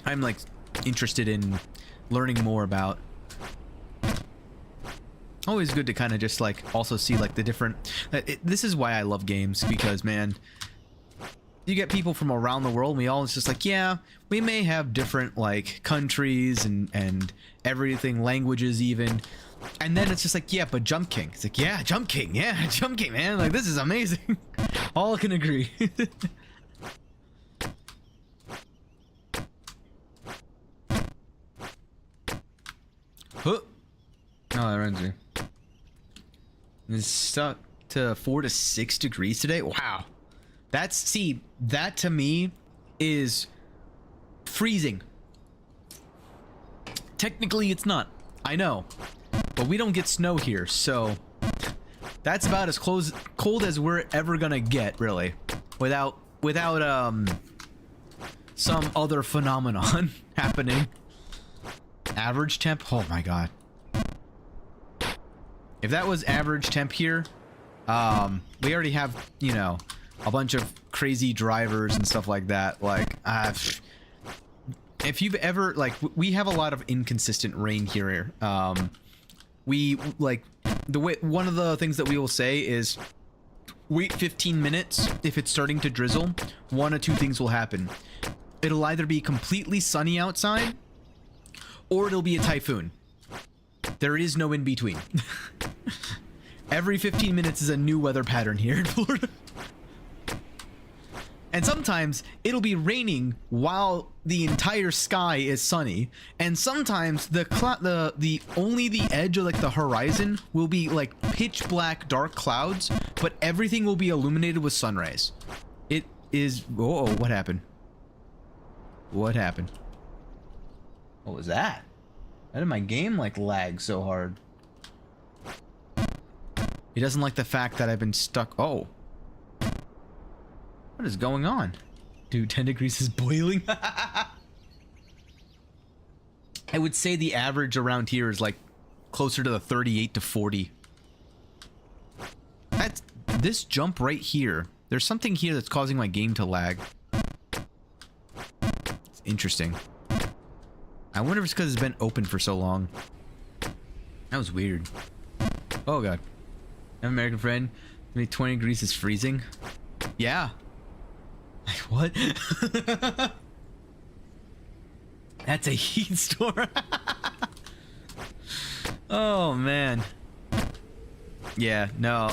I'm like interested in learning more about. Always good to kind of just like also see like the different. This is why I love games, because man, you get people from around the world, and we all, it's just like, yeah, we may have different like countries and everything, languages even, and then it's just like, yeah, but Jump King. It's like, yeah, Jump King, man, like this is amazing. All can agree. Huh. Oh, that reminds me. It's stuck to 4 to 6 degrees today. Wow. That to me is freezing. Technically it's not, I know, but we don't get snow here, so that's about as cold as we're ever gonna get, really, without some other phenomenon happening. Average temp, oh my god. If that was average temp here, we already have, you know, a bunch of crazy drivers and stuff like that. Like, if you've ever, like, we have a lot of inconsistent rain here. We, like, one of the things that we will say is wait 15 minutes. If it's starting to drizzle, one of two things will happen. It'll either be completely sunny outside, or it'll be a typhoon. There is no in between. Every 15 minutes is a new weather pattern here in Florida. And sometimes it'll be raining while the entire sky is sunny, and sometimes only the edge of like the horizon will be like pitch black dark clouds, but everything will be illuminated with sun rays. It is, oh, what happened? What happened? What was that? How did my game like lag so hard? He doesn't like the fact that I've been stuck. Oh. What is going on? Dude, 10 degrees is boiling. I would say the average around here is like closer to the 38 to 40. That's this jump right here. There's something here that's causing my game to lag. It's interesting. I wonder if it's because it's been open for so long. That was weird. Oh god. I have an American friend. Maybe 20 degrees is freezing. Yeah. Like what? That's a heat storm. Oh man. Yeah, no.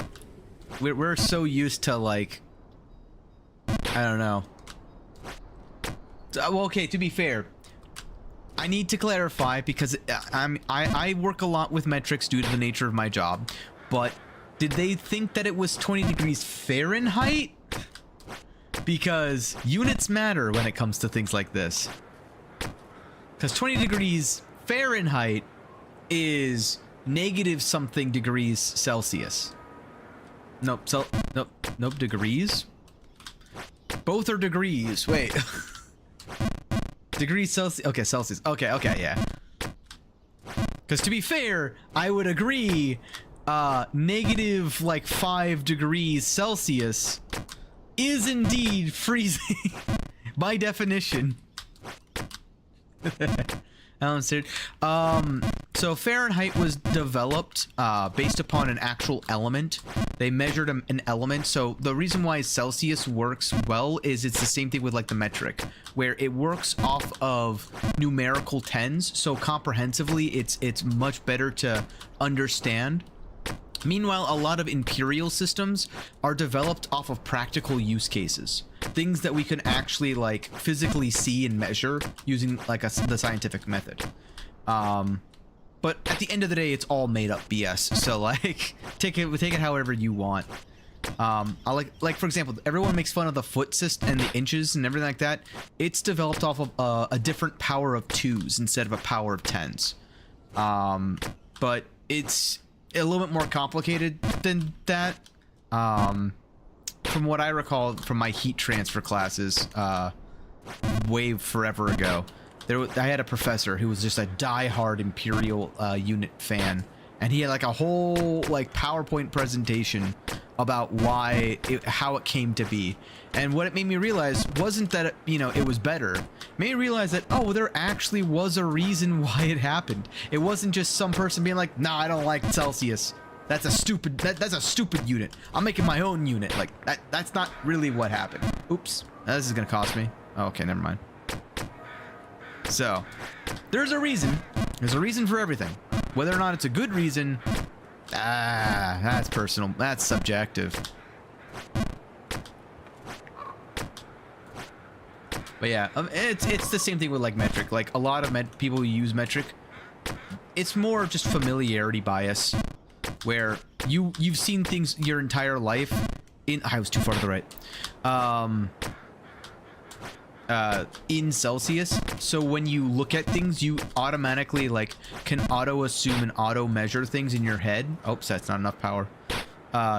We're so used to like, I don't know. Well, okay, to be fair, I need to clarify because I work a lot with metrics due to the nature of my job, but did they think that it was 20 degrees Fahrenheit? Because units matter when it comes to things like this. Because 20 degrees Fahrenheit is negative something degrees Celsius. Nope, nope, degrees? Both are degrees. Wait. Degrees Celsius. Okay, Celsius. Okay, yeah. Because to be fair, I would agree, negative like 5 degrees Celsius is indeed freezing by definition. So Fahrenheit was developed based upon an actual element. They measured an element. So the reason why Celsius works well is it's the same thing with like the metric, where it works off of numerical tens. So comprehensively, it's much better to understand. Meanwhile, a lot of imperial systems are developed off of practical use cases. Things that we can actually like physically see and measure using like the scientific method. But at the end of the day, it's all made up BS. So like, take it however you want. I like for example, everyone makes fun of the foot system and the inches and everything like that. It's developed off of a different power of 2s instead of a power of 10s. But it's a little bit more complicated than that. From what I recall from my heat transfer classes, way forever ago, I had a professor who was just a die-hard Imperial unit fan, and he had like a whole like PowerPoint presentation about how it came to be. And what it made me realize wasn't that it was better. It made me realize that there actually was a reason why it happened. It wasn't just some person being like, "Nah, I don't like Celsius. That's a stupid unit. I'm making my own unit." Like that's not really what happened. Oops. This is gonna cost me. Oh, okay, never mind. So, there's a reason. There's a reason for everything. Whether or not it's a good reason, that's personal. That's subjective. But yeah, it's the same thing with like metric. Like a lot of people who use metric, it's more just familiarity bias, where you've seen things your entire life. I was too far to the right. In Celsius, so when you look at things, you automatically like can auto assume and auto measure things in your head. Oops, that's not enough power.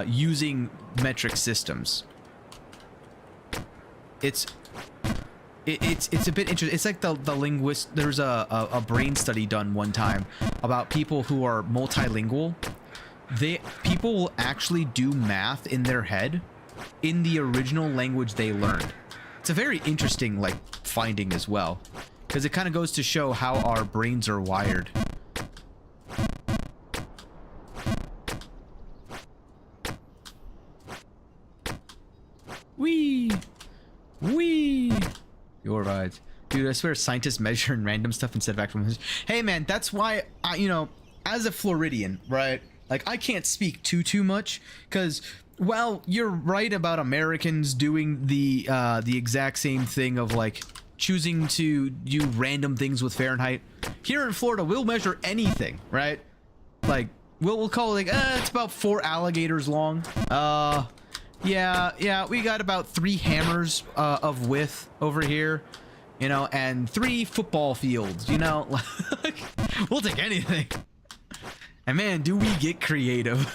Using metric systems. It's a bit interesting. It's like the linguist. There's a brain study done one time about people who are multilingual. People will actually do math in their head in the original language they learned. It's a very interesting like finding as well, because it kind of goes to show how our brains are wired. Wee. Your vibes. Dude, I swear scientists measure in random stuff instead of actual measures. Hey man, that's why as a Floridian, right? Like I can't speak too much, because well, you're right about Americans doing the exact same thing of like choosing to do random things with Fahrenheit. Here in Florida, we'll measure anything, right? Like we'll call it like it's about 4 alligators long. Yeah, we got about 3 hammers of width over here, and 3 football fields, like, we'll take anything. And man, do we get creative.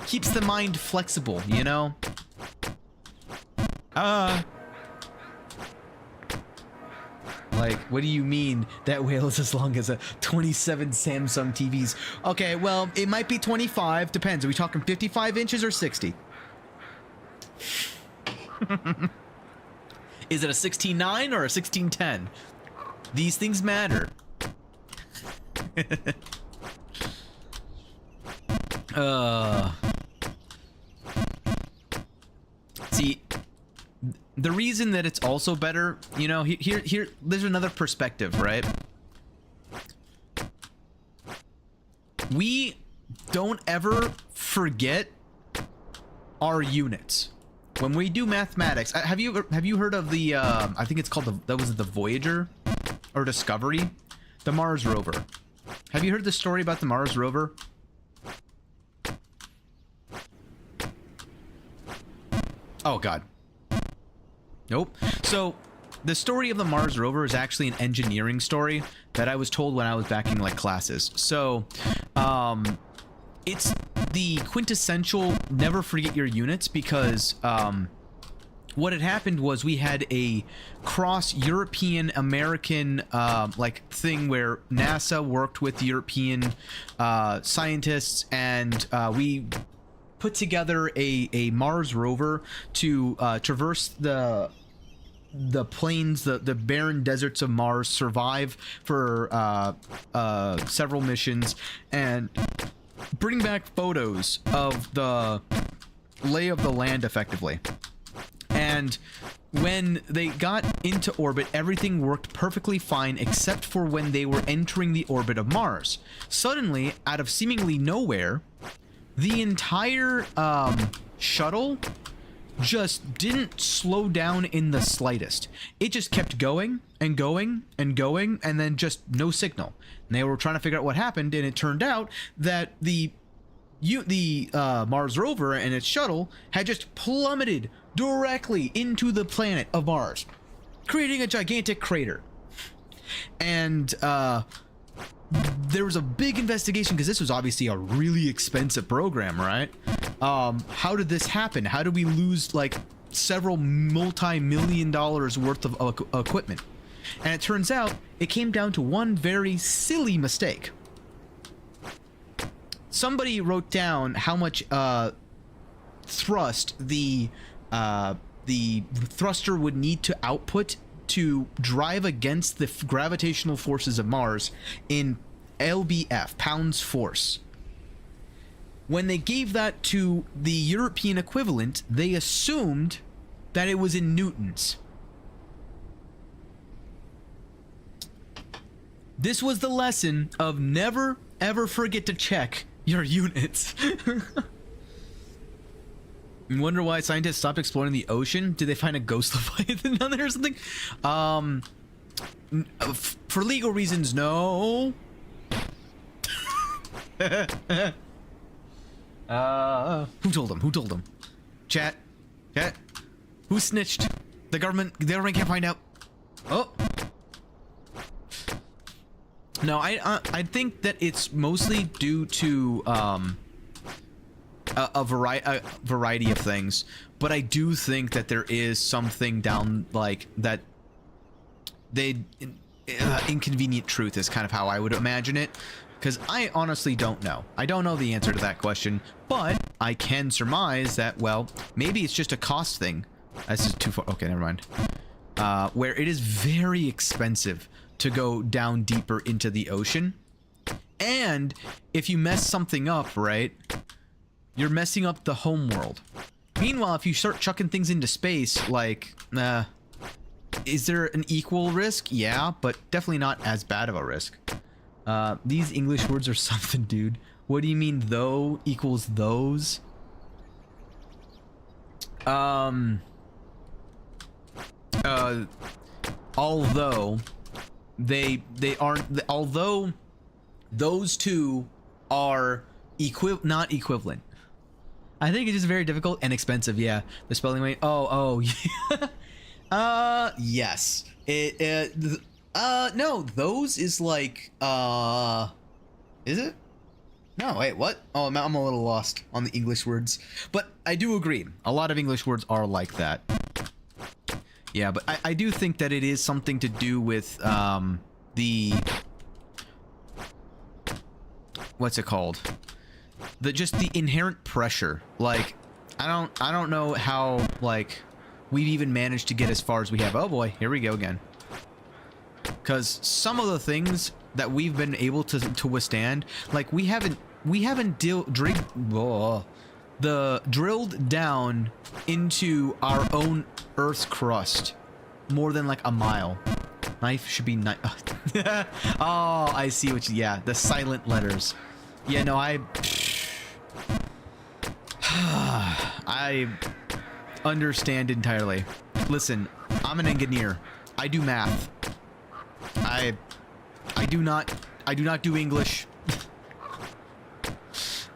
Keeps the mind flexible, you know? Like, what do you mean that whale is as long as a 27 Samsung TVs? Okay, well, it might be 25. Depends. Are we talking 55 inches or 60? Is it a 16:9 or a 16:10? These things matter. See, the reason that it's also better, you know, here, there's another perspective, right? We don't ever forget our units when we do mathematics. Have you heard of the I think it's called the Voyager or Discovery, the Mars rover? Have you heard the story about the Mars rover? Oh god. Nope. So the story of the Mars rover is actually an engineering story that I was told when I was back in like classes. So it's the quintessential never forget your units, because what had happened was we had a cross European American like thing where NASA worked with European scientists, and we put together a Mars rover to traverse the plains, the barren deserts of Mars, survive for several missions, and bring back photos of the lay of the land effectively. And when they got into orbit, everything worked perfectly fine except for when they were entering the orbit of Mars. Suddenly, out of seemingly nowhere, the entire shuttle just didn't slow down in the slightest. It just kept going and going and going, and then just no signal. And they were trying to figure out what happened, and it turned out that the Mars rover and its shuttle had just plummeted directly into the planet of Mars, creating a gigantic crater. And there was a big investigation, because this was obviously a really expensive program, right? How did this happen? How did we lose like several multi-million dollars worth of equipment? And it turns out it came down to one very silly mistake. Somebody wrote down how much thrust the thruster would need to output to drive against the gravitational forces of Mars in lbf, pounds force. When they gave that to the European equivalent, they assumed that it was in newtons. This was the lesson of never ever forget to check your units. You wonder why scientists stopped exploring the ocean? Did they find a ghost leviathan down there or something? For legal reasons, no. Who told them? Who told them? Chat. Who snitched? The government can't find out. Oh. No, I think that it's mostly due to a variety of things, but I do think that there is something down like that. Inconvenient truth is kind of how I would imagine it, because I honestly don't know. I don't know the answer to that question, but I can surmise that, well, maybe it's just a cost thing. This is too far. Okay, never mind. Where it is very expensive to go down deeper into the ocean, and if you mess something up, right, you're messing up the home world. Meanwhile, if you start chucking things into space, like, is there an equal risk? Yeah, but definitely not as bad of a risk. These English words are something, dude. What do you mean, though equals those? Although they aren't, although those two are not equivalent. I think it's just very difficult and expensive. Yeah, the spelling way. Oh, yeah. Yes. No, those is like Is it? No, wait, what? Oh, I'm a little lost on the English words. But I do agree. A lot of English words are like that. Yeah, but I do think that it is something to do with the... What's it called? Just the inherent pressure. Like, I don't know how, like, we've even managed to get as far as we have. Oh boy, here we go again. Because some of the things that we've been able to withstand, like we haven't drilled down into our own Earth's crust more than like a mile. Knife should be knife. Oh, I see what you. Yeah, the silent letters. Yeah, no, I understand entirely. Listen, I'm an engineer. I do math. I do not do English.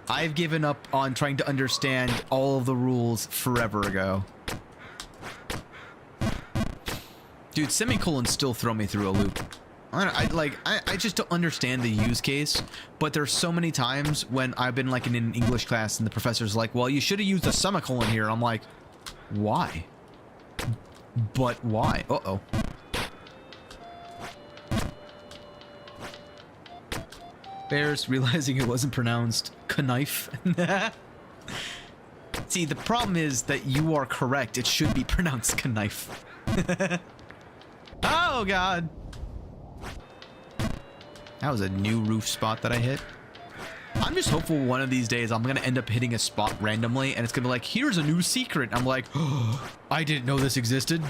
I've given up on trying to understand all of the rules forever ago. Dude, semicolons still throw me through a loop. I just don't understand the use case, but there's so many times when I've been like in an English class and the professor's like, well, you should have used a semicolon here. I'm like, why? But why? Uh-oh. Bears realizing it wasn't pronounced knife. See, the problem is that you are correct. It should be pronounced knife. Oh, God. That was a new roof spot that I hit. I'm just hopeful one of these days I'm going to end up hitting a spot randomly and it's going to be like, here's a new secret. I'm like, oh, I didn't know this existed.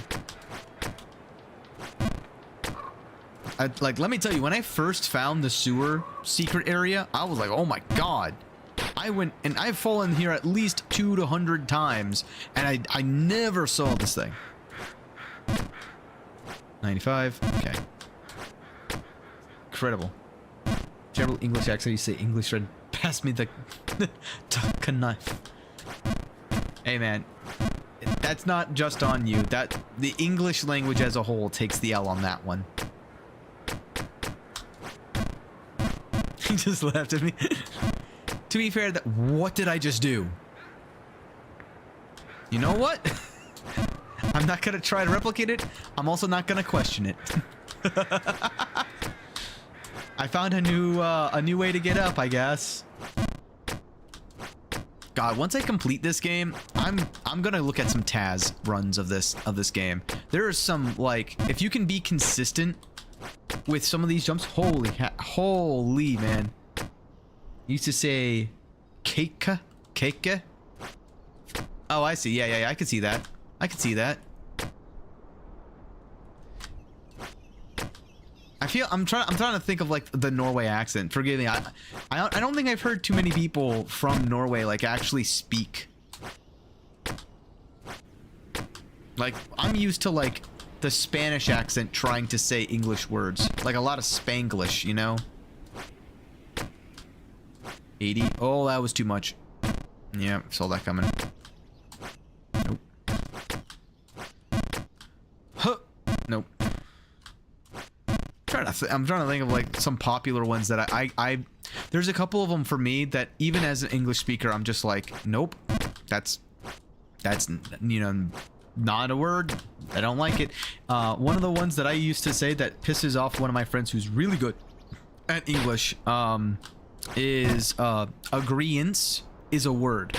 Like, let me tell you, when I first found the sewer secret area, I was like, oh my God. I went, and I've fallen here at least 200 to 100 times, and I never saw this thing. 95, okay. Incredible. General English accent, you say English friend, pass me the knife. Hey man, that's not just on you. That the English language as a whole takes the L on that one. He just laughed at me. To be fair, what did I just do? You know what? I'm not gonna try to replicate it. I'm also not gonna question it. I found a new way to get up, I guess. God, once I complete this game, I'm gonna look at some Taz runs of this game. There are some, like, if you can be consistent with some of these jumps, holy man. Used to say cake. Oh, I see. Yeah, I can see that. I can see that. I'm trying to think of like the Norway accent. Forgive me. I don't think I've heard too many people from Norway like actually speak. Like, I'm used to like the Spanish accent trying to say English words. Like a lot of Spanglish, you know? 80. Oh, that was too much. Yeah, saw that coming. Nope. Huh. Nope. I'm trying to think of like some popular ones that I there's a couple of them for me that even as an English speaker I'm just like, nope, that's you know, not a word. I don't like it. One of the ones that I used to say that pisses off one of my friends who's really good at English is agreeance is a word.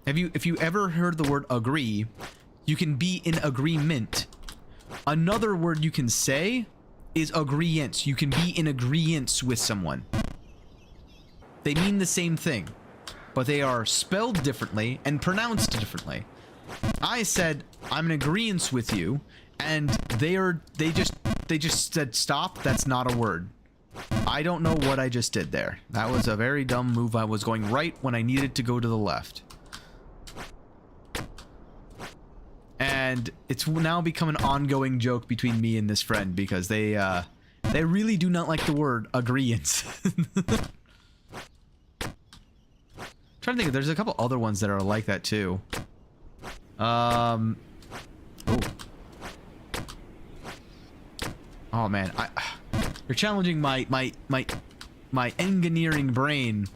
If you ever heard the word agree, you can be in agreement. Another word you can say is agreeance. You can be in agreeance with someone. They mean the same thing, but they are spelled differently and pronounced differently. I said I'm in agreeance with you, and they just said stop. That's not a word. I don't know what I just did there. That was a very dumb move. I was going right when I needed to go to the left. And it's now become an ongoing joke between me and this friend because they really do not like the word agreeance. Trying to think, there's a couple other ones that are like that too. Oh. Oh man, You're challenging my engineering brain.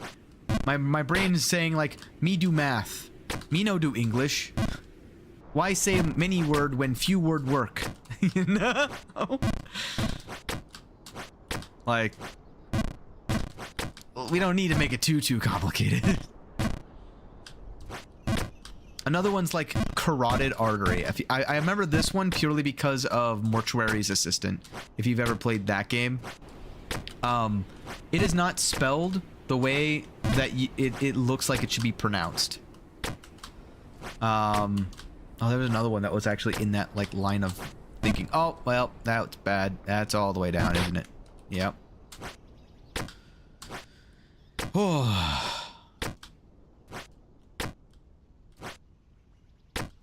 My brain is saying, like, me do math. Me no do English. Why say many word when few word work? You know? Like, we don't need to make it too complicated. Another one's like carotid artery. I remember this one purely because of Mortuary's Assistant. If you've ever played that game, it is not spelled the way that it looks like it should be pronounced. Oh, there was another one that was actually in that like line of thinking. Oh, well, that's bad. That's all the way down, isn't it? Yep. Oh.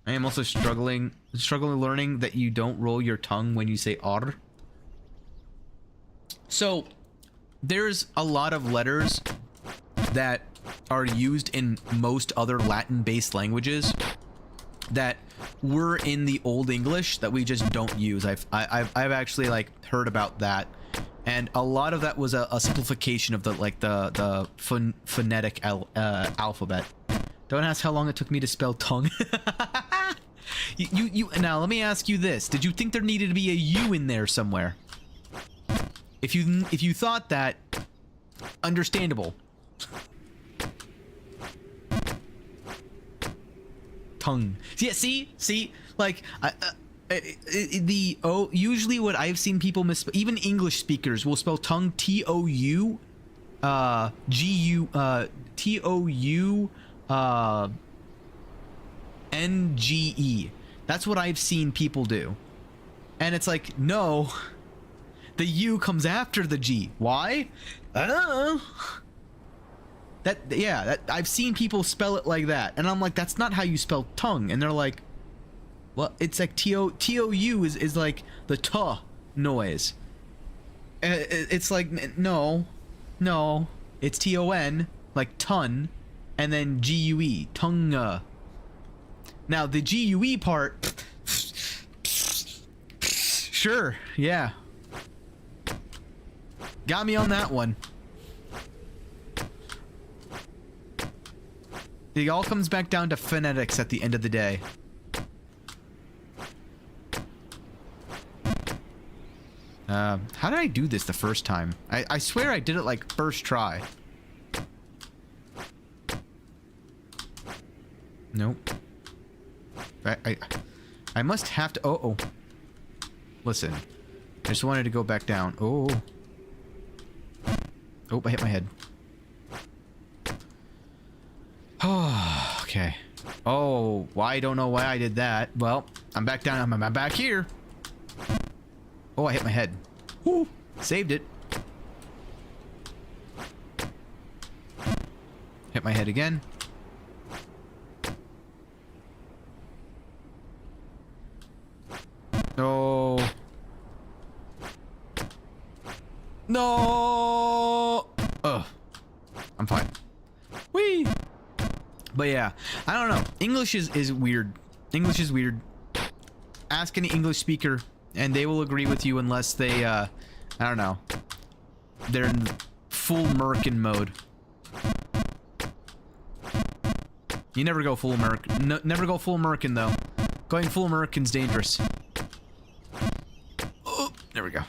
I am also struggling learning that you don't roll your tongue when you say "r." So, there's a lot of letters that are used in most other Latin-based languages that were in the Old English that we just don't use. I've actually like heard about that, and a lot of that was a simplification of the phonetic alphabet. Don't ask how long it took me to spell tongue. you now let me ask you this: did you think there needed to be a U in there somewhere? If you thought that, understandable. Tongue. Yeah, see, like usually what I've seen people misspell, even English speakers will spell tongue T-O-U, G-U, T-O-U, N-G-E. That's what I've seen people do, and it's like, no, the U comes after the G. Why? I don't know. That I've seen people spell it like that, and I'm like, that's not how you spell tongue. And they're like, well, it's like T-O-U is like the tuh noise. It's like, no, it's T-O-N, like ton, and then G-U-E, tongue. Now the G-U-E part, sure, yeah, got me on that one. It all comes back down to phonetics at the end of the day. How did I do this the first time? I swear I did it like first try. Nope. I must have to. Oh. Listen. I just wanted to go back down. Oh. Oh, I hit my head. Oh, okay. Oh, well, I don't know why I did that. Well, I'm back down. I'm back here. Oh, I hit my head. Woo! Saved it. Hit my head again. No. No. Ugh. I'm fine. Whee! But yeah, I don't know. English is weird. English is weird. Ask any English speaker, and they will agree with you unless they, I don't know. They're in full American mode. You never go full American. No, never go full American, though. Going full American's dangerous. Oh, there we go.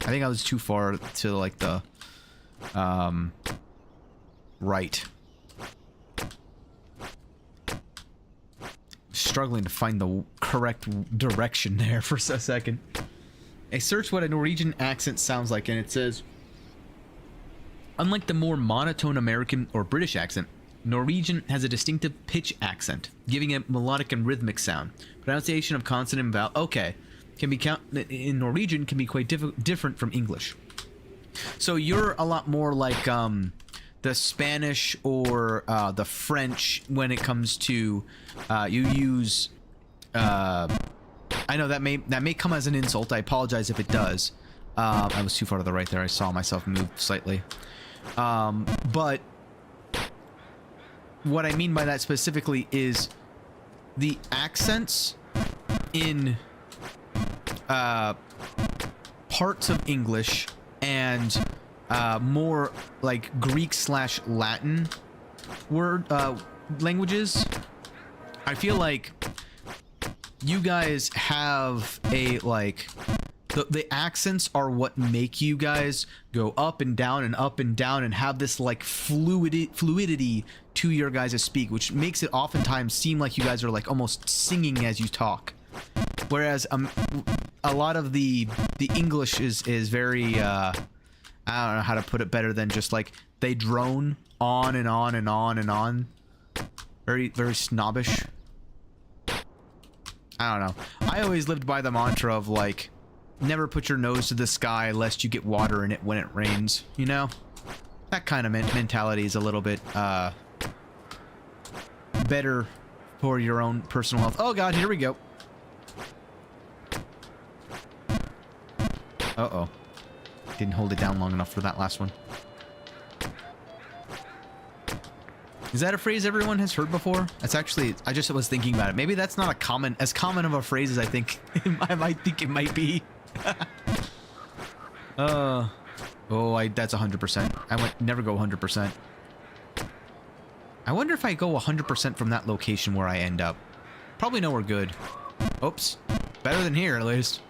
I think I was too far to, like, the, right. Struggling to find the correct direction there for a second. I searched what a Norwegian accent sounds like, and it says, unlike the more monotone American or British accent, Norwegian has a distinctive pitch accent, giving it melodic and rhythmic sound. Pronunciation of consonant and vowel, okay, can be in Norwegian can be quite different from English. So you're a lot more like the Spanish or the French when it comes to you use I know that may come as an insult. I apologize if it does. I was too far to the right there. I saw myself move slightly. But what I mean by that specifically is the accents in parts of English and more like Greek slash Latin languages. I feel like you guys have a like the accents are what make you guys go up and down and have this like fluidity to your guys' speak, which makes it oftentimes seem like you guys are like almost singing as you talk. Whereas a lot of the English is very I don't know how to put it better than just like they drone on and on and on and on. Very snobbish. I don't know. I always lived by the mantra of like, never put your nose to the sky lest you get water in it when it rains, you know? That kind of mentality is a little bit better for your own personal health. Oh god, here we go. Uh-oh. Didn't hold it down long enough for that last one. Is that a phrase everyone has heard before? That's actually, I just was thinking about it. Maybe that's not as common of a phrase as I think I might think it might be. That's 100%. I would never go 100%. I wonder if I go 100% from that location where I end up. Probably nowhere good. Oops. Better than here, at least.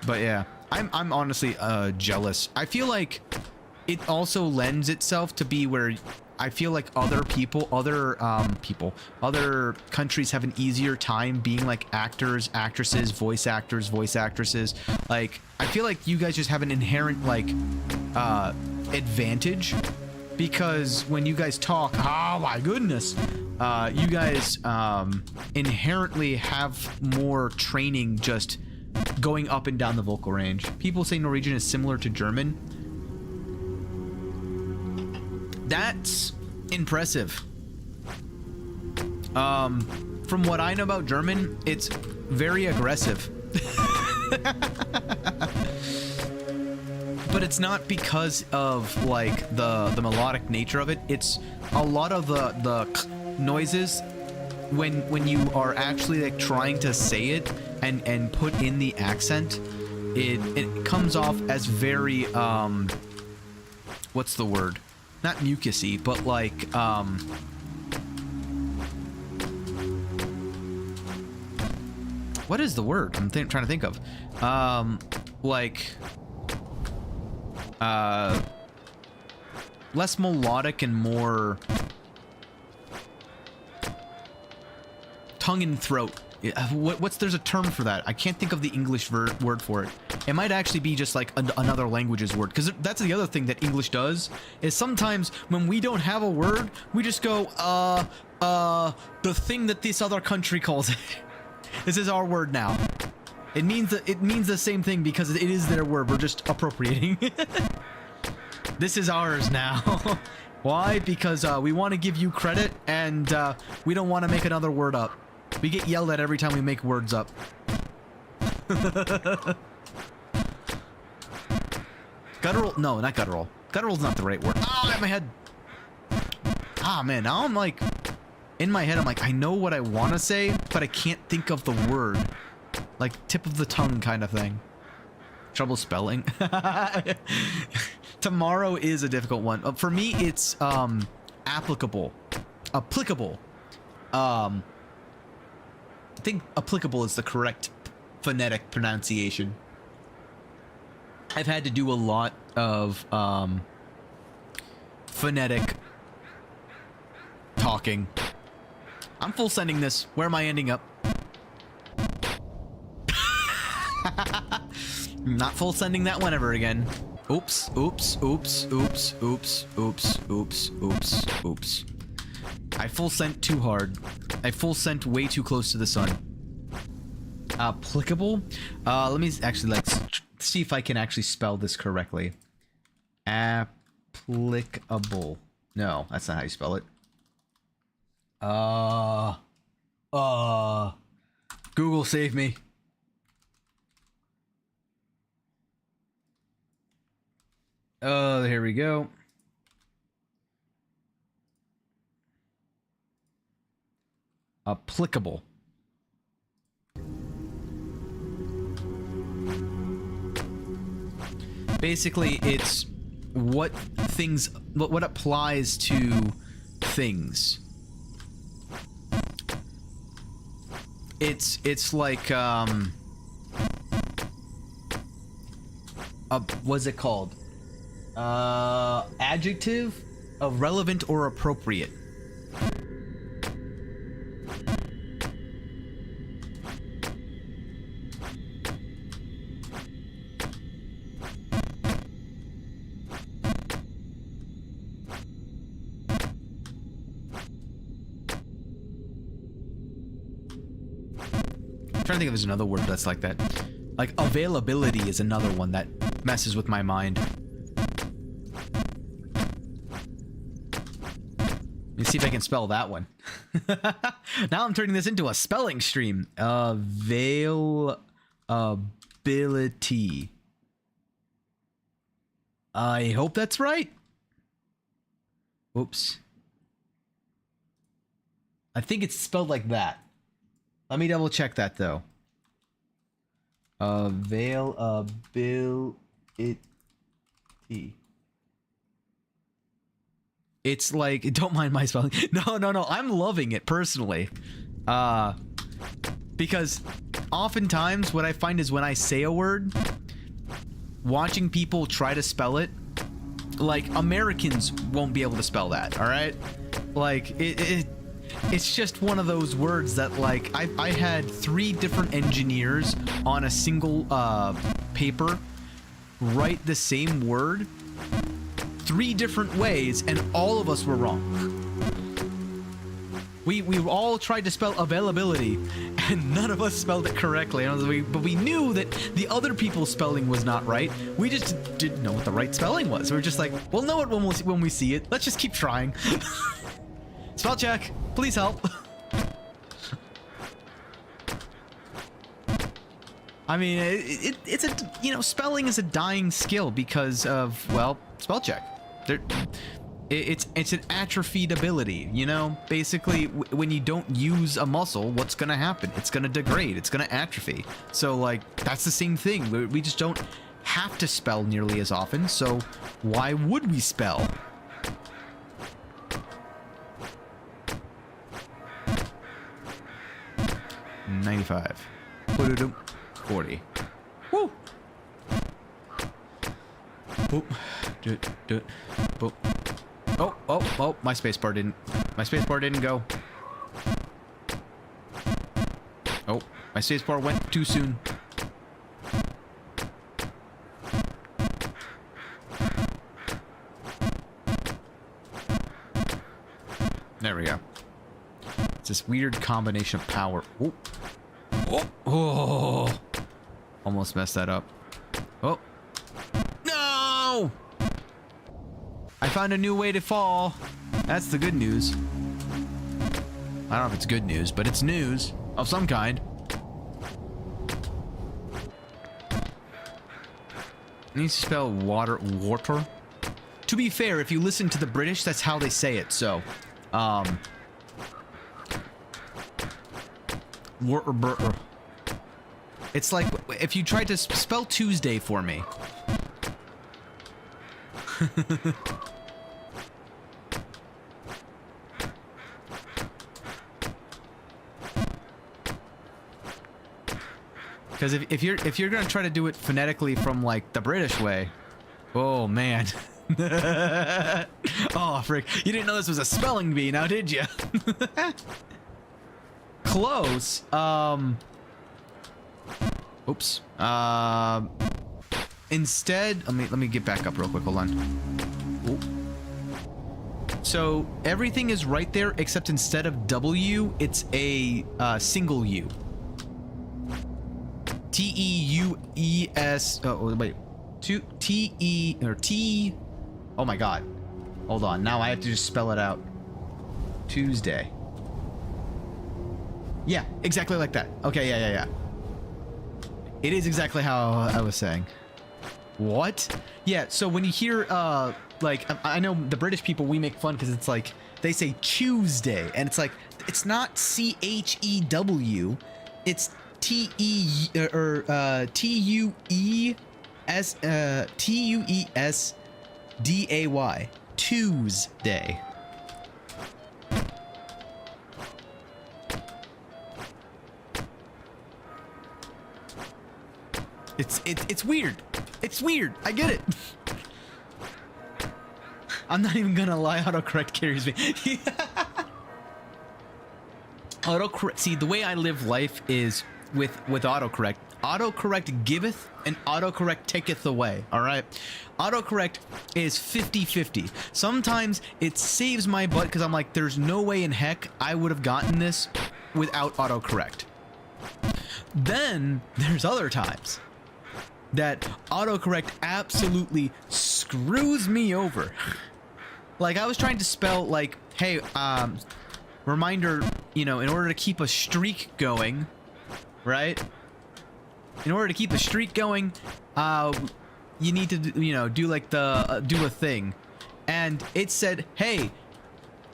But yeah, I'm honestly jealous. I feel like it also lends itself to be where I feel like other countries have an easier time being like actors, actresses, voice actors, voice actresses. Like, I feel like you guys just have an inherent like advantage because when you guys talk, oh my goodness, you guys inherently have more training just going up and down the vocal range. People say Norwegian is similar to German. That's impressive. From what I know about German, it's very aggressive. But it's not because of like the melodic nature of it. It's a lot of the noises when you are actually like trying to say it and put in the accent, it comes off as very what's the word? Not mucusy, but like what is the word? I'm trying to think of. Like less melodic and more tongue and throat. There's a term for that. I can't think of the English word for it. It might actually be just like another language's word, because that's the other thing that English does, is sometimes when we don't have a word, we just go, the thing that this other country calls it. This is our word now. It means the same thing because it is their word. We're just appropriating. This is ours now. Why? Because we want to give you credit, and we don't want to make another word up. We get yelled at every time we make words up. Guttural? No, not guttural. Guttural's not the right word. Ah, in my head. Ah, man. Now I'm like, in my head, I'm like, I know what I want to say, but I can't think of the word. Like, tip of the tongue kind of thing. Trouble spelling. Tomorrow is a difficult one. For me, it's applicable. Applicable. I think applicable is the correct phonetic pronunciation. I've had to do a lot of phonetic talking. I'm full sending this. Where am I ending up? Not full sending that one ever again. Oops, oops, oops, oops, oops, oops, oops, oops, oops. I full sent too hard. I full sent way too close to the sun. Applicable? Let me actually see if I can actually spell this correctly. Applicable. No, that's not how you spell it. Google save me. Oh, here we go. Applicable. Basically, it's what applies to things. It's like what's it called? Adjective of relevant or appropriate. I'm trying to think if there's another word that's like that. Like availability is another one that messes with my mind. Let me see if I can spell that one. Now I'm turning this into a spelling stream. Availability. I hope that's right. Oops. I think it's spelled like that. Let me double check that though. Availability. It's like, don't mind my spelling. No, I'm loving it personally. Because oftentimes what I find is when I say a word, watching people try to spell it, like Americans won't be able to spell that, all right? Like it's just one of those words that, like, I had 3 different engineers on a single paper write the same word 3 different ways, and all of us were wrong. We all tried to spell availability, and none of us spelled it correctly. But we knew that the other people's spelling was not right. We just didn't know what the right spelling was. We were just like, we'll know it when we see it. Let's just keep trying. Spell check. Please help. I mean, it's a, you know, spelling is a dying skill because of, well, spell check. It's an atrophied ability, you know? Basically, when you don't use a muscle, what's gonna happen? It's gonna degrade, it's gonna atrophy. So, like, that's the same thing. We just don't have to spell nearly as often, so why would we spell? $95. 40. Woo! Boop. Boop. Boop. Oh, my spacebar didn't go. Oh, my spacebar went too soon. There we go. It's this weird combination of power. Oh. Oh. Almost messed that up. Oh. No! I found a new way to fall. That's the good news. I don't know if it's good news, but it's news of some kind. It needs to spell water. To be fair, if you listen to the British, that's how they say it, so. It's like if you tried to spell Tuesday for me. Because if you're gonna try to do it phonetically from like the British way, oh man. Oh frick! You didn't know this was a spelling bee, now did you? Close. Oops. Instead, let me get back up real quick. Hold on. Ooh. So everything is right there, except instead of W, it's a single U. T-E-U-E-S. Oh wait, T-E or T. Oh my God. Hold on. Now I have to just spell it out. Tuesday. Yeah, exactly like that. Okay, yeah. It is exactly how I was saying. What? Yeah, so when you hear, like, I know the British people, we make fun because it's like, they say Tuesday, and it's like, it's not CHEW, it's TUESDAY. Tuesday. It's weird. It's weird. I get it. I'm not even gonna lie, autocorrect carries me. Autocorrect. See, the way I live life is with autocorrect. Autocorrect giveth and autocorrect taketh away. All right. Autocorrect is 50-50. Sometimes it saves my butt because I'm like, there's no way in heck I would have gotten this without autocorrect. Then there's other times that autocorrect absolutely screws me over. Like, I was trying to spell, like, hey, reminder, you know, in order to keep a streak going, right? In order to keep a streak going, you need to, you know, do like the, do a thing. And it said, hey,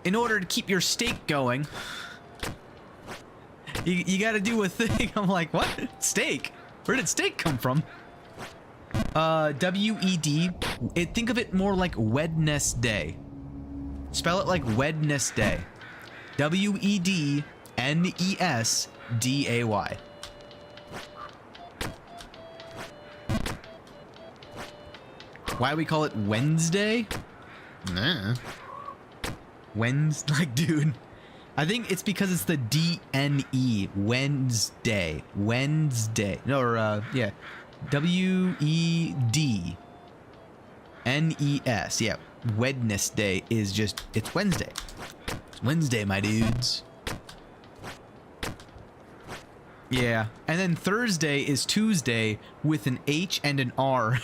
in order to keep your steak going, you gotta do a thing. I'm like, what? Steak? Where did steak come from? W-E-D. Think of it more like Wednesday. Spell it like Wednesday. W-E-D-N-E-S-D-A-Y. Why we call it Wednesday? Nah. Wednesday, like, dude. I think it's because it's the D-N-E. Wednesday. Wednesday. No, or, yeah. W-E-D-N-E-S. Yeah. Wednesday is just, it's Wednesday. It's Wednesday, my dudes. Yeah. And then Thursday is Tuesday with an H and an R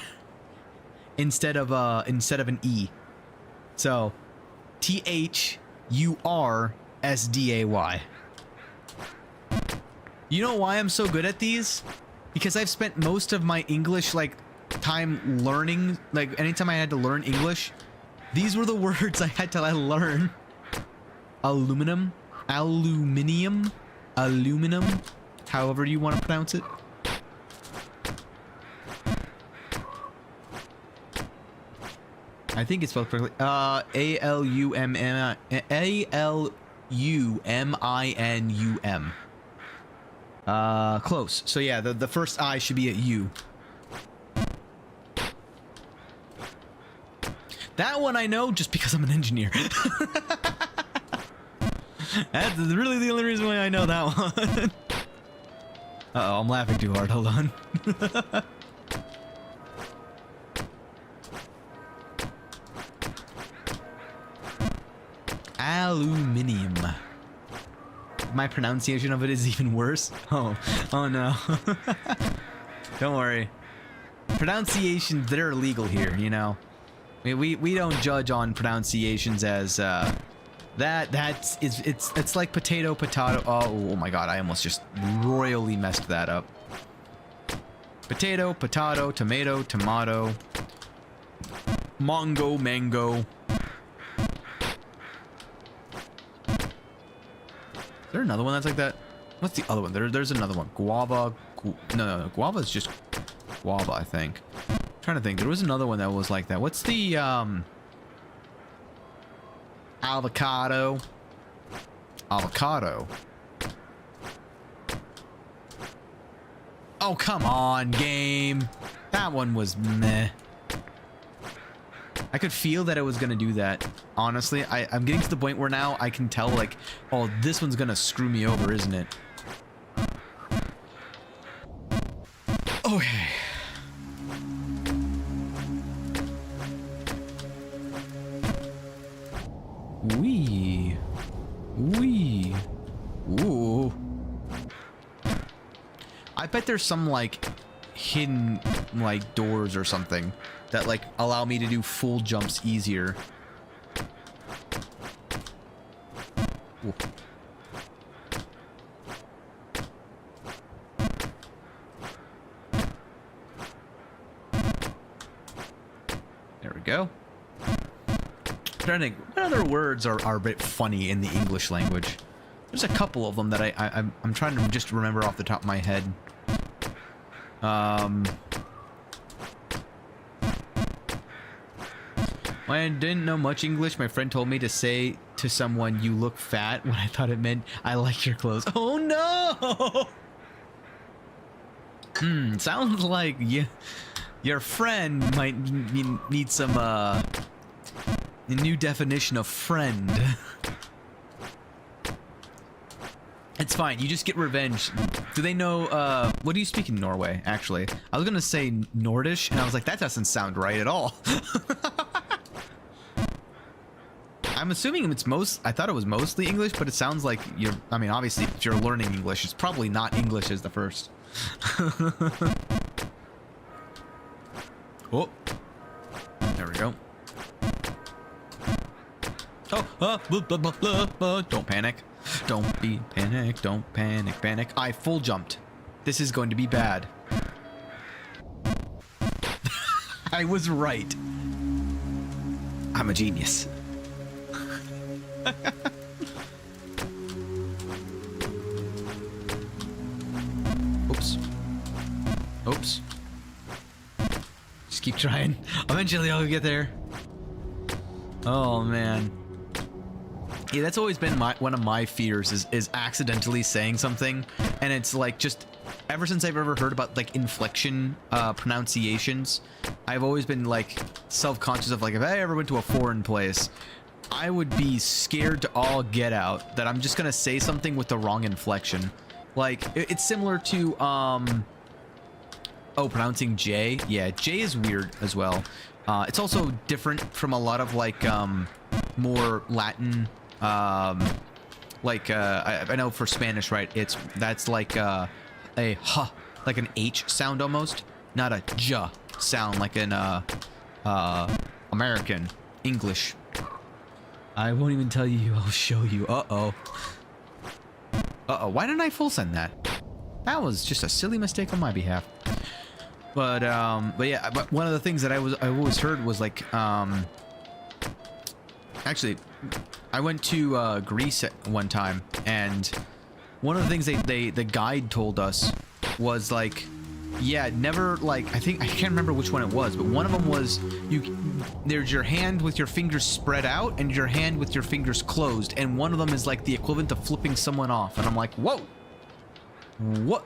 instead of an E. So, T-H-U-R-S-D-A-Y. You know why I'm so good at these? Because I've spent most of my English, like, time learning, like, anytime I had to learn English, these were the words I had to learn. Aluminum, however you want to pronounce it. I think it's spelled correctly. A-L-U-M-I-N-U-M. Close. So yeah, the first I should be at U. That one I know just because I'm an engineer. That's really the only reason why I know that one. Uh-oh, I'm laughing too hard. Hold on. Aluminium. My pronunciation of it is even worse. Oh no. Don't worry. Pronunciations, they're illegal here, you know. We don't judge on pronunciations as it's like potato. Oh my god, I almost just royally messed that up. Potato, tomato, tomato. Mango. Is there another one that's like that? What's the other one? There's another one. Guava. No. Guava is just guava, I think. I'm trying to think. There was another one that was like that. What's the avocado? Avocado. Oh, come on, game. That one was meh. I could feel that it was gonna do that. Honestly, I'm getting to the point where now I can tell, like, oh, this one's gonna screw me over, isn't it? Okay. Wee. Ooh. I bet there's some, like, hidden, like, doors or something that, like, allow me to do full jumps easier. Ooh. There we go. trying to think, what other words are a bit funny in the English language? There's a couple of them that I'm trying to just remember off the top of my head. When I didn't know much English, my friend told me to say to someone, "You look fat," when I thought it meant, "I like your clothes." Oh no! Sounds like your friend might need some, a new definition of friend. It's fine, you just get revenge. Do they know, what do you speak in Norway, actually? I was gonna say Nordish, and I was like, that doesn't sound right at all. I'm assuming it's I thought it was mostly English, but it sounds like I mean, obviously, if you're learning English, it's probably not English as the first. Oh. There we go. Oh, don't panic. Don't be panic. Don't panic. I full jumped. This is going to be bad. I was right. I'm a genius. Oops. Just keep trying. Eventually I'll get there. Oh man. Yeah, that's always been one of my fears is accidentally saying something, and it's like, just ever since I've ever heard about like inflection pronunciations, I've always been like self-conscious of like, if I ever went to a foreign place, I would be scared to all get out that I'm just gonna say something with the wrong inflection. Like it's similar to pronouncing J. Yeah, J is weird as well. It's also different from a lot of like more Latin, I know for Spanish, right? That's like a h, like an H sound almost, not a j sound like an American English. I won't even tell you. I'll show you. Uh-oh. Why didn't I full send that? That was just a silly mistake on my behalf. But yeah, but one of the things that I always heard was like, actually, I went to Greece at one time, and one of the things the guide told us was like, yeah, never, like, I can't remember which one it was, but one of them was there's your hand with your fingers spread out and your hand with your fingers closed, and one of them is like the equivalent of flipping someone off, and I'm like, whoa, what?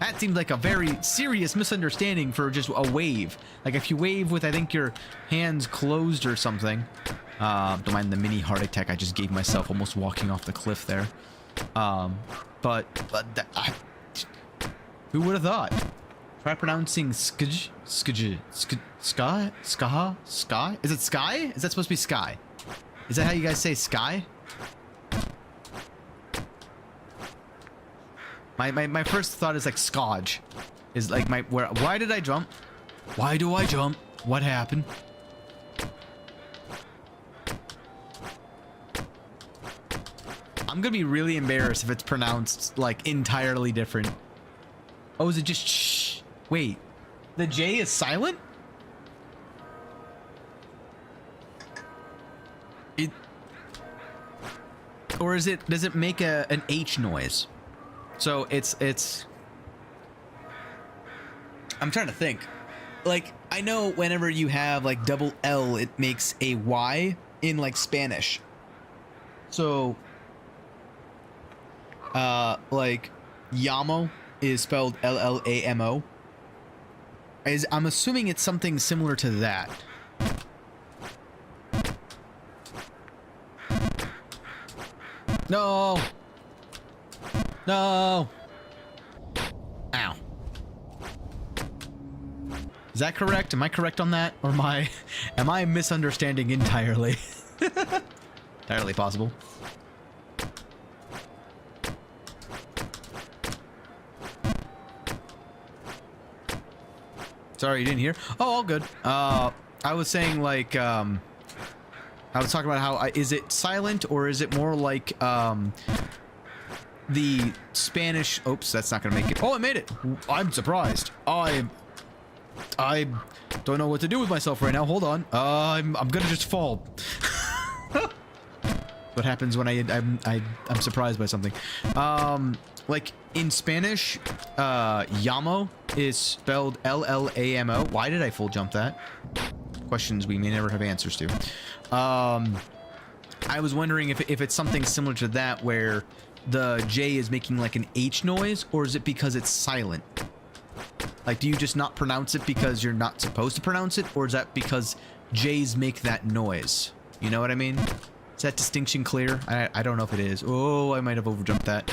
That seemed like a very serious misunderstanding for just a wave. Like if you wave with, I think, your hands closed or something. Don't mind the mini heart attack I just gave myself almost walking off the cliff there. Who would have thought? Try pronouncing sky? Is it sky? Is that supposed to be sky? Is that how you guys say sky? My first thought is like scotch. Is like why did I jump? Why do I jump? What happened? I'm gonna be really embarrassed if it's pronounced like entirely different. Oh, is it just shh? Wait, the J is silent? Or is it, does it make an H noise? So it's I'm trying to think. Like, I know whenever you have like double L, it makes a Y in like Spanish. So like llamo is spelled L-L-A-M-O. I'm assuming it's something similar to that. No. No. Ow. Is that correct? Am I correct on that? Or am I misunderstanding entirely? Entirely possible. Sorry, you didn't hear? Oh, all good. I was saying, like, I was talking about how, is it silent or is it more like, the Spanish... Oops, that's not gonna make it. Oh, I made it! I'm surprised. I'm Don't know what to do with myself right now. Hold on. I'm gonna just fall. What happens when I'm surprised by something? Like in Spanish, llamo is spelled L-L-A-M-O. Why did I full jump that? Questions we may never have answers to. I was wondering if it's something similar to that, where the J is making like an H noise, or is it because it's silent? Like, do you just not pronounce it because you're not supposed to pronounce it, or is that because J's make that noise? You know what I mean? Is that distinction clear? I don't know if it is. Oh, I might have overjumped that.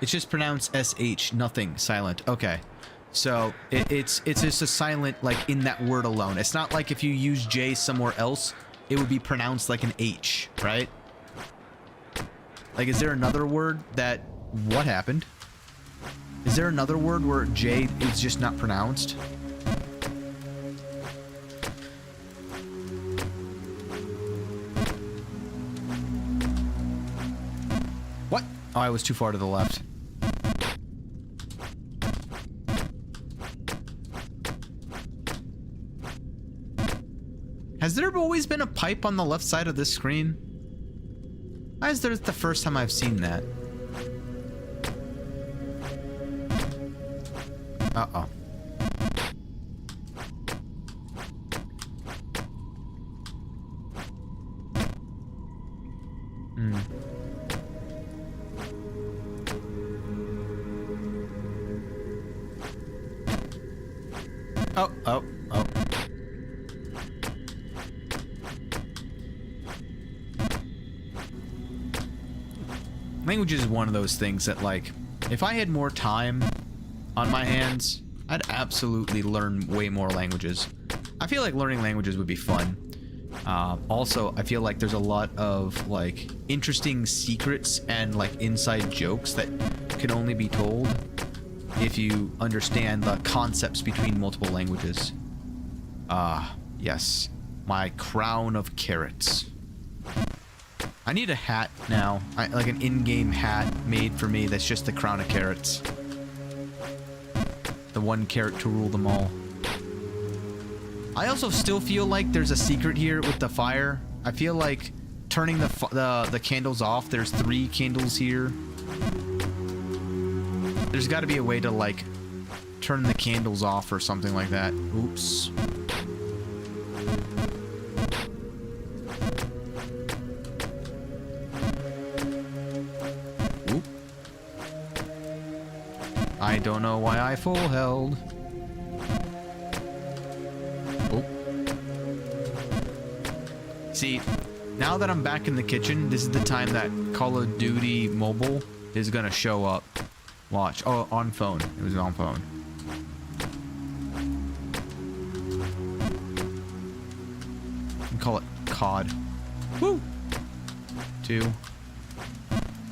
It's just pronounced SH, nothing, silent. Okay. So, it's just a silent, like, in that word alone. It's not like if you use J somewhere else, it would be pronounced like an H, right? Like, is there another word that... What happened? Is there another word where J is just not pronounced? What? Oh, I was too far to the left. Has there always been a pipe on the left side of this screen? Why is this the first time I've seen that? Uh-oh. Oh. Language is one of those things that, like, if I had more time on my hands, I'd absolutely learn way more languages. I feel like learning languages would be fun. Also, I feel like there's a lot of, like, interesting secrets and, like, inside jokes that can only be told if you understand the concepts between multiple languages. Yes. My crown of carrots. I need a hat now. Like an in-game hat made for me that's just the crown of carrots. The one carrot to rule them all. I also still feel like there's a secret here with the fire. I feel like turning the candles off, there's 3 candles here. There's got to be a way to, like, turn the candles off or something like that. Oops. Oop. I don't know why I full held. Oh. See, now that I'm back in the kitchen, this is the time that Call of Duty Mobile is gonna show up. Watch. Oh, on phone. It was on phone. We call it COD. Woo! 2.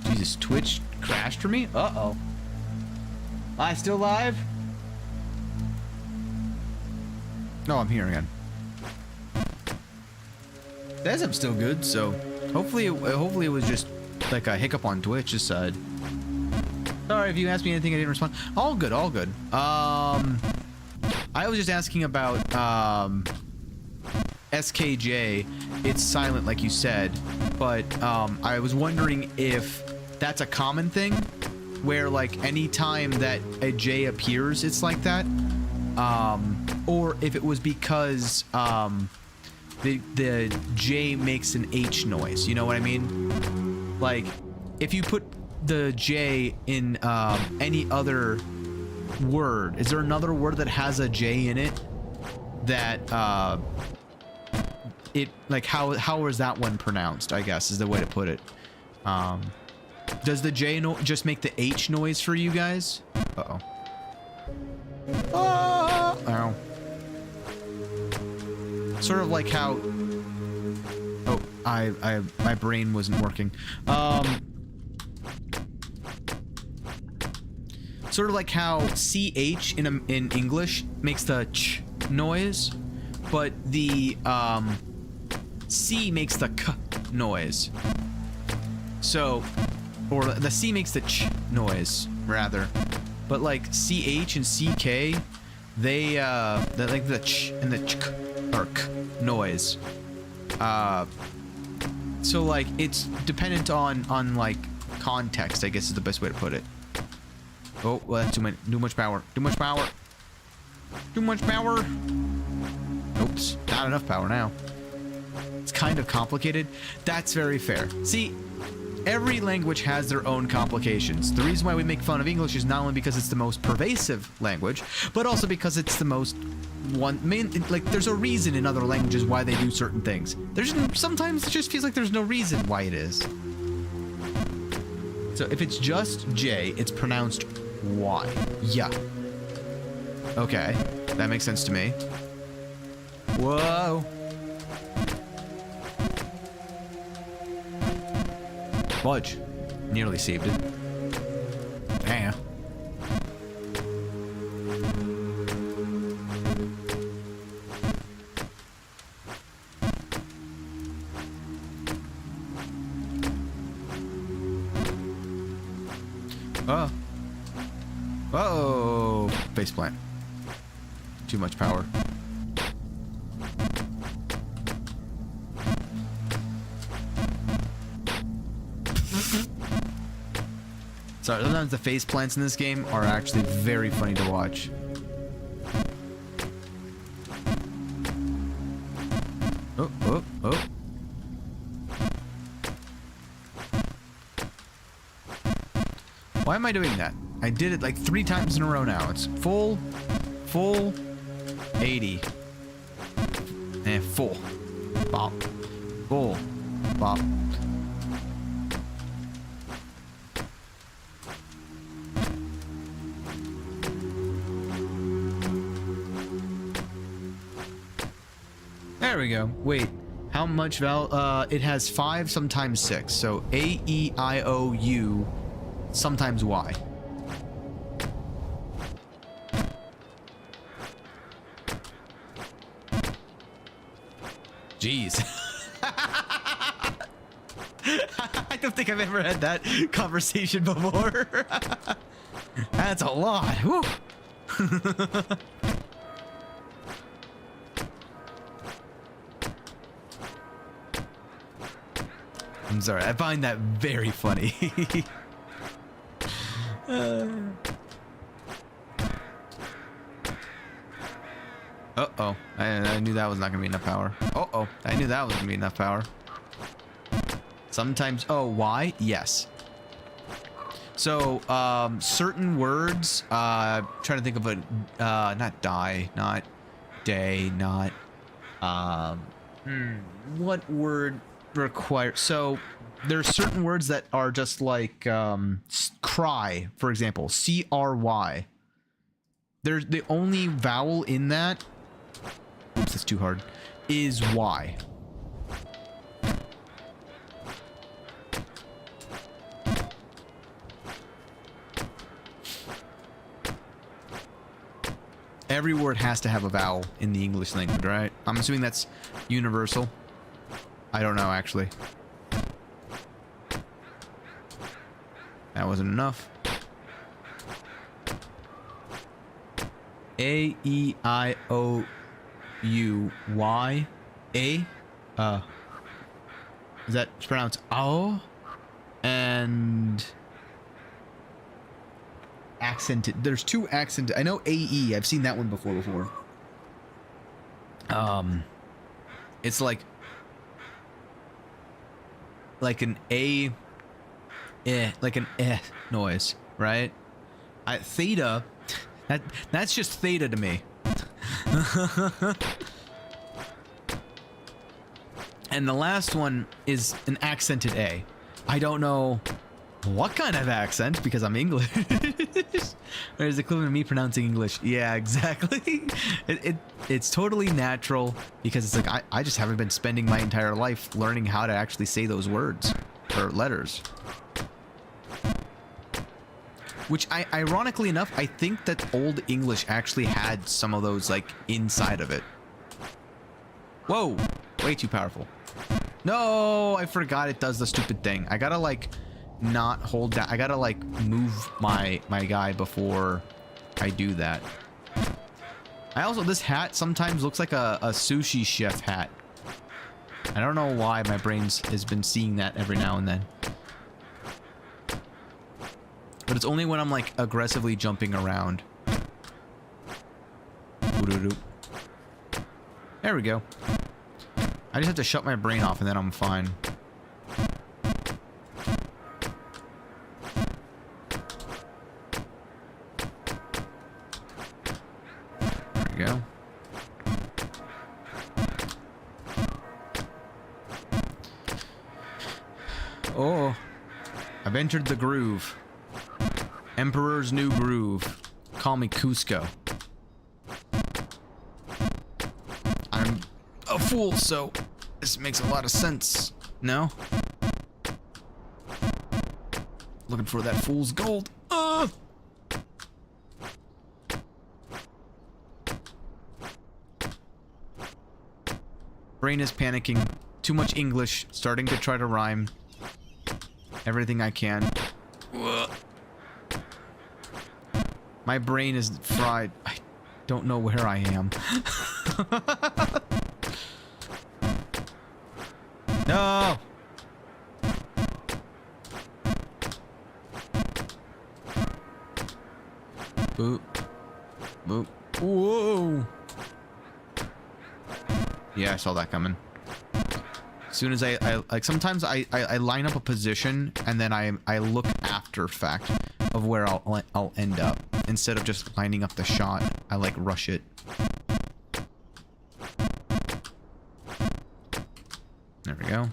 Jesus, Twitch crashed for me? Uh-oh. Am I still live? No, I'm here again. Says I'm still good, so hopefully it was just like a hiccup on Twitch's side. Sorry if you asked me anything I didn't respond. All good, all good. I was just asking about SKJ. It's silent like you said, but I was wondering if that's a common thing where, like, any time that a J appears it's like that, or if it was because the J makes an H noise. You know what I mean? Like, if you put the J in any other word, is there another word that has a J in it that it, like, how is that one pronounced, I guess is the way to put it. Does the J just make the H noise for you guys? Uh-oh. Ow. Sort of like how... Oh, my brain wasn't working. Sort of like how CH in English makes the ch noise, but the C makes the k noise. So, or the C makes the ch noise, rather. But like CH and CK, they like the ch and the ch or k noise. So like it's dependent on like context, I guess is the best way to put it. Oh, well, that's too much power. Too much power. Too much power. Oops, not enough power now. It's kind of complicated. That's very fair. See, every language has their own complications. The reason why we make fun of English is not only because it's the most pervasive language, but also because it's the most like there's a reason in other languages why they do certain things. There's sometimes it just feels like there's no reason why it is. So if it's just J, it's pronounced Y. Yeah. Okay, that makes sense to me. Whoa. Fudge. Nearly saved it. Damn. Oh. Oh. Faceplant. Too much power. Sorry, sometimes the face plants in this game are actually very funny to watch. Oh, oh, oh. Why am I doing that? I did it like 3 times in a row now. It's full, 80. And full. Bop. Full. Bop. There we go. Wait, how much it has 5, sometimes 6. So A, E, I, O, U, sometimes Y. Jeez. I don't think I've ever had that conversation before. That's a lot. Whew. I'm sorry, I find that very funny. Uh-oh. I knew that was not going to be enough power. Uh-oh. I knew that was going to be enough power. Sometimes... Oh, why? Yes. So, certain words... trying to think of a... not die, not day, not... what word require... So, there are certain words that are just like... cry, for example. C-R-Y. There's the only vowel in that... Oops, that's too hard. Is Y. Every word has to have a vowel in the English language, right? I'm assuming that's universal. I don't know, actually. That wasn't enough. A, E, I, O, U, Y, A. Is that pronounced O? And accented. There's 2 accented. I know AE. I've seen that one before. It's like an A, like an noise, right? Theta. That's just theta to me. And the last one is an accented A. I don't know what kind of accent because I'm English. There's the equivalent of me pronouncing English. Yeah, exactly. It's totally natural because it's like I just haven't been spending my entire life learning how to actually say those words or letters. Which, ironically enough, I think that Old English actually had some of those, like, inside of it. Whoa! Way too powerful. No! I forgot it does the stupid thing. I gotta, like, not hold down. I gotta like move my guy before I do that. I also, this hat sometimes looks like a sushi chef hat. I don't know why my brain's has been seeing that every now and then. But it's only when I'm like aggressively jumping around. There we go. I just have to shut my brain off and then I'm fine. There we go. Oh, I've entered the groove. Emperor's new groove. Call me Cusco. I'm a fool, so this makes a lot of sense. No? Looking for that fool's gold. Brain is panicking. Too much English. Starting to try to rhyme. Everything I can. My brain is fried. I don't know where I am. No! Boop. Boop. Whoa! Yeah, I saw that coming. As soon as I like, sometimes I line up a position and then I look after fact of where I'll end up instead of just lining up the shot. I like rush it. There we go.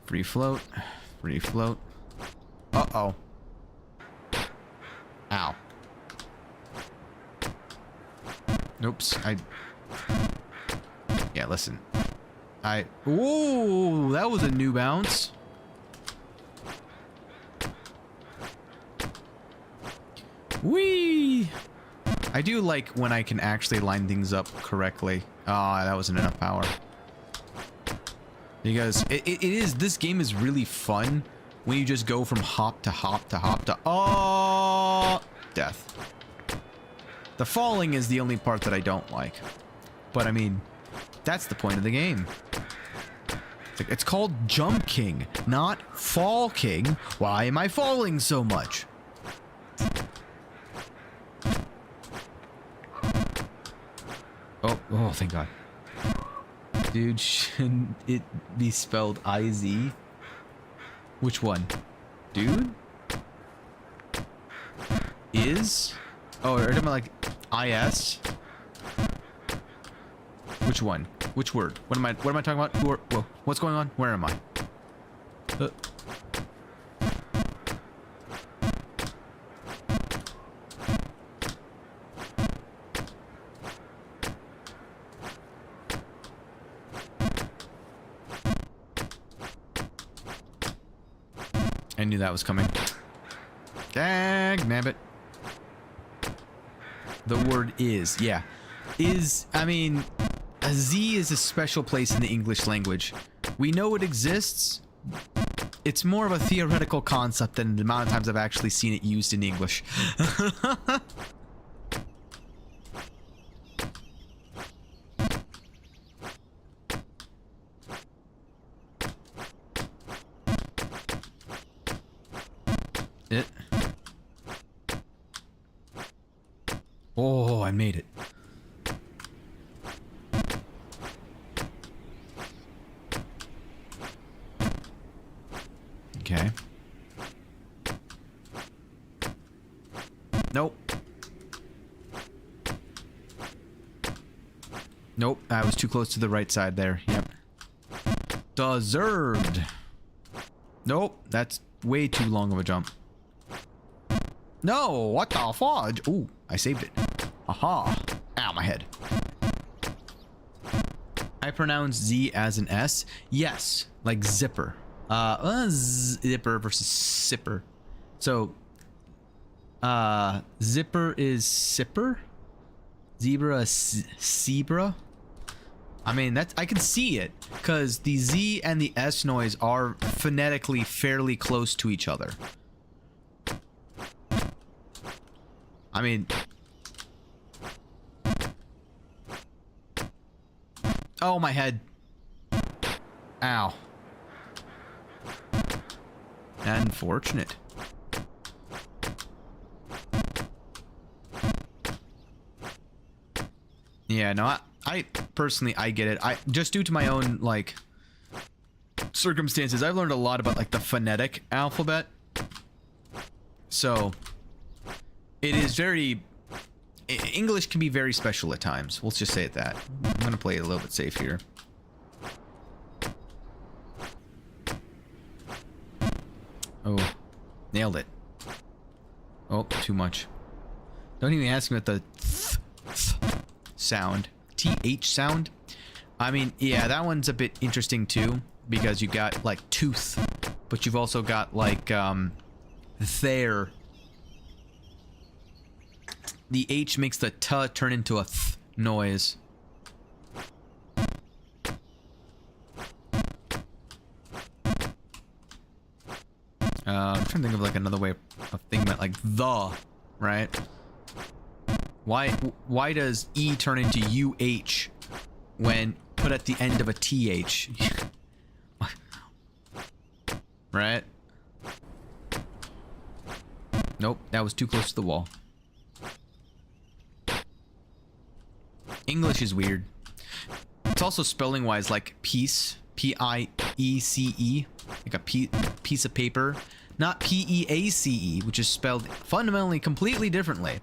Free float. Free float. Uh-oh. Ow. Oops. Yeah, listen. Ooh, that was a new bounce. Whee! I do like when I can actually line things up correctly. Ah, that wasn't enough power. Because this game is really fun when you just go from hop to hop to hop to, oh, death. The falling is the only part that I don't like. But I mean, that's the point of the game. It's called Jump King, not Fall King. Why am I falling so much? Oh, thank God. Dude, shouldn't it be spelled I-Z? Which one? Dude? Is? Oh, are you talking about like I-S? Which one? Which word? What am I talking about? Whoa, what's going on? Where am I? I knew that was coming. Dag nabbit. The word is, yeah. Is, I mean, a Z is a special place in the English language. We know it exists. It's more of a theoretical concept than the amount of times I've actually seen it used in English. Oh, I made it. Okay. Nope. Nope, I was too close to the right side there. Yep. Deserved. Nope, that's way too long of a jump. No, what the fudge? Ooh, I saved it. Aha. Ow, my head. I pronounce Z as an S. Yes, like zipper. Zipper versus sipper. So, zipper is sipper. Zebra is zebra. I mean, that's, I can see it, because the Z and the S noise are phonetically fairly close to each other. I mean... Oh, my head. Ow. Unfortunate. Yeah, no, I personally, I get it. I just due to my own, like, circumstances, I've learned a lot about, like, the phonetic alphabet. So, it is very... English can be very special at times. Let's just say it that. I'm gonna play it a little bit safe here. Oh, nailed it. Oh, too much. Don't even ask me what the sound. TH sound. I mean, yeah, that one's a bit interesting too, because you got like tooth, but you've also got like there. The H makes the T turn into a th noise. I'm trying to think of like another way of thinking about like the, right? Why does E turn into UH when put at the end of a TH? Right? Nope, that was too close to the wall. English is weird. It's also spelling wise like peace, P-I-E-C-E, like a piece of paper, not P-E-A-C-E, which is spelled fundamentally completely differently.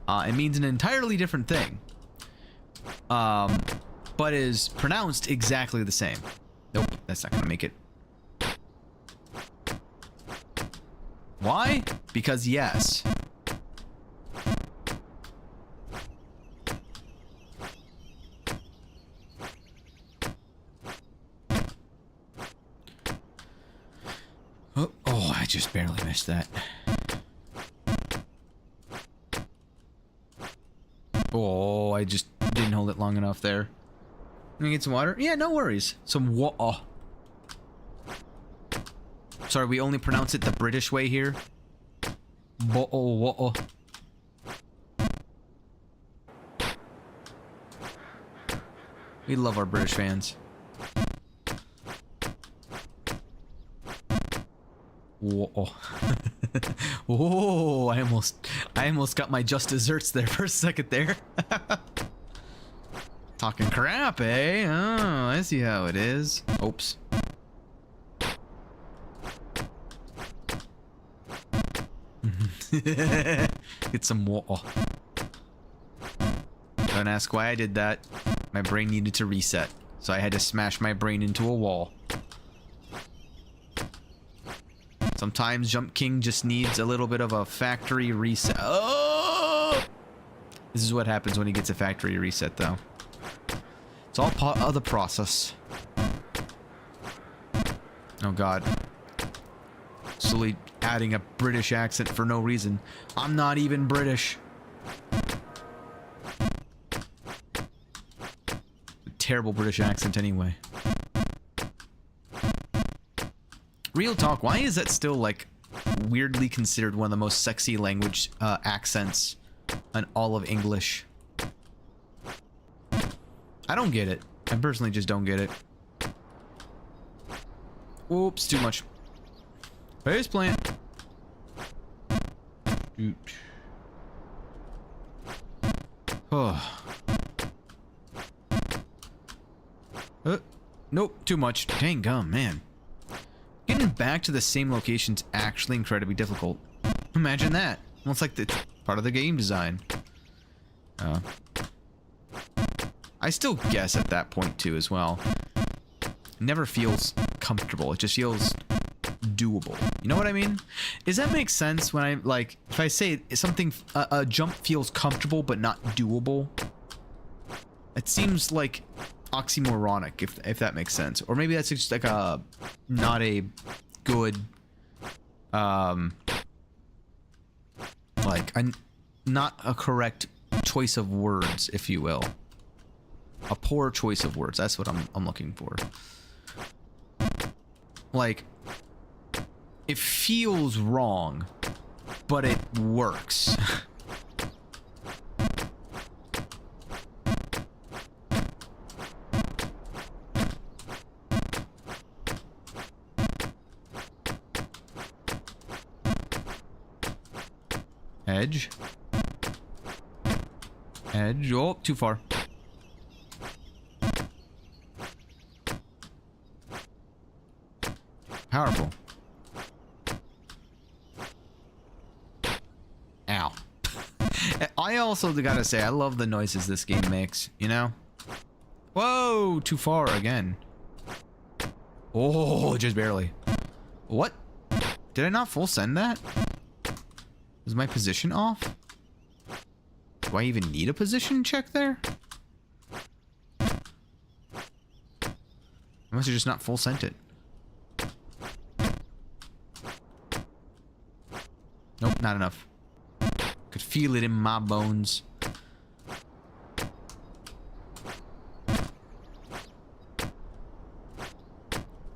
It means an entirely different thing, but is pronounced exactly the same. Nope, that's not gonna make it. Why? Because yes. Oh, I just barely missed that. Oh, I just didn't hold it long enough there. Let me get some water. Yeah, no worries. Some water. Sorry, we only pronounce it the British way here. Water. We love our British fans. Whoa. Oh, I almost got my just desserts there for a second there. Talking crap, eh? Oh, I see how it is. Oops. Get some water. Don't ask why I did that. My brain needed to reset, so I had to smash my brain into a wall. Sometimes Jump King just needs a little bit of a factory reset. Oh! This is what happens when he gets a factory reset, though. It's all part of the process. Oh god. Slowly adding a British accent for no reason. I'm not even British. Terrible British accent anyway. Real talk, why is that still, like, weirdly considered one of the most sexy language accents in all of English? I don't get it. I personally just don't get it. Oops, too much. Face plant. Oh. Nope, too much. Dang gum, man. Getting back to the same location's actually incredibly difficult. Imagine that. Well, it's like it's part of the game design. I still guess at that point too as well. It never feels comfortable. It just feels doable. You know what I mean? Does that make sense when I, like, if I say something, a jump feels comfortable but not doable? It seems like oxymoronic, if that makes sense. Or maybe that's just like a not a good like not a correct choice of words, if you will. A poor choice of words. That's what I'm looking for. Like, it feels wrong, but it works. Edge. Edge. Oh, too far. Powerful. Ow. I also gotta say, I love the noises this game makes, you know? Whoa, too far again. Oh, just barely. What? Did I not full send that? Is my position off? Do I even need a position check there? I must have just not full sent it. Nope, not enough. Could feel it in my bones.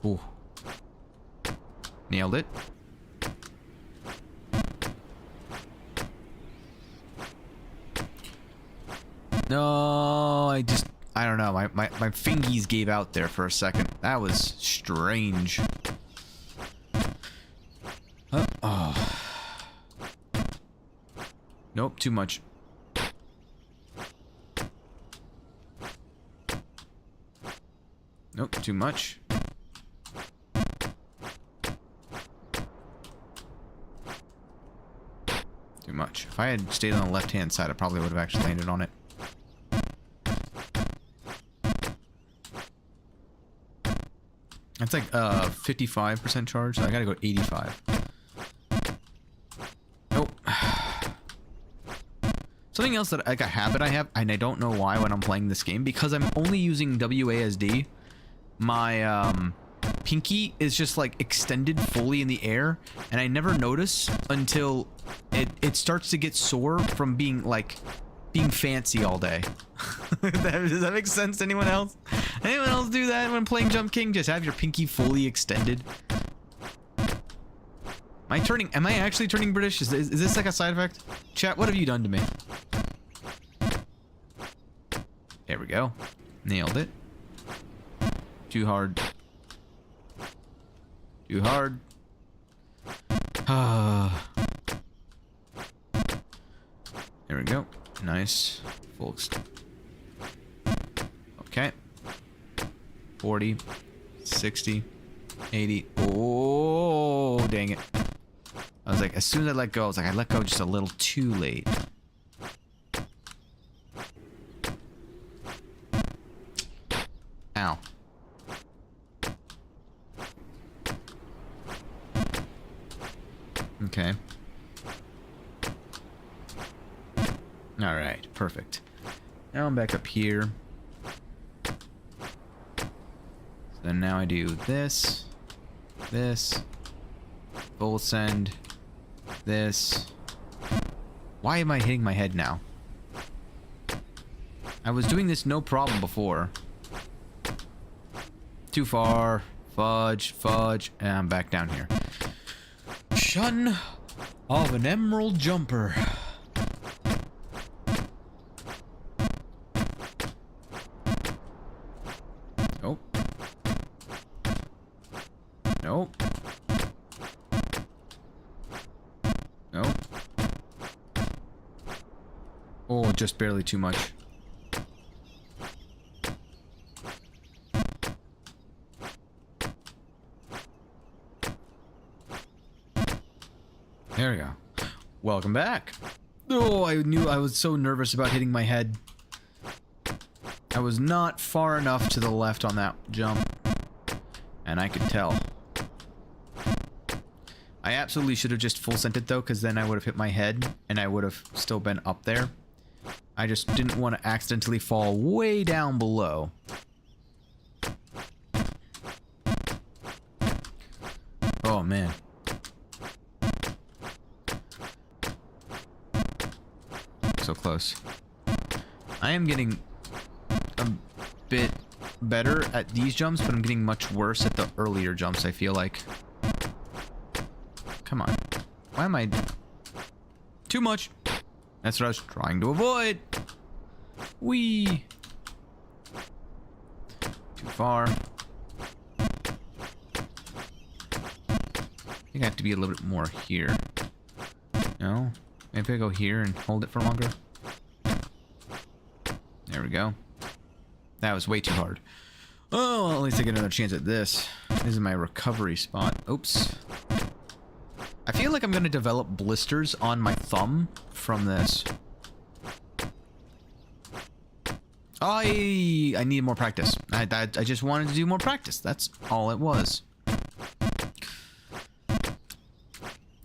Ooh. Nailed it. No, I don't know. My fingies gave out there for a second. That was strange. Oh. Nope, too much. Nope, too much. Too much. If I had stayed on the left-hand side, I probably would have actually landed on it. That's like 55% charge, so I gotta go 85. Nope. Something else that, like a habit I have, and I don't know why when I'm playing this game, because I'm only using WASD, my pinky is just like extended fully in the air, and I never notice until it starts to get sore from being fancy all day. Does that make sense to anyone else? Anyone else do that when playing Jump King? Just have your pinky fully extended? Am I actually turning British? Is this like a side effect? Chat, what have you done to me? There we go. Nailed it. Too hard. Too hard. There we go. Nice. Full okay. 40, 60, 80. Oh, dang it. I was like, as soon as I let go, I was like, I let go just a little too late. Ow. Okay. All right, perfect. Now I'm back up here. So then now I do this, this, full send, this. Why am I hitting my head now? I was doing this no problem before. Too far. Fudge, fudge, and I'm back down here. Shun of an emerald jumper. Nope. Nope. Nope. Oh, just barely too much. There we go. Welcome back. Oh, I knew I was so nervous about hitting my head. I was not far enough to the left on that jump. And I could tell. I absolutely should have just full sent it though, because then I would have hit my head and I would have still been up there. I just didn't want to accidentally fall way down below. Oh man. So close. I am getting bit better at these jumps, but I'm getting much worse at the earlier jumps, I feel like. Come on. Why am I... Too much. That's what I was trying to avoid. Whee. Too far. I think I have to be a little bit more here. No? Maybe I go here and hold it for longer. There we go. That was way too hard. Oh, well, at least I get another chance at this. This is my recovery spot. Oops. I feel like I'm going to develop blisters on my thumb from this. I need more practice. I just wanted to do more practice. That's all it was.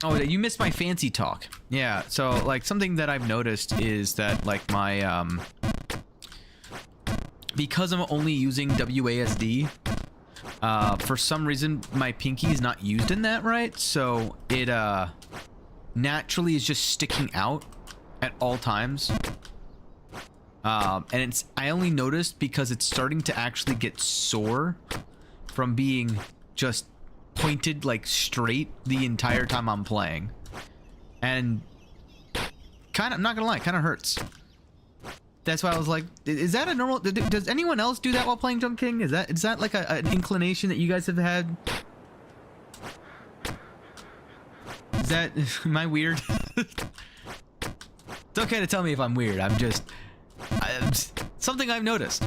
Oh, you missed my fancy talk. Yeah, so, like, something that I've noticed is that, like, my, because I'm only using WASD, for some reason, my pinky is not used in that right, so it, naturally is just sticking out at all times. And I only noticed because it's starting to actually get sore from being just pointed like straight the entire time I'm playing, and kind of, I'm not gonna lie, kind of hurts. That's why I was like, is that a normal, does anyone else do that while playing Jump King? Is that like an inclination that you guys have had? Is that, am I weird? It's okay to tell me if I'm weird. I'm just something I've noticed.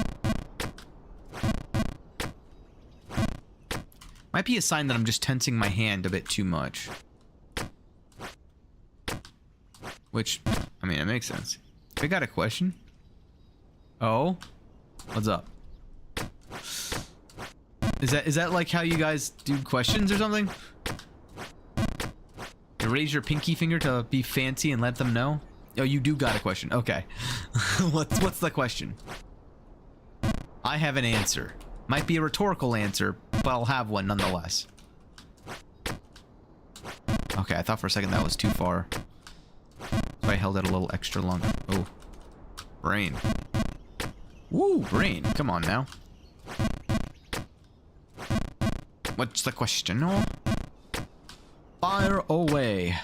Might be a sign that I'm just tensing my hand a bit too much. Which, I mean, it makes sense. I got a question. Oh? What's up? Is that like how you guys do questions or something? You raise your pinky finger to be fancy and let them know? Oh, you do got a question. Okay. What's the question? I have an answer. Might be a rhetorical answer, but I'll have one nonetheless. Okay, I thought for a second that was too far. So I held it a little extra long. Oh. Brain. Woo, brain. Come on now. What's the question? Oh. Fire away.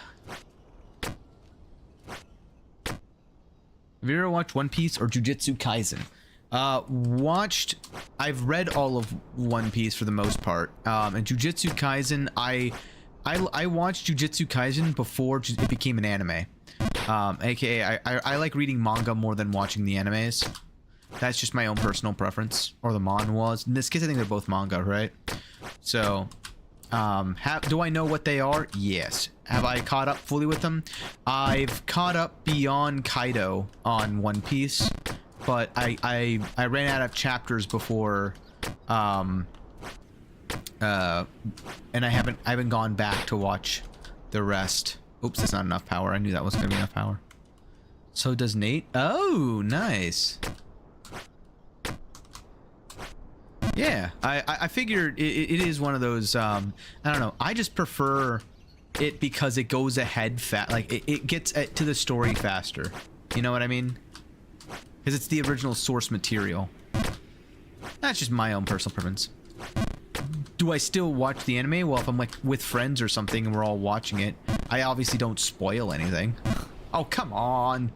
Have you ever watched One Piece or Jujutsu Kaisen? I've read all of One Piece for the most part. And Jujutsu Kaisen, I watched Jujutsu Kaisen before it became an anime. AKA, I like reading manga more than watching the animes. That's just my own personal preference. Or the manhwas. In this case, I think they're both manga, right? So, do I know what they are? Yes. Have I caught up fully with them? I've caught up beyond Kaido on One Piece, but I ran out of chapters before, and I haven't gone back to watch the rest. Oops, that's not enough power. I knew that wasn't gonna be enough power. So does Nate? Oh, nice. Yeah, I figured it is one of those, I don't know, I just prefer it because it goes ahead like it gets to the story faster. You know what I mean? Because it's the original source material. That's just my own personal preference. Do I still watch the anime? Well, if I'm like with friends or something and we're all watching it, I obviously don't spoil anything. Oh, come on.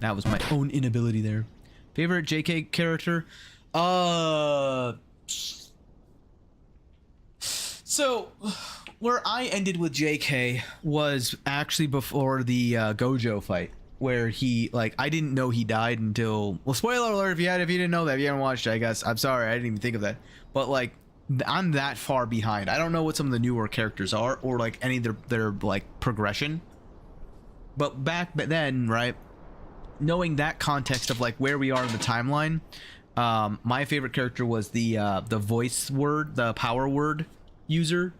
That was my own inability there. Favorite JK character? So where I ended with JK was actually before the Gojo fight, where he, like, I didn't know he died until, well, spoiler alert if you didn't know that, if you haven't watched it, I guess. I'm sorry, I didn't even think of that. But like, I'm that far behind. I don't know what some of the newer characters are, or like any of their like progression. But back then, right, knowing that context of like where we are in the timeline, my favorite character was the voice word, the power word user.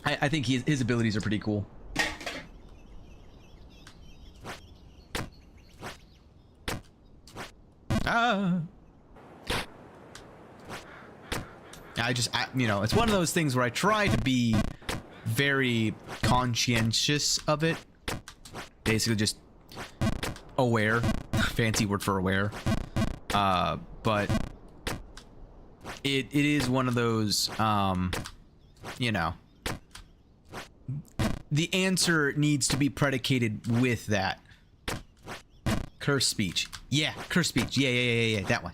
I think his abilities are pretty cool. You know, it's one of those things where I try to be very conscientious of it. Basically just aware. Fancy word for aware. But it is one of those, you know, the answer needs to be predicated with that. Curse speech. Yeah, curse speech. Yeah, that one.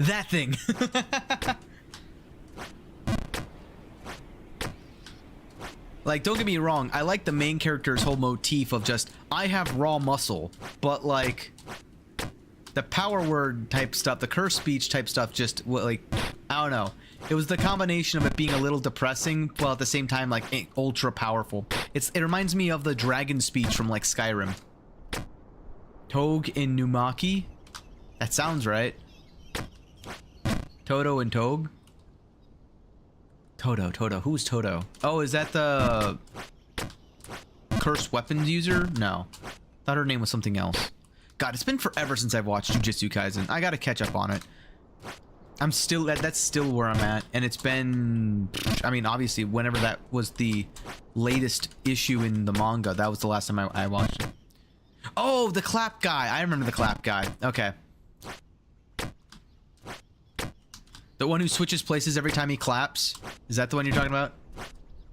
That thing. Like, don't get me wrong, I like the main character's whole motif of just, I have raw muscle, but like, the power word type stuff, the curse speech type stuff, just, like, I don't know. It was the combination of it being a little depressing, while at the same time, like, ultra powerful. It reminds me of the dragon speech from, like, Skyrim. Tog in Numaki? That sounds right. Toto and Tog? Toto. Who's Toto? Oh, is that the cursed weapons user? No. Thought her name was something else. God, it's been forever since I've watched Jujutsu Kaisen. I gotta catch up on it. I'm still, that's still where I'm at. And it's been, I mean, obviously, whenever that was the latest issue in the manga, that was the last time I watched it. Oh, the clap guy. I remember the clap guy. Okay. The one who switches places every time he claps? Is that the one you're talking about?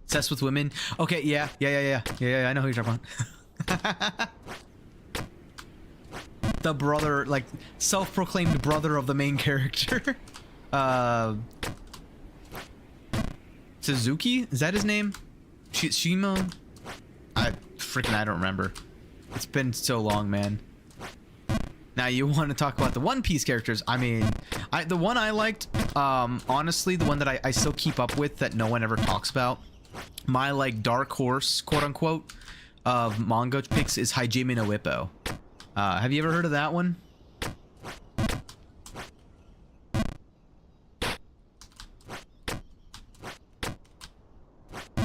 Obsessed with women? Okay, yeah, I know who you're talking about. The brother, like, self-proclaimed brother of the main character. Suzuki? Is that his name? Shimo? I don't remember. It's been so long, man. Now you want to talk about the One Piece characters? I mean, the one I liked, honestly, the one that I still keep up with that no one ever talks about, my like dark horse, quote unquote, of manga picks is Hajime no Ippo. Have you ever heard of that one?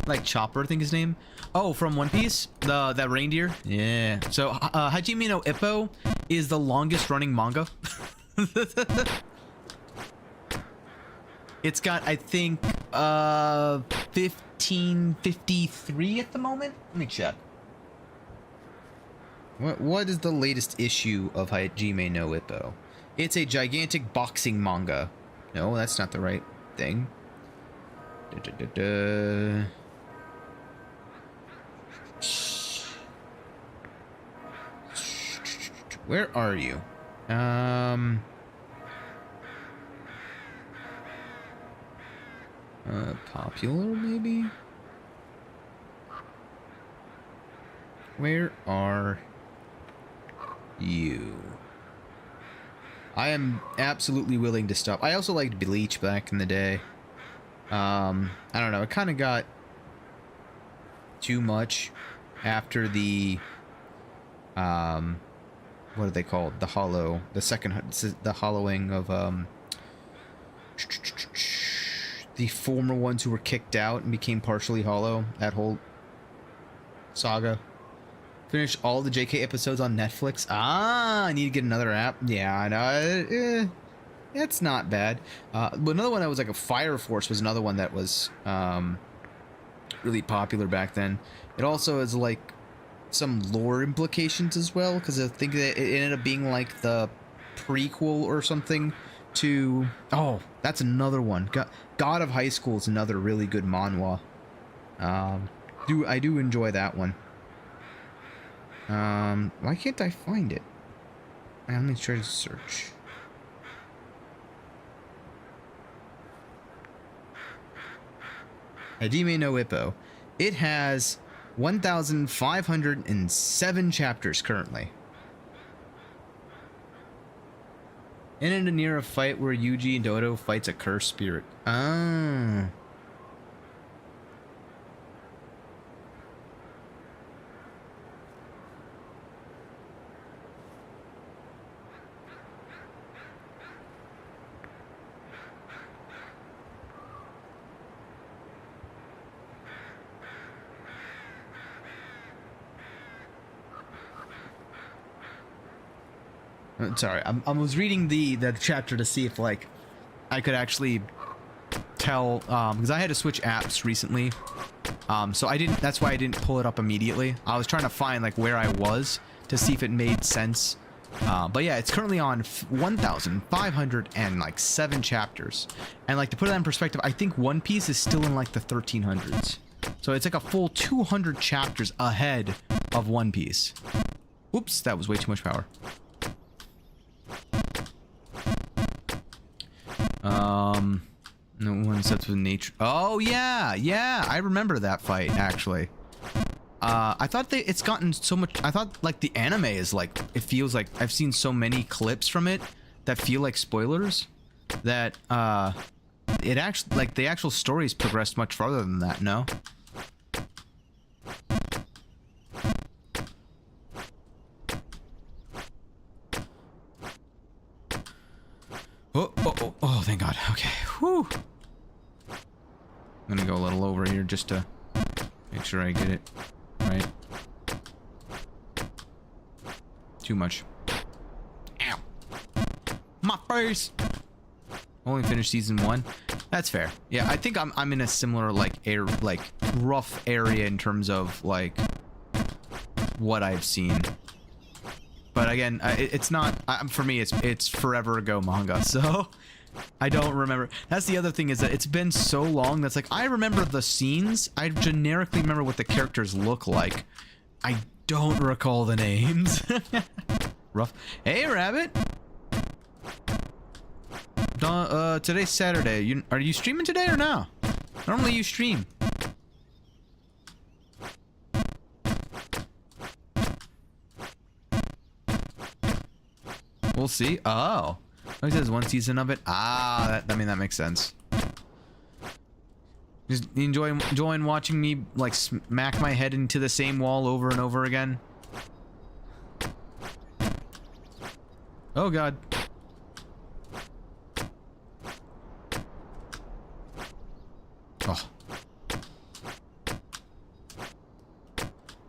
Like Chopper, I think his name. Oh, from One Piece? That reindeer? Yeah. So, Hajime no Ippo is the longest running manga. It's got, I think, 1553 at the moment? Let me check. What is the latest issue of Hajime no Ippo? It's a gigantic boxing manga. No, that's not the right thing. Where are you? Popular, maybe? Where are you? I am absolutely willing to stop. I also liked Bleach back in the day. I don't know, it kind of got too much after the, what are they called? The hollow, the hollowing of, the former ones who were kicked out and became partially hollow. That whole saga. Finished all the JK episodes on Netflix. Ah, I need to get another app. Yeah, I know. It's not bad. But another one that was like a Fire Force was another one that was really popular back then. It also has like some lore implications as well, because I think that it ended up being like the prequel or something to... Oh, that's another one. God of High School is another really good manhwa. I do enjoy that one. Why can't I find it? Let me try to search. Hajime no Ippo. It has 1,507 chapters currently. In and near a fight where Yuji Dodo fights a cursed spirit. Ah. Sorry, I was reading the chapter to see if like I could actually tell, because I had to switch apps recently, so I didn't. That's why I didn't pull it up immediately. I was trying to find like where I was to see if it made sense But yeah, it's currently on 1,507 chapters. And like to put that in perspective, I think One Piece is still in like the 1300s. So it's like a full 200 chapters ahead of One Piece. Oops, that was way too much power. No one sets with nature. Oh yeah, I remember that fight actually. I thought it's gotten so much. I thought like the anime is like, it feels like I've seen so many clips from it that feel like spoilers that it actually, like the actual story's progressed much farther than that. No. Oh, thank God. Okay. Whew. I'm gonna go a little over here just to make sure I get it right. Too much. Ow. My face. Only finished season 1. That's fair. Yeah, I think I'm in a similar like rough area in terms of like what I've seen. But again, it's not for me. It's forever ago manga, so I don't remember. That's the other thing, is that it's been so long that's like I remember the scenes. I generically remember what the characters look like. I don't recall the names. Rough. Hey, Rabbit. Today's Saturday. Are you streaming today or no? Normally you stream. We'll see. Oh, it says 1 season of it. Ah, I mean that makes sense. Just enjoying watching me like smack my head into the same wall over and over again. Oh God. Oh.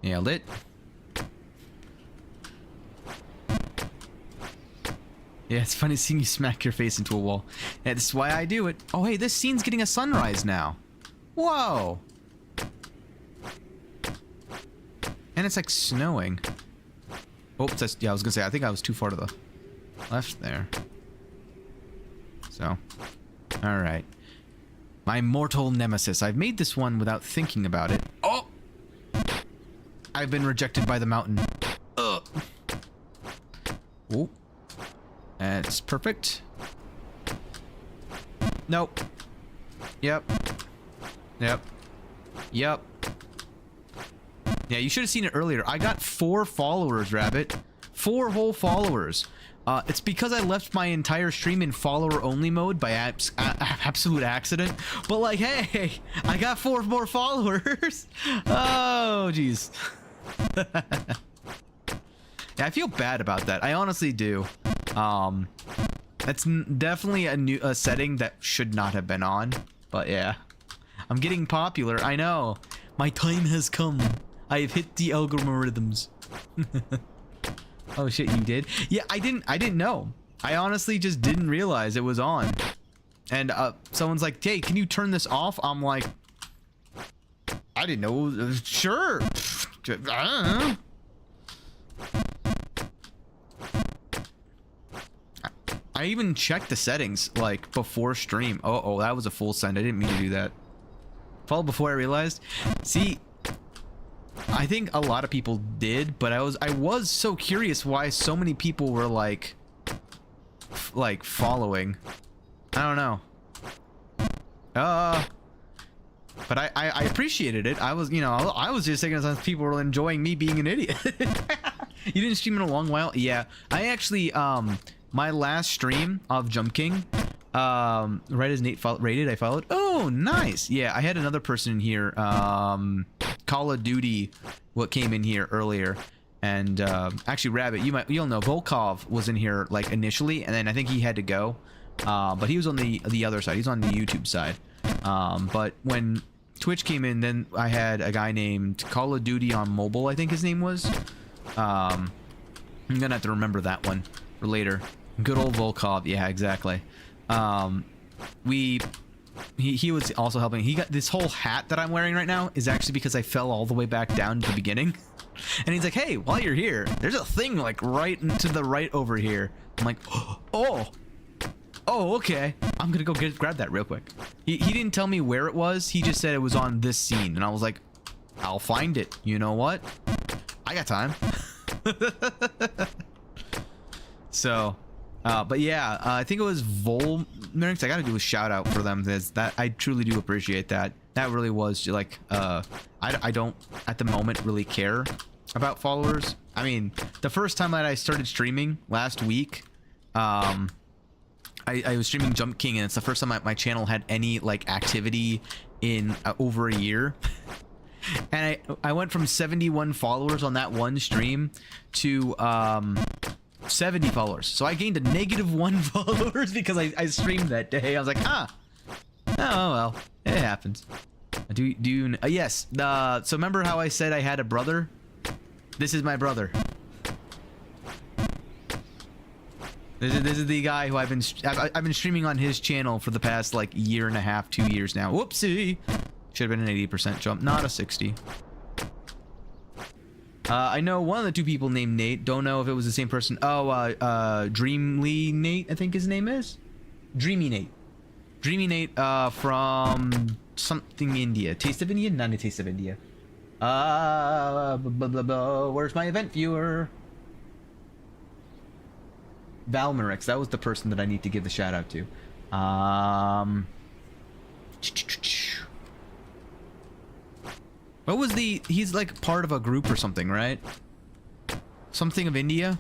Nailed it. Yeah, it's funny seeing you smack your face into a wall. Yeah, this is why I do it. Oh, hey, this scene's getting a sunrise now. Whoa. And it's like snowing. Oops, yeah, I was gonna say, I think I was too far to the left there. So, all right. My mortal nemesis. I've made this one without thinking about it. Oh! I've been rejected by the mountain. Ugh. Oh. That's perfect. Nope. Yep. Yep. Yep. Yeah, you should have seen it earlier. I got 4 followers, Rabbit. 4 whole followers. It's because I left my entire stream in follower-only mode by absolute accident. But like, hey, I got 4 more followers. Oh, jeez. Yeah, I feel bad about that. I honestly do. That's definitely a setting that should not have been on. But yeah, I'm getting popular. I know. My time has come. I have hit the algorithms. Oh shit, you did? Yeah, I didn't know. I honestly just didn't realize it was on. And someone's like, "Hey, can you turn this off?" I'm like, I didn't know. Sure. I don't know. I even checked the settings like before stream. Oh, that was a full send. I didn't mean to do that. Followed before I realized. See, I think a lot of people did, but I was so curious why so many people were like following. I don't know. But I appreciated it. I was, I was just thinking sometimes people were enjoying me being an idiot. You didn't stream in a long while? Yeah. I actually, my last stream of Jump King, right as Nate rated, I followed. Oh, nice. Yeah, I had another person in here, Call of Duty, what came in here earlier. And, actually, Rabbit, you'll know, Volkov was in here, like, initially, and then I think he had to go. But he was on the other side. He's on the YouTube side. But when Twitch came in, then I had a guy named Call of Duty on mobile, I think his name was. I'm gonna have to remember that one for later. Good old Volkov, yeah, exactly. We he was also helping. He got this whole hat that I'm wearing right now is actually because I fell all the way back down to the beginning. And he's like, hey, while you're here, there's a thing like right to the right over here. I'm like, oh, okay. I'm gonna go grab that real quick. He didn't tell me where it was. He just said it was on this scene, and I was like, I'll find it. You know what? I got time. So, but yeah, I think it was Volmerix. I gotta do a shout out for them. That I truly do appreciate that. That really was like, I don't at the moment really care about followers. I mean, the first time that I started streaming last week, I was streaming Jump King, and it's the first time my channel had any like activity in over a year. And I went from 71 followers on that one stream to 70 followers. So I gained a -1 followers because I streamed that day. I was like, oh well, it happens. Do you yes. So remember how I said I had a brother? This is my brother. This is the guy who I've been streaming on his channel for the past like year and a half, 2 years now. Whoopsie. Should have been an 80% jump, not a 60. I know one of the two people named Nate. Don't know if it was the same person. Oh, Dreamly Nate, I think his name is. Dreamy Nate. Dreamy Nate, from something India. Taste of India? Not a Taste of India. Where's my event viewer? Valmerix. That was the person that I need to give the shout out to. What was the... He's like part of a group or something, right? Something of India?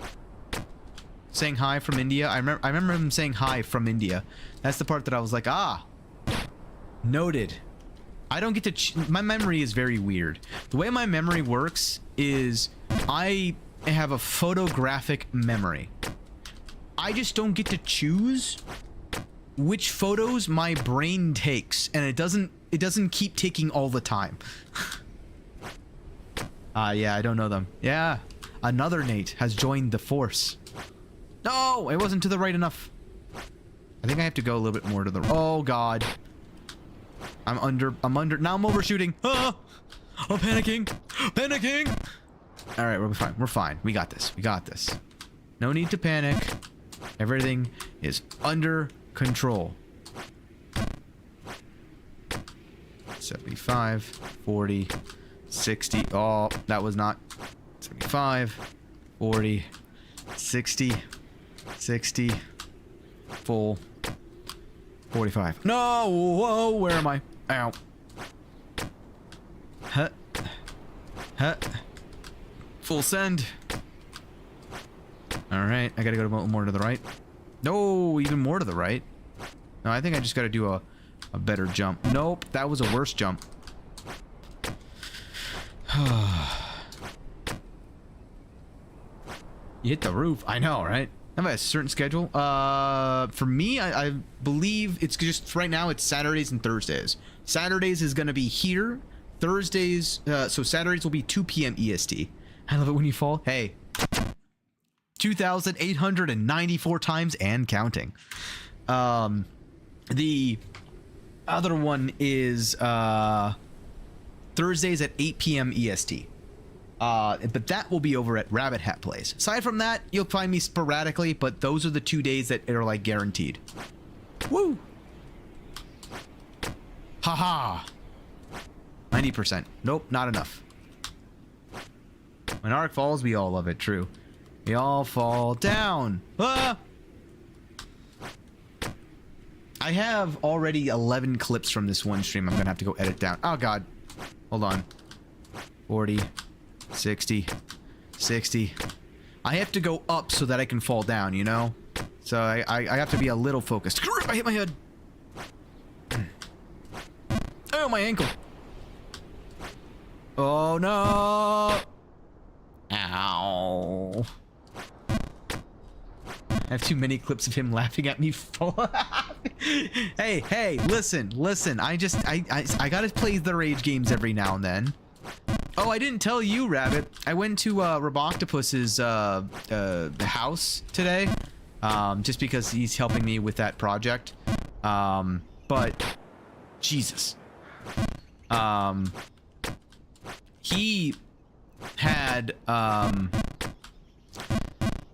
Saying hi from India? I remember him saying hi from India. That's the part that I was like, ah! Noted. I don't get to... My memory is very weird. The way my memory works is I have a photographic memory. I just don't get to choose which photos my brain takes, and it doesn't keep taking all the time. Yeah, I don't know them. Yeah, another Nate has joined the force. No, it wasn't to the right enough. I think I have to go a little bit more to the... Oh, God. I'm under... Now I'm overshooting. Ah! I'm panicking. Panicking! Alright, we're fine. We're fine. We got this. We got this. No need to panic. Everything is under control. 75, 40, 60. Oh, that was not... 75, 40, 60, 60, full, 45. No! Whoa, where am I? Ow. Huh. Huh. Full send. Alright, I gotta go more to the right. No, even more to the right. No, I think I just gotta do a better jump. Nope, that was a worse jump. You hit the roof. I know, right? Have I a certain schedule? For me, I believe it's just right now it's Saturdays and Thursdays. Saturdays is gonna be here. Thursdays, so Saturdays will be 2 p.m. EST. I love it when you fall. Hey. 2,894 times and counting. The other one is Thursdays at 8 p.m. EST. But that will be over at Rabbit Hat Place. Aside from that, you'll find me sporadically, but those are the 2 days that are like guaranteed. Woo! Haha! 90%. Nope, not enough. When Ark falls, we all love it. True. We all fall down. Ah! I have already 11 clips from this one stream. I'm gonna have to go edit down. Oh god. Hold on. 40, 60, 60. I have to go up so that I can fall down, you know? So I have to be a little focused. I hit my head. Oh, my ankle. Oh no. Ow. I have too many clips of him laughing at me. Hey, listen. I gotta play the rage games every now and then. Oh, I didn't tell you, Rabbit. I went to Roboctopus's house today, just because he's helping me with that project. But Jesus. He had, what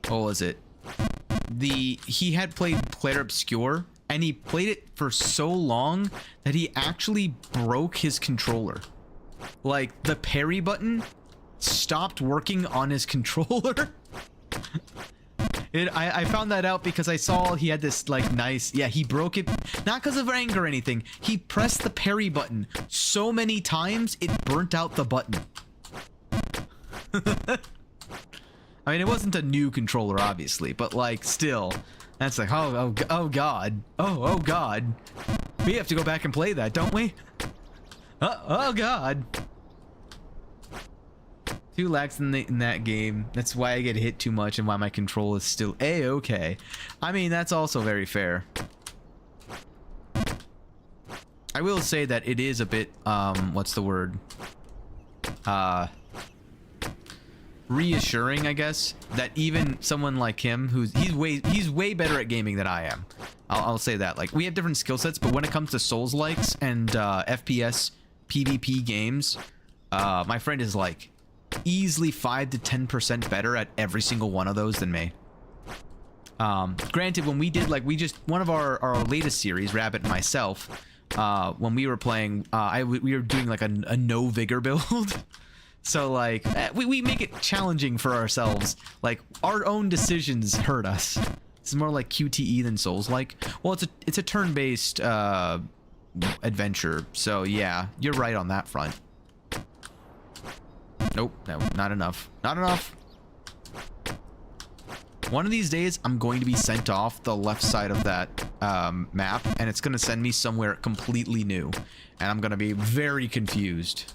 was it? He had played Player Obscure, and he played it for so long that he actually broke his controller. Like, the parry button stopped working on his controller. I found that out because I saw he had this, like, nice... Yeah, he broke it, not because of anger or anything. He pressed the parry button so many times, it burnt out the button. I mean, it wasn't a new controller, obviously, but, like, still. That's like, oh God. Oh, God. We have to go back and play that, don't we? Oh, God. 2 lags in that game. That's why I get hit too much and why my control is still A-okay. I mean, that's also very fair. I will say that it is a bit, what's the word? Reassuring, I guess, that even someone like him, he's way better at gaming than I am. I'll say that. Like, we have different skill sets, but when it comes to Souls-likes and FPS PvP games, my friend is like easily 5 to 10% better at every single one of those than me. Granted, when we did, like, one of our latest series, Rabbit and myself, when we were playing, we were doing like a no vigor build. So, like, we make it challenging for ourselves. Like, our own decisions hurt us. It's more like QTE than Souls-like. Well, it's a turn-based adventure. So, yeah, you're right on that front. Nope, no, not enough. Not enough. One of these days, I'm going to be sent off the left side of that map, and it's going to send me somewhere completely new. And I'm going to be very confused.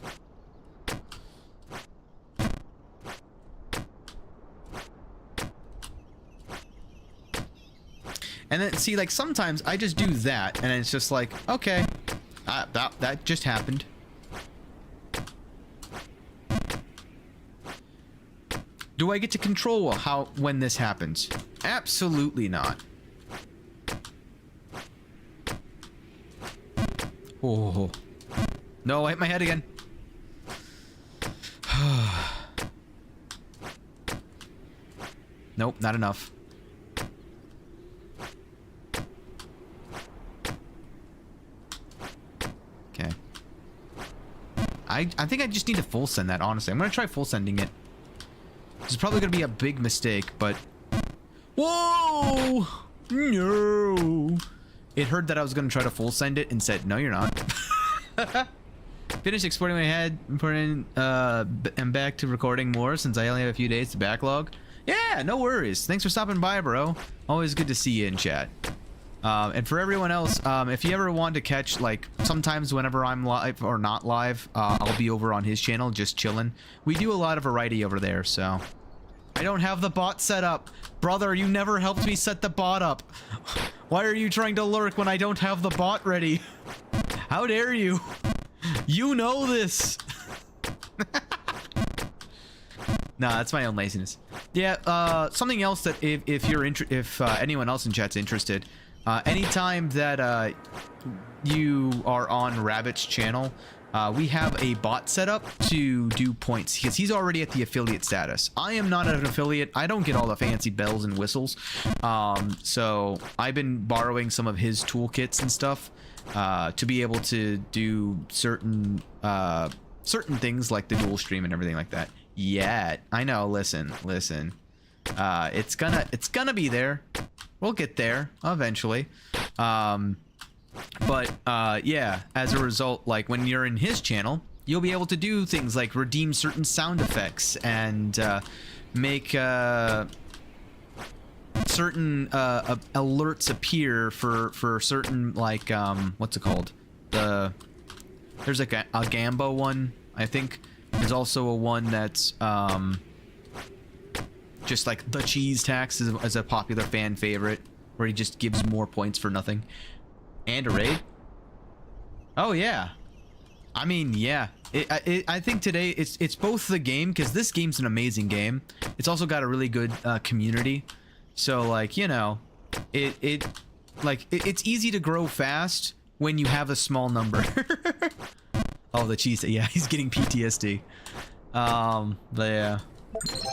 And then, see, like, sometimes I just do that, and it's just like, okay, that just happened. Do I get to control when this happens? Absolutely not. Oh. No, I hit my head again. Nope, not enough. Okay. I think I just need to full send that, honestly. I'm gonna try full sending it. This is probably gonna be a big mistake, but... Whoa! No! It heard that I was gonna try to full send it and said, no, you're not. Finished exporting my head, and back to recording more since I only have a few days to backlog. Yeah, no worries. Thanks for stopping by, bro. Always good to see you in chat. And for everyone else, if you ever want to catch, like, sometimes whenever I'm live or not live, I'll be over on his channel just chilling. We do a lot of variety over there, so... I don't have the bot set up. Brother, you never helped me set the bot up. Why are you trying to lurk when I don't have the bot ready? How dare you? You know this. Nah, that's my own laziness. Yeah, something else that if anyone else in chat's interested, anytime that you are on Rabbit's channel, we have a bot set up to do points because he's already at the affiliate status. I am not an affiliate. I don't get all the fancy bells and whistles. So I've been borrowing some of his toolkits and stuff to be able to do certain things like the dual stream and everything like that. Yet, I know. Listen. It's gonna be there. We'll get there eventually. But yeah, as a result, like when you're in his channel, you'll be able to do things like redeem certain sound effects and make certain alerts appear for certain, like, what's it called? There's like a Gambo one, I think. There's also a one that's just like the cheese tax is a popular fan favorite, where he just gives more points for nothing. And a raid? Oh yeah. I mean, yeah. I think today it's both the game, because this game's an amazing game. It's also got a really good community. So, like, you know, it's easy to grow fast when you have a small number. Oh, the cheese. Yeah, he's getting PTSD. But yeah.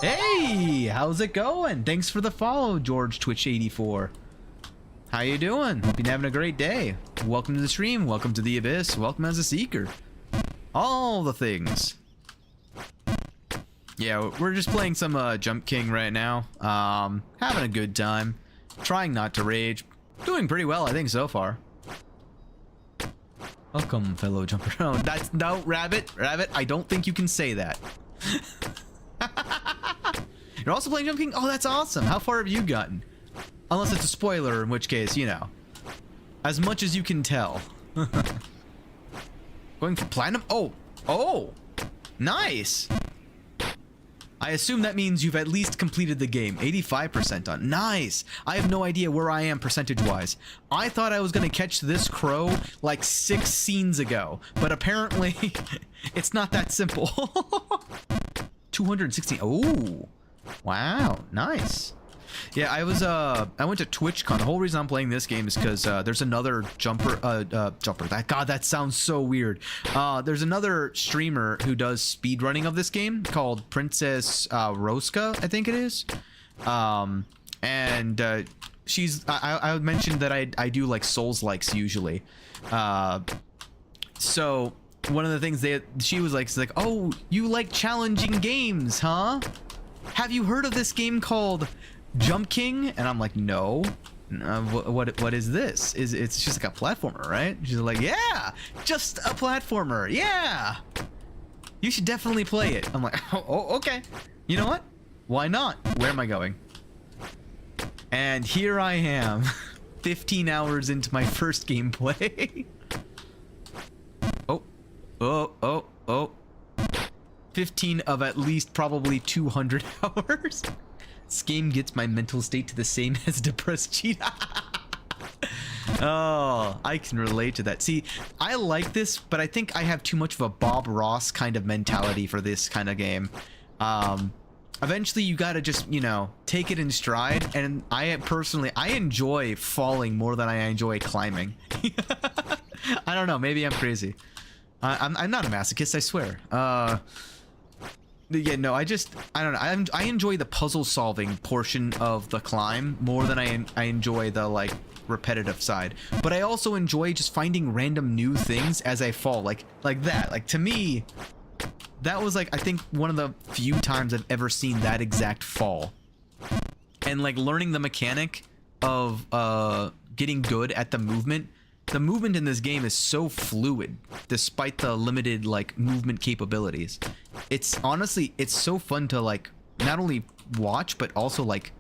Hey, how's it going? Thanks for the follow, George Twitch 84. How you doing? Hope you're having a great day. Welcome to the stream. Welcome to the Abyss. Welcome as a seeker. All the things. Yeah, we're just playing some Jump King right now. Having a good time. Trying not to rage. Doing pretty well, I think, so far. Welcome, fellow jumper. Oh, that's no, Rabbit. I don't think you can say that. You're also playing Jump King? Oh, that's awesome. How far have you gotten? Unless it's a spoiler, in which case, you know, as much as you can tell. Going for platinum? Oh, nice. I assume that means you've at least completed the game. 85% on. Nice. I have no idea where I am percentage-wise. I thought I was going to catch this crow like 6 scenes ago, but apparently it's not that simple. 216. Oh, wow. Nice. Yeah, I went to TwitchCon. The whole reason I'm playing this game is because there's another jumper. That sounds so weird. There's another streamer who does speedrunning of this game called Princess Roska, I think it is. I mentioned that I do like Souls-likes usually. So one of the things she was like, oh, you like challenging games, huh? Have you heard of this game called Jump King? And I'm like, no. What is this? It's just like a platformer, right? She's like, yeah, just a platformer. Yeah, you should definitely play it. I'm like, oh, okay. You know what? Why not? Where am I going? And here I am, 15 hours into my first gameplay. Oh. 15 of at least probably 200 hours. This game gets my mental state to the same as depressed cheetah. Oh, I can relate to that. See, I like this, but I think I have too much of a Bob Ross kind of mentality for this kind of game. Eventually you gotta just, you know, take it in stride, and I enjoy falling more than I enjoy climbing. I don't know, maybe I'm crazy. I'm not a masochist, I swear. Yeah, no, I don't know. I enjoy the puzzle solving portion of the climb more than I enjoy the like repetitive side. But I also enjoy just finding random new things as I fall, like that. Like, to me, that was like, I think one of the few times I've ever seen that exact fall. And like learning the mechanic of getting good at the movement. The movement in this game is so fluid, despite the limited like movement capabilities. It's honestly, it's so fun to like not only watch but also like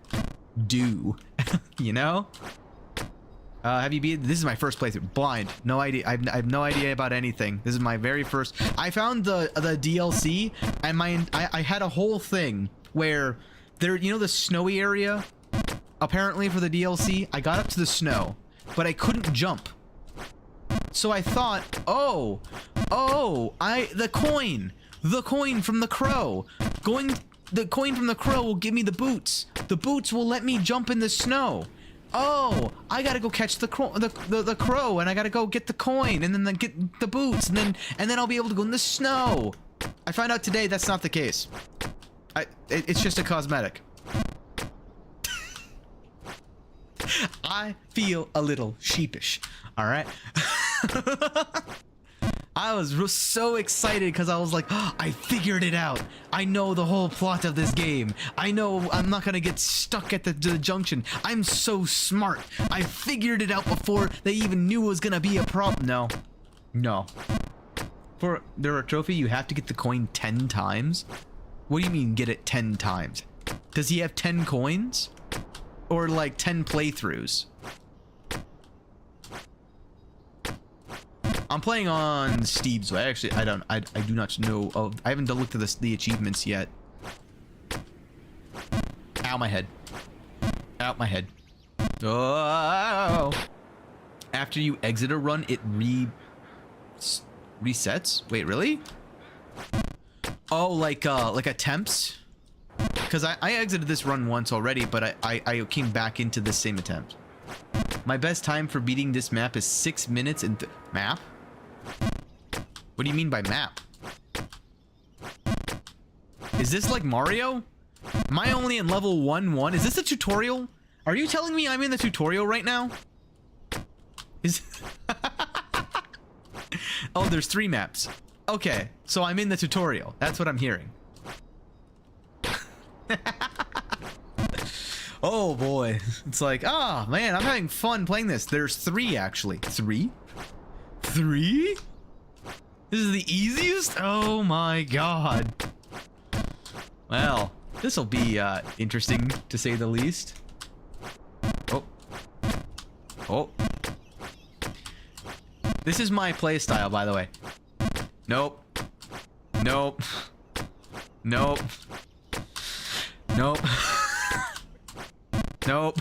do. You know? Have you been? This is my first playthrough. Blind, no idea. I have no idea about anything. This is my very first. I found the DLC, and I had a whole thing where there, you know, the snowy area. Apparently for the DLC, I got up to the snow, but I couldn't jump. So I thought, the coin from the crow. The coin from the crow will give me the boots. The boots will let me jump in the snow. Oh, I gotta go catch the crow, and I gotta go get the coin, and then get the boots, and then I'll be able to go in the snow. I found out today that's not the case. It's just a cosmetic. I feel a little sheepish. All right. I was so excited because I was like, oh, I figured it out. I know the whole plot of this game. I know I'm not gonna get stuck at the junction. I'm so smart. I figured it out before they even knew it was gonna be a problem. No. For a trophy, you have to get the coin 10 times? What do you mean get it 10 times? Does he have 10 coins? Or like 10 playthroughs? I'm playing on Steam, so I do not know of. I haven't looked at the achievements yet. Ow, my head. Out my head. Oh! After you exit a run, it resets. Wait, really? Oh, like attempts? Because I exited this run once already, but I came back into the same attempt. My best time for beating this map is 6 minutes and map? What do you mean by map? Is this like Mario? Am I only in level 1-1? Is this a tutorial? Are you telling me I'm in the tutorial right now? Is oh, there's 3 maps. Okay, so I'm in the tutorial. That's what I'm hearing. Oh boy. It's like, ah, man, I'm having fun playing this. There's 3 actually. 3? 3? This is the easiest? Oh my god. Well, this will be interesting to say the least. Oh. Oh. This is my playstyle, by the way. Nope. Nope. Nope. Nope. Nope.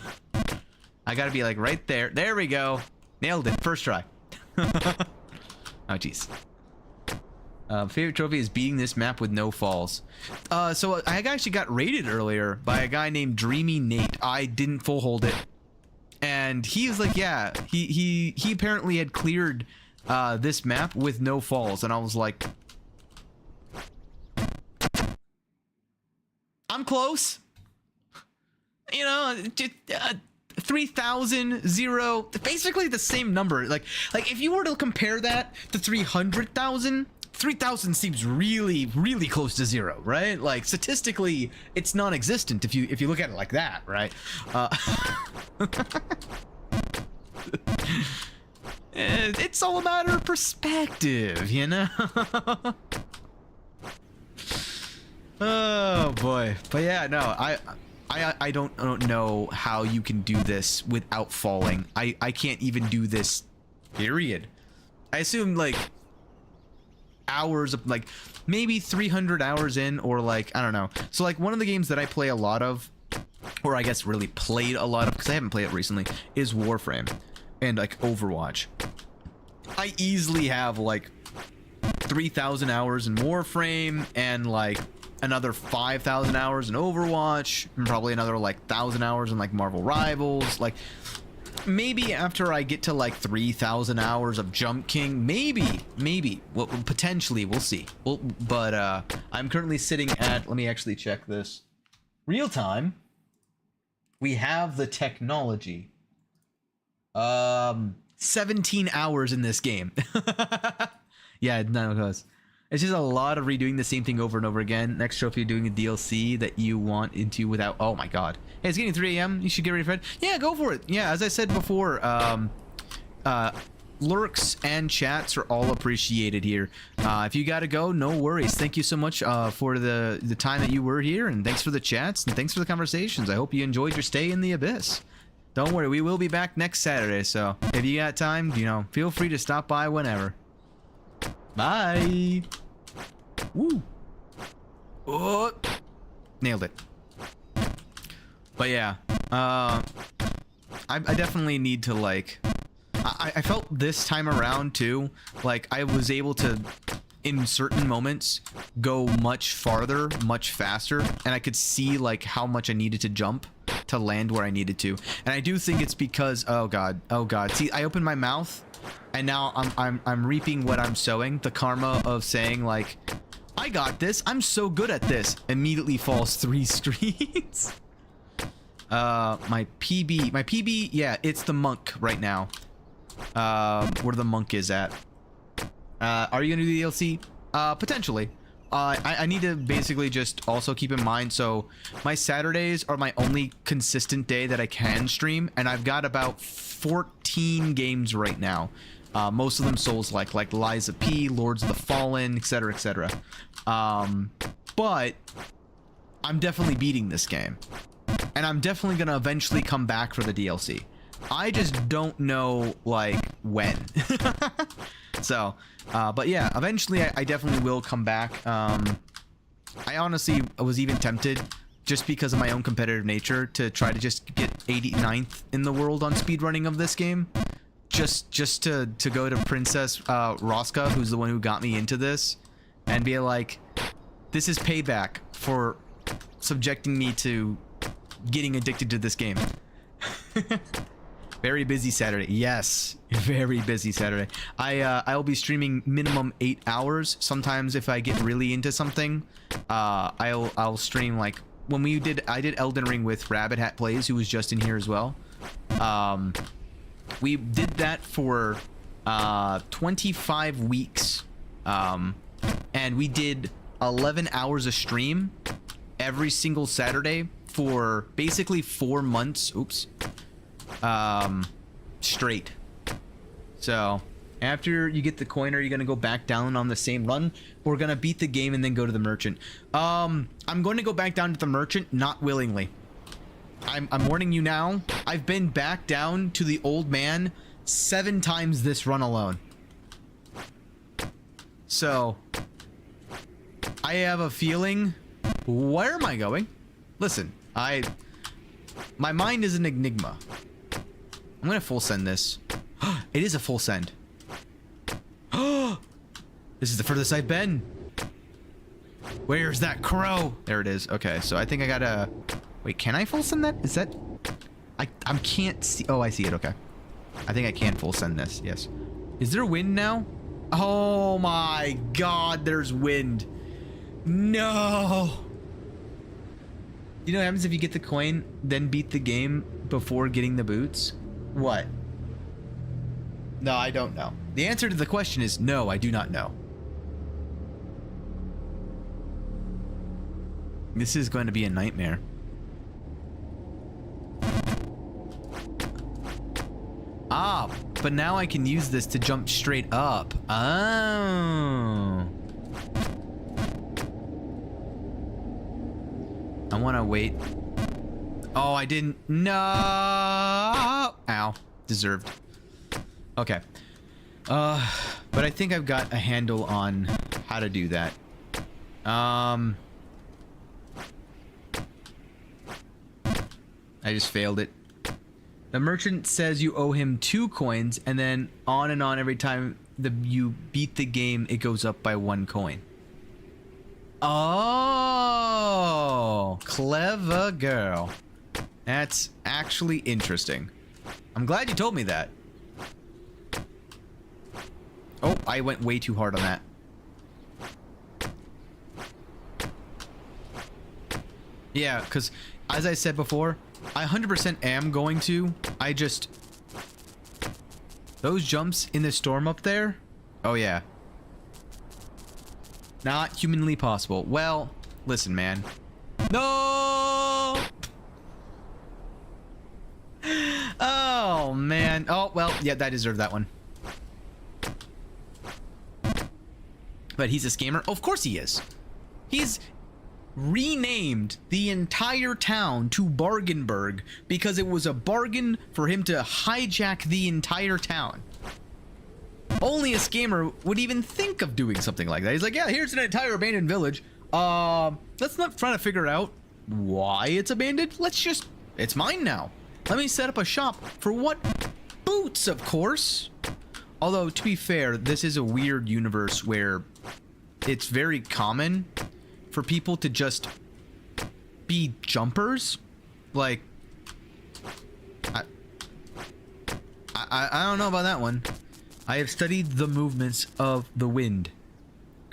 I gotta be like right there. There we go. Nailed it. First try. Oh, jeez. Favorite trophy is beating this map with no falls. So I actually got raided earlier by a guy named Dreamy Nate. I didn't full hold it. And he was like, yeah, he apparently had cleared this map with no falls. And I was like, I'm close. You know, 3,000, 0, basically the same number. Like if you were to compare that to 300,000, 3,000 seems really, really close to 0, right? Like statistically, it's non-existent if you look at it like that, right? It's all a matter of perspective, you know? Oh boy, but yeah, no, I don't know how you can do this without falling. I can't even do this, period. I assume like hours of like maybe 300 hours in, or like I don't know. So like one of the games that I play a lot of, or I guess really played a lot of because I haven't played it recently, is Warframe and like Overwatch. I easily have like 3,000 hours in Warframe and like another 5,000 hours in Overwatch, and probably another like 1,000 hours in like Marvel Rivals. Like maybe after I get to like 3,000 hours of Jump King, maybe well, potentially we'll see. Well, but I'm currently sitting at, let me actually check this real time. We have the technology. 17 hours in this game. Yeah, no, it goes. It's just a lot of redoing the same thing over and over again. Next trophy, you're doing a DLC that you want into without... Oh my god. Hey, it's getting 3 a.m. You should get ready for it. Yeah, go for it. Yeah, as I said before, lurks and chats are all appreciated here. If you gotta go, no worries. Thank you so much for the time that you were here, and thanks for the chats, and thanks for the conversations. I hope you enjoyed your stay in the Abyss. Don't worry, we will be back next Saturday, so if you got time, you know, feel free to stop by whenever. Bye! Woo! Oh! Nailed it. But yeah, I definitely need to like... I felt this time around too, like I was able to, in certain moments, go much farther, much faster, and I could see like how much I needed to jump to land where I needed to. And I do think it's because, oh god, see, I opened my mouth, and now I'm reaping what I'm sowing. The karma of saying like, I got this, I'm so good at this, immediately falls 3 screens. My PB, yeah, it's the monk right now. Where the monk is at. Are you gonna do the DLC? Potentially. I need to basically just also keep in mind, so my Saturdays are my only consistent day that I can stream, and I've got about 14 games right now. Most of them Souls-like Lies of P, Lords of the Fallen, etc, etc. But I'm definitely beating this game, and I'm definitely gonna eventually come back for the DLC. I just don't know like when. So but yeah, eventually I definitely will come back. I honestly was even tempted, just because of my own competitive nature, to try to just get 89th in the world on speedrunning of this game, just to go to Princess Rosca, who's the one who got me into this, and be like, this is payback for subjecting me to getting addicted to this game. Very busy Saturday. Yes, very busy Saturday. I'll be streaming minimum 8 hours. Sometimes if I get really into something, I'll stream like when I did Elden Ring with Rabbit Hat Plays, who was just in here as well. We did that for 25 weeks, and we did 11 hours a stream every single Saturday for basically 4 months. Oops. Straight. So after you get the coin, are you gonna go back down on the same run, or gonna beat the game and then go to the merchant? I'm going to go back down to the merchant, not willingly. I'm warning you now. I've been back down to the old man 7 times this run alone. So I have a feeling. Where am I going? Listen, my mind is an enigma. I'm gonna full send this. It is a full send. This is the furthest I've been. Where's that crow? There it is. Okay, so I think I gotta... Wait, can I full send that? Is that... I can't see... Oh, I see it. Okay. I think I can full send this. Yes. Is there wind now? Oh my god, there's wind. No! You know what happens if you get the coin, then beat the game before getting the boots? What? No, I don't know. The answer to the question is no, I do not know. This is going to be a nightmare. Ah, but now I can use this to jump straight up. Oh. I want to wait. Oh, I didn't. No. Ow. Deserved. Okay. But I think I've got a handle on how to do that. I just failed it. The merchant says you owe him 2 coins, and then on and on every time you beat the game, it goes up by 1 coin. Oh, clever girl. That's actually interesting. I'm glad you told me that. Oh, I went way too hard on that. Yeah, because as I said before, I 100% am going to. I just... Those jumps in the storm up there? Oh, yeah. Not humanly possible. Well, listen, man. No! Oh, man. Oh, well, yeah, I deserve that one. But he's a scammer? Oh, of course he is. He's renamed the entire town to Bargainburg because it was a bargain for him to hijack the entire town. Only a scammer would even think of doing something like that. He's like, yeah, here's an entire abandoned village. Let's not try to figure out why it's abandoned. Let's just... It's mine now. Let me set up a shop for what? Boots, of course. Although, to be fair, this is a weird universe where it's very common for people to just be jumpers. Like, I don't know about that one. I have studied the movements of the wind.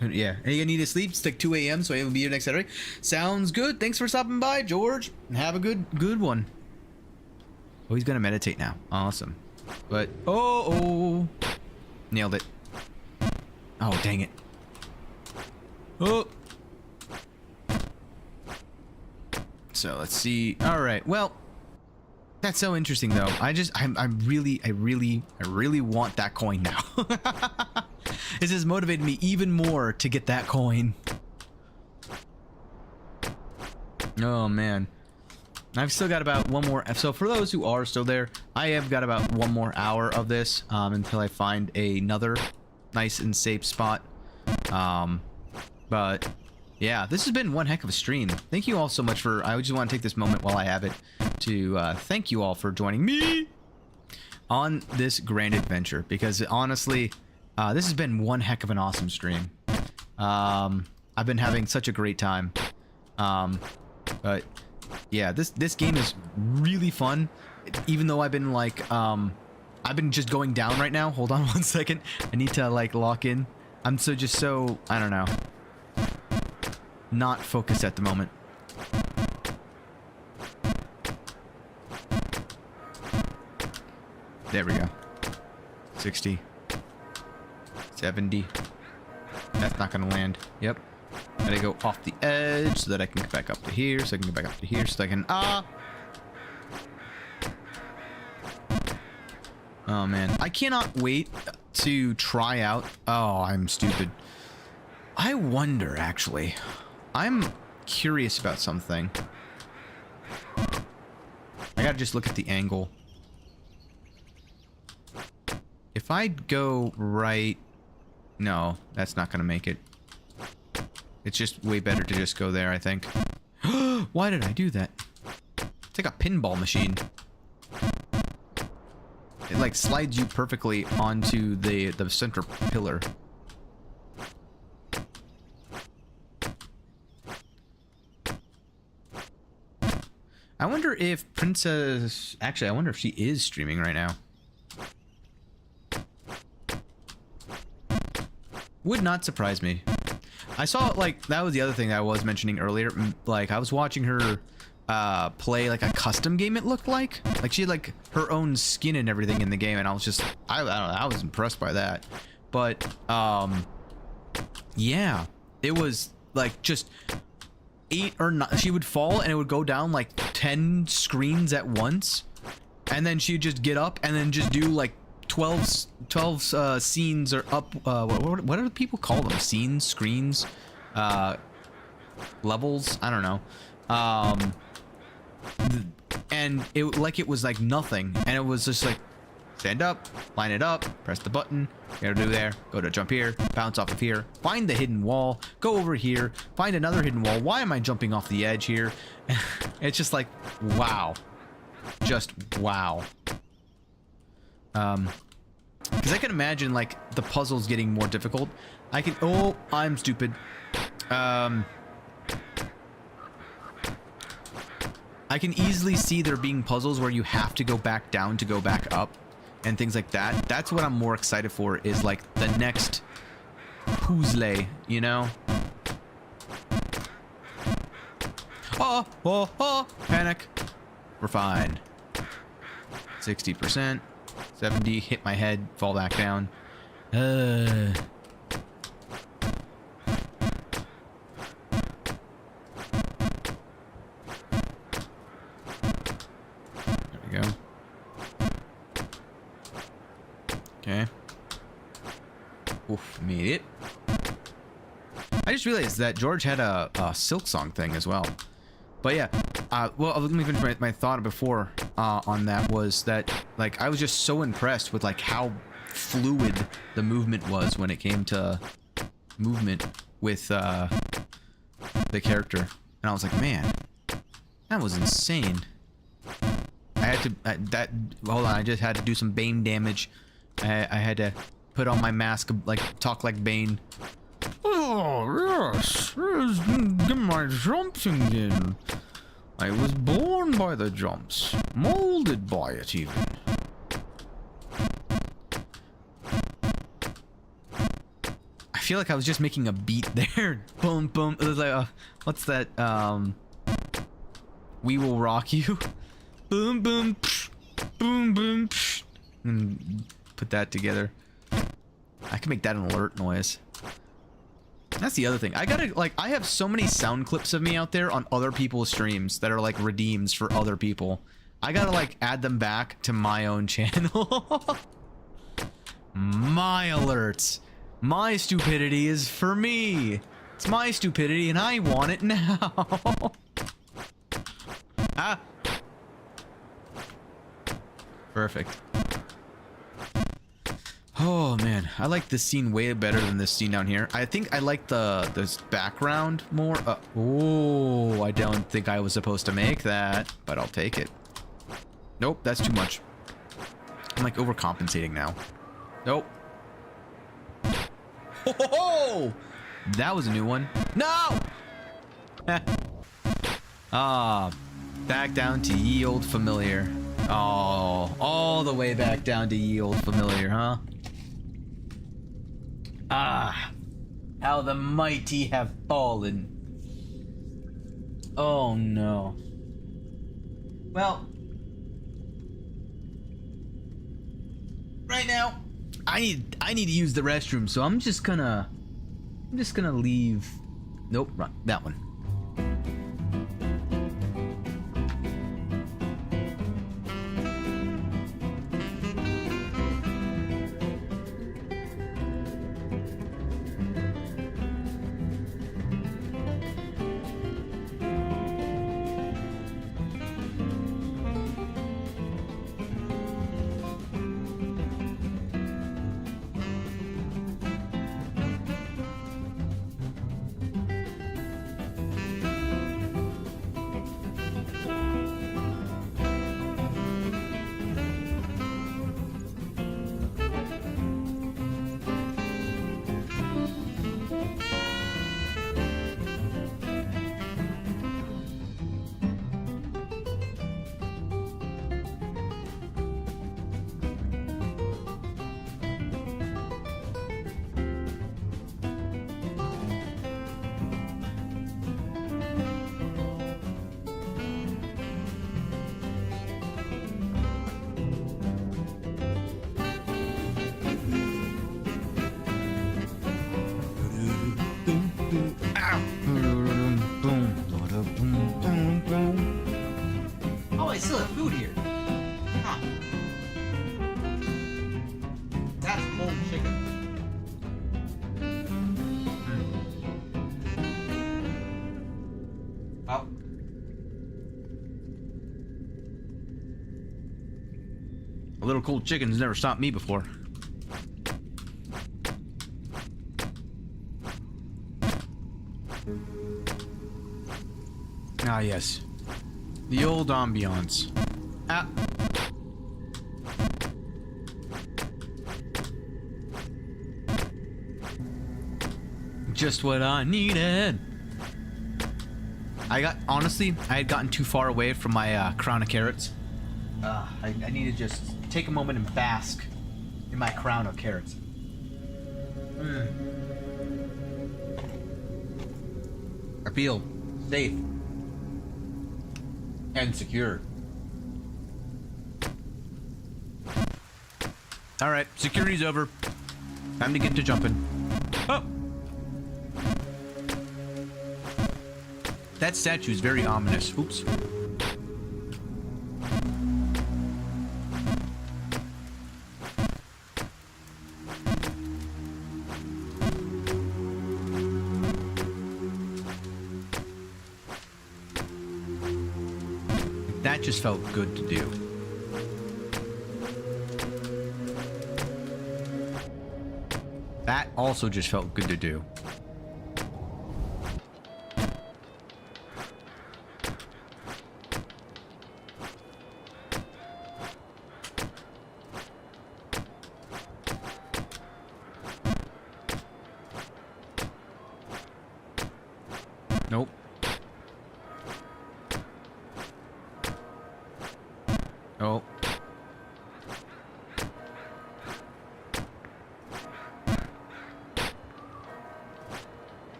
Yeah. Hey, you need to sleep? It's like 2 a.m. so I will be here next Saturday. Sounds good. Thanks for stopping by, George. And have a good one. Oh, he's gonna meditate now. Awesome. But oh, nailed it. Oh, dang it. Oh. So let's see. All right. Well, that's so interesting, though. I really want that coin now. This has motivated me even more to get that coin. Oh man, I've still got about 1 more. So for those who are still there, I have got about 1 more hour of this until I find another nice and safe spot. But yeah, this has been one heck of a stream. Thank you all so much for... I just want to take this moment while I have it to thank you all for joining me on this grand adventure. Because honestly, this has been one heck of an awesome stream. I've been having such a great time. But yeah, this game is really fun. even though I've been like, I've been just going down right now. Hold on 1 second. I need to like lock in. I'm so, I don't know. Not focused at the moment. There we go. 60. 70. That's not gonna land. Yep. Gotta go off the edge so that I can get back up to here. So I can get back up to here so I can, Oh man, I cannot wait to try out. Oh, I'm stupid. I wonder, actually. I'm curious about something. I gotta just look at the angle. If I go right... No, that's not gonna make it. It's just way better to just go there, I think. Why did I do that? It's like a pinball machine. It like slides you perfectly onto the center pillar. I wonder if Princess... Actually, I wonder if she is streaming right now. Would not surprise me. I saw, like, that was the other thing I was mentioning earlier. Like, I was watching her play, like, a custom game, it looked like. Like, she had, like, her own skin and everything in the game, and I was just... I don't know, I was impressed by that. But, yeah. It was, like, just... 8 or 9... She would fall, and it would go down, like, 10 screens at once. And then she'd just get up, and then just do, like, 12 scenes or up, what do people call them? Scenes, screens, levels, I don't know. And it was like nothing, and it was just like, stand up, line it up, press the button, gotta do there, go to jump here, bounce off of here, find the hidden wall, go over here, find another hidden wall. Why am I jumping off the edge here? It's just like, wow. Just wow. Because I can imagine, like, the puzzles getting more difficult. I can... Oh, I'm stupid. I can easily see there being puzzles where you have to go back down to go back up. And things like that. That's what I'm more excited for, is, like, the next puzzle, you know? Oh, panic. We're fine. 60%. 70, hit my head, fall back down. There we go. Okay. Oof, made it. I just realized that George had a Silk Song thing as well. But yeah, well, let me finish my thought before on that, was that, like, I was just so impressed with, like, how fluid the movement was when it came to movement with the character. And I was like, man, that was insane. I had to, hold on, I just had to do some Bane damage. I had to put on my mask, like, talk like Bane. Oh, yes, get my jumps again. I was born by the jumps, molded by it even. I feel like I was just making a beat there. Boom, boom. It was like, what's that? We Will Rock You. Boom, boom, psh, boom, boom, psh. And put that together. I can make that an alert noise. That's the other thing. I gotta, like, I have so many sound clips of me out there on other people's streams that are, like, redeems for other people. I gotta, like, add them back to my own channel. My alerts. My stupidity is for me. It's my stupidity and I want it now. Ah. Perfect. Oh man, I like this scene way better than this scene down here. I think I like this background more. Oh, I don't think I was supposed to make that, but I'll take it. Nope, that's too much. I'm like overcompensating now. Nope. Oh, that was a new one. No. Back down to ye old familiar. Oh, all the way back down to ye old familiar, huh? Ah, how the mighty have fallen. Oh no. Well, right now, I need to use the restroom, so I'm just gonna leave. Nope, right, that one. Oh, I still have food here. Huh. That's cold chicken. Well. A little cold chicken has never stopped me before. Ah, yes. The old ambiance. Ah. Just what I needed. Honestly, I had gotten too far away from my crown of carrots. I need to just take a moment and bask in my crown of carrots. I feel safe and secure. Alright, security's over. Time to get to jumping. Oh! That statue is very ominous. Oops. That just felt good to do. That also just felt good to do. Nope. Oh.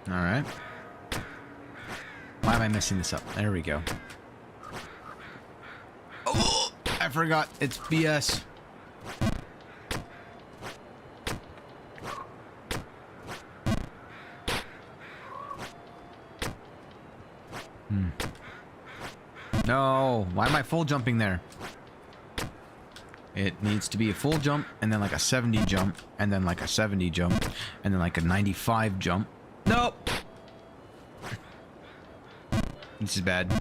Alright. Why am I messing this up? There we go. Oh! I forgot. It's BS. No, why am I full jumping there? It needs to be a full jump, and then like a 70 jump, and then like a 70 jump, and then like a 95 jump. Nope! This is bad.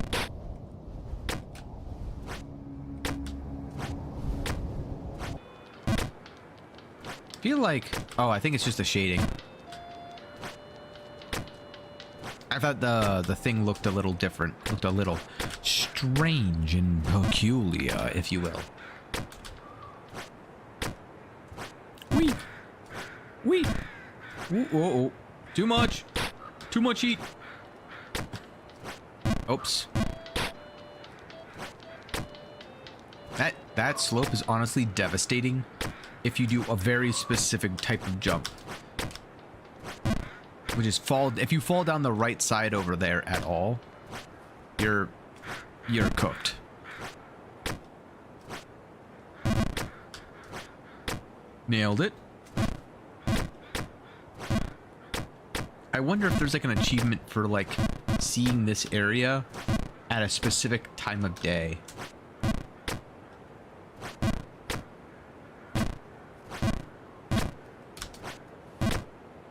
Feel like... Oh, I think it's just the shading. I thought the thing looked a little different. Looked a little strange and peculiar, if you will. Wee! Wee! Ooh, oh, oh. Too much! Too much heat! Oops. That slope is honestly devastating if you do a very specific type of jump. Which is if you fall down the right side over there at all, you're cooked. Nailed it. I wonder if there's like an achievement for like seeing this area at a specific time of day.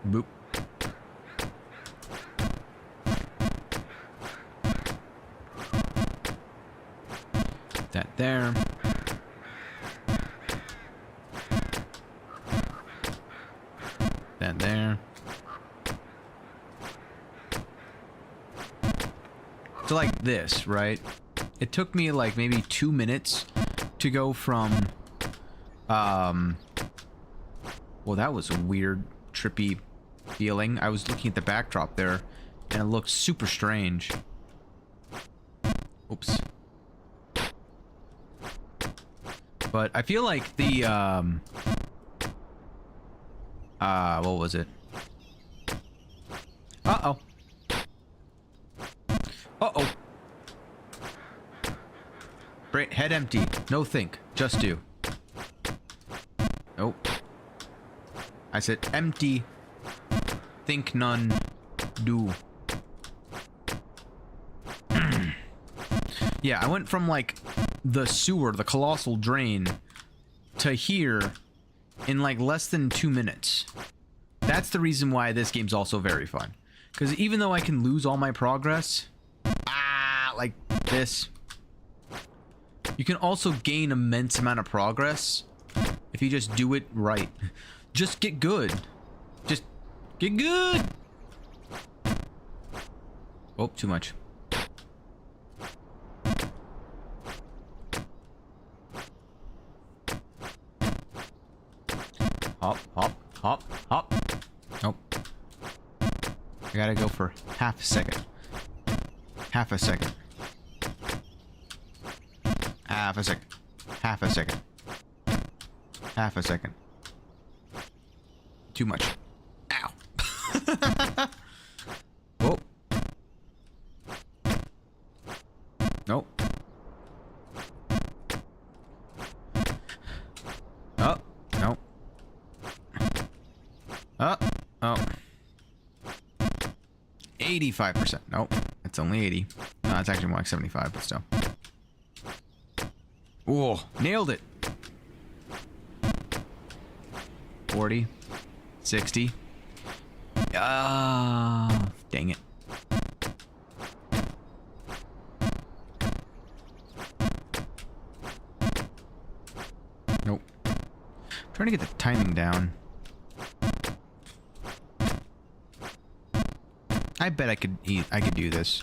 Boop. That there. That there. So like this, right? It took me like maybe 2 minutes to go from, well, that was a weird, trippy feeling. I was looking at the backdrop there, and it looked super strange. Oops. But I feel like the, what was it? Uh-oh. Uh-oh. Head empty. No think. Just do. Nope. I said empty. Think none. Do. Yeah, I went from like the sewer, the colossal drain, to here in like less than 2 minutes. That's the reason why this game's also very fun. Because even though I can lose all my progress, like this, you can also gain immense amount of progress if you just do it right. Just get good. Just get good. Oh, too much. Hop, hop, hop, hop. Nope. I gotta go for half a second. Half a second. Half a second. Half a second. Half a second. Too much. Ow. Whoa. Nope. Oh. Nope. Oh. 85%. Nope. It's only 80. No, it's actually more like 75, but still. Whoa. Nailed it. 40. 60. Dang it. Nope. I'm trying to get the timing down. I bet I could do this.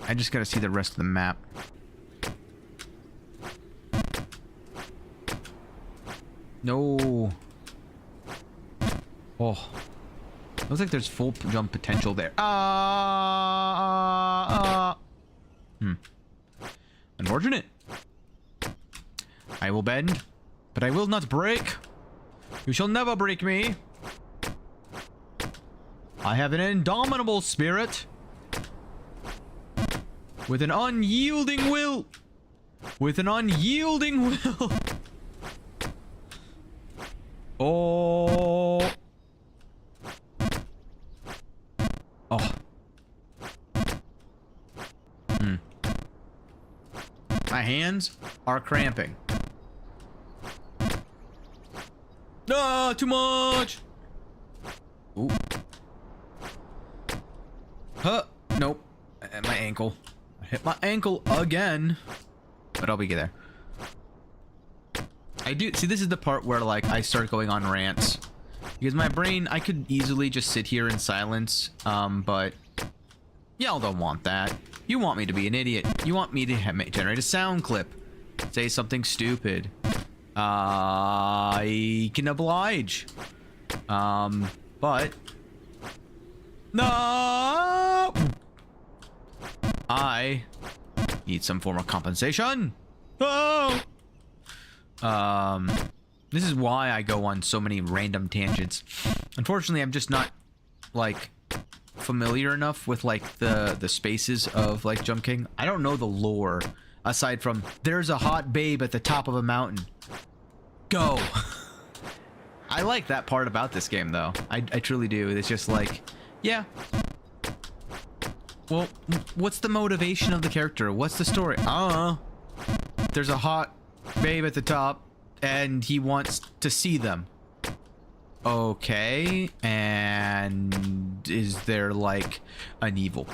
I just gotta see the rest of the map. No. Oh. Looks like there's full jump potential there. Unfortunate. I will bend, but I will not break. You shall never break me. I have an indomitable spirit. With an unyielding will. With an unyielding will. Oh. Oh. My hands are cramping. Ah, too much. Ooh. Huh. Nope. My ankle. I hit my ankle again. But I'll be there. I do see, this is the part where like I start going on rants, because my brain, I could easily just sit here in silence, but y'all don't want that. You want me to be an idiot. You want me to generate a sound clip, say something stupid. I can oblige, but no, I need some form of compensation. Oh! This is why I go on so many random tangents. Unfortunately, I'm just not, like, familiar enough with, like, the spaces of, like, Jump King. I don't know the lore, aside from, there's a hot babe at the top of a mountain. Go! I like that part about this game, though. I truly do. It's just like, yeah. Well, what's the motivation of the character? What's the story? I don't know. There's a hot babe at the top, and he wants to see them. Okay, and is there like an evil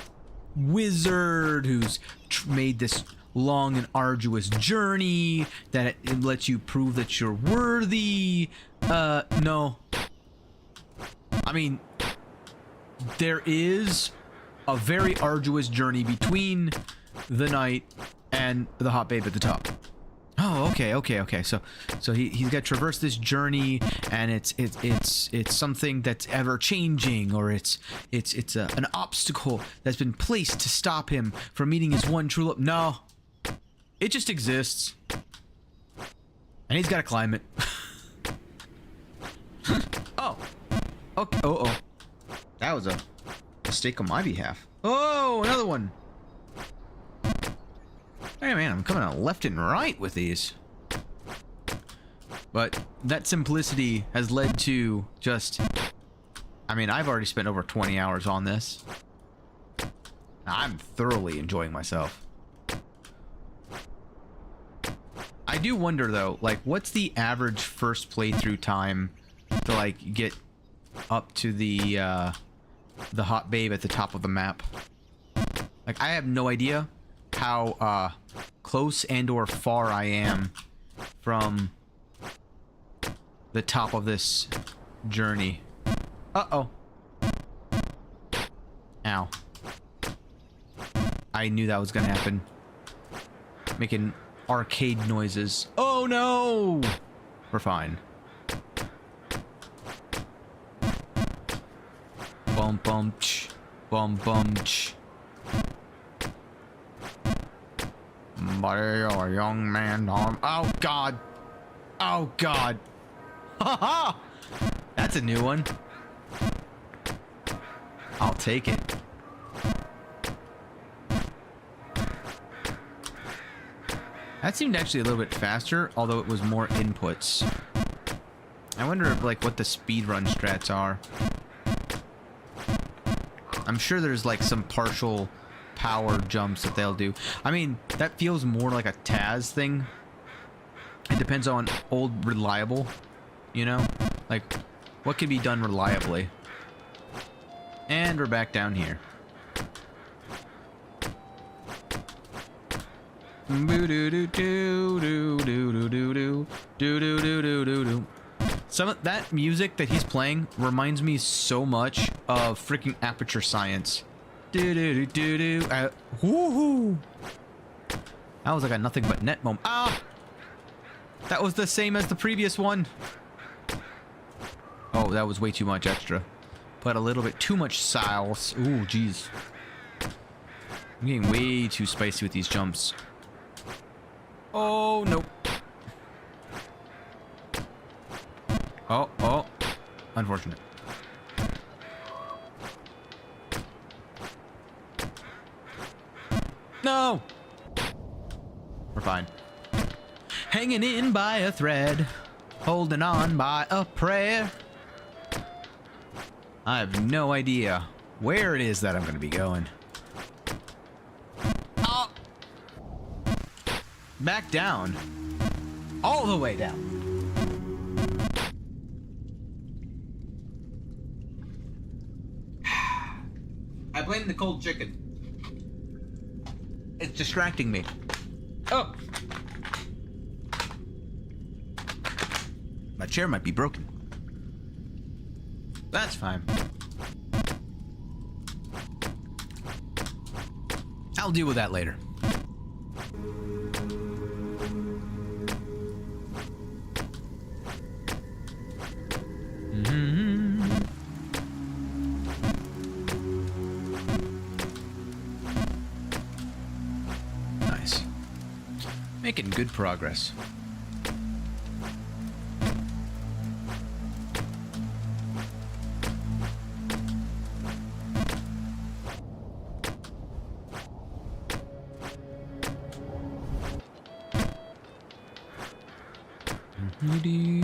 wizard who's made this long and arduous journey that it lets you prove that you're worthy? No. I mean, there is a very arduous journey between the knight and the hot babe at the top. Oh, okay. So he's got to traverse this journey, and it's something that's ever changing, or it's an obstacle that's been placed to stop him from meeting his one true love. No, it just exists, and he's got to climb it. Oh, okay. Oh, that was a mistake on my behalf. Oh, another one. Hey man, I'm coming out left and right with these. But that simplicity has led to just... I mean, I've already spent over 20 hours on this. I'm thoroughly enjoying myself. I do wonder though, like, what's the average first playthrough time to, like, get up to the hot babe at the top of the map? Like, I have no idea how close and or far I am from the top of this journey. Uh-oh. Ow. I knew that was gonna happen. Making arcade noises. Oh no! We're fine. Bum bum ch. Bum bum ch. Buddy, you're a young man. Oh god. Oh god. Haha! That's a new one. I'll take it. That seemed actually a little bit faster, although it was more inputs. I wonder if, like, what the speedrun strats are. I'm sure there's like some partial power jumps that they'll do. I mean, that feels more like a Taz thing. It depends on old reliable, you know? Like, what can be done reliably? And we're back down here. Some of that music that he's playing reminds me so much of freaking Aperture Science. Woohoo! That was like a nothing but net moment. Ah! That was the same as the previous one. Oh, that was way too much extra. Put a little bit too much sauce. Ooh, jeez. I'm getting way too spicy with these jumps. Oh, nope. Oh. Unfortunate. No! We're fine. Hanging in by a thread. Holding on by a prayer. I have no idea where it is that I'm going to be going. Oh! Back down. All the way down. I blame the cold chicken. It's distracting me. Oh! My chair might be broken. That's fine. I'll deal with that later. Making good progress. Do.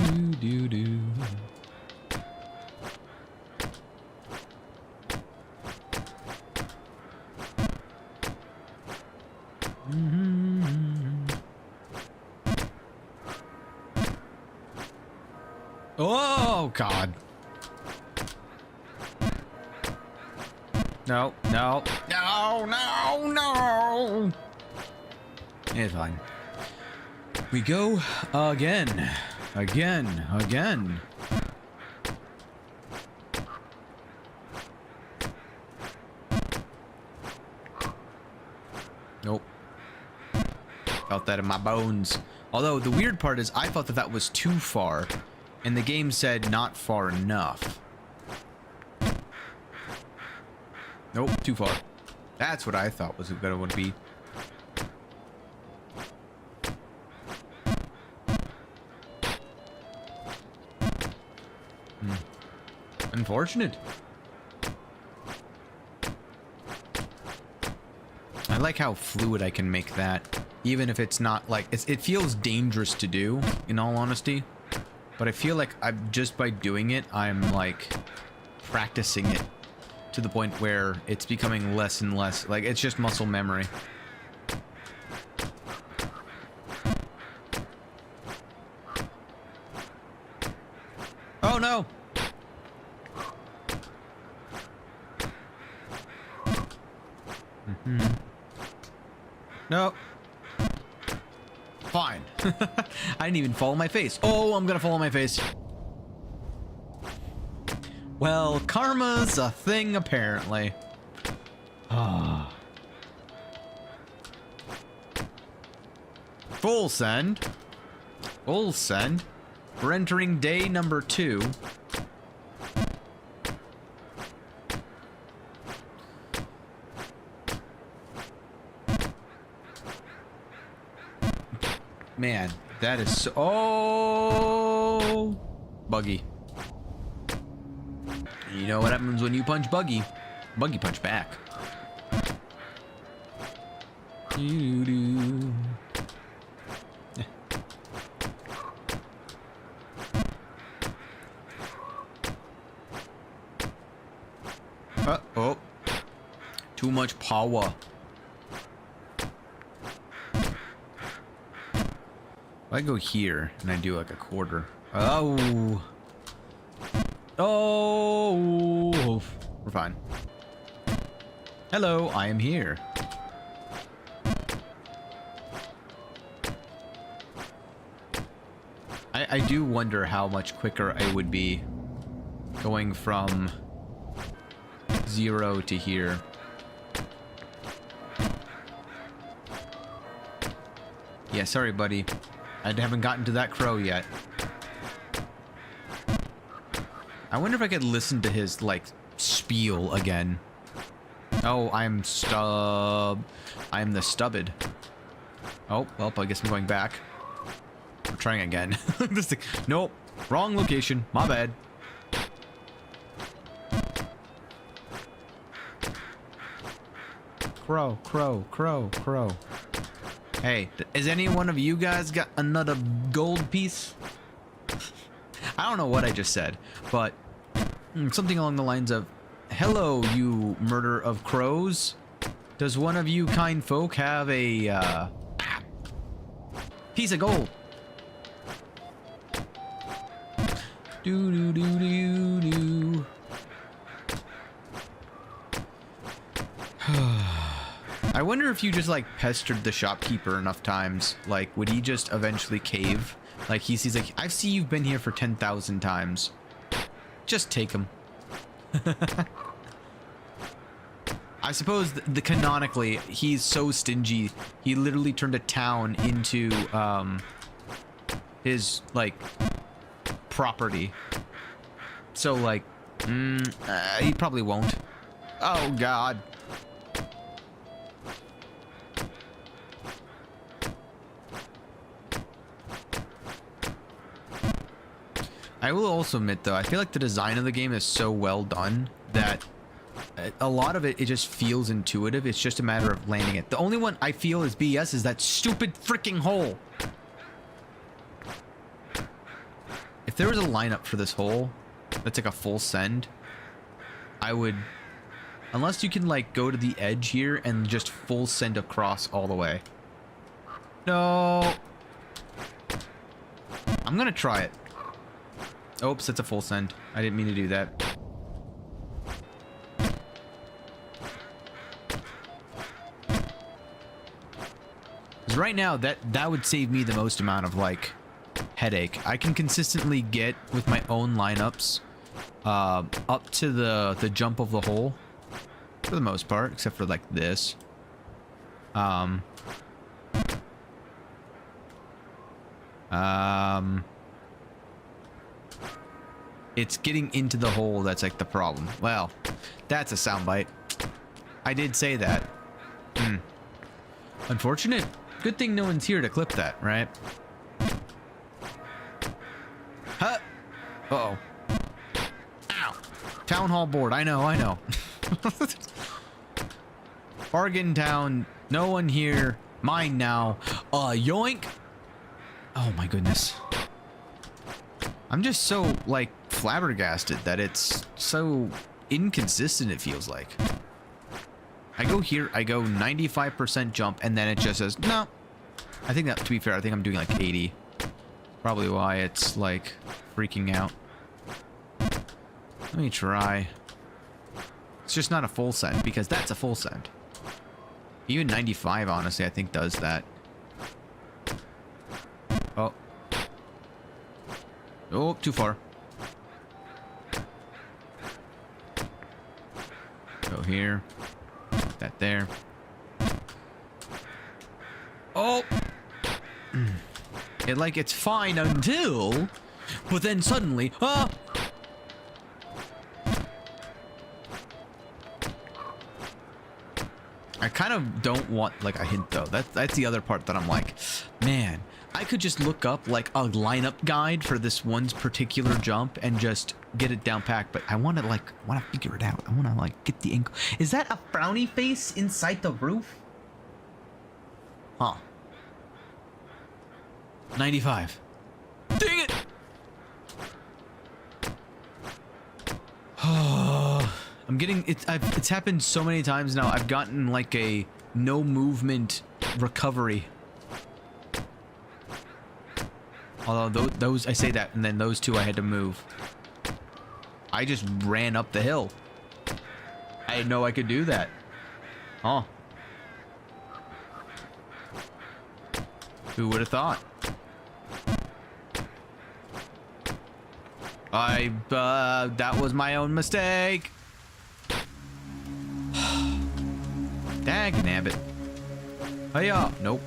Oh, God. No. It's fine. We go again. Again. Nope. Felt that in my bones. Although, the weird part is I thought that that was too far, and the game said not far enough. Nope, too far. That's what I thought was what it would be. Unfortunate. I like how fluid I can make that, even if it's not like it feels dangerous to do, in all honesty. But I feel like just by doing it, I'm like practicing it to the point where it's becoming less and less. Like, it's just muscle memory. Oh no! No. Fine. I didn't even fall on my face. Oh, I'm gonna fall on my face. Well, karma's a thing, apparently. Ah. Full send. Full send. We're entering day number 2. Man, that is so... Oh! Buggy. You know what happens when you punch Buggy? Buggy punch back. Doo-doo. Oh. Too much power. I go here and I do like a quarter. Oh. Oh. We're fine. Hello, I am here. I do wonder how much quicker I would be going from 0 to here. Yeah, sorry, buddy. I haven't gotten to that crow yet. I wonder if I could listen to his, like, spiel again. Oh, I'm the stubbed. Oh, well, I guess I'm going back. We're trying again. Nope. Wrong location. My bad. Crow. Hey, is any one of you guys got another gold piece? I don't know what I just said, but something along the lines of, hello, you murder of crows. Does one of you kind folk have a piece of gold? Do. I wonder if you just like pestered the shopkeeper enough times, like would he just eventually cave? Like he's like, I see you've been here for 10,000 times. Just take him. I suppose the canonically he's so stingy he literally turned a town into his like property. So like he probably won't. Oh god. I will also admit, though, I feel like the design of the game is so well done that a lot of it just feels intuitive. It's just a matter of landing it. The only one I feel is BS is that stupid freaking hole. If there was a lineup for this hole that's like a full send, I would... Unless you can, like, go to the edge here and just full send across all the way. No! I'm gonna try it. Oops, it's a full send. I didn't mean to do that. Because right now, that would save me the most amount of, like, headache. I can consistently get, with my own lineups, up to the jump of the hole. For the most part, except for, like, this. It's getting into the hole that's, like, the problem. Well, that's a soundbite. I did say that. Unfortunate. Good thing no one's here to clip that, right? Huh? Uh-oh. Ow. Town hall board. I know. Bargain town. No one here. Mine now. Yoink. Oh my goodness. I'm just so, like, flabbergasted that it's so inconsistent, it feels like. I go here, I go 95% jump, and then it just says, no. I think that, to be fair, I think I'm doing like 80. Probably why it's, like, freaking out. Let me try. It's just not a full send, because that's a full send. Even 95, honestly, I think does that. Oh. Oh, too far. Go here. Put that there. Oh! It's fine until... But then suddenly... Ah! I kind of don't want, like, a hint, though. That's the other part that I'm like, man, I could just look up, like, a lineup guide for this one's particular jump and just get it down packed, but I want to figure it out. I want to, like, get the angle. Is that a frowny face inside the roof? Huh. 95. Dang it! I'm getting it's happened so many times now. I've gotten like a no movement recovery. Although those I say that, and then those two I had to move. I just ran up the hill. I didn't know I could do that. Huh. Who would have thought? That was my own mistake. Dagnabbit. Hiya. Nope.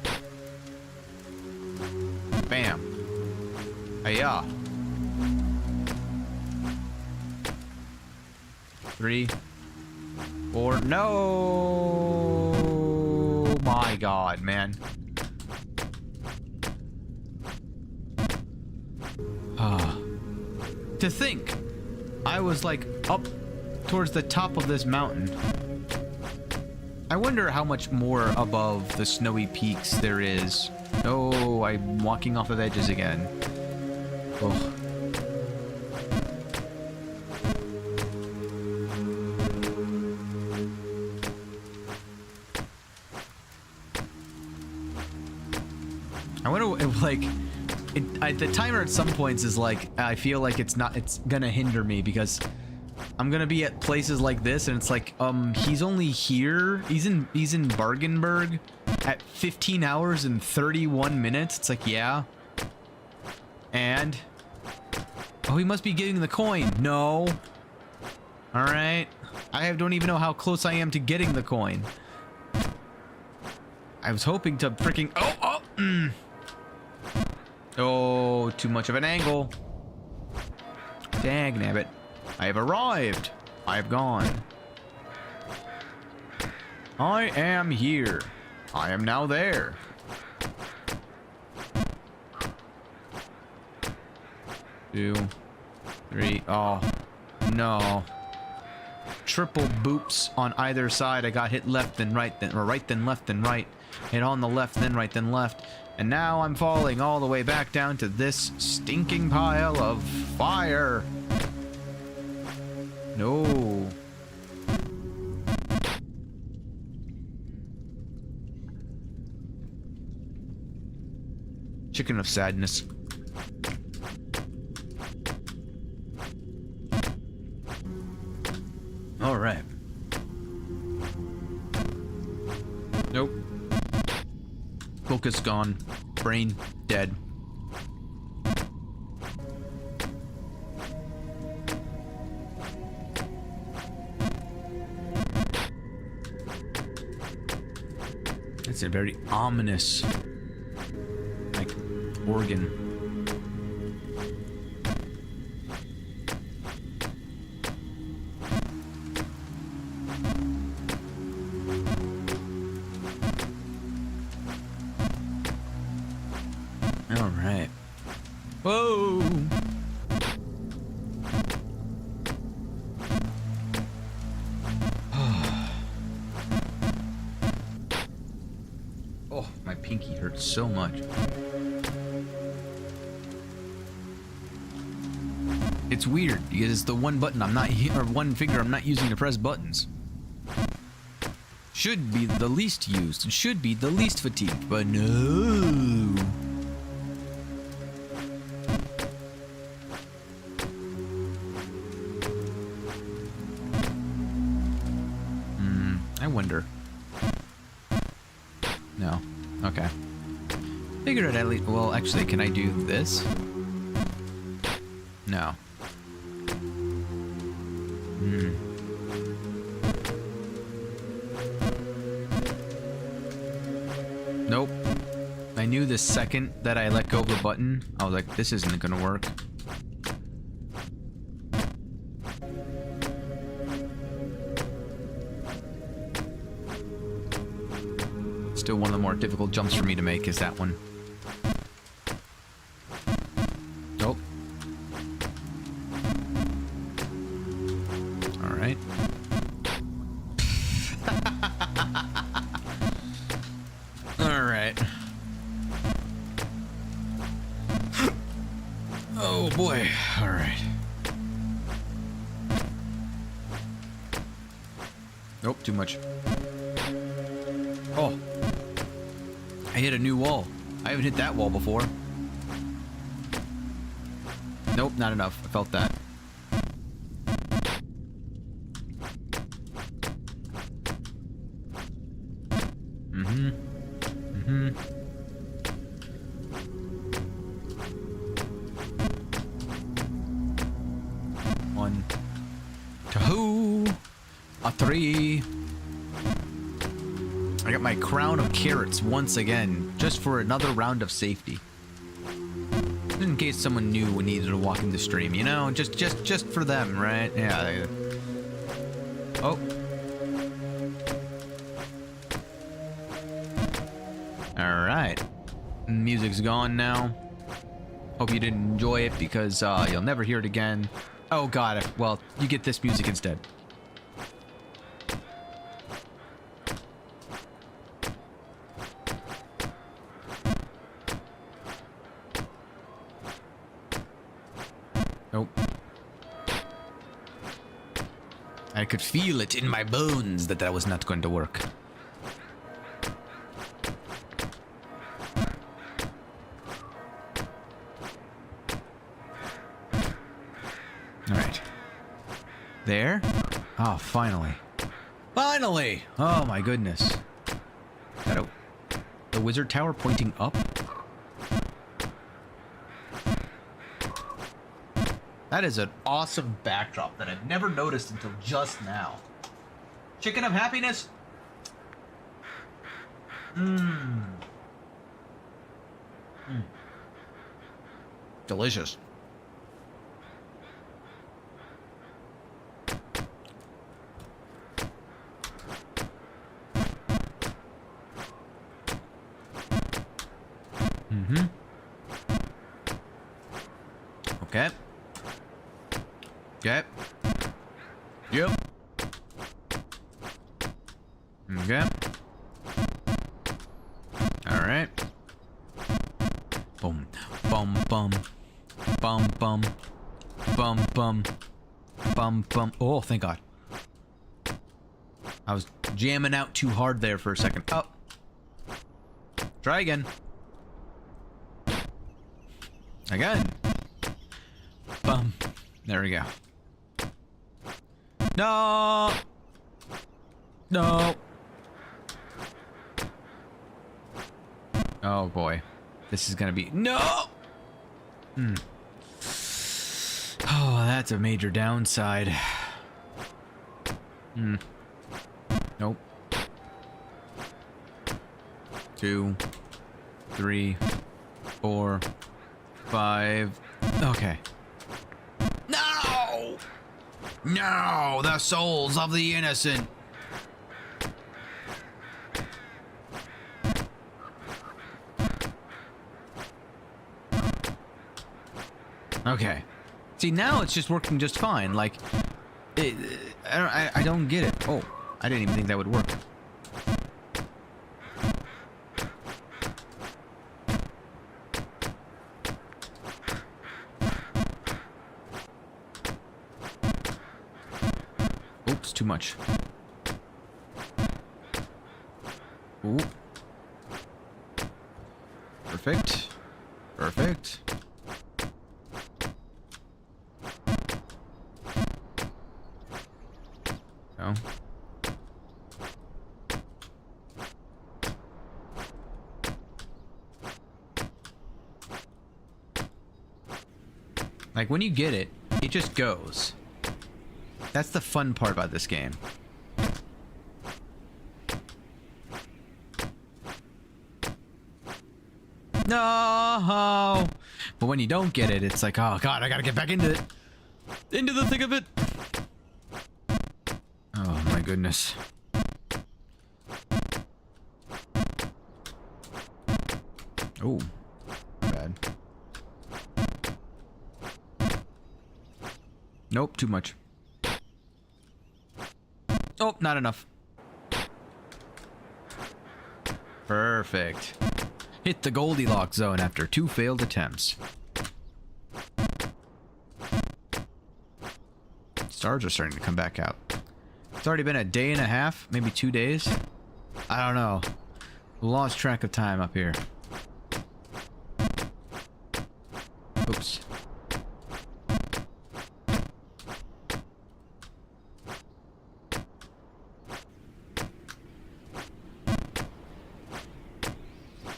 Bam. Hiya. 3, 4. No. My God, man. To think, I was like up towards the top of this mountain. I wonder how much more above the snowy peaks there is. Oh, I'm walking off of edges again. Oh. I wonder if, like, the timer at some points is like, I feel like it's gonna hinder me because I'm gonna be at places like this and it's like, he's only here, he's in Bargenberg at 15 hours and 31 minutes. It's like, yeah. And, oh, he must be getting the coin. No. All right. I don't even know how close I am to getting the coin. I was hoping to freaking, Oh, too much of an angle. Dagnabbit. I have arrived. I have gone. I am here. I am now there. Two, 3. Oh, no. Triple boops on either side. I got hit left then right then, or right then left then right. Hit on the left then right then left. And now I'm falling all the way back down to this stinking pile of fire. No. Chicken of sadness. All right. Nope. Focus gone. Brain dead. It's a very ominous, like, organ. All right. Whoa. Oh, my pinky hurts so much. It's weird because it's the one button I'm not, or one finger I'm not using to press buttons. Should be the least used. It should be the least fatigued, but no. I wonder. No. Okay. Figured it at least. Well, actually, can I do this? No. Nope. I knew the second that I let go of the button, I was like, this isn't gonna work. Still one of the more difficult jumps for me to make is that one. Nope. Alright. Alright. Oh boy. Alright. Nope, too much. Oh. I hit a new wall. I haven't hit that wall before. Nope, not enough. I felt that. One. Two. A three. I got my crown of carrots once again, just for another round of safety. In case someone new needed to walk in the stream, you know, just for them, right? Yeah. Oh. All right. Music's gone now. Hope you didn't enjoy it because you'll never hear it again. Oh God. Well, you get this music instead. Nope. I could feel it in my bones that that was not going to work. Alright. There? Oh, finally. Finally! Oh my goodness. Is that the wizard tower pointing up? That is an awesome backdrop that I've never noticed until just now. Chicken of happiness? Delicious. Okay. Okay. Yep. Okay. Alright. Boom. Bum bum. Bum bum. Bum bum. Bum bum. Oh, thank God. I was jamming out too hard there for a second. Oh. Try again. Again. Bum. There we go. No. No. Oh boy. This is gonna be... No! Oh, that's a major downside. Nope. 2, 3, 4, 5. Okay. No! No! The souls of the innocent! Okay. See, now it's just working just fine. Like, I don't get it. Oh, I didn't even think that would work. Oops, too much. Ooh. Perfect. Perfect. No. Like, when you get it, it just goes. That's the fun part about this game. No! But when you don't get it, it's like, oh God, I gotta get back into it. Into the thick of it. Oh my goodness. Oh, bad. Nope, too much. Oh, not enough. Perfect. Hit the Goldilocks zone after 2 failed attempts. Stars are starting to come back out. It's already been a day and a half, maybe 2 days. I don't know. Lost track of time up here. Oops.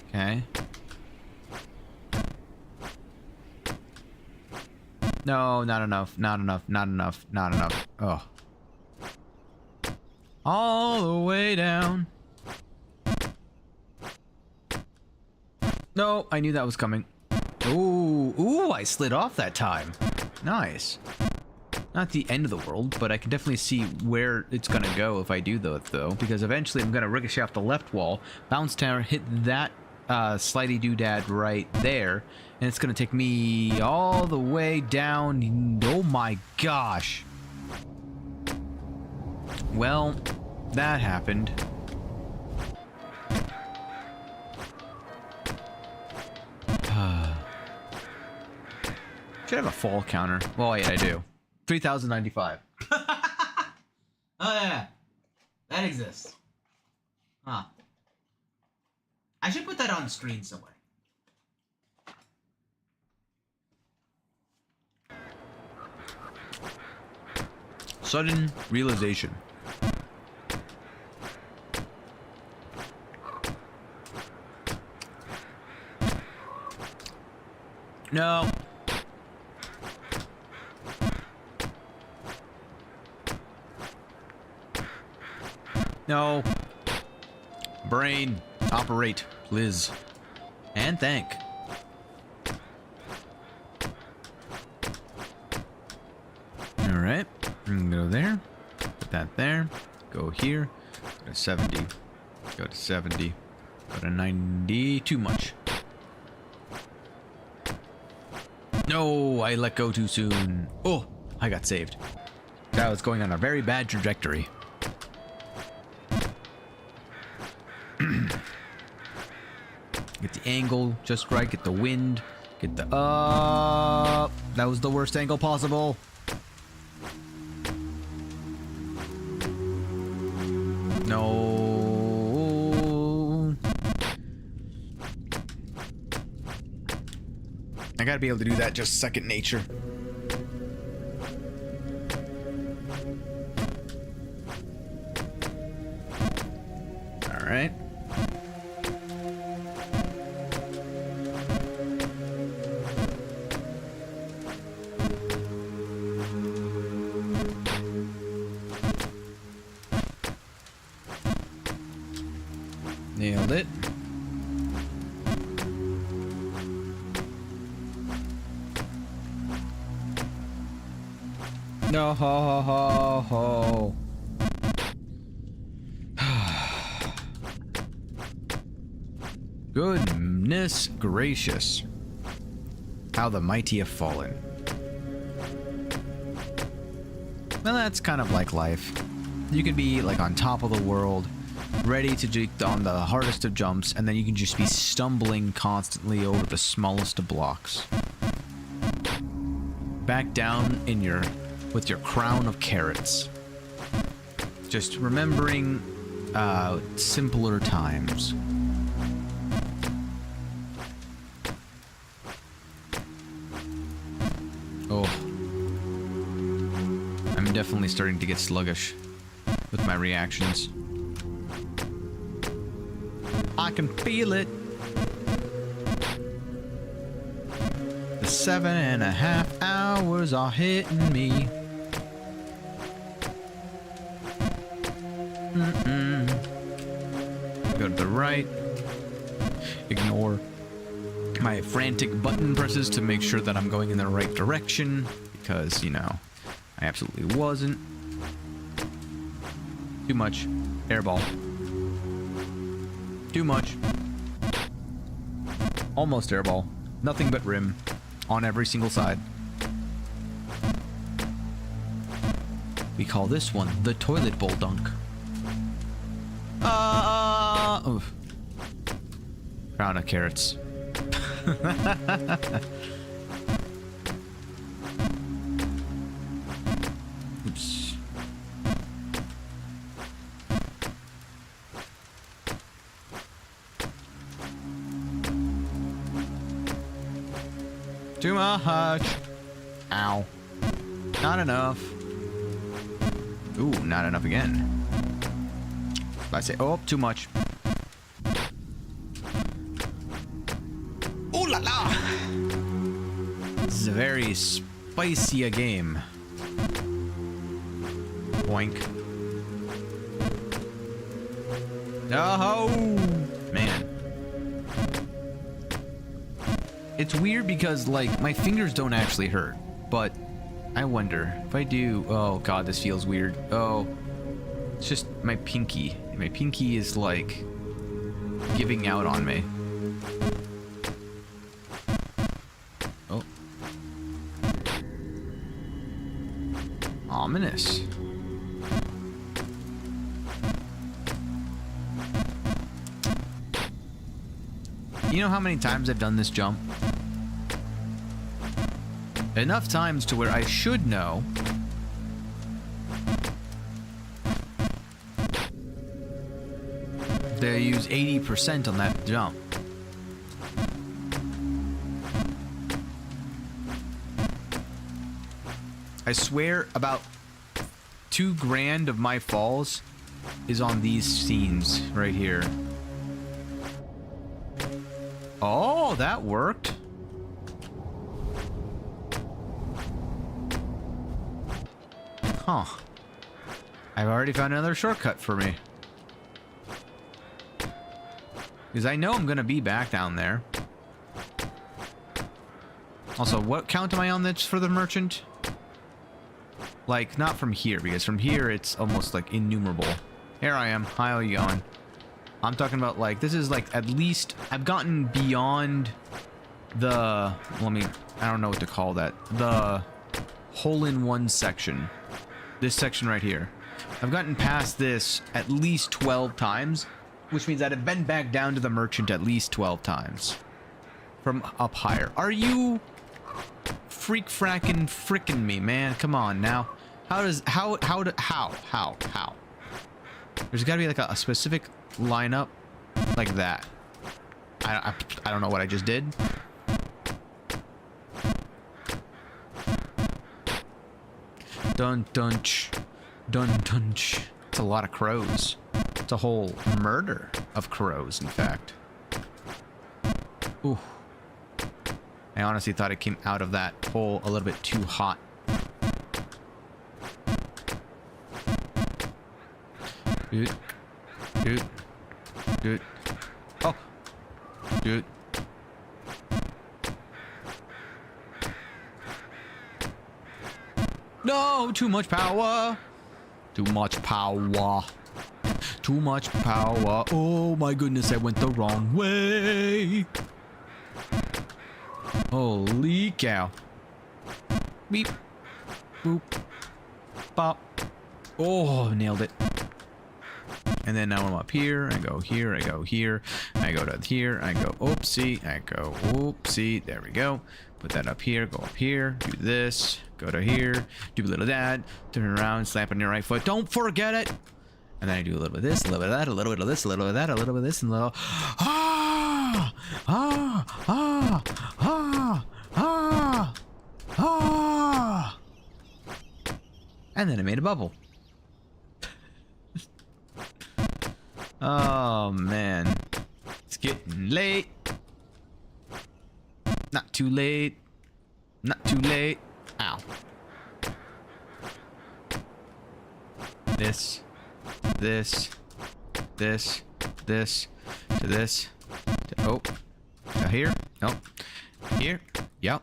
Okay. No, not enough. Not enough. Not enough. Not enough. Oh. All the way down. No, I knew that was coming. Ooh, ooh, I slid off that time. Nice. Not the end of the world, but I can definitely see where it's gonna go if I do that, though, because eventually I'm gonna ricochet off the left wall, bounce down, hit that slidey doodad right there, and it's gonna take me all the way down. Oh my gosh. Well, that happened. Should have a fall counter. Well, yeah, I do. 3,095. Oh, yeah. That exists. Huh. I should put that on screen somewhere. Sudden realization. No. No. Brain, operate, please. And thank. Alright. Go there. Put that there. Go here. Go to 70. Go to 70. Go to 90. Too much. No, I let go too soon. Oh, I got saved. I was going on a very bad trajectory. Get the angle just right, get the wind, get the up. That was the worst angle possible. No. I gotta be able to do that, just second nature. Alright. Nailed it. No ho ho ho ho. Goodness gracious. How the mighty have fallen. Well, that's kind of like life. You can be like on top of the world, ready to do on the hardest of jumps, and then you can just be stumbling constantly over the smallest of blocks. Back down in with your crown of carrots. Just remembering simpler times. Oh. I'm definitely starting to get sluggish with my reactions. I can feel it. The 7.5 hours are hitting me. Go to the right. Ignore my frantic button presses to make sure that I'm going in the right direction, because, you know, I absolutely wasn't. Too much. Airball. Too much. Almost airball. Nothing but rim on every single side. We call this one the toilet bowl dunk. Oof. Crown of carrots. Oops. Too much. Ow. Not enough. Ooh, not enough again. I say, oh, too much. Ooh la la! This is a very spicy a game. Boink. Oh, man. It's weird because, like, my fingers don't actually hurt, but I wonder if I do. Oh god, this feels weird. Oh, it's just my pinky. My pinky is like giving out on me. Oh, ominous. You know how many times I've done this jump? Enough times to where I should know. They use 80% on that jump. I swear about $2,000 of my falls is on these scenes right here. Oh, that worked. Huh. I've already found another shortcut for me. Because I know I'm going to be back down there. Also, what count am I on this for the merchant? Like, not from here, because from here it's almost like innumerable. Here I am. How are you going? I'm talking about, like, this is like at least I've gotten beyond the, I don't know what to call that. hole-in-one section. This section right here. I've gotten past this at least 12 times, which means that I've been back down to the merchant at least 12 times. From up higher. Are you frickin' me, man? Come on now. How? There's gotta be like a specific lineup like that. I don't know what I just did. Dun dunch. Dun dunch. It's a lot of crows. It's a whole murder of crows, in fact. Ooh. I honestly thought it came out of that hole a little bit too hot. Dude. Dude. Dude. Oh. Dude. No, too much power. Too much power. Too much power. Oh my goodness, I went the wrong way. Holy cow. Beep. Boop. Bop. Oh, nailed it. And then now I'm up here. I go here. I go here. I go to here. I go oopsie. I go oopsie. There we go. Put that up here. Go up here. Do this. Go to here. Do a little of that. Turn around. Slap on your right foot. Don't forget it. And then I do a little bit of this, a little bit of that, a little bit of this, a little bit of that, a little bit of this, and a little. Ah! Ah! Ah! Ah! Ah! Ah! And then I made a bubble. Oh man, it's getting late. Not too late. Not too late. Ow. This, this, this, this, to this, to, oh, to here, nope, here, yep,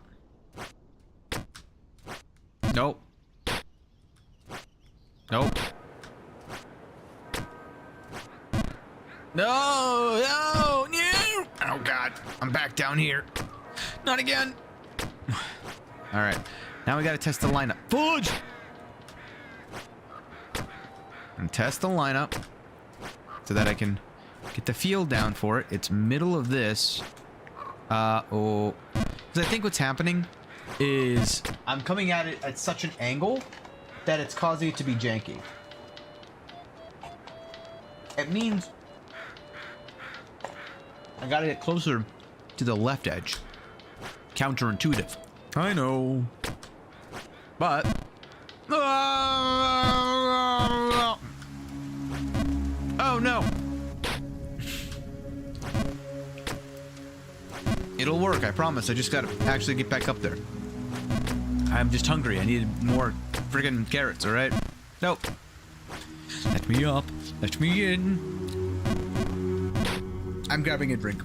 nope, nope, no, no, no, oh god, I'm back down here, not again. All right, now we gotta test the lineup. Fudge! And test the lineup so that I can get the feel down for it. It's middle of this. Oh, because I think what's happening is I'm coming at it at such an angle that it's causing it to be janky. It means I gotta get closer to the left edge. Counterintuitive. I know. But oh no. It'll work, I promise. I just gotta actually get back up there. I'm just hungry. I need more friggin' carrots, alright? Nope. Let me up. Let me in. I'm grabbing a drink.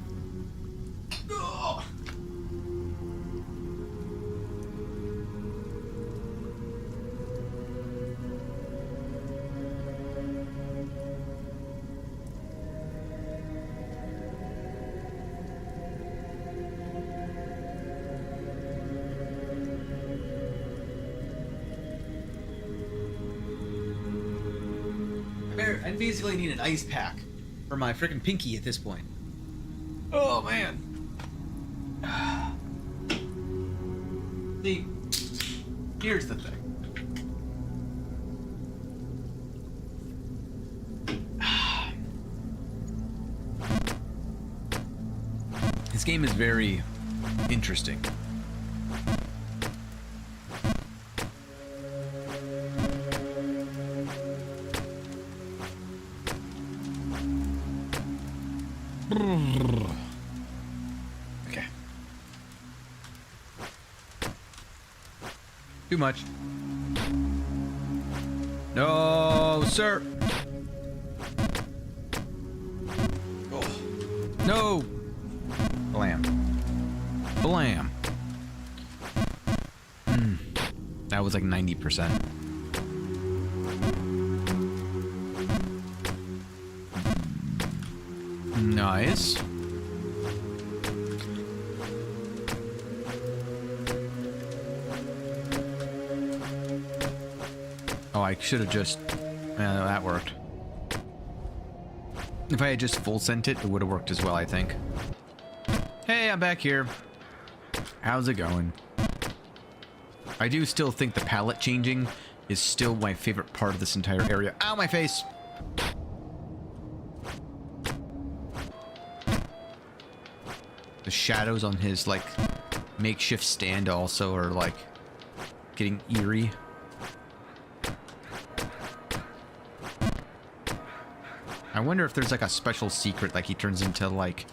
I basically need an ice pack for my freaking pinky at this point. Oh man. See, here's the thing. This game is very interesting. Okay. Too much. No, sir. Oh. No. Blam. Blam. That was like 90%. Nice. I should have just... no, that worked. If I had just full sent it, it would have worked as well, I think. Hey, I'm back here. How's it going? I do still think the palette changing is still my favorite part of this entire area. Ow, my face! The shadows on his, like, makeshift stand also are, like, getting eerie. I wonder if there's, like, a special secret, like he turns into, like,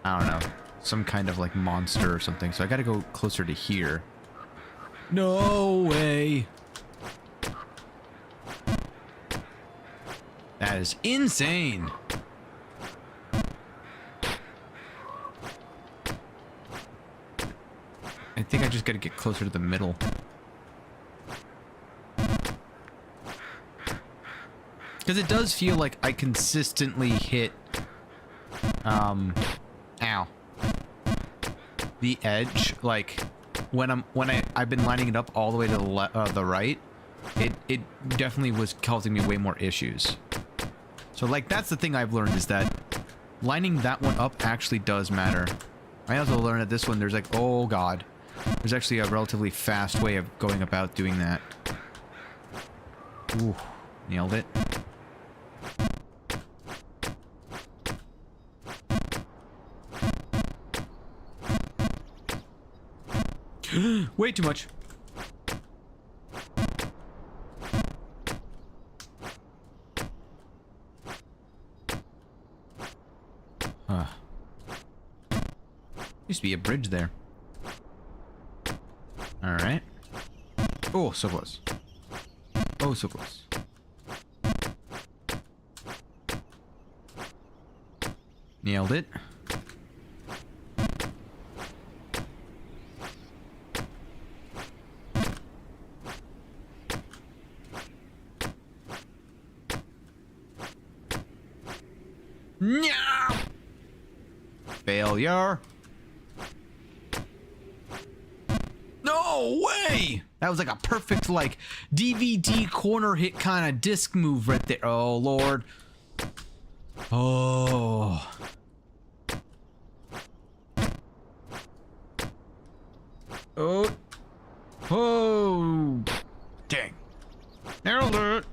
I don't know, some kind of, like, monster or something. So I gotta go closer to here. No way! That is insane! I think I just gotta get closer to the middle. Because it does feel like I consistently hit, ow. The edge, like, when I've been lining it up all the way to the right, it definitely was causing me way more issues. So, like, that's the thing I've learned, is that lining that one up actually does matter. I also learned that this one, there's like, oh god. There's actually a relatively fast way of going about doing that. Ooh, nailed it. Way too much. Used to be a bridge there. Alright. Oh, so close. Oh, so close. Nailed it. No! Failure. No way! That was like a perfect, like, DVD corner hit kind of disc move right there. Oh, Lord. Oh. Oh. Oh. Dang. Nailed it.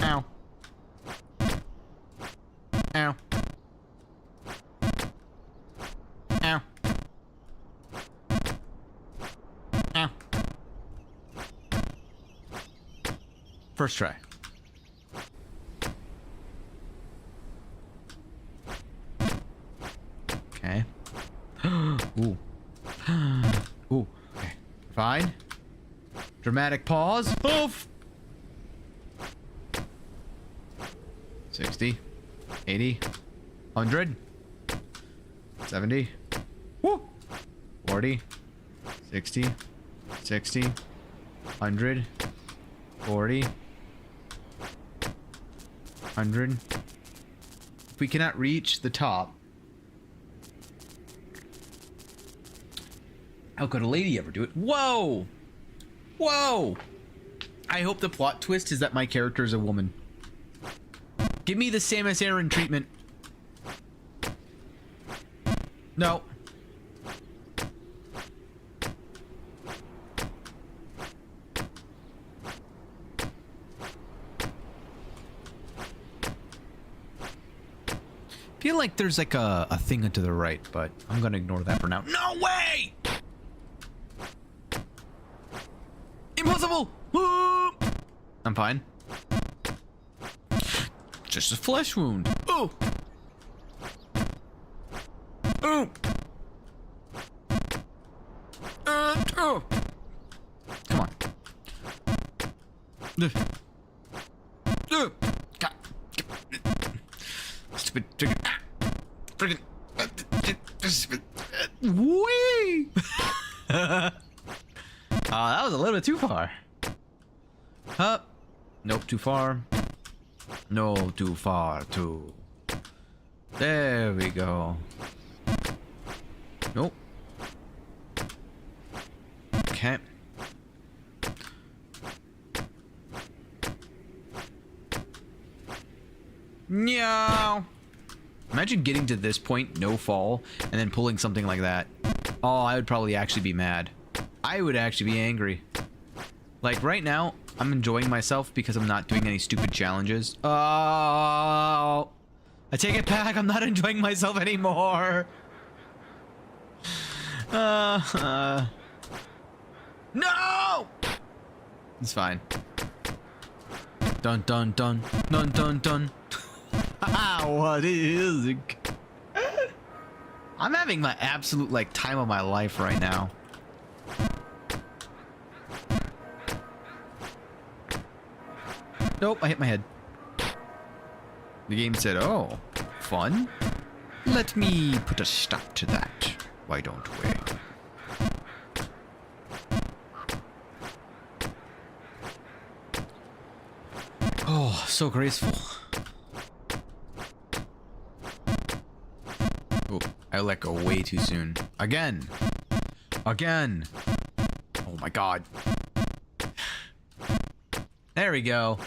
Ow. Ow. Ow. Ow. First try. Okay. Ooh. Ooh. Okay. Fine. Dramatic pause. Oof. 60. 80. 100. 70. Woo! 40. 60. 60. 100. 40. 100. If we cannot reach the top, how could a lady ever do it? Whoa! Whoa! I hope the plot twist is that my character is a woman. Give me the Samus Aran treatment. No. Feel like there's like a thing to the right, but I'm gonna ignore that for now. No way! Impossible! I'm fine. Just a flesh wound. Oh! Oh! Oh! Come on. God. Stupid chicken. Friggin'. Wee! That was a little bit too far. Nope, too far. No, too far, too. There we go. Nope. Okay. No. Imagine getting to this point, no fall, and then pulling something like that. Oh, I would probably actually be mad. I would actually be angry. Like, right now, I'm enjoying myself because I'm not doing any stupid challenges. Oh, I take it back. I'm not enjoying myself anymore. No! It's fine. Dun dun dun dun dun dun. What is it? I'm having my absolute like time of my life right now. Nope, I hit my head. The game said, "Oh, fun. Let me put a stop to that. Why don't we?" Oh, so graceful. Oh, I let go way too soon. Again. Again. Oh my god. There we go.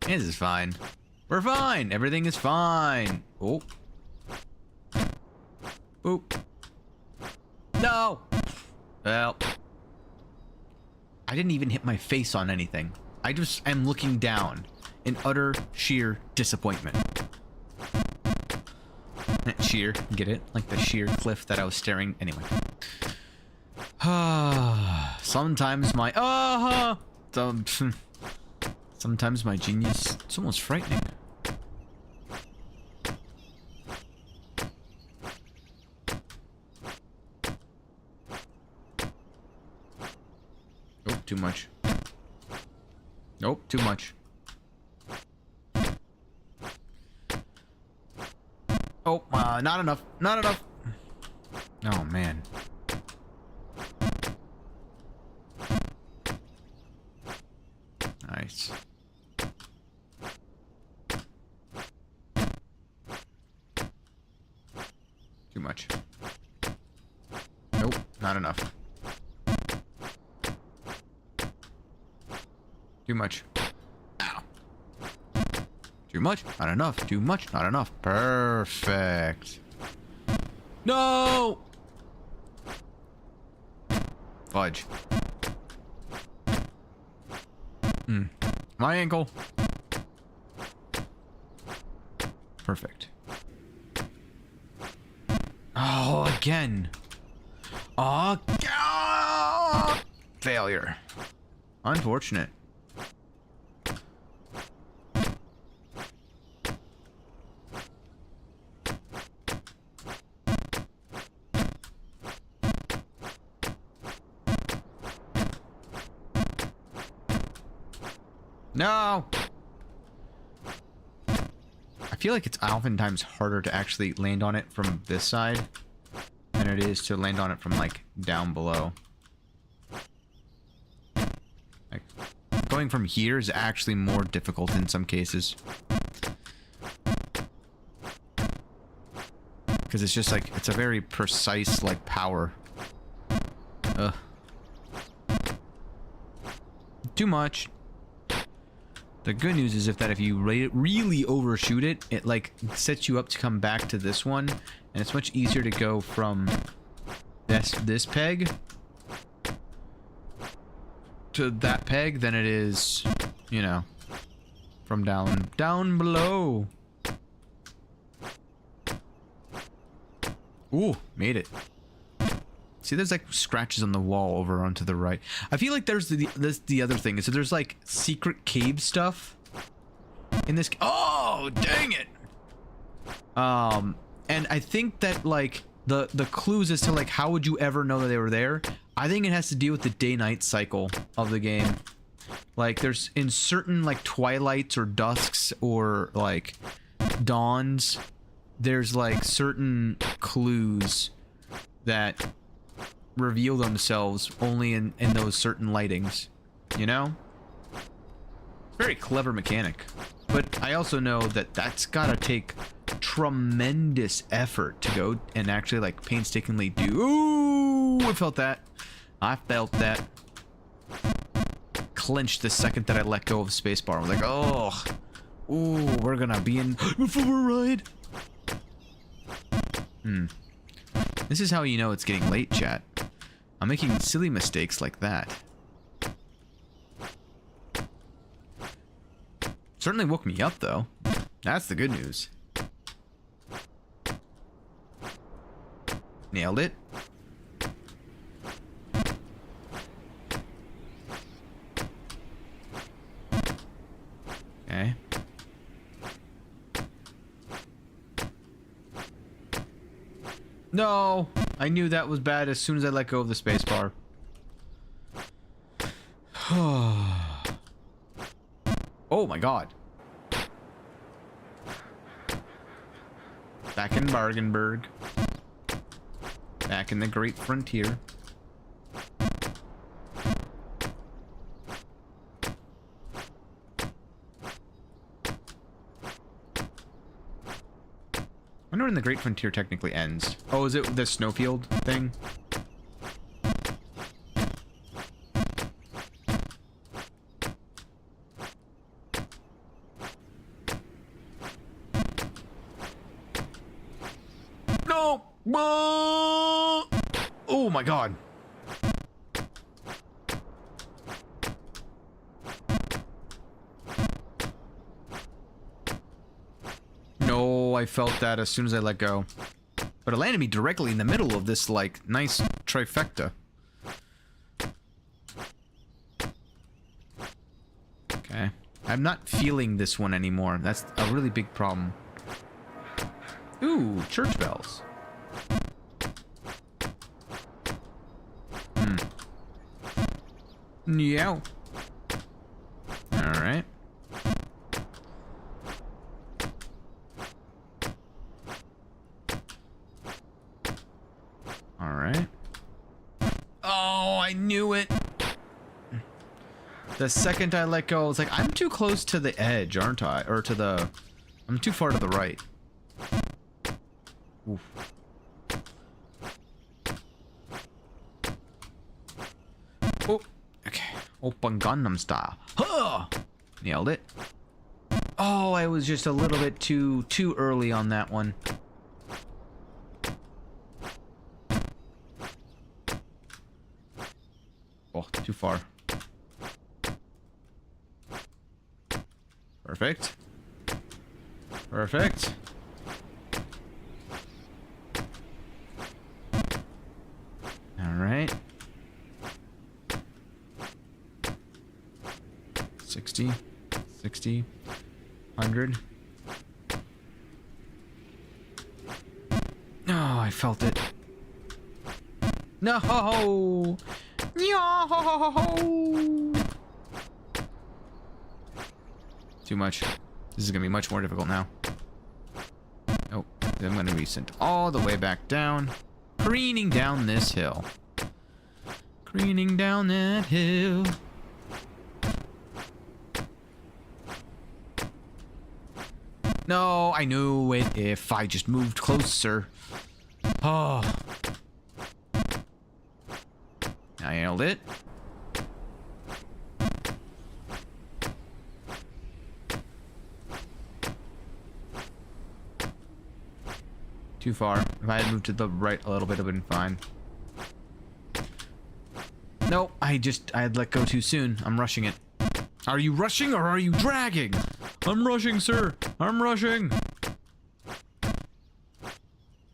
This is fine. We're fine. Everything is fine. Oh. Oop. No. Well. I didn't even hit my face on anything. I just am looking down in utter sheer disappointment. Sheer, get it? Like the sheer cliff that I was staring. Anyway. Sometimes my sometimes my genius, it's almost frightening. Oh, too much. Nope, too much. Oh, not enough. Not enough. Oh, man. Nice. Too much. Nope, not enough. Too much. Ow. Too much, not enough. Too much, not enough. Perfect. No! Fudge. My ankle. Perfect. Oh, again. Oh, failure. Unfortunate. No! I feel like it's oftentimes harder to actually land on it from this side than it is to land on it from, like, down below. Like, going from here is actually more difficult in some cases. Because it's just, like, it's a very precise, like, power. Ugh. Too much. The good news is if you really overshoot it, it like sets you up to come back to this one, and it's much easier to go from this peg to that peg than it is, you know, from down below. Ooh, made it. See, there's like scratches on the wall over onto the right. I feel like there's the other thing. So there's like secret cave stuff in this. Oh, dang it! And I think that like the clues as to like how would you ever know that they were there? I think it has to deal with the day-night cycle of the game. Like there's in certain like twilights or dusks or like dawns, there's like certain clues that reveal themselves only in those certain lightings, you know? Very clever mechanic. But I also know that that's gotta take tremendous effort to go and actually like painstakingly do. Ooh, I felt that. I felt that. clenched the second that I let go of spacebar. I was like, oh, ooh, we're gonna be in for a ride. This is how you know it's getting late, chat. I'm making silly mistakes like that. Certainly woke me up, though. That's the good news. Nailed it. Okay. No! I knew that was bad as soon as I let go of the spacebar. Oh my god. Back in Bargenberg. Back in the Great Frontier. I wonder when the Great Frontier technically ends. Oh, is it the snowfield thing? No! Oh my god. No, I felt that as soon as I let go. But it landed me directly in the middle of this, like, nice trifecta. Okay. I'm not feeling this one anymore. That's a really big problem. Ooh, church bells. Yeah. Alright. Alright. Oh, I knew it. The second I let go, I was like, I'm too close to the edge, aren't I? Or to the... I'm too far to the right. Oof. Oh, okay. Open Gundam style. Huh! Nailed it. Oh, I was just a little bit too early on that one. Oh, too far. Perfect. Perfect. Alright. 60. 60. 100. Oh, I felt it. No! No! Too much. This is gonna be much more difficult now. Oh, I'm gonna be sent all the way back down. Careening down this hill. Careening down that hill. No, I knew it if I just moved closer. Oh. I nailed it. Too far. If I had moved to the right a little bit, it would have been fine. Nope, I had let go too soon. I'm rushing it. Are you rushing or are you dragging? I'm rushing, sir. I'm rushing.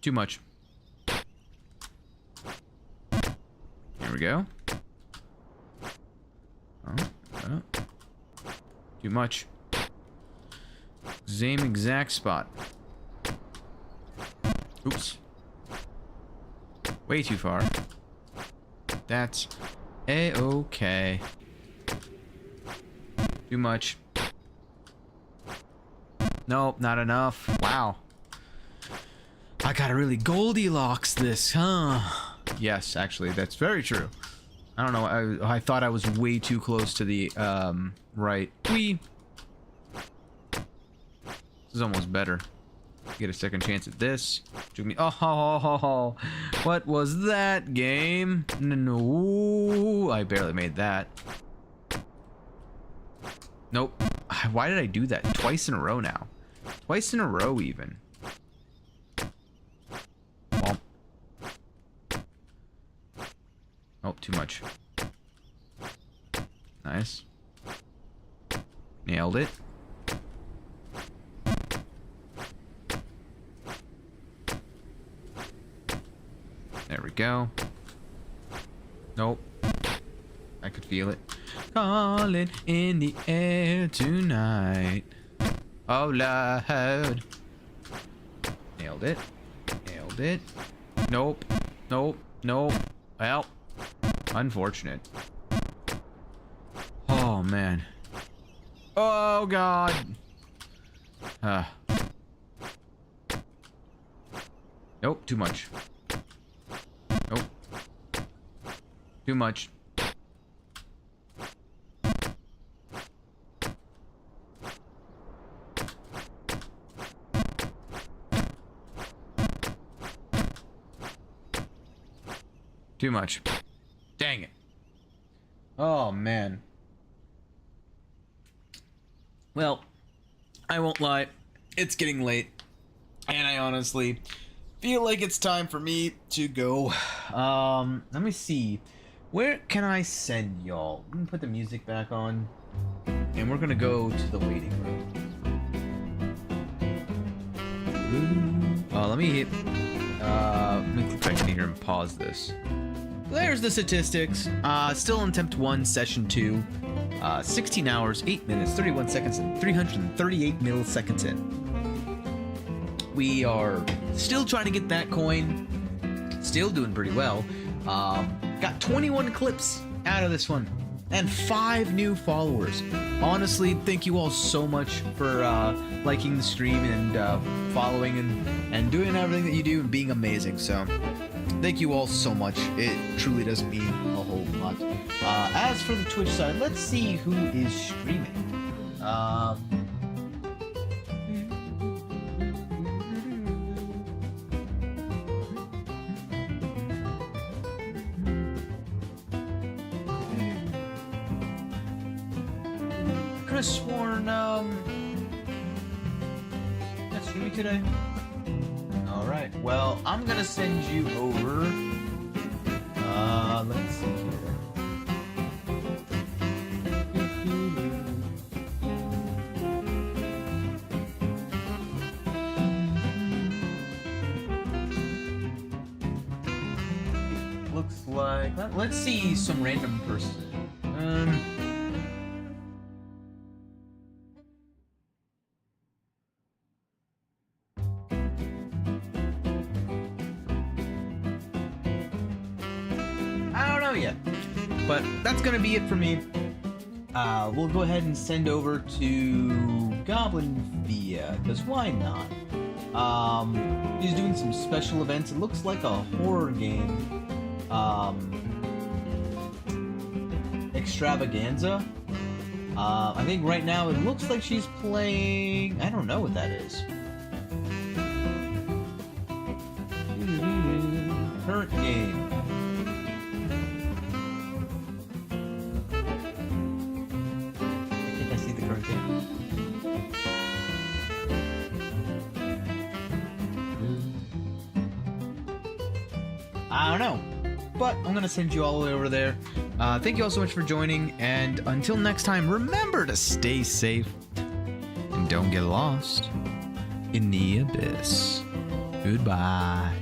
Too much. Here we go. Oh. Too much. Same exact spot. Oops. Way too far. That's a-okay. Too much. Nope, not enough. Wow. I gotta really Goldilocks this, huh? Yes, actually, that's very true. I don't know, I thought I was way too close to the, right. Whee! This is almost better. Get a second chance at this. Took me. Oh, what was that game? No, I barely made that. Nope. Why did I do that? Twice in a row now. Twice in a row, even. Well. Oh, too much. Nice. Nailed it. There we go. Nope. I could feel it. Calling in the air tonight. Oh, Lord. Nailed it. Nailed it. Nope. Nope. Nope. Well, unfortunate. Oh, man. Oh, God. Nope, too much. Nope. Too much. Too much. Dang it. Oh, man. Well, I won't lie. It's getting late. And I honestly feel like it's time for me to go. Let me see. Where can I send y'all? I'm gonna put the music back on. And we're gonna go to the waiting room. Let me hit... let me click back in here and pause this. There's the statistics. Still in attempt 1, session 2. 16 hours, 8 minutes, 31 seconds, and 338 milliseconds in. We are still trying to get that coin. Still doing pretty well. Got 21 clips out of this one. And 5 new followers. Honestly, thank you all so much for liking the stream and following and doing everything that you do and being amazing. So, thank you all so much. It truly does mean a whole lot. As for the Twitch side, let's see who is streaming. I could have sworn, that's streaming today. Alright, well, I'm gonna send you over. Let's see here. Looks like, let's see some random person. Yet, but that's gonna be it for me. We'll go ahead and send over to Goblin Via, because why not? He's doing some special events. It looks like a horror game extravaganza. I think right now it looks like she's playing, I don't know what that is. Current game. I don't know, but I'm gonna send you all the way over there. Thank you all so much for joining, and until next time, remember to stay safe and don't get lost in the abyss. Goodbye.